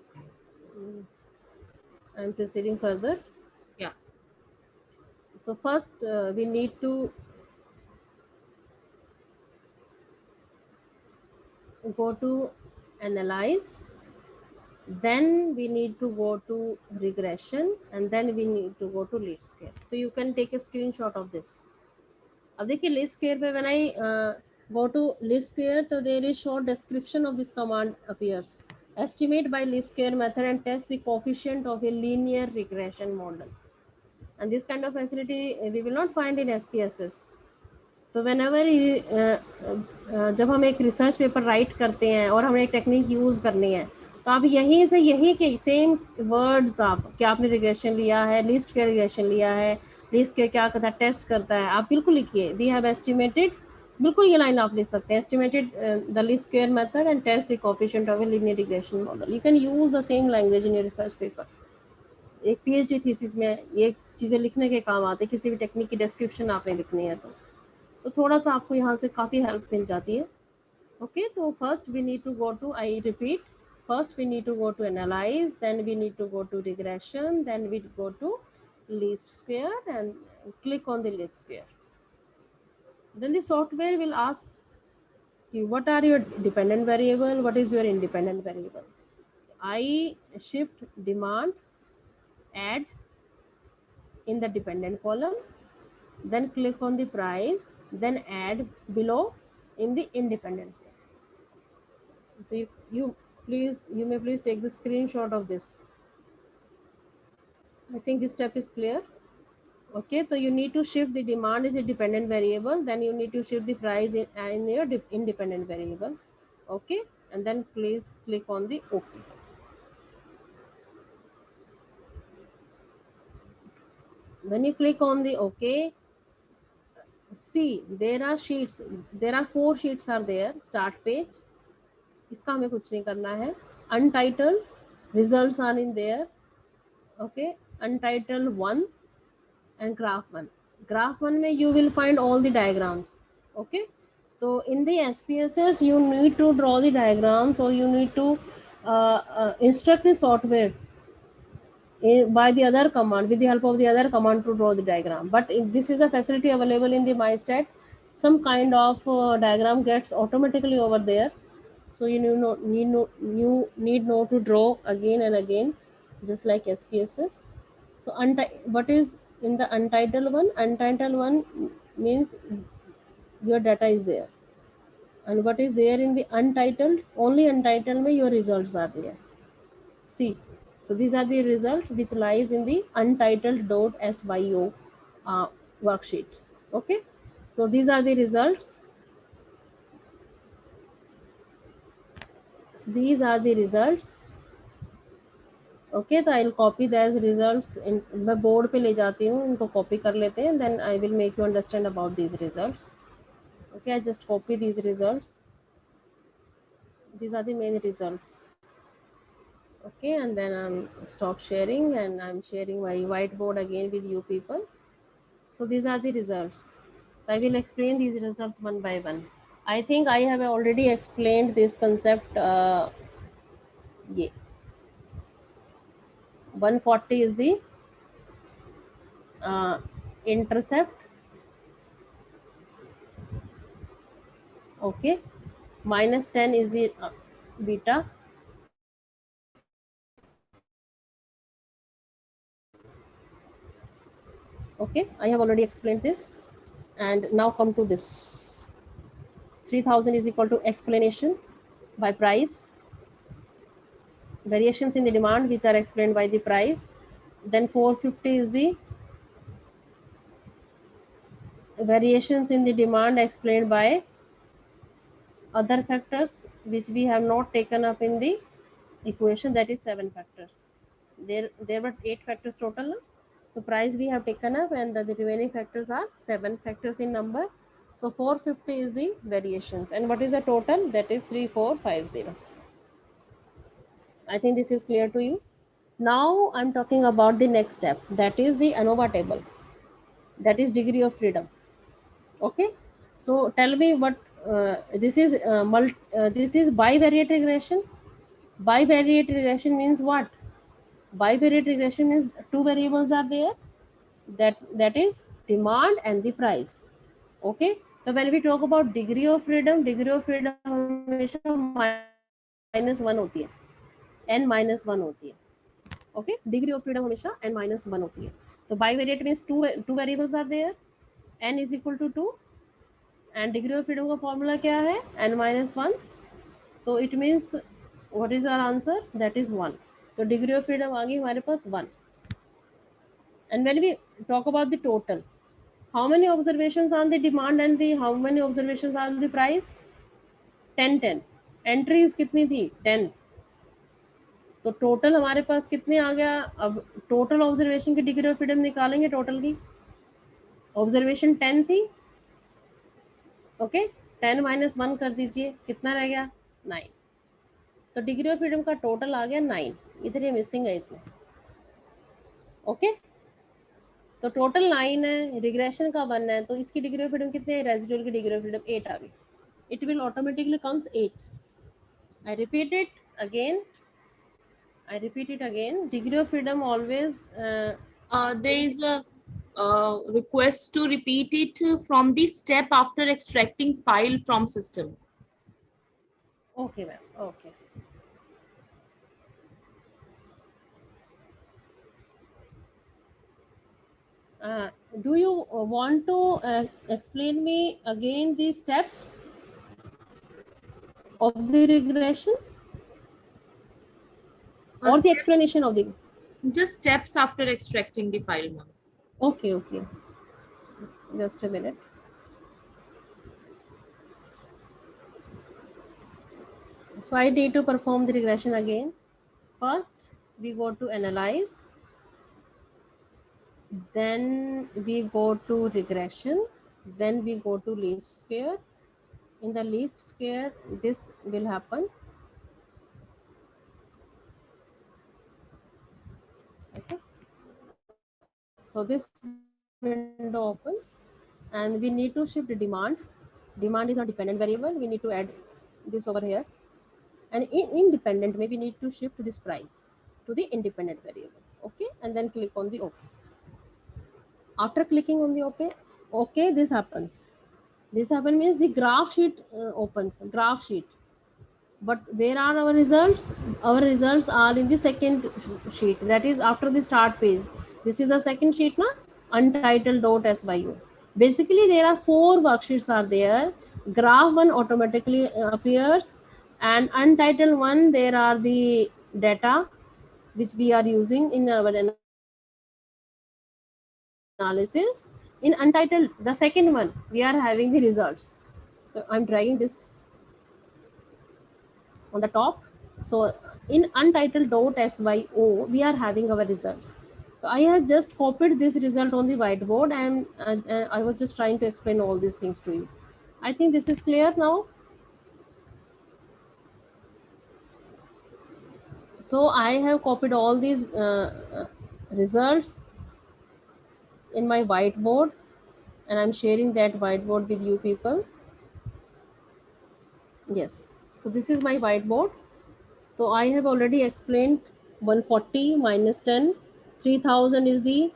I'm proceeding further. Yeah. So first we need to go to analyze, then we need to go to regression, and then we need to go to least square. So you can take a screenshot of this. अब देखिए least square पे when I go to least square, so there is short description of this command appears. Estimate by least square method and test the coefficient of a linear regression model. And this kind of facility we will not find in SPSS. तो whenever जब हम एक research paper right करते हैं और हमें एक technique use करनी है, तो आप यहीं से यहीं के सेम वर्ड्स आप क्या आपने रिग्रेशन लिया है, लीस्ट स्क्वायर रिग्रेशन लिया है, लीस्ट स्क्वायर क्या करता है, टेस्ट करता है, आप बिल्कुल लिखिए वी हैव एस्टिमेटेड, बिल्कुल ये लाइन आप लिख सकते हैं, estimated the least square method and test the coefficient of a linear regression model. You can use the same language in your research paper. एक PhD थीसिस में ये चीज़ें लिखने के काम आते हैं, किसी भी टेक्निक की डिस्क्रिप्शन आपने लिखनी है तो थोड़ा सा आपको यहाँ से काफ़ी हेल्प मिल जाती है. ओके, तो first we need to go to, I repeat, first we need to go to analyze, then we need to go to regression, then we go to least square and click on the least square. Then the software will ask you what are your dependent variable, what is your independent variable. I shift demand, add in the dependent column, then click on the price, then add below in the independent column. So you may please take the screenshot of this. I think this step is clear. Okay, so you need to shift the demand is a dependent variable, then you need to shift the price in your independent variable. Okay, and then please click on the OK. When you click on the OK, see there are sheets, there are 4 sheets are there. Start page, इसका हमें कुछ नहीं करना है. Untitled, results are in there. Okay, untitled 1 and graph 1. Graph 1 में you will find all the diagrams. Okay, so in the SPSS you need to draw the diagrams, or you need to instruct the software by the other command, with the help of the other command to draw the diagram. But if this is a facility available in the MyStat, some kind of diagram gets automatically over there. So you need not to draw again and again, just like SPSS. So what is in the untitled one? Untitled one means your data is there. And what is there in the untitled? Only untitled mein your results are there. See, so these are the results which lies in the untitled.syo worksheet. Okay, so these are the results. So these are the results. Okay, तो I'll copy those results. मैं board पे ले जाती हूँ, इनको copy कर लेते हैं. Then I will make you understand about these results. Okay, I just copy these results. These are the main results. Okay, and then I'm stop sharing and I'm sharing my whiteboard again with you people. So these are the results. I will explain these results one by one. I think I have already explained this concept. 140 is the intercept. Okay, minus 10 is the beta. Okay, I have already explained this. And now come to this. 3000 is equal to explanation by price. Variations in the demand which are explained by the price. Then 450 is the variations in the demand explained by other factors which we have not taken up in the equation, that is 7 factors. There were 8 factors total. So price we have taken up and the remaining factors are 7 factors in number. So 450 is the variations. And what is the total? That is 3450. I think this is clear to you. Now I'm talking about the next step. That is the ANOVA table. That is degree of freedom. Okay. So tell me what this is. This is bivariate regression. Bivariate regression means what? Bivariate regression means 2 variables are there. That is demand and the price. Okay. So when we talk about degree of freedom हमेशा -1 होती है, n -1 होती है. Okay, degree of freedom हमेशा n -1 होती है. तो bivariate means two variables are there, n is equal to 2 and degree of freedom का formula क्या है? n -1. So it means what is our answer? That is 1. So degree of freedom आ गई हमारे पास 1. And when we talk about the total, how many observations on the demand and how many observations on the price? 10. Entries कितनी थी? 10. तो total हमारे पास कितने आ गया? अब total observation की डिग्री ऑफ फ्रीडम निकालेंगे. टोटल की ऑब्जर्वेशन 10 थी. ओके, 10 - 1 कर दीजिए, कितना रह गया? 9. तो डिग्री ऑफ फ्रीडम का टोटल आ गया 9. इधर ये मिसिंग है इसमें. ओके, तो टोटल 9 है, रिग्रेशन का 1 है, तो इसकी डिग्री ऑफ फ्रीडम कितनी है? रेजिडुअल की डिग्री ऑफ फ्रीडम 8 आ गई. It will automatically comes 8. I repeat it again. Degree of freedom always. There is a request to repeat it from the step after extracting file from system. Okay, ma'am. Okay. Do you want to explain me again the steps of the regression or the explanation of the? Just steps after extracting the file, ma'am. Okay. Just a minute. So I need to perform the regression again. First, we go to analyze. Then we go to regression. Then we go to least square. In the least square, this will happen. Okay. So this window opens and we need to shift the demand. Demand is a dependent variable. We need to add this over here. And in independent, maybe we need to shift this price to the independent variable. Okay, and then click on the OK. After clicking on the OK, this happens. This happen means the graph sheet opens, graph sheet. But where are our results? Our results are in the second sheet, that is after the start page. This is the second sheet, na? Untitled.syu. Basically, there are 4 worksheets are there. Graph one automatically appears, and untitled one, there are the data which we are using in our analysis. In untitled, the second one, we are having the results. So I'm dragging this on the top. So in untitled.syo, we are having our results. So I have just copied this result on the whiteboard, and I was just trying to explain all these things to you. I think this is clear now. So I have copied all these results in my whiteboard, and I'm sharing that whiteboard with you people. Yes, so this is my whiteboard. So I have already explained 140 minus 10, 3000 is the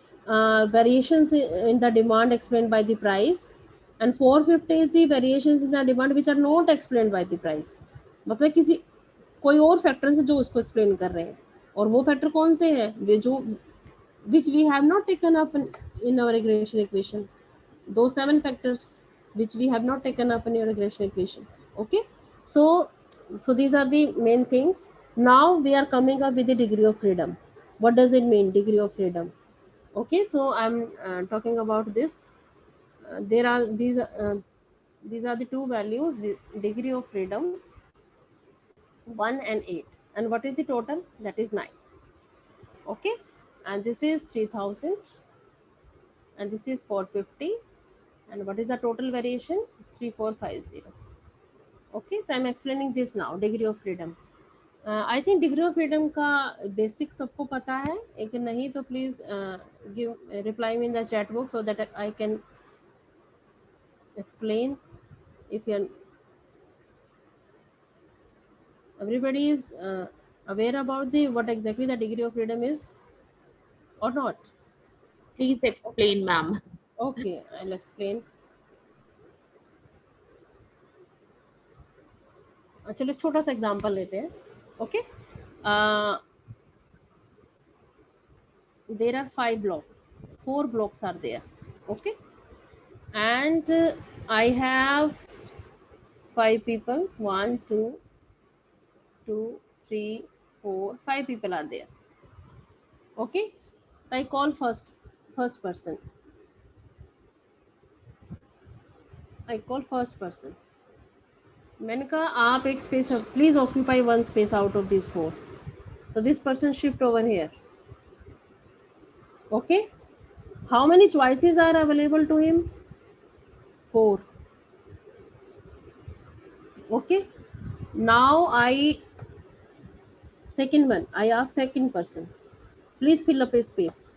variations in the demand explained by the price, and 450 is the variations in the demand which are not explained by the price. मतलब किसी कोई और factor से जो उसको explain कर रहे हैं, और वो फैक्टर कौन से हैं जो which we have not taken up in our regression equation. Those 7 factors which we have not taken up in your regression equation. Okay, so these are the main things. Now we are coming up with the degree of freedom. What does it mean, degree of freedom? Okay, so I'm talking about this. There are these are the 2 values, the degree of freedom 1 and 8, and what is the total? That is 9. Okay, and this is 3000, and this is 450, and what is the total variation? 3450. Okay, so I'm explaining this now, degree of freedom. I think degree of freedom का basic सबको पता है, एक नहीं तो please give reply me in the chat box so that I can explain. If you're everybody is aware about the what exactly the degree of freedom is or not? Please explain, ma'am. Okay, I'll explain. चलो छोटा सा example लेते हैं. Okay, there are 5 blocks, 4 blocks are there. Okay, and I have 5 people. 1 2 2 3 4 5 people are there. Okay, I call first person. I call first person. मैंने कहा आप एक space, please occupy 1 space out of these 4. So this person shift over here. Okay, how many choices are available to him? 4. Okay, now second one, I ask second person, please fill up a space.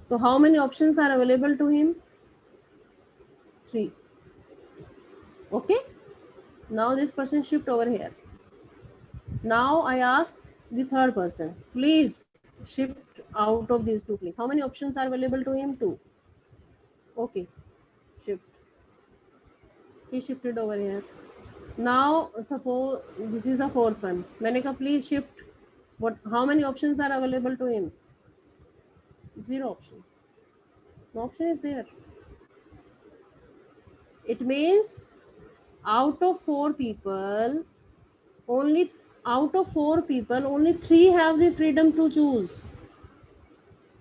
So how many options are available to him? 3. Okay, now this person shift over here. Now I ask the third person, please shift out of these 2 please. How many options are available to him? 2. Okay, shift. He shifted over here. Now suppose this is the 4th one. मैंने कहा please shift. How many options are available to him? 0 option. No option is there. It means out of 4 people, only 3 have the freedom to choose.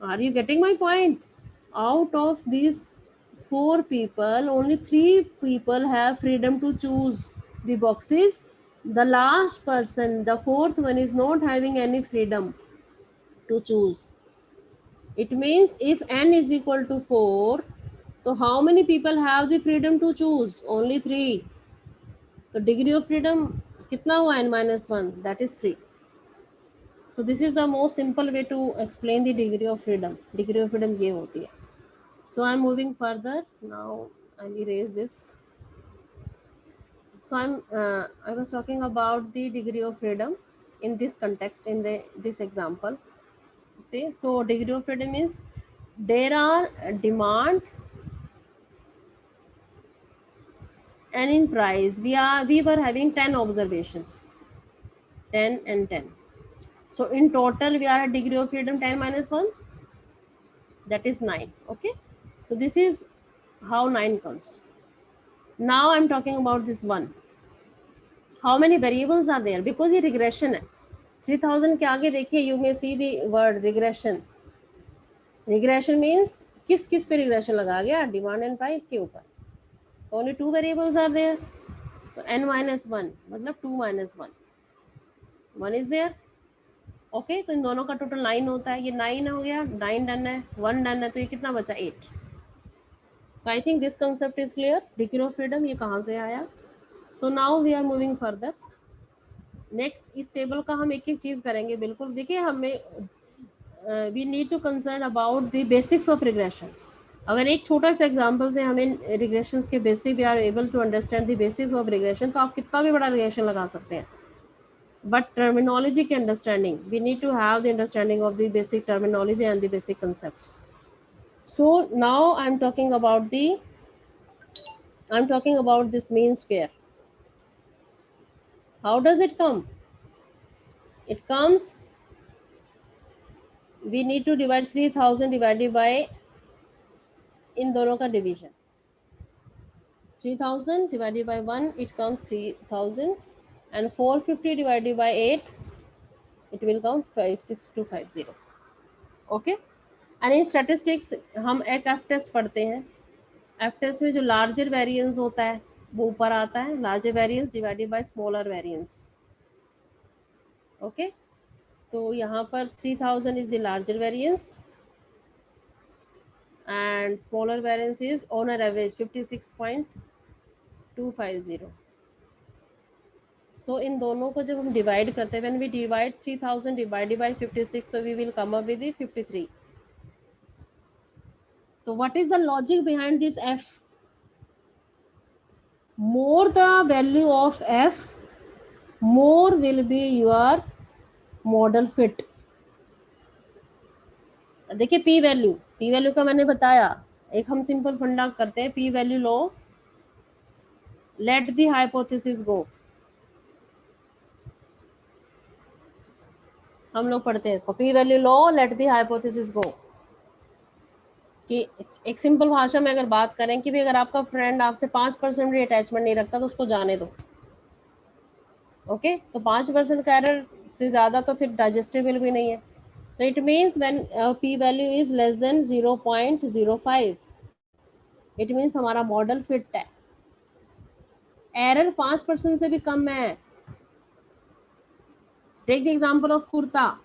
Are you getting my point? Out of these 4 people, only 3 people have freedom to choose the boxes. The last person, the 4th one, is not having any freedom to choose. It means if n is equal to 4, so how many people have the freedom to choose? Only 3. So degree of freedom कितना हुआ n minus 1? That is 3. So this is the most simple way to explain the degree of freedom. Degree of freedom ये होती है. So I'm moving further. Now I'll erase this. So I was talking about the degree of freedom. in this context, in this example. See, so degree of freedom means there are demand and in price we were having 10 observations, 10 and 10. So in total we are at degree of freedom 10 minus 1, that is 9. Okay, so this is how 9 comes. Now I'm talking about this one. How many variables are there? Because ये regression है. 3000 के आगे देखिए, you may see the word regression. Regression means किस किस पे regression लगा गया? Demand and price के ऊपर. Only 2 variables are there. So n minus 1 मतलब 2 minus 1. 1 is there. Okay, तो इन दोनों का टोटल 9 होता है. ये 9 हो गया, 9 डन है, 1 डन है, तो ये कितना बचा? 8. So I think this concept is clear. Degree of freedom ये कहाँ से आया? So now we are moving further. Next इस टेबल का हम एक एक चीज करेंगे. बिल्कुल देखिए, हमें we need to concern about the basics of regression. अगर एक छोटा सा एग्जांपल से हमें रिग्रेशंस के basic we are able to understand the basics of regression, तो आप कितना भी बड़ा रिग्रेशन लगा सकते हैं. बट टर्मिनोलॉजी की understanding, we need to have the understanding of the basic terminology and the basic concepts. So now I am talking about this mean square. How does it come? It comes, we need to divide 3000 divided by इन दोनों का division. 3000 divided by 1, it comes 3000, and 450 divided by 8, it will come 56250. Okay? And in statistics हम एक F test पढ़ते हैं. F test में जो larger variance होता है वो ऊपर आता है, larger variance divided by smaller variance. Okay, तो यहाँ पर 3000 is the larger variance and smaller variance is on an average 56.250. So इन दोनों को जब हम divide करते हैं, when we divide 3000 divided by 56, so we will come up with the 53. So what is the logic behind this F? More the value of F, more will be your model fit. देखिए p value का मैंने बताया. एक हम simple फंडा करते हैं, p value low, let the hypothesis go. हम लोग पढ़ते हैं इसको, p value low, let the hypothesis go. कि एक सिंपल भाषा में अगर बात करें कि भी अगर आपका फ्रेंड आपसे 5% भी अटैचमेंट नहीं रखता तो उसको जाने दो. ओके, तो 5% का एरर से ज़्यादा तो फिर डाइजेस्टेबल भी नहीं है. तो it means when p value is less than 0.05, it means हमारा मॉडल फिट है. एरर 5% से भी कम है. Take the example of kurta.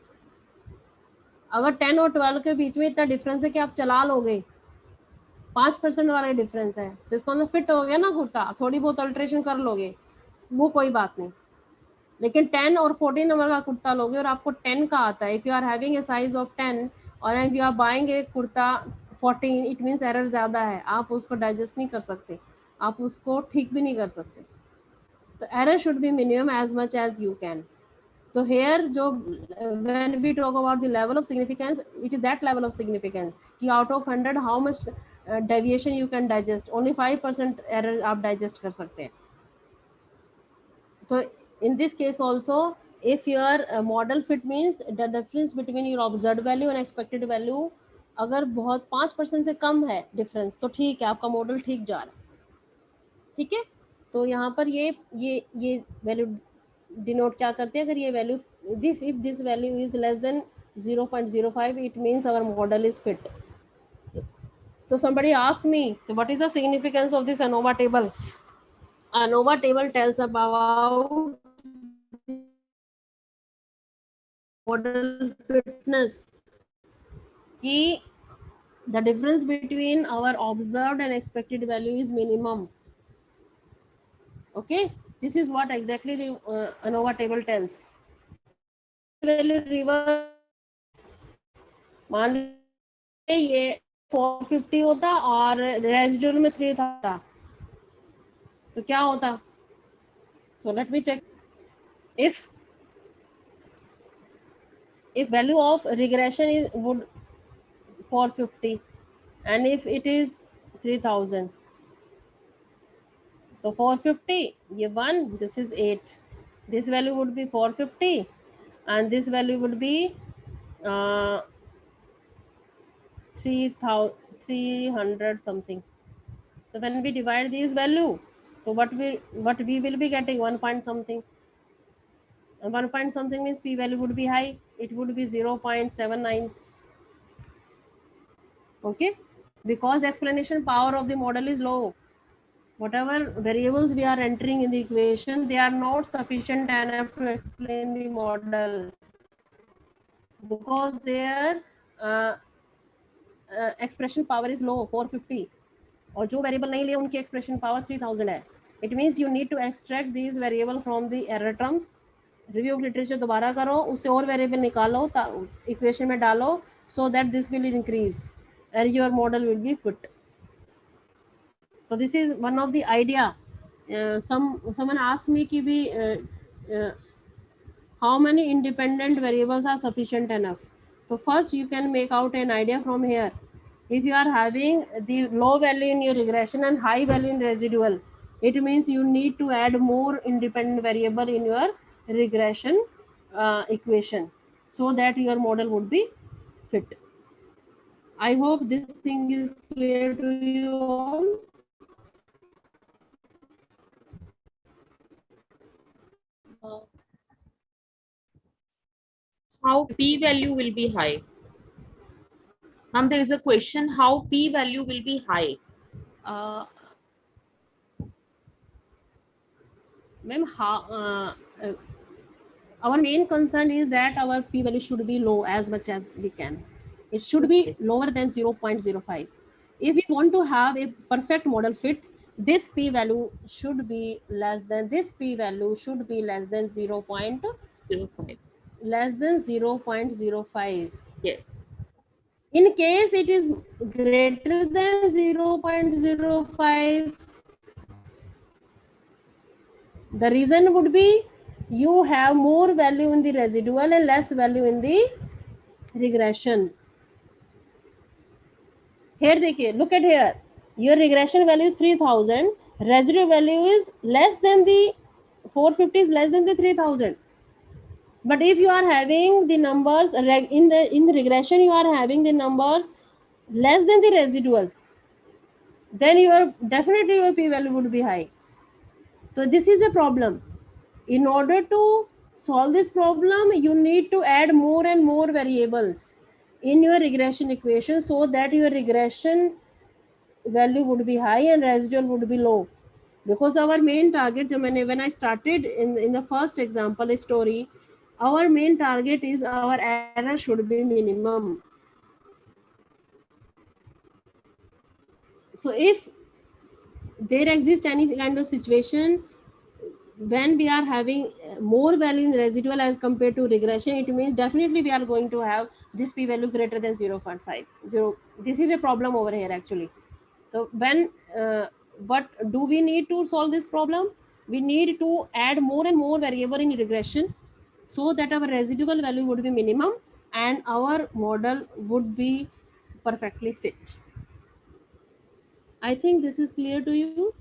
अगर 10 और 12 के बीच में इतना डिफरेंस है कि आप चला लोगे, 5% वाला डिफरेंस है, तो इसका मतलब फिट हो गया ना कुर्ता. थोड़ी बहुत अल्ट्रेशन कर लोगे, वो कोई बात नहीं. लेकिन 10 और 14 नंबर का कुर्ता लोगे और आपको 10 का आता है, if you are having a size of 10 और if you are buying a kurta 14, it means error ज़्यादा है. आप उसको डाइजेस्ट नहीं कर सकते, आप उसको ठीक भी नहीं कर सकते. तो error should be minimum as much as you can. तो हेयर जो when we talk about the level of significance, it is that level of significance कि out of 100 how much deviation you can digest. Only 5% error आप digest कर सकते हैं. तो in this case also, if your model fit means the difference between your observed value and expected value अगर बहुत 5% से कम है डिफरेंस, तो ठीक है, आपका मॉडल ठीक जा रहा है. ठीक है, तो यहाँ पर ये वैल्यू डिनोट क्या करते हैं? अगर ये value, if this value is less than 0.05, it means our model is fit. तो somebody asked me, what is the significance of this ANOVA table? ANOVA table tells about model fitness कि the difference between our observed and expected value is minimum. Okay, this is what exactly the ANOVA table tells. Value reverse, मान लीजिए ये 450 होता और residual में 3 था, तो क्या होता? So let me check. If if value of regression is would 450 and if it is 3000, so 450 ये 1, this is 8, this value would be 450 and this value would be 300 something. So when we divide these value, so what we will be getting 1 point something, and 1 point something means p value would be high, it would be 0.79. Okay, because explanation power of the model is low. Whatever variables we are entering in the equation, they are not sufficient enough to explain the model, because their expression power is low, 450, और जो variable नहीं लिए उनकी expression power 3000 है. It means you need to extract these variable from the error terms. Review of literature दोबारा करो, उससे और variable निकालो, equation में डालो, so that this will increase and your model will be fit. So this is one of the idea. Someone asked me कि भी how many independent variables are sufficient enough. So first you can make out an idea from here. If you are having the low value in your regression and high value in residual, it means you need to add more independent variable in your regression equation, so that your model would be fit. I hope this thing is clear to you all. How p value will be high? Ma'am, there is a question how p value will be high. Ma'am, our main concern is that our p value should be low as much as we can. It should be lower than 0.05. If we want to have a perfect model fit, this p value should be less than, this p value should be less than 0.05. Less than 0.05. Yes. In case it is greater than 0.05, the reason would be you have more value in the residual and less value in the regression. Here देखिए, look at here, your regression value is 3000, residual value is less than the 450, is less than the 3000. But if you are having the numbers in the regression, you are having the numbers less than the residual, then definitely your p value would be high. So this is a problem. In order to solve this problem, you need to add more and more variables in your regression equation, so that your regression value would be high and residual would be low. Because our main target, when I started in the first example story, our main target is our error should be minimum. So if there exists any kind of situation when we are having more value in residual as compared to regression, it means definitely we are going to have this p value greater than 0.5. This is a problem over here actually. So when what do we need to solve this problem? We need to add more and more variable in regression, so that our residual value would be minimum and our model would be perfectly fit. I think this is clear to you.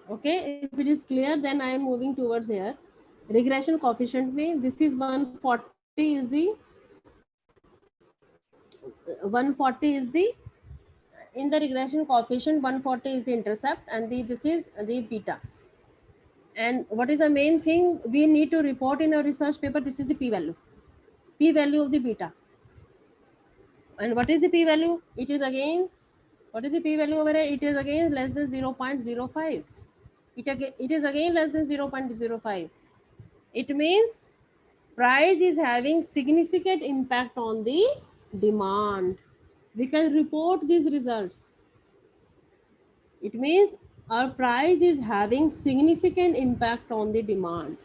Okay, if it is clear, then I am moving towards here. Regression coefficient में, this is 140 is the 140 is the in the regression coefficient, 140 is the intercept and this is the beta. And what is the main thing we need to report in our research paper? This is the p value of the beta. And what is the p value? It is again, what is the p value over here? It is again less than 0.05. It is again less than 0.05. It means price is having significant impact on the demand. We can report these results. It means our price is having significant impact on the demand.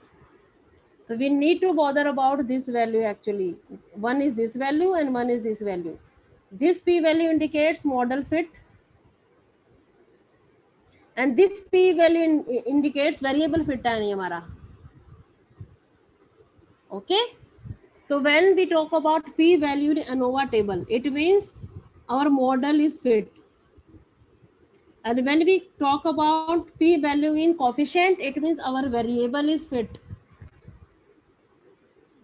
So we need to bother about this value actually. One is this value and one is this value. This p value indicates model fit, and this p value indicates variable fit है नहीं हमारा. Okay, So when we talk about p-value in ANOVA table, it means our model is fit. And when we talk about p-value in coefficient, it means our variable is fit.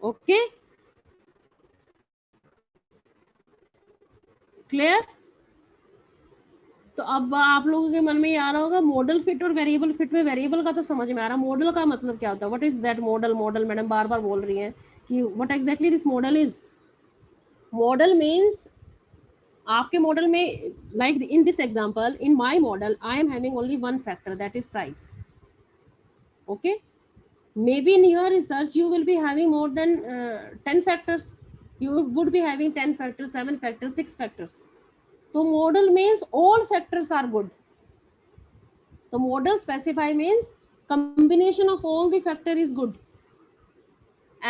Okay, clear? तो अब आप लोगों के मन में ये आ रहा होगा मॉडल फिट और वेरिएबल फिट में वेरिएबल का तो समझ में आ रहा, मॉडल का मतलब क्या होता है? What is that model? Model madam बार बार बोल रही हैं कि what exactly this model is. Model means आपके मॉडल में, like in this example, in my model I am having only one factor, that is price. Okay, maybe in your research you will be having more than 10 factors. You would be having 10 factors, 7 factors, 6 factors. So model means all factors are good. The model specify means combination of all the factor is good.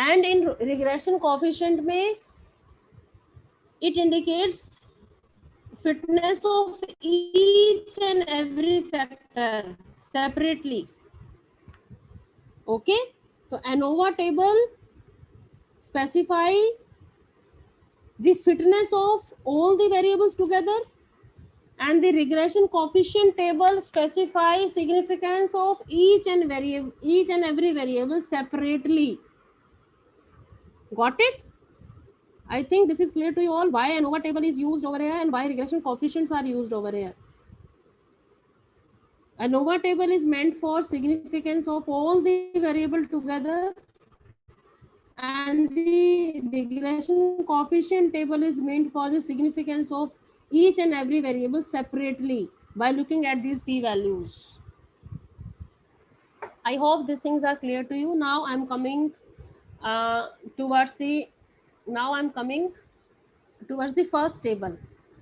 And in regression coefficient mein, it indicates fitness of each and every factor separately. Okay, so ANOVA table specify the fitness of all the variables together, and the regression coefficient table specify significance of each and every variable separately. Got it? I think this is clear to you all why ANOVA table is used over here and why regression coefficients are used over here. ANOVA table is meant for significance of all the variable together, and the regression coefficient table is meant for the significance of each and every variable separately by looking at these p-values. I hope these things are clear to you. Now I'm coming towards the first table.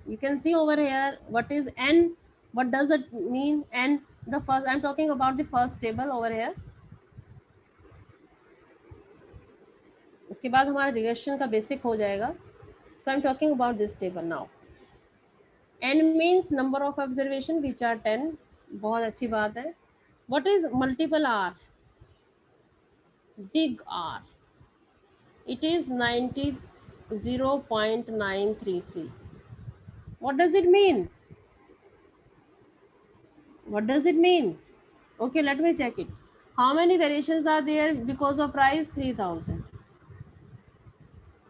You can see over here what is n, what does it mean n. The first, I'm talking about the first table over here. उसके बाद हमारा regression का basic हो जाएगा. So I'm talking about this table now. N means number of observation which are 10. बहुत अच्छी बात है. What is multiple R? Big R. It is 90.933. What does it mean? What does it mean? Okay, let me check it. How many variations are there because of price? 3000.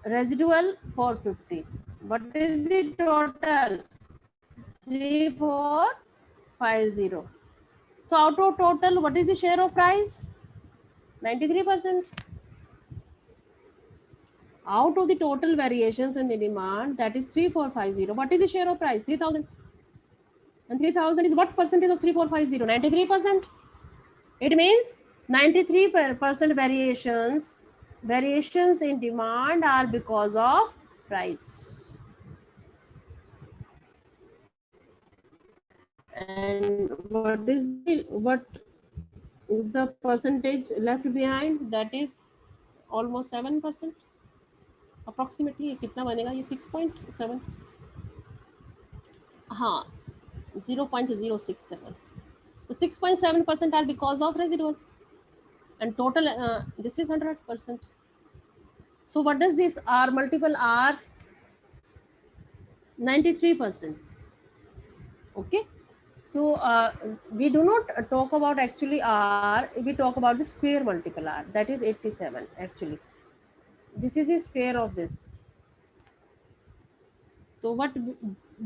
Residual 450. What is the total? 3450. So out of total, what is the share of price? 93%. Out of the total variations in the demand, that is 3450. What is the share of price? 3000. And 3000 is what percentage of 3450? 93%. It means 93% variations in demand are because of price. And what is the percentage left behind? That is almost 7%. Approximately कितना बनेगा ये? 6.7. हाँ, 0.067. So 6.7% are because of residual, and total this is 100%. So what does this R multiple R? 93%. Okay, so we do not talk about actually R, we talk about the square multiple R, that is 87. Actually this is the square of this. So what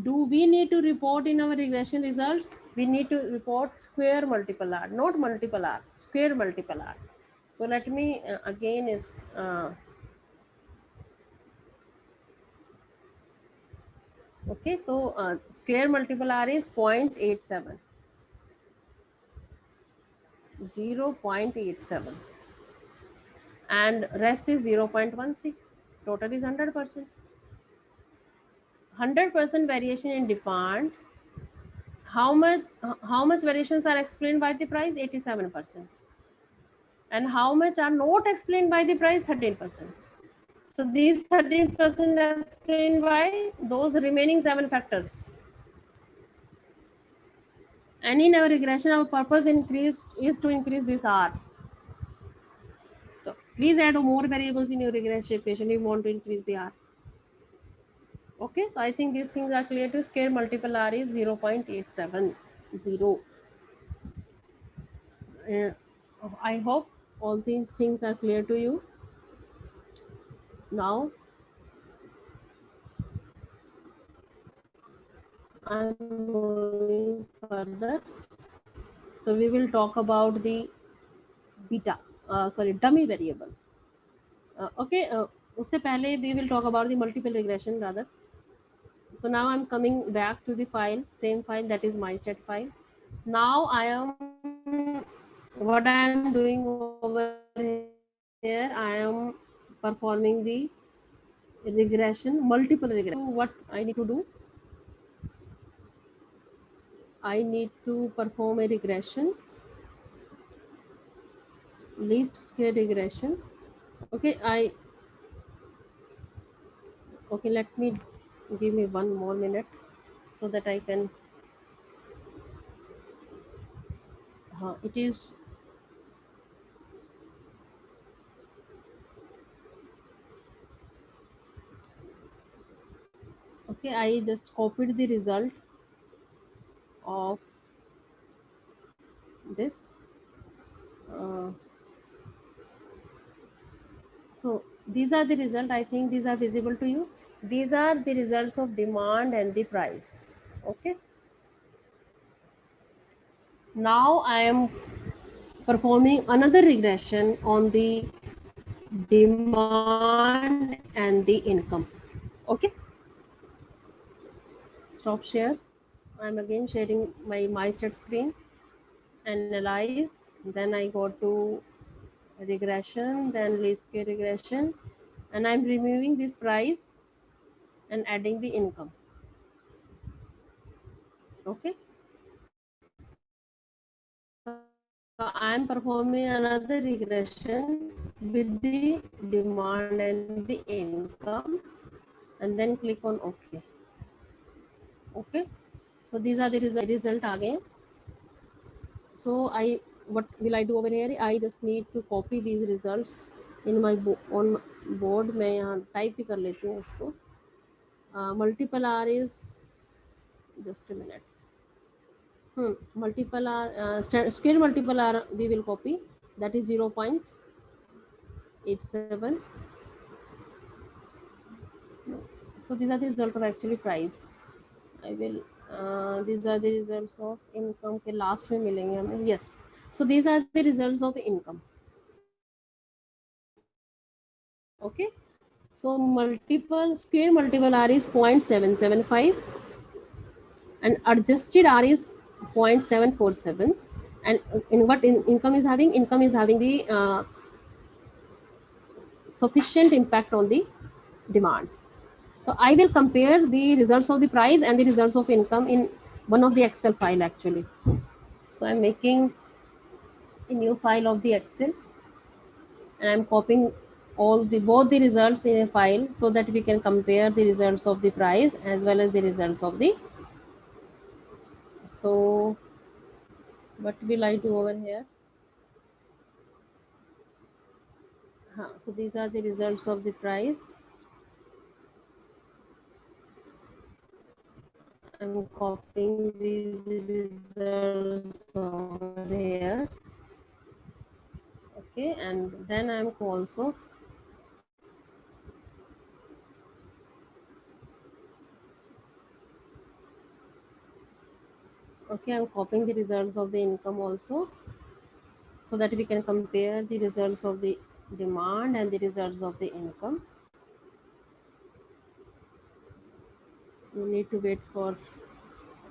do we need to report in our regression results? We need to report square multiple R, not multiple R, square multiple R. So let me again is okay, so square multiple R is 0.87. 0.87, and rest is 0.13. Total is 100%. 100% variation in demand. How much variations are explained by the price? 87%. And how much are not explained by the price? 13%. So these 13% are explained by those remaining 7 factors. And in our regression, our purpose is to increase this R. So Please add more variables in your regression equation. You want to increase the R. Okay, so I think these things are clear to square multiple R is 0.870. I hope all these things are clear to you. Now, I'm moving further. So we will talk about the dummy variable. उससे पहले we will talk about the multiple regression rather. So now I'm coming back to the file, same file, that is my stat file. Now what I am doing over here, I am performing the regression, multiple regression. What I need to do? I need to perform a regression, least square regression. Okay, let me give me one more minute so that I can. It is okay. I just copied the result of this. So these are the result. I think these are visible to you. These are the results of demand and the price. Okay. Now I am performing another regression on the demand and the income. Okay. Stop share. I'm again sharing my stat screen. Analyze. Then I go to regression, then least square regression, and I'm removing this price and adding the income. Okay. So I'm performing another regression with the demand and the income, and then click on OK. Okay. So these are the result again. So what will I do over here? I just need to copy these results in my on board. मैं यहाँ type ही कर लेती हूँ इसको. Multiple R is just a minute. Multiple R, square multiple R we will copy. That is 0.87. So these are the result of actually price. I will. These are the results of income. के last में मिलेंगे हमें. Yes. So these are the results of income. Okay. So square multiple R is 0.775 and adjusted R is 0.747. And in what income is having? Income is having the sufficient impact on the demand. So I will compare the results of the price and the results of income in one of the Excel file actually. So I'm making a new file of the Excel and I'm copying both the results in a file so that we can compare the results of the price as well as the results of the. So what will I do over here? So these are the results of the price. I'm copying these results over here. Okay, and then I'm also I'm copying the results of the income also so that we can compare the results of the demand and the results of the income. You need to wait for a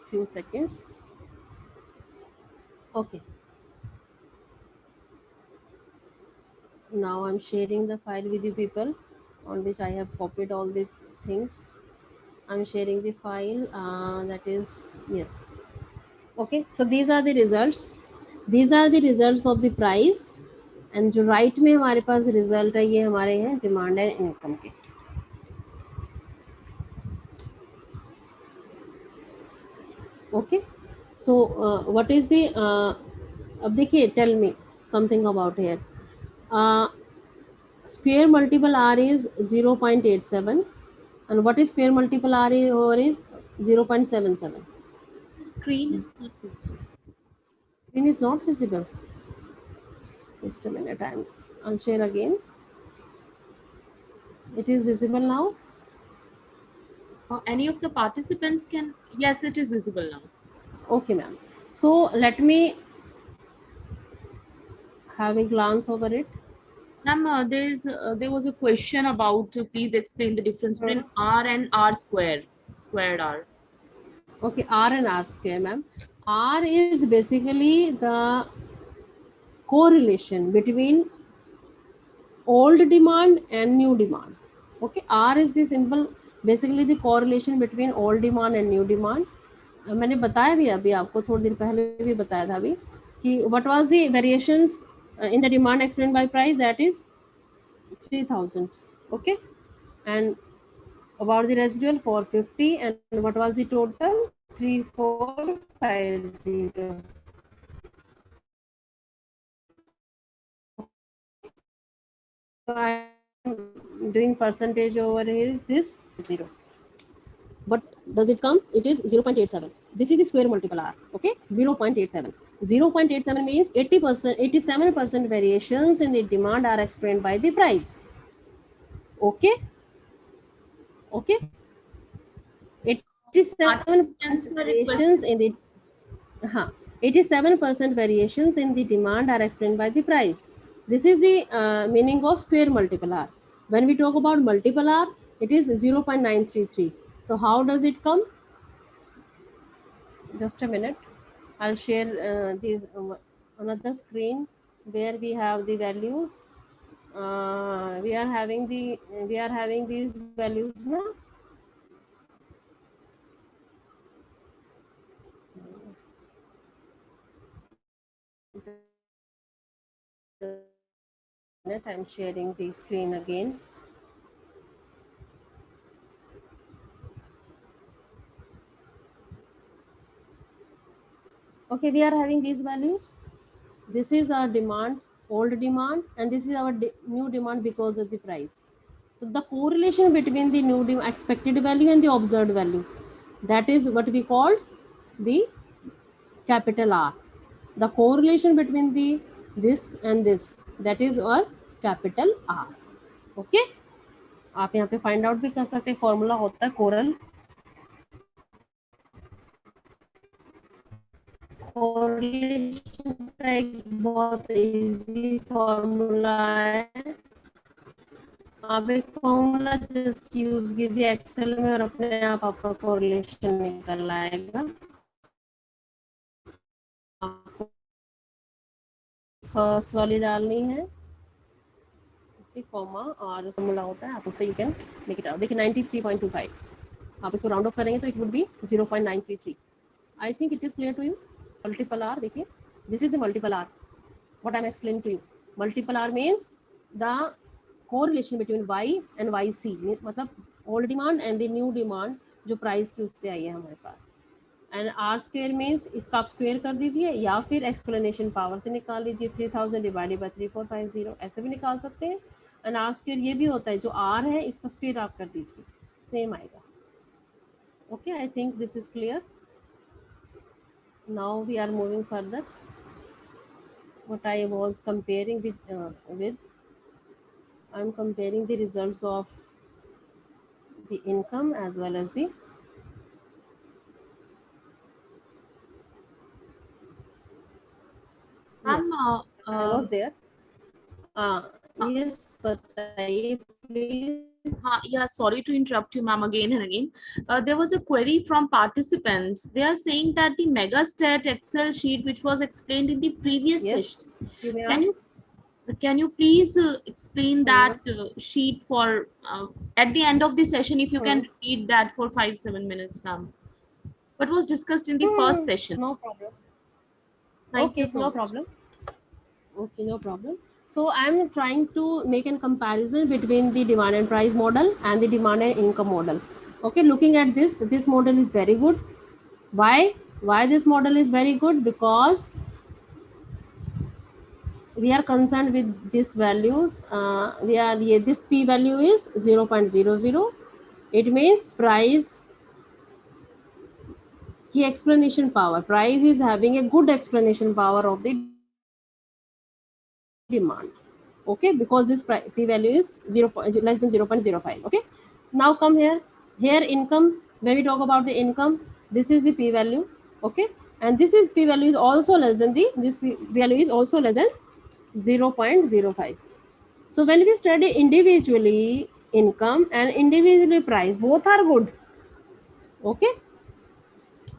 few seconds. Okay. Now I'm sharing the file with you people on which I have copied all the things. I'm sharing the file that is, yes. Okay, so these are the results. These are the results of the price and जो right में हमारे पास result है ये हमारे हैं demand and income के. Okay, so what is the अब देखिए, tell me something about here. square multiple R is 0.87, and what is square multiple R is 0.77. Screen is not visible. Screen is not visible. Just a minute, I'll share again. It is visible now. Any of the participants can, yes, it is visible now. Okay, ma'am. So let me have a glance over it. Ma'am, there was a question about, please explain the difference between R and R squared R. Okay, R and R square, ma'am. R is basically the correlation between old demand and new demand. Okay, R is the simple, basically the correlation between old demand and new demand. मैंने बताया भी अभी आपको थोड़ी देर पहले भी बताया था अभी कि what was the variations in the demand explained by price, that is 3000. Okay, and about the residual 450, and what was the total 3450. So I am doing percentage over here, this 0. What does it come? It is 0.87. This is the square multiple R. Okay, 0.87. 0.87 means 80%, 87% variations in the demand are explained by the price. Okay. Okay. 87% variations in the 87% variations in the demand are explained by the price. This is the meaning of square multiple R. When we talk about multiple R, it is 0.933. So how does it come? Just a minute. I'll share this another screen where we have the values. We are having these values now. I'm sharing the screen again. Okay, we are having these values. This is our demand, old demand, and this is our new demand because of the price. So the correlation between the new expected value and the observed value, that is what we call the capital R. The correlation between the this and this, that is our capital R. Okay, आप यहाँ पे find out भी कर सकते हैं, formula होता है coral correlation का एक बहुत easy formula है. आप एक फॉर्मूला जस्ट यूज कीजिए एक्सेल में और अपने आप आपका कोरिलेशन निकल आएगा. आपको फर्स्ट वाली डालनी है, कॉमा और फॉर्मूला होता है, आप उससे you can make it out. देखिए 93.25, आप इसको राउंड ऑफ करेंगे तो it would be 0.933. I think it is clear to you. Multiple R, देखिए this is the multiple R, what I am explaining to you. Multiple R means the correlation between Y and YC, मतलब old demand and the new demand जो price की उससे आई है हमारे पास. And are square means इसका आप square कर दीजिए या फिर एक्सप्लेनेशन पावर से निकाल लीजिए. 3000 डिवाइडेड बाय 3450 ऐसे भी निकाल सकते हैं. एंड आर स्क्वायर ये भी होता है, जो आर है इसका स्क्वायर आप कर दीजिए, सेम आएगा. Okay, I think this is clear. Now we are moving further. What I was comparing with I'm comparing the results of the income as well as the yes, I was there. Yes, but please. Yeah, sorry to interrupt you, ma'am, again and again. There was a query from participants. They are saying that the Megastat Excel sheet, which was explained in the previous session, can you please explain that sheet for at the end of the session, if you can repeat that for 5-7 minutes, ma'am. What was discussed in the first session? No problem. Thank okay, you so no much. problem. Okay, no problem. So I'm trying to make a comparison between the demand and price model and the demand and income model. Okay, looking at this model is very good. Why this model is very good? Because we are concerned with these values. This p value is 0.00. It means price की explanation power. Price is having a good explanation power of the demand. Okay, because this p value is less than 0.05. Okay, now come here. Here income, when we talk about the income, this is the p value. Okay, and this is p value is also less than this p value is also less than 0.05. So when we study individually income and individually price, both are good. Okay,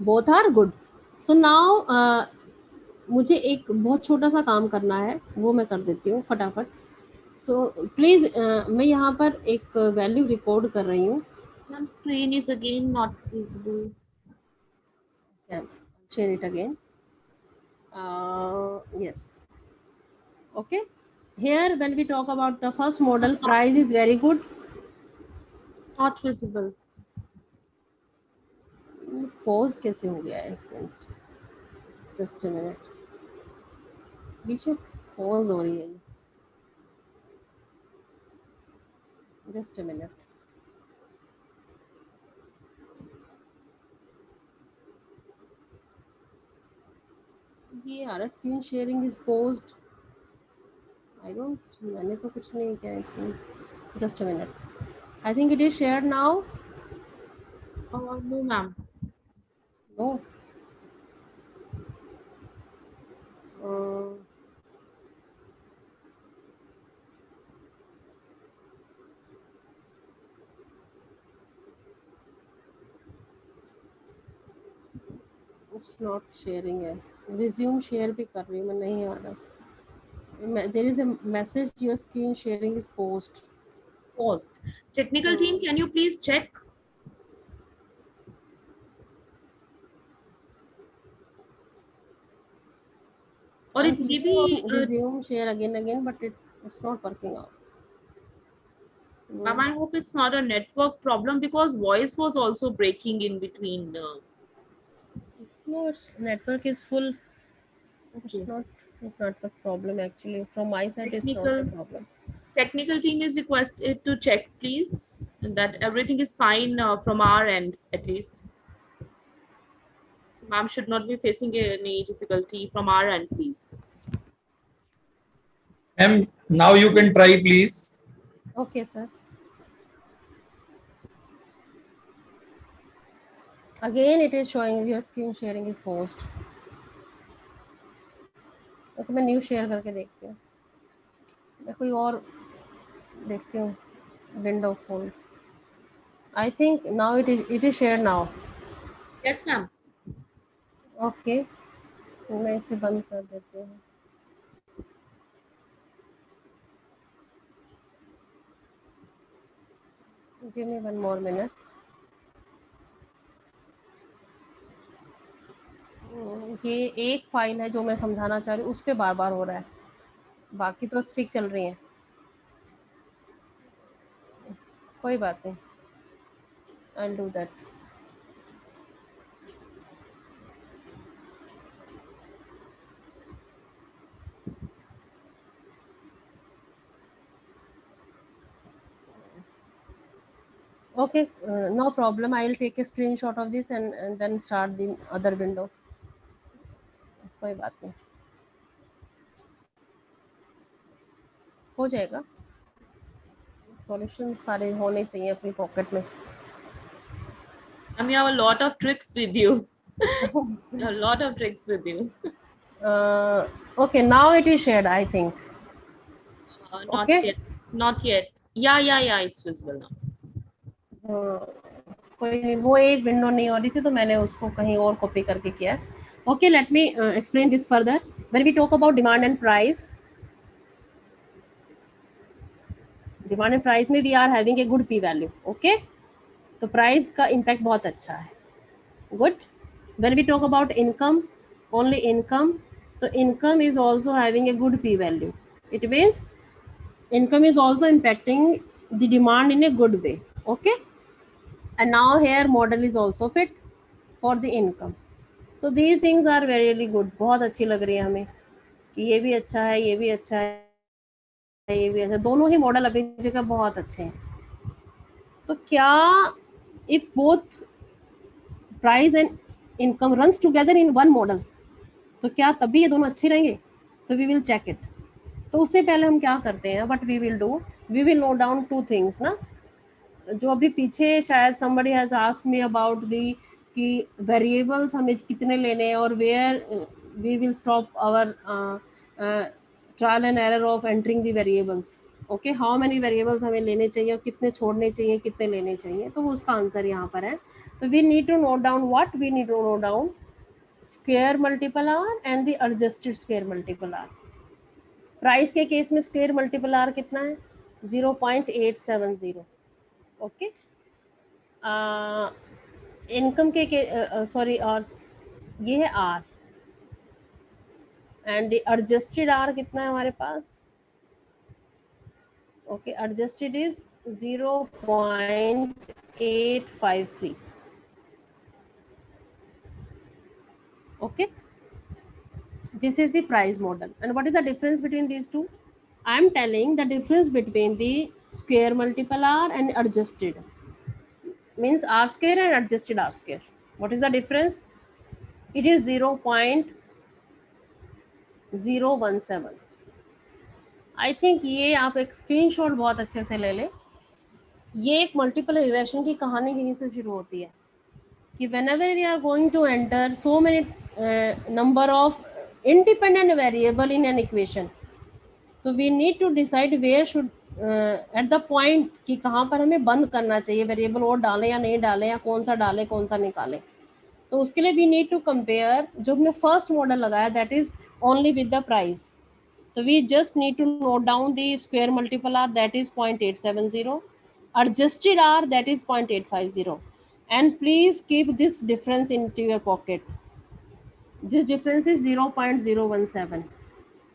both are good. So now मुझे एक बहुत छोटा सा काम करना है, वो मैं कर देती हूँ फटाफट. सो प्लीज मैं यहाँ पर एक वैल्यू रिकॉर्ड कर रही हूँ. Ma'am, screen is again not visible. Yeah, share it again. Yes. Okay. Here when we talk about the first model, price is very good. Not visible. Pause कैसे हो गया है? Just a minute. बीच में pause हो रही है. Just a minute. ये आ रहा screen sharing is posed. I don't, मैंने तो कुछ नहीं किया इसमें. Just a minute. I think it is shared now. No, ma'am. No. It's not sharing है. Resume share भी कर रही हूँ मैं, नहीं आ रहा. There is a message, your screen sharing is paused. Paused. Technical team, can you please check? Or it may be resume share again, but it's not working out. Ma'am, I hope it's not a network problem because voice was also breaking in between. No, its network is full. Okay. It's not a network problem actually. From my side, it's not a problem. Technical team is requested to check, please, that everything is fine from our end, at least. Ma'am should not be facing any difficulty from our end, please. Ma'am, now you can try, please. Okay, sir. Again, it is showing your screen sharing is paused. Okay, मैं new share करके देखती हूँ. मैं कोई और देखती हूँ. Window खोल. I think now it is shared now. Yes, ma'am. Okay. मैं इसे बंद कर देती हूँ. Give me one more minute. ये एक फाइल है जो मैं समझाना चाह रही हूँ, उस पे बार बार हो रहा है. बाकी तो ठीक चल रही है. कोई बात नहीं. I'll do that. Okay, no problem. I'll take a screenshot of this and then start the other window. कोई बात नहीं. हो जाएगा. Solutions सारे होने चाहिए अपनी पॉकेट में. I mean, I have a lot of tricks with you. A lot of tricks with you. Okay, now it is shared, I think. Not Okay. yet. Not yet. Yeah, it's visible now. कोई वो एक window नहीं हो रही थी तो मैंने उसको कहीं और कॉपी करके किया. Okay, let me explain this further. When we talk about demand and price में we are having a good p value. Okay, तो प्राइस का इम्पैक्ट बहुत अच्छा है. Good. When we talk about income, only income, so income is also having a good p value. It means income is also impacting the demand in a good way. Okay, and now here model is also fit for the income. So these things are very really good. बहुत अच्छी लग रही है हमें ये भी अच्छा है, ये भी अच्छा है, ये भी अच्छा, दोनों ही मॉडल अपनी जगह बहुत अच्छे हैं। तो क्या if both price and income runs together in one model, तो क्या तभी ये दोनों अच्छे रहेंगे? तो वी विल चेक इट। तो उससे पहले हम क्या करते हैं, what we will do, we will note down two things ना, जो अभी पीछे शायद somebody has asked me about the कि वेरिएबल्स हमें कितने लेने हैं और where we will stop our trial and error of entering the variables. Okay, how many variables हमें लेने चाहिए और कितने छोड़ने चाहिए, कितने लेने चाहिए, तो वो उसका आंसर यहाँ पर है। तो we need to note down what, we need to note down square multiple R and the adjusted square multiple R. Price के केस में स्क्वायर मल्टीपल आर कितना है? 0.870। ओके, इनकम के सॉरी, और ये है आर एंड एडजस्टेड आर कितना है हमारे पास? Okay, adjusted is 0.853। Okay, this is the price model. And what is the difference between these two? I am telling the difference between the square multiple r and adjusted, means r square and adjusted r square. What is the difference? It is 0.017. I think ये आप एक screenshot बहुत अच्छे से ले ले। ये एक मल्टीपल रिग्रेशन की कहानी यहीं से शुरू होती है कि whenever we are going to enter so many number of independent variable in an equation, तो we need to decide where should at the point कि कहाँ पर हमें बंद करना चाहिए, वेरिएबल और डालें या नहीं डालें, या कौन सा डालें कौन सा निकालें। तो उसके लिए we need to compare जो हमने फर्स्ट मॉडल लगाया, that is only with the price. तो we just need to note down the square multiple r, that is 0.870, adjusted r, that is 0.850, and please keep this difference into your pocket. This difference is 0.017.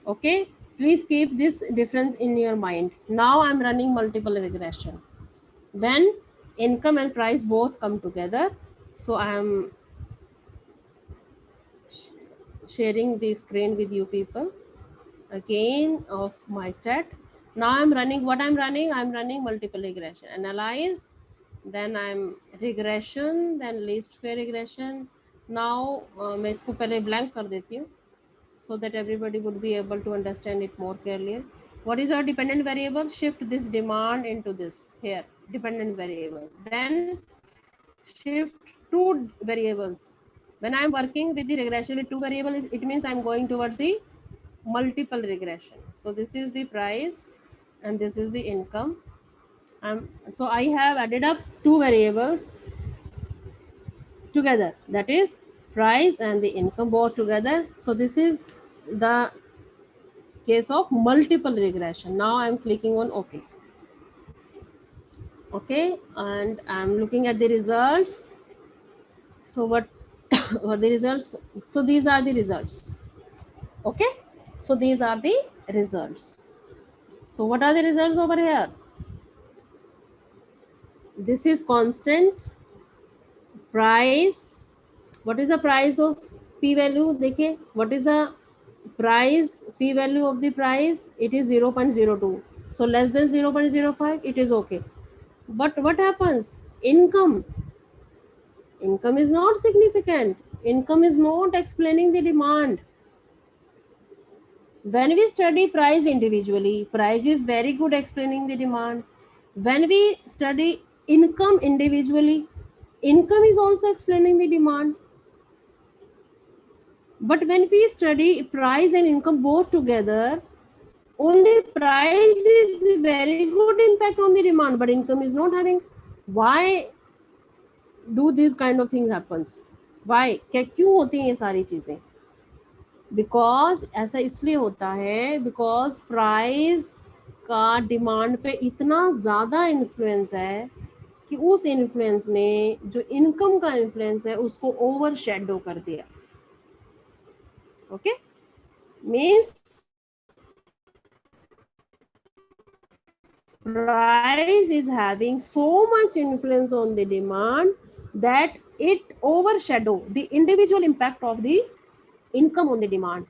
Okay, please keep this difference in your mind. Now I'm running multiple regression when income and price both come together. So I am sharing the screen with you people again of my stat. Now I'm running what I'm running multiple regression, analyze, then I'm regression, then least square regression. Now मैं इसको पहले blank कर देती हूँ so that everybody would be able to understand it more clearly. What is our dependent variable? Shift this demand into this here, dependent variable. Then shift two variables. When I'm working with the regression with two variables, it means I'm going towards the multiple regression. So this is the price and this is the income. So I have added up two variables together, that is price and the income both together. So this is the case of multiple regression. Now I'm clicking on OK. Okay, and I'm looking at the results. So what were the results? So these are the results. Okay, so these are the results. So what are the results over here? This is constant price. What is the price of p-value? देखिए, what is the price p-value of the price? It is 0.02. So less than 0.05, it is okay. But what happens? Income is not significant. Income is not explaining the demand. When we study price individually, price is very good explaining the demand. When we study income individually, income is also explaining the demand. But when we study price and income both together, only price is very good impact on the demand, but income is not having. Why do these kind of things happens? Why? क्यों होती हैं ये सारी चीजें? Because ऐसा इसलिए होता है because price का डिमांड पे इतना ज़्यादा इन्फ्लुएंस है कि उस इन्फ्लुएंस ने जो इनकम का इन्फ्लुएंस है उसको ओवर शेडो कर दिया. Okay, means price is having so much influence on the demand that it overshadow the individual impact of the income on the demand.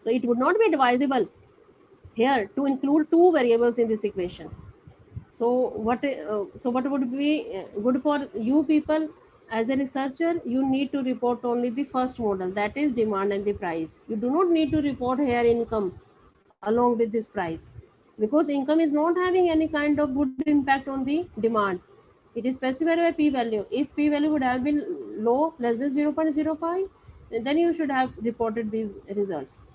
So it would not be advisable here to include two variables in this equation. So what would be good for you people? As a researcher, you need to report only the first model, that is demand and the price. You do not need to report here income along with this price, because income is not having any kind of good impact on the demand. It is specified by p-value. If p-value would have been low, less than 0.05, then you should have reported these results.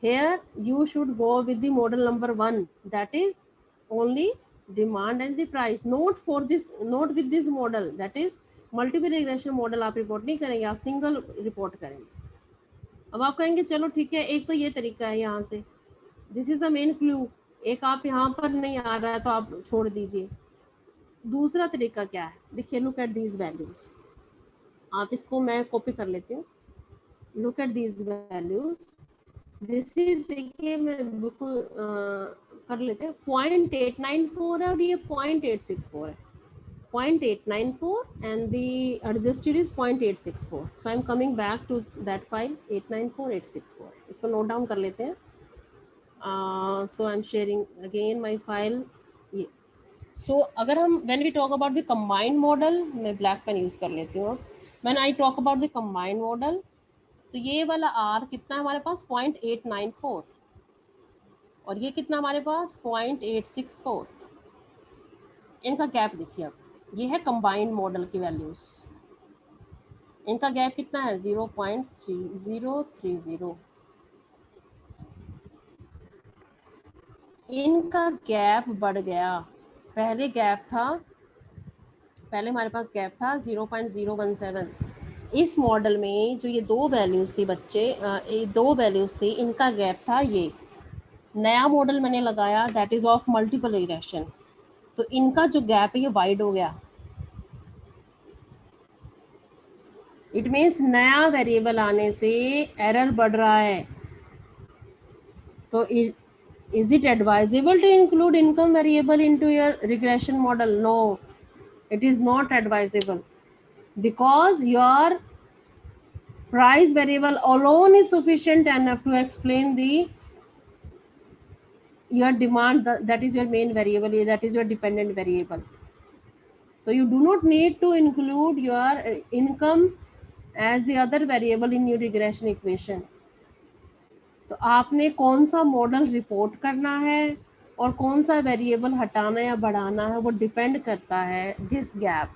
Here you should go with the model number 1, that is only demand and the price. Not for this, not with this model, that is multiple regression model आप report नहीं करेंगे, आप single report करेंगे. अब आप कहेंगे चलो ठीक है, एक तो ये तरीका है यहाँ से, this is the main clue. एक आप यहाँ पर नहीं आ रहा है तो आप छोड़ दीजिए. दूसरा तरीका क्या है, देखिए, लुक एट दीज वैल्यूज. आप इसको मैं कॉपी कर लेती हूँ. Look at these values. This is, देखिए मैं बुक कर लेते हैं. 0.894 है और ये 0.864 है. 0.894 and the adjusted is 0.864. So I'm coming back to that file 894864. इसको नोट डाउन कर लेते हैं. So I'm sharing again my file. ये. So अगर हम when we talk about the combined model, मैं black pen use कर लेती हूँ. When I talk about the combined model, तो ये वाला R कितना है हमारे पास 0.894 और ये कितना हमारे पास 0.864. इनका गैप देखिए. अब ये है कंबाइंड मॉडल की वैल्यूज. इनका गैप कितना है 0.3030. इनका गैप बढ़ गया. पहले हमारे पास गैप था 0.017. इस मॉडल में जो ये दो वैल्यूज थी बच्चे, ये दो वैल्यूज थी, इनका गैप था ये. नया मॉडल मैंने लगाया, that is of multiple regression, तो इनका जो गैप है ये वाइड हो गया. इट मीन्स नया वेरिएबल आने से एरर बढ़ रहा है. तो is it advisable to include income variable into your regression model? No, it is not advisable, because your price variable alone is sufficient enough to explain your demand. That is your main variable, that is your dependent variable. So you do not need to include your income as the other variable in your regression equation. तो आपने कौन सा model report करना है और कौन सा variable हटाना या बढ़ाना है, वो डिपेंड करता है this gap.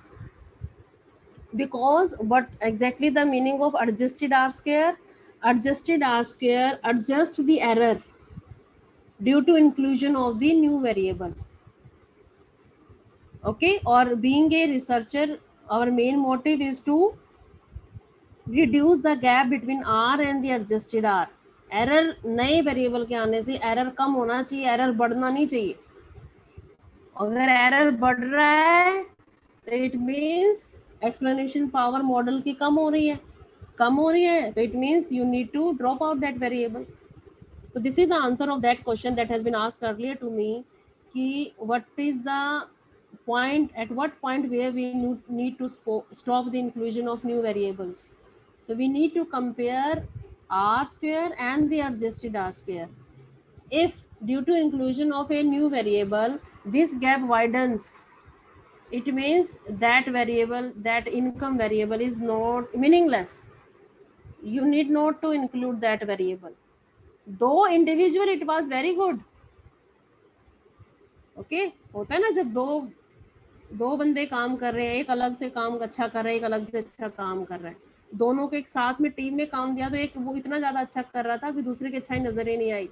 Because what exactly the meaning of adjusted R square? Adjusted R square adjust the error due to inclusion of the new variable. Okay, or being a researcher, our main motive is to reduce the gap between R and the adjusted R. Error नए variable के आने से error कम होना चाहिए, error बढ़ना नहीं चाहिए. अगर एरर बढ़ रहा है तो it means explanation power model की कम हो रही है तो it means you need to drop out that variable. So this is the answer of that question that has been asked earlier to me, कि what is the point, at what point where we need to stop the inclusion of new variables. So we need to compare R square and the adjusted R square. If due to inclusion of a new variable this gap widens, it means that variable, that income variable is not meaningless. You need not to include that variable. Though individual it was very good. Okay, होता है ना जब दो बंदे काम कर रहे हैं, एक अलग से काम अच्छा कर रहा है, एक अलग से अच्छा काम कर रहा है, दोनों को एक साथ में टीम में काम दिया तो एक वो इतना ज्यादा अच्छा कर रहा था कि दूसरे की अच्छाई नजर ही नहीं आई.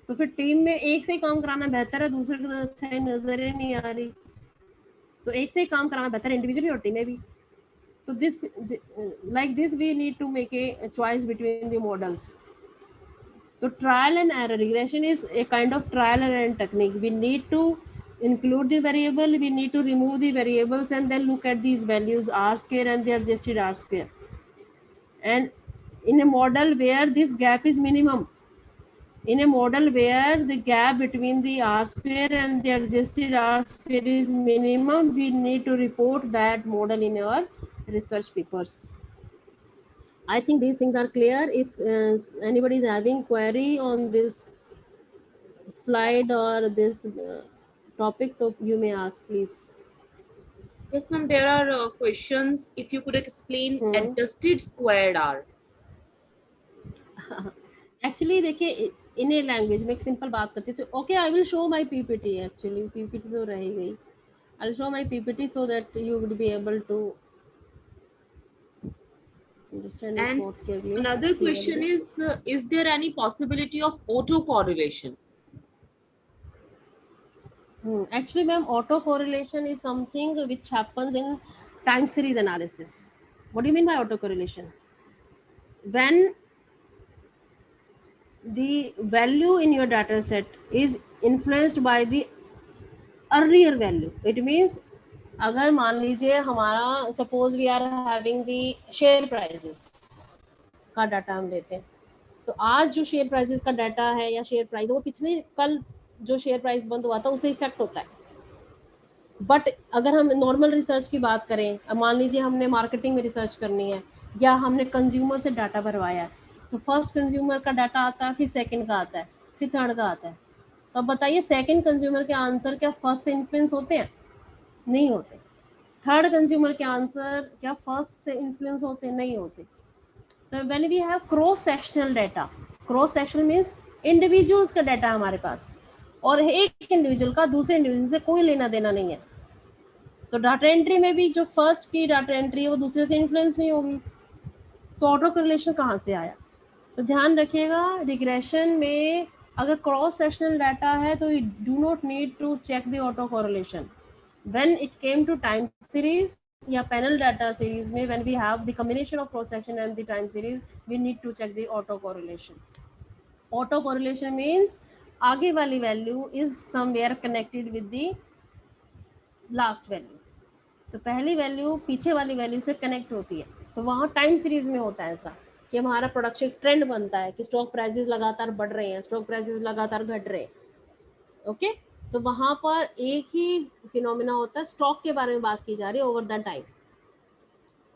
तो फिर टीम में एक से ही काम कराना बेहतर है, दूसरे की तो अच्छाई नजर ही नहीं आ रही, तो एक से ही काम कराना बेहतर है, इंडिविजुअली और टीम में भी. तो this like this we need to make a choice between the models. So trial and error regression is a kind of trial and error technique. We need to include the variable, we need to remove the variables, and then look at these values R square and the adjusted R square. And in a model where this gap is minimum, in a model where the gap between the R square and the adjusted R square is minimum, we need to report that model in our research papers. I think these things are clear. If anybody is having query on this slide or this topic, so you may ask, please. Yes, ma'am. There are questions. If you could explain adjusted squared R. Actually, देखिए in a language में एक simple बात करते हैं. Okay, I will show my PPT. Actually, PPT तो रह गई. I'll show my PPT so that you would be able to understand it And more clearly. another question is there any possibility of autocorrelation? Actually, ma'am, autocorrelation is something which happens in time series analysis. What do you mean by autocorrelation? When the value in your data set is influenced by the earlier value, it means अगर मान लीजिए हमारा suppose we are having the share prices का data हम देते हैं, तो आज जो शेयर प्राइसेस का डाटा है या शेयर प्राइस वो पिछले कल जो शेयर प्राइस बंद हुआ था उससे इफेक्ट होता है. बट अगर हम नॉर्मल रिसर्च की बात करें, मान लीजिए हमने मार्केटिंग में रिसर्च करनी है या हमने कंज्यूमर से डाटा भरवाया है, तो फर्स्ट कंज्यूमर का डाटा आता है, फिर सेकंड का आता है, फिर थर्ड का आता है. तो अब बताइए सेकंड कंज्यूमर के आंसर क्या फर्स्ट से इन्फ्लुएंस होते हैं? नहीं होते. थर्ड कंज्यूमर के आंसर क्या फर्स्ट से इन्फ्लुएंस होते हैं? नहीं होते. तो when we have cross sectional data, cross sectional means individuals का डाटा हमारे पास और एक इंडिविजुअल का दूसरे इंडिविजुअल से कोई लेना देना नहीं है, तो डाटा एंट्री में भी जो फर्स्ट की डाटा एंट्री है वो दूसरे से इन्फ्लुएंस नहीं होगी. तो ऑटो कोरिलेशन कहाँ से आया? तो ध्यान रखिएगा, रिग्रेशन में अगर क्रॉस सेक्शनल डाटा है तो you do not need to check the auto correlation. When it came to time series या पैनल डाटा सीरीज में, when we have the combination of cross section and the time series, we need to check the auto correlation. Auto correlation means आगे वाली value is somewhere connected with the last value. तो पहली value पीछे वाली value से connect होती है. तो वहाँ टाइम सीरीज में होता है ऐसा कि हमारा प्रोडक्शन ट्रेंड बनता है कि स्टॉक प्राइसेस लगातार बढ़ रहे हैं, स्टॉक प्राइसेस लगातार घट रहे हैं. ओके, तो वहाँ पर एक ही फिनोमिना होता है, स्टॉक के बारे में बात की जा रही है ओवर द टाइम.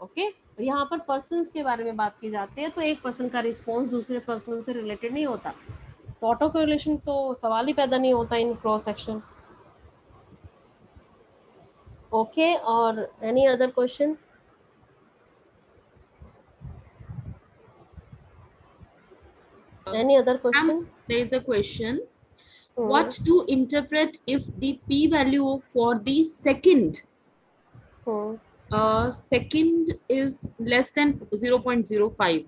ओके, यहाँ पर पर्सन्स के बारे में बात की जाती है, तो एक पर्सन का रिस्पॉन्स दूसरे पर्सन से रिलेटेड नहीं होता. तो ऑटो कोरिलेशन तो सवाल ही पैदा नहीं होता in cross section. Okay, or any other question? Any other question? There is a question. What to interpret if the p-value for the second second is less than 0.05?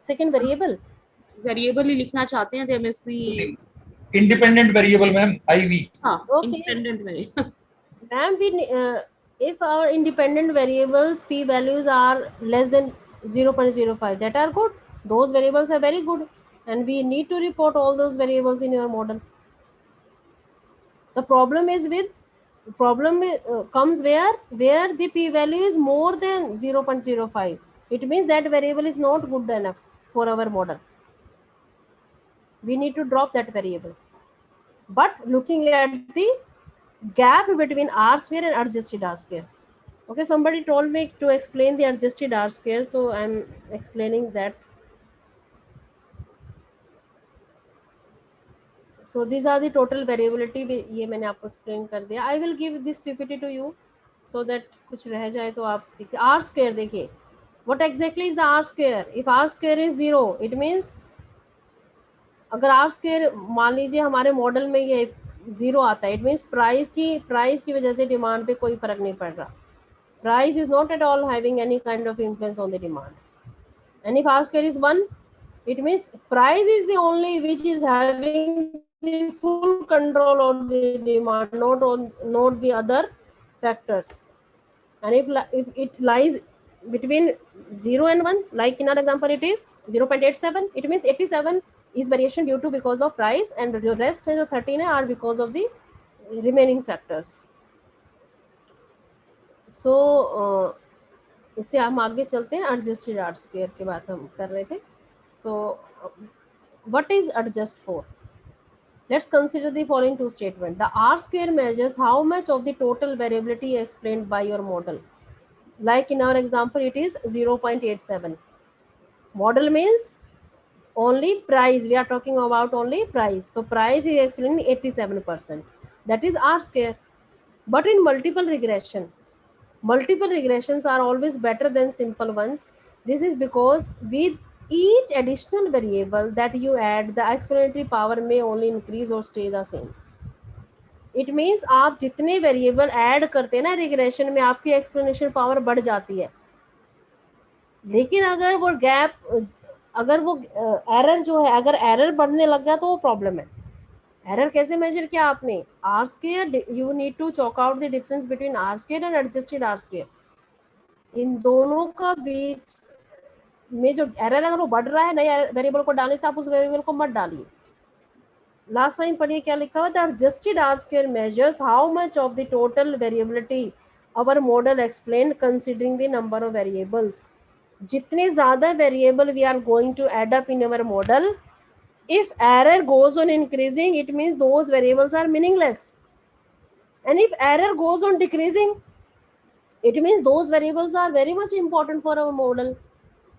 Second variable? Variable ही लिखना चाहते हैं, there must be independent variable, ma'am. IV. Okay. Independent variable. Ma'am, if our independent variables p values are less than 0.05, that are good. Those variables are very good, and we need to report all those variables in your model. The problem is comes where the p value is more than 0.05. It means that variable is not good enough for our model. We need to drop that variable. But looking at the gap between R square and adjusted R square. Okay, somebody told me to explain the adjusted R square, so I'm explaining that. So these are the total variability. ये मैंने आपको explain कर दिया. I will give this PPT to you so that कुछ रह जाए तो आप देखिए. R square देखिए. What exactly is the R square? If R square is 0, it means अगर R square मान लीजिए हमारे मॉडल में ये 0 आता है, it means प्राइस की वजह से डिमांड पे कोई फर्क नहीं पड़ रहा. Price is not at all having any kind of influence on the demand. And if R square is 1, it means price is the only which is having the full control of the demand, not the other factors. And if it lies between 0 and 1, like in our example it is 0.87, it means 87 is variation due to because of price, and the rest जो 13 are because of the remaining factors. So इससे हम आगे चलते हैं. adjusted R square की बात हम कर रहे थे. So what is adjust for? Let's consider the following two statements. The R square measures how much of the total variability explained by your model. Like in our example, it is 0.87. Model means only price. We are talking about only price. So price is explaining 87%. That is R square. But in multiple regressions are always better than simple ones. This is because with each additional variable that you add, the explanatory power may only increase or stay the same. It means आप जितने variable add करते हैं ना regression में, आपकी explanation power बढ़ जाती है. लेकिन अगर वो गैप, अगर वो एरर जो है, अगर एरर बढ़ने लग गया तो वो प्रॉब्लम है. एरर कैसे मेजर किया आपने? R square. You need to chalk out the difference between R square and adjusted R square. इन दोनों का बीच में जो एरर, अगर वो बढ़ रहा है नए वेरिएबल को डालने से, आप उस वेरिएबल को मत डालिए. लास्ट लाइन पढ़िए क्या लिखा हुआ है. The adjusted R square measures how much of the total variability our model explain considering the number of variables. जितने ज्यादा variable we are going to add up in our model, if error goes on increasing, it means those variables are meaningless. And if error goes on decreasing, it means those variables are very much important for our model.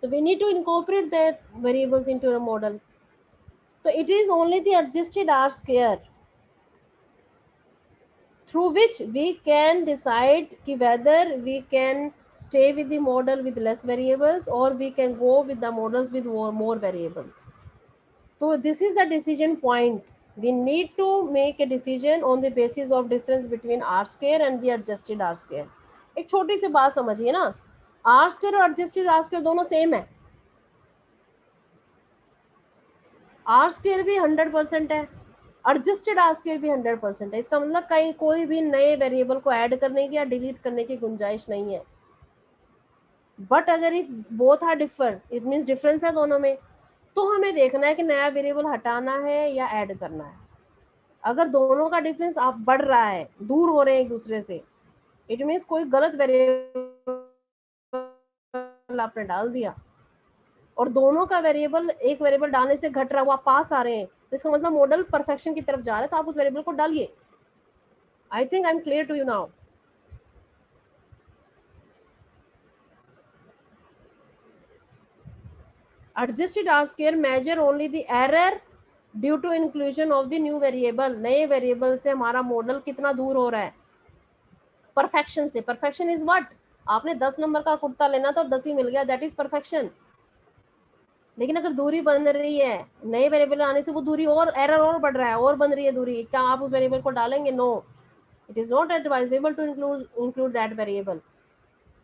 So we need to incorporate that variables into our model. So it is only the adjusted R square through which we can decide whether we can stay with the model with less variables, or we can go with the models with more variables. So this is the decision point. We need to make a decision on the basis of difference between R square and the adjusted R square. एक छोटी सी बात समझिए ना, R square और adjusted R square दोनों same है. R square भी 100% है, adjusted R square भी 100% है. इसका मतलब कहीं कोई भी नए वेरिएबल को ऐड करने की या डिलीट करने की गुंजाइश नहीं है. बट अगर if both are differ, it means difference है दोनों में, तो हमें देखना है कि नया वेरिएबल हटाना है या ऐड करना है. अगर दोनों का डिफरेंस आप बढ़ रहा है, दूर हो रहे हैं एक दूसरे से, इट मीन्स कोई गलत वेरिएबल आपने डाल दिया, और दोनों का वेरिएबल एक वेरिएबल डालने से घट रहा है, वो आप पास आ रहे हैं, तो इसका मतलब मॉडल परफेक्शन की तरफ जा रहा है, तो आप उस वेरिएबल को डालिए. I think I am clear to you now. Adjusted R square measure only the error due to inclusion of the new variable. नए वेरिएबल से हमारा मॉडल कितना दूर हो रहा है परफेक्शन से. Perfection is what? आपने 10 नंबर का कुर्ता लेना था और 10 ही मिल गया, दैट इज परफेक्शन. लेकिन अगर दूरी बन रही है, नए वेरिएबल आने से वो दूरी और एरर और बढ़ रहा है, और बन रही है दूरी, क्या आप उस वेरिएबल को डालेंगे? No, it is not advisable to include that variable.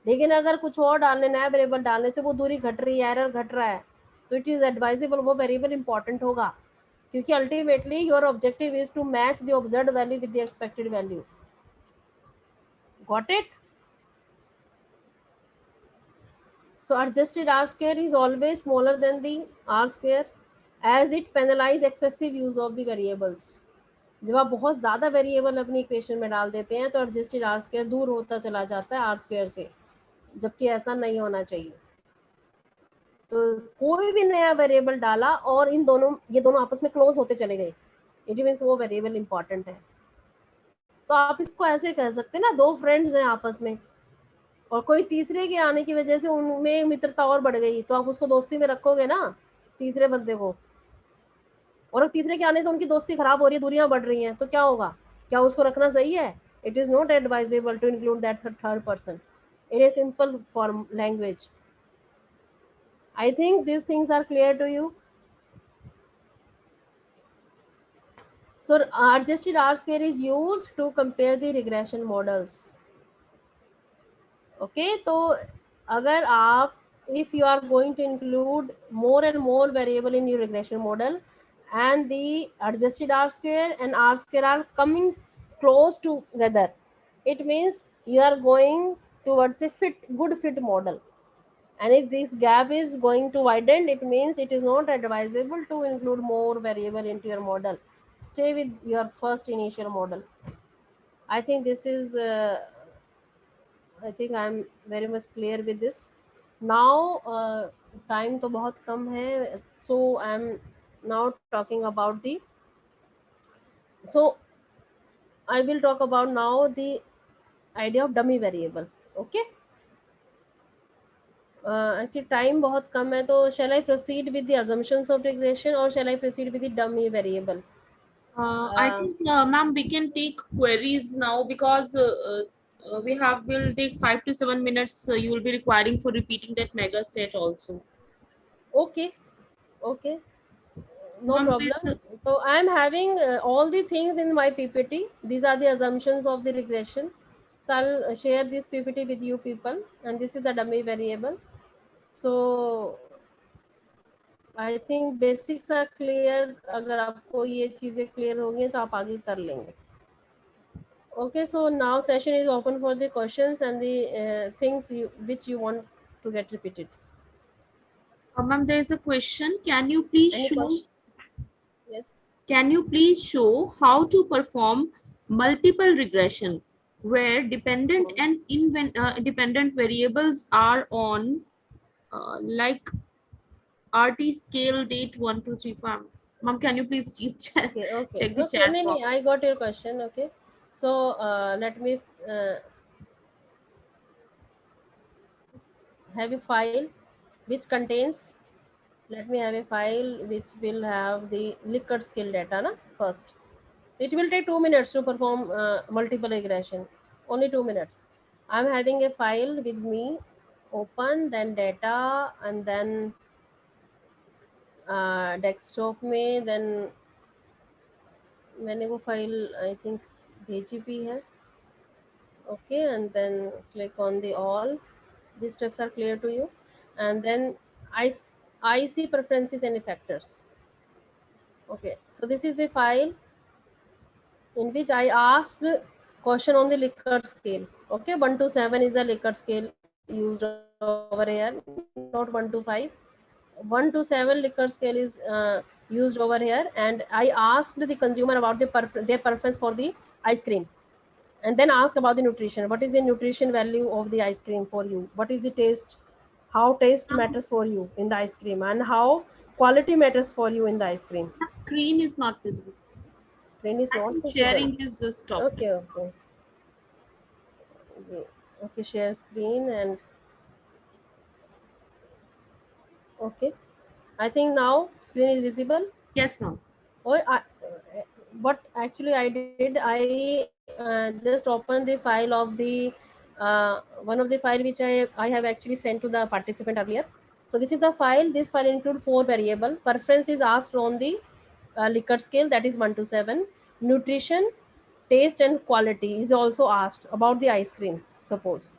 लेकिन अगर कुछ और डालने, नया वेरिएबल डालने से वो दूरी घट रही है, एरर घट रहा है, तो इट इज एडवाइजेबल, वो वेरिएबल इंपॉर्टेंट होगा, क्योंकि ultimately your objective is to match the observed value with the expected value. Got it? So adjusted R square is always smaller than the R square as it penalize excessive use of the variables. जब आप बहुत ज़्यादा variable अपनी equation में डाल देते हैं तो एडजस्टेड आर स्क्वायर दूर होता चला जाता है आर स्क्वायर से, जबकि ऐसा नहीं होना चाहिए. तो कोई भी नया वेरिएबल डाला और इन दोनों, ये दोनों आपस में क्लोज होते चले गए, इट मीन्स वो वेरिएबल इंपॉर्टेंट है. तो आप इसको ऐसे कह सकते हैं ना, दो फ्रेंड्स हैं आपस में और कोई तीसरे के आने की वजह से उनमें मित्रता और बढ़ गई, तो आप उसको दोस्ती में रखोगे ना तीसरे बंदे को, और अब तीसरे के आने से उनकी दोस्ती खराब हो रही है, दूरियां बढ़ रही हैं, तो क्या होगा? क्या उसको रखना सही है? It is not advisable to include that third person in a simple form language. I think these things are clear to you. So adjusted R square is used to compare the regression models. Okay, तो अगर आप, if you are going to include more and more variable in your regression model and the adjusted R square and R square are coming close together, it means you are going towards a good fit model. And if this gap is going to widen, it means it is not advisable to include more variable into your model. Stay with your first initial model. I think this is, I think I am very much clear with this. Now, time तो बहुत कम है, so I am now talking about the, so I will talk about now the idea of dummy variable. Okay. actually time बहुत कम है, तो shall I proceed with the assumptions of regression or shall I proceed with the dummy variable? I think, ma'am, we can take queries now because will take 5 to 7 minutes. You will be requiring for repeating that mega set also. Okay, okay, no problem. So I am having all the things in my PPT. These are the assumptions of the regression. So I'll share this PPT with you people, and this is the dummy variable. So I think basics are clear. अगर आपको ये चीजें clear होंगी तो आप आगे कर लेंगे. Okay, so now session is open for the questions and the things which you want to get repeated. Ma'am, there is a question. Can you please Any show? question? Yes. Can you please show how to perform multiple regression where dependent and dependent variables are on like RT scale date 1, 2, 3, 5. Ma'am, can you please check Okay. the Okay. chat No, box? I got your question. Okay. So let me have a file which contains. Let me have a file which will have the Likert scale data. Na? First, it will take 2 minutes to perform multiple regression. Only 2 minutes. I'm having a file with me. Open, then data, and then desktop में, then मैंने वो file I think भेजी भी है. Okay, and then click on the all. These steps are clear to you, and then I see preferences and factors. Okay, so this is the file in which I asked question on the Likert scale. Okay, 1 to 7 is a Likert scale used over here, not 1 to 5. 1 to 7 Likert scale is used over here, and I asked the consumer about their preference for the ice cream, and then ask about the nutrition. What is the nutrition value of the ice cream for you? What is the taste? How taste matters for you in the ice cream, and how quality matters for you in the ice cream. That screen is not visible. Screen is not visible. Sharing is stopped. Okay, okay. Okay, share screen and okay. I think now screen is visible. Yes, ma'am. Oh, what actually I did, I just opened the file of the one of the file which I have actually sent to the participant earlier. So this is the file. This file includes 4 variable. Preference is asked on the Likert scale, that is 1 to 7. Nutrition, taste and quality is also asked about the ice cream, suppose.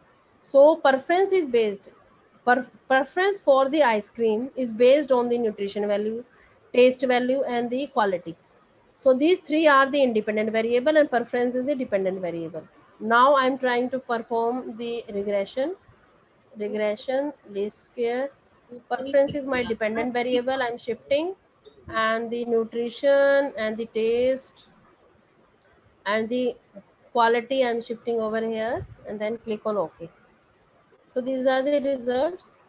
So preference is based. Preference for the ice cream is based on the nutrition value, taste value and the quality. So these 3 are the independent variable and preference is the dependent variable. Now I am trying to perform the regression. Regression, least square. Preference is my dependent variable. I am shifting, and the nutrition and the taste and the quality I am shifting over here, and then click on OK. So these are the results.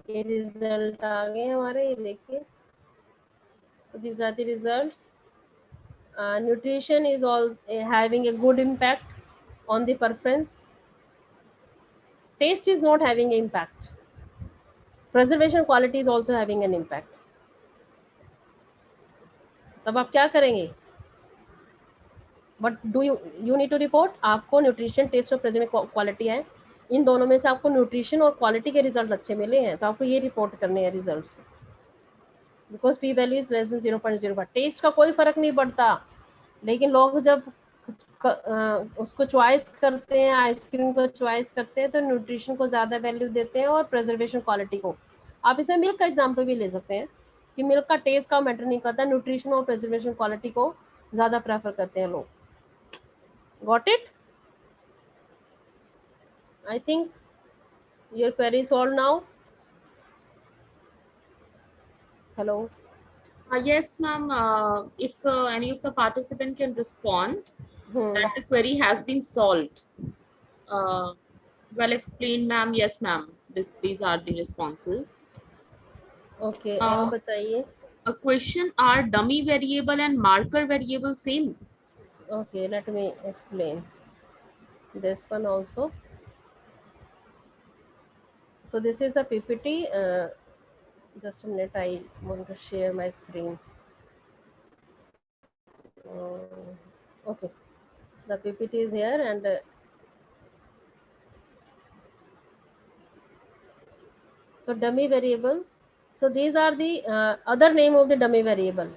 ये result आ गए हमारे, ये देखिए. So these are the results. Nutrition is also having a good impact on the preference. Taste is not having impact. Preservation quality is also having an impact. तब आप क्या करेंगे? What do you need to report? आपको nutrition, test और present quality है. इन दोनों में से आपको न्यूट्रिशन और क्वालिटी के रिजल्ट अच्छे मिले हैं, तो आपको ये रिपोर्ट करने हैं results. Because P value is less than 0.05. Test का कोई फर्क नहीं पड़ता, लेकिन लोग जब उसको चॉइस करते हैं, आइसक्रीम को चॉइस करते हैं, तो न्यूट्रिशन को ज़्यादा वैल्यू देते हैं और प्रेजर्वेशन क्वालिटी को. आप इसमें मिल्क का एग्जांपल भी ले सकते हैं कि मिल्क का टेस्ट का मैटर नहीं करता, न्यूट्रिशन और प्रेजर्वेशन क्वालिटी को ज़्यादा प्रेफर करते हैं लोग. Got it? I think your query is solved now. Hello. Yes, ma'am. If any of the participant can respond that the query has been solved. Well explained, ma'am. Yes, ma'am. These are the responses. Okay. आप बताइए. A question: are dummy variable and marker variable same? Okay, let me explain this one also. So this is the PPT. Just a minute, I want to share my screen. Okay, the PPT is here, and so dummy variable. So these are the other name of the dummy variable: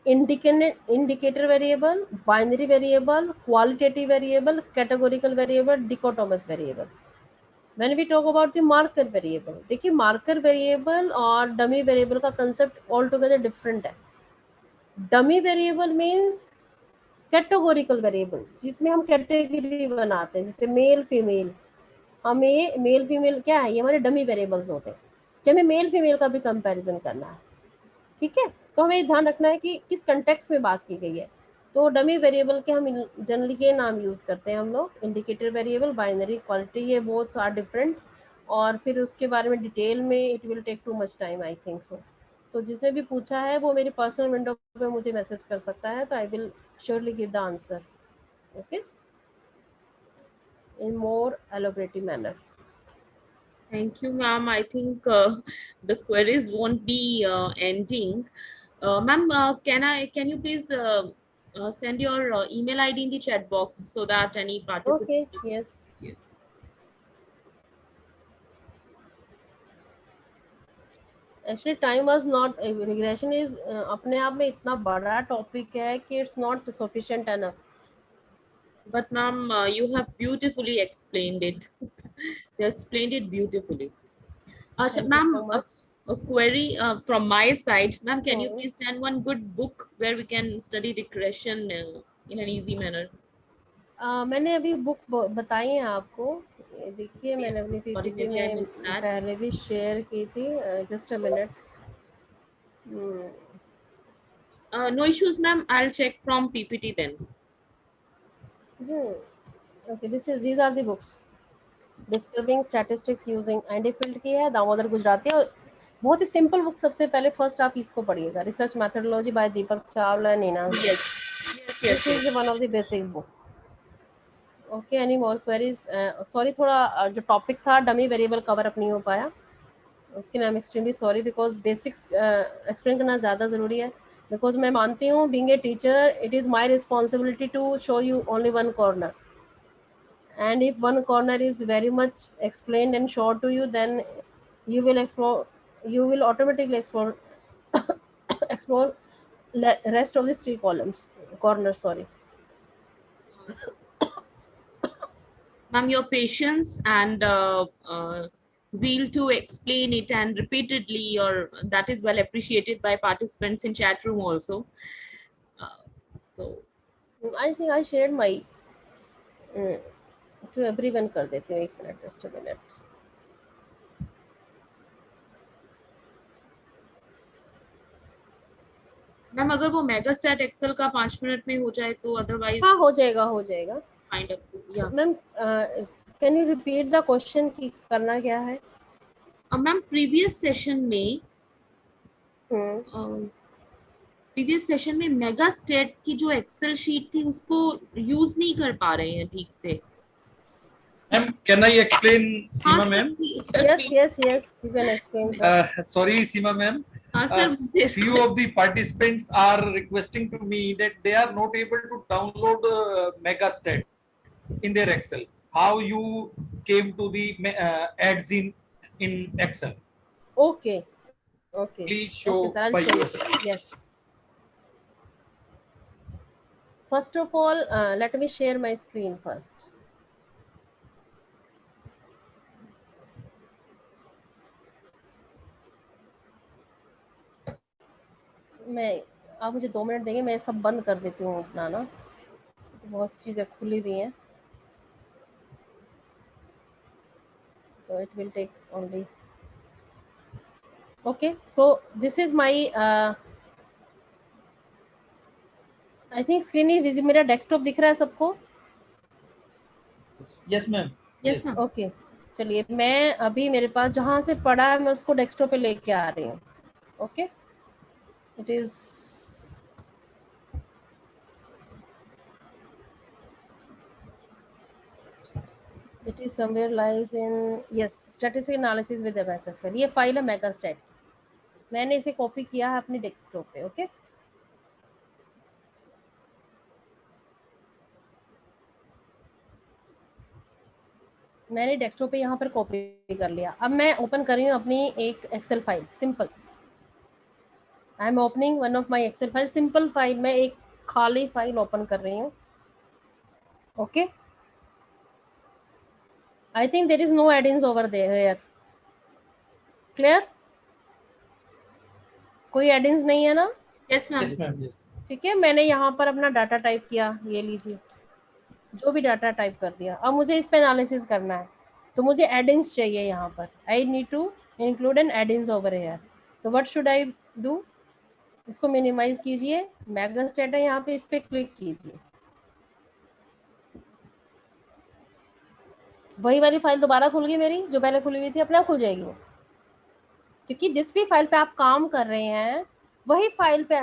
indicator variable, binary variable, qualitative variable, categorical variable, dichotomous variable. When we talk about the marker variable, देखिए marker variable और dummy variable का concept altogether different है. Dummy variable means categorical variable, जिसमें हम category बनाते हैं, जैसे male female. हमें मेल फीमेल क्या है, ये हमारे डमी वेरिएबल्स होते हैं कि हमें मेल फीमेल का भी कंपैरिजन करना है. ठीक है, तो हमें ध्यान रखना है कि किस कंटेक्स्ट में बात की गई है. तो डमी वेरिएबल के हम जनरली ये नाम यूज़ करते हैं हम लोग: इंडिकेटर वेरिएबल, बाइनरी, क्वालिटी. ये बोथ आर डिफरेंट, और फिर उसके बारे में डिटेल में it will take too much time, I think so. तो जिसने भी पूछा है वो मेरी पर्सनल विंडो पे मुझे मैसेज कर सकता है, तो I will surely give the answer, okay, in more elaborative manner. Thank you, ma'am. I think the queries won't be ending. Ma'am, can you please send your email ID in the chat box so that any participant? Okay, yes. Actually, time was not. Regression is अपने आप में इतना बड़ा topic है कि it's not sufficient enough. But ma'am, you have beautifully explained it. You explained it beautifully. Ma'am, so much. a query from my side. Ma'am, can you Mhm. please send one good book where we can study regression in an easy manner? मैंने अभी book बताई है आपको. ये देखिए, मैंने अपनी PPT में पहले भी शेयर की थी. Just a minute. No issues, ma'am. I'll check from PPT then. Okay, these are the books. Describing statistics using Andy field की है, दामोदर गुजराती. और बहुत ही सिंपल बुक. सबसे पहले फर्स्ट आप इसको पढ़िएगा, research methodology by Deepak Chawla and Neena. This is one of the basic book. Okay, any more queries? Sorry, थोड़ा जो टॉपिक था डमी वेरिएबल कवर अप नहीं हो पाया, उसके लिए I am extremely sorry, because basics explain करना ज़्यादा ज़रूरी है. बिकॉज मैं मानती हूँ, being a teacher, it is my responsibility to show you only one corner. And if one corner is very much explained and short to you, then you will automatically explore rest of the three corners, sorry. Ma'am, your patience and zeal to explain it and repeatedly, or that is well appreciated by participants in chat room also. So I think I shared my to everyone. कर देती हूँ, एक minute, just a minute. Ma'am, अगर वो mega stat Excel का 5 minute में हो जाए तो, अदरवाइज. हाँ, हो जाएगा. Kind of, yeah. Ma'am, can you repeat the question कि करना क्या है? मैम, प्रीवियस सेशन में मेगा स्टेट की जो एक्सेल शीट थी उसको यूज नहीं कर पा रहे हैं ठीक से. Ma'am, can I explain, Seema ma'am? Yes, you can explain. Sorry, Seema ma'am. Few of the participants are requesting to me that they are not able to download Megastat in their Excel. How you came to the ads in Excel? Okay. Please show okay, sir, by I'll show yourself. you. Yes. First of all, let me share my screen first. आप मुझे 2 minute देंगे, मैं सब बंद कर देती हूँ अपना ना, बहुत चीज़ें खुली हुई हैं, तो it will take only. Okay, so this is my I think screen is visible. मेरा डेस्कटॉप दिख रहा है सबको? Yes ma'am. Yes ma'am. Okay, चलिए, मैं अभी मेरे पास जहाँ से पढ़ा है मैं उसको डेस्कटॉप पे लेके आ रही हूँ. Okay, it is It is somewhere lies in, yes, statistical analysis with FSS sir. ये फाइल है मेगास्टेट, मैंने इसे कॉपी किया है अपने डेस्कटॉप पे. ओके, मैंने डेस्कटॉप पे यहाँ पर कॉपी कर लिया. अब मैं ओपन कर रही हूँ अपनी एक Excel file. Simple, I am opening one of my Excel file. Simple file, मैं एक खाली फाइल ओपन कर रही हूँ. Okay, I think there is no headings over there. Clear? कोई एडिंग्स नहीं है ना? Yes ma'am. Yes, ma'am. Yes. ठीक है, मैंने यहाँ पर अपना डाटा टाइप किया. ये लीजिए, जो भी डाटा टाइप कर दिया. अब मुझे इस पे एनालिसिस करना है, तो मुझे एडिंग्स चाहिए यहाँ पर. I need to include an headings over here. तो व्हाट शुड आई डू? इसको मिनिमाइज कीजिए. मेगास्टेट है यहाँ पे, इस पे क्लिक कीजिए. वही वाली फाइल दोबारा खुल गई मेरी, जो पहले खुली हुई थी. अपने आप खुल जाएगी वो, क्योंकि जिस भी फाइल पे आप काम कर रहे हैं वही फाइल पे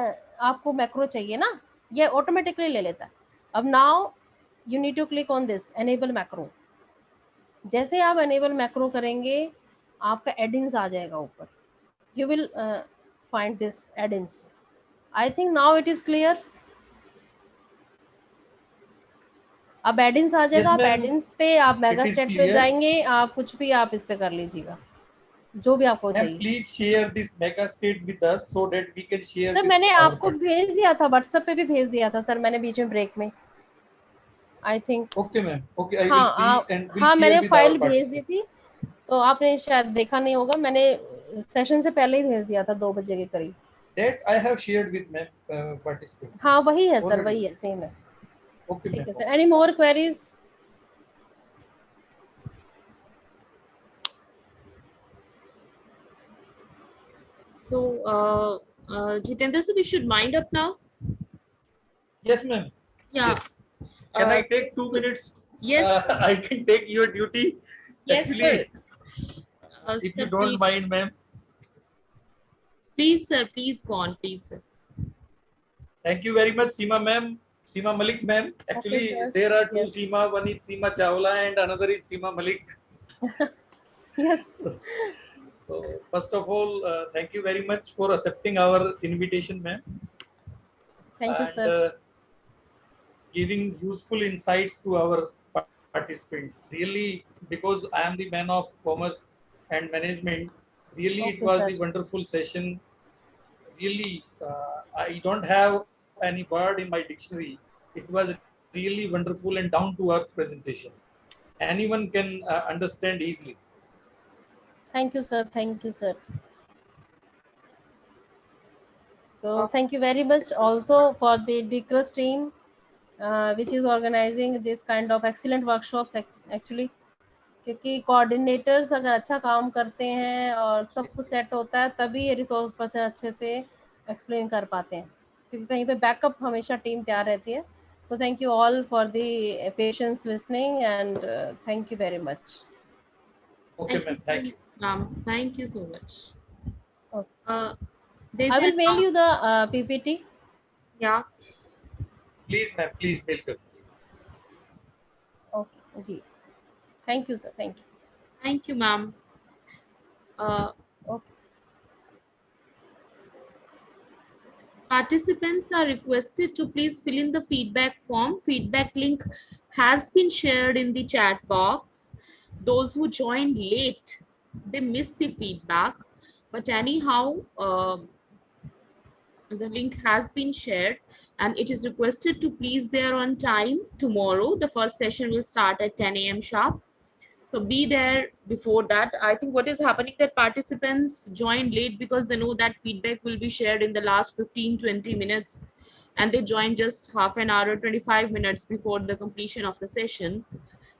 आपको मैक्रो चाहिए ना, ये ऑटोमेटिकली ले लेता है. अब now you need to click on this enable macro. जैसे आप एनेबल मैक्रो करेंगे आपका एडिंग्स आ जाएगा ऊपर. You will find this headings. I think now it is clear. अब एडिंग्स आ जाएगा. आप एडिंग्स पे आप मेगास्टेट पे जाएंगे, आप कुछ भी आप इस पे कर लीजिएगा, जो भी आपको चाहिए. Please share this megastate with us so that we can share. Sir मैंने आपको भेज दिया था, व्हाट्सएप पे भी भेज दिया था सर मैंने बीच में ब्रेक में. I think Okay, ma'am. Okay, I will see and will हाँ share मैंने with फाइल our भेज दी थी, तो आपने शायद देखा नहीं होगा. मैंने सेशन से पहले ही भेज दिया था 2 बजे के करीब. That I have shared with my participants. हाँ वही है सर, Already. वही है, सेम है. Okay, ठीक ma'am. है sir. Any more queries? So, Jitendra, so we should wind up now. Yes, ma'am. Yeah. Yes. Can I take 2 minutes? Yes. I can take your duty. Yes, Actually, sir. if Sir, you don't please. mind, ma'am. Please, sir. Please go on, please, sir. Thank you very much, Seema ma'am. Seema Malik ma'am. Actually, sir. there are 2 Yes. Seema. One is Seema Chawla and another is Seema Malik. Yes. So, first of all, thank you very much for accepting our invitation, ma'am. Thank you, And, sir. giving useful insights to our participants. Really, because I am the man of commerce and management, really it Okay, was sir. the wonderful session. Really, I don't have any word in my dictionary. It was really wonderful and down to earth presentation. Anyone can understand easily. Thank you, sir. Thank you, sir. So thank you very much also for the DCRUS team, which is organizing this kind of excellent workshops actually. क्योंकि coordinators अगर अच्छा काम करते हैं और सब कुछ set होता है, तभी ये रिसोर्स पर्सन अच्छे से एक्सप्लेन कर पाते हैं, क्योंकि कहीं पे बैकअप हमेशा टीम तैयार रहती है. So thank you all for the patience listening and thank you very much. Okay, ma'am. Thank you. Thank you so much. Okay. I will mail you the PPT. Yeah. Please, ma'am. Please mail कर दीजिए. Okay. Ji. Thank you, sir. Thank you. Thank you, ma'am. Okay. Participants are requested to please fill in the feedback form. Feedback link has been shared in the chat box. Those who joined late, they missed the feedback. But anyhow, the link has been shared and it is requested to please there on time tomorrow. The first session will start at 10 a.m. sharp. So be there before that. I think what is happening that participants join late because they know that feedback will be shared in the last 15-20 minutes and they join just half an hour or 25 minutes before the completion of the session.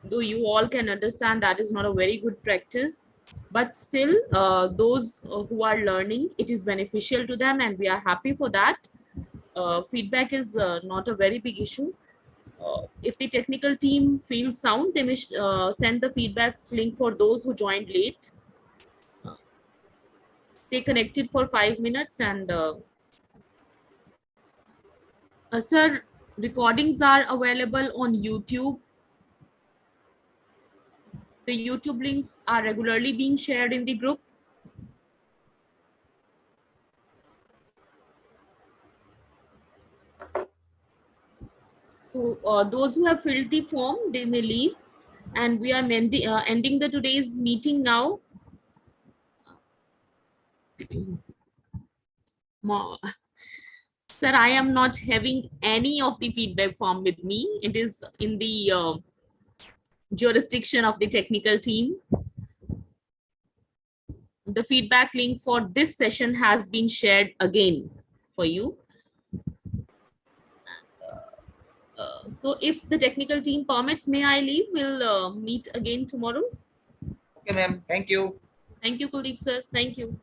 Though you all can understand that is not a very good practice, but still those who are learning, it is beneficial to them and we are happy for that. Feedback is not a very big issue. If the technical team feels sound, they may send the feedback link for those who joined late. Stay connected for 5 minutes and sir, recordings are available on YouTube. The YouTube links are regularly being shared in the group. So those who have filled the form, they may leave, and we are ending the today's meeting now. Sir, I am not having any of the feedback form with me. It is in the jurisdiction of the technical team. The feedback link for this session has been shared again for you. So if the technical team permits, may I leave? We'll meet again tomorrow. Okay, ma'am. Thank you. Thank you, Kuldeep sir. Thank you.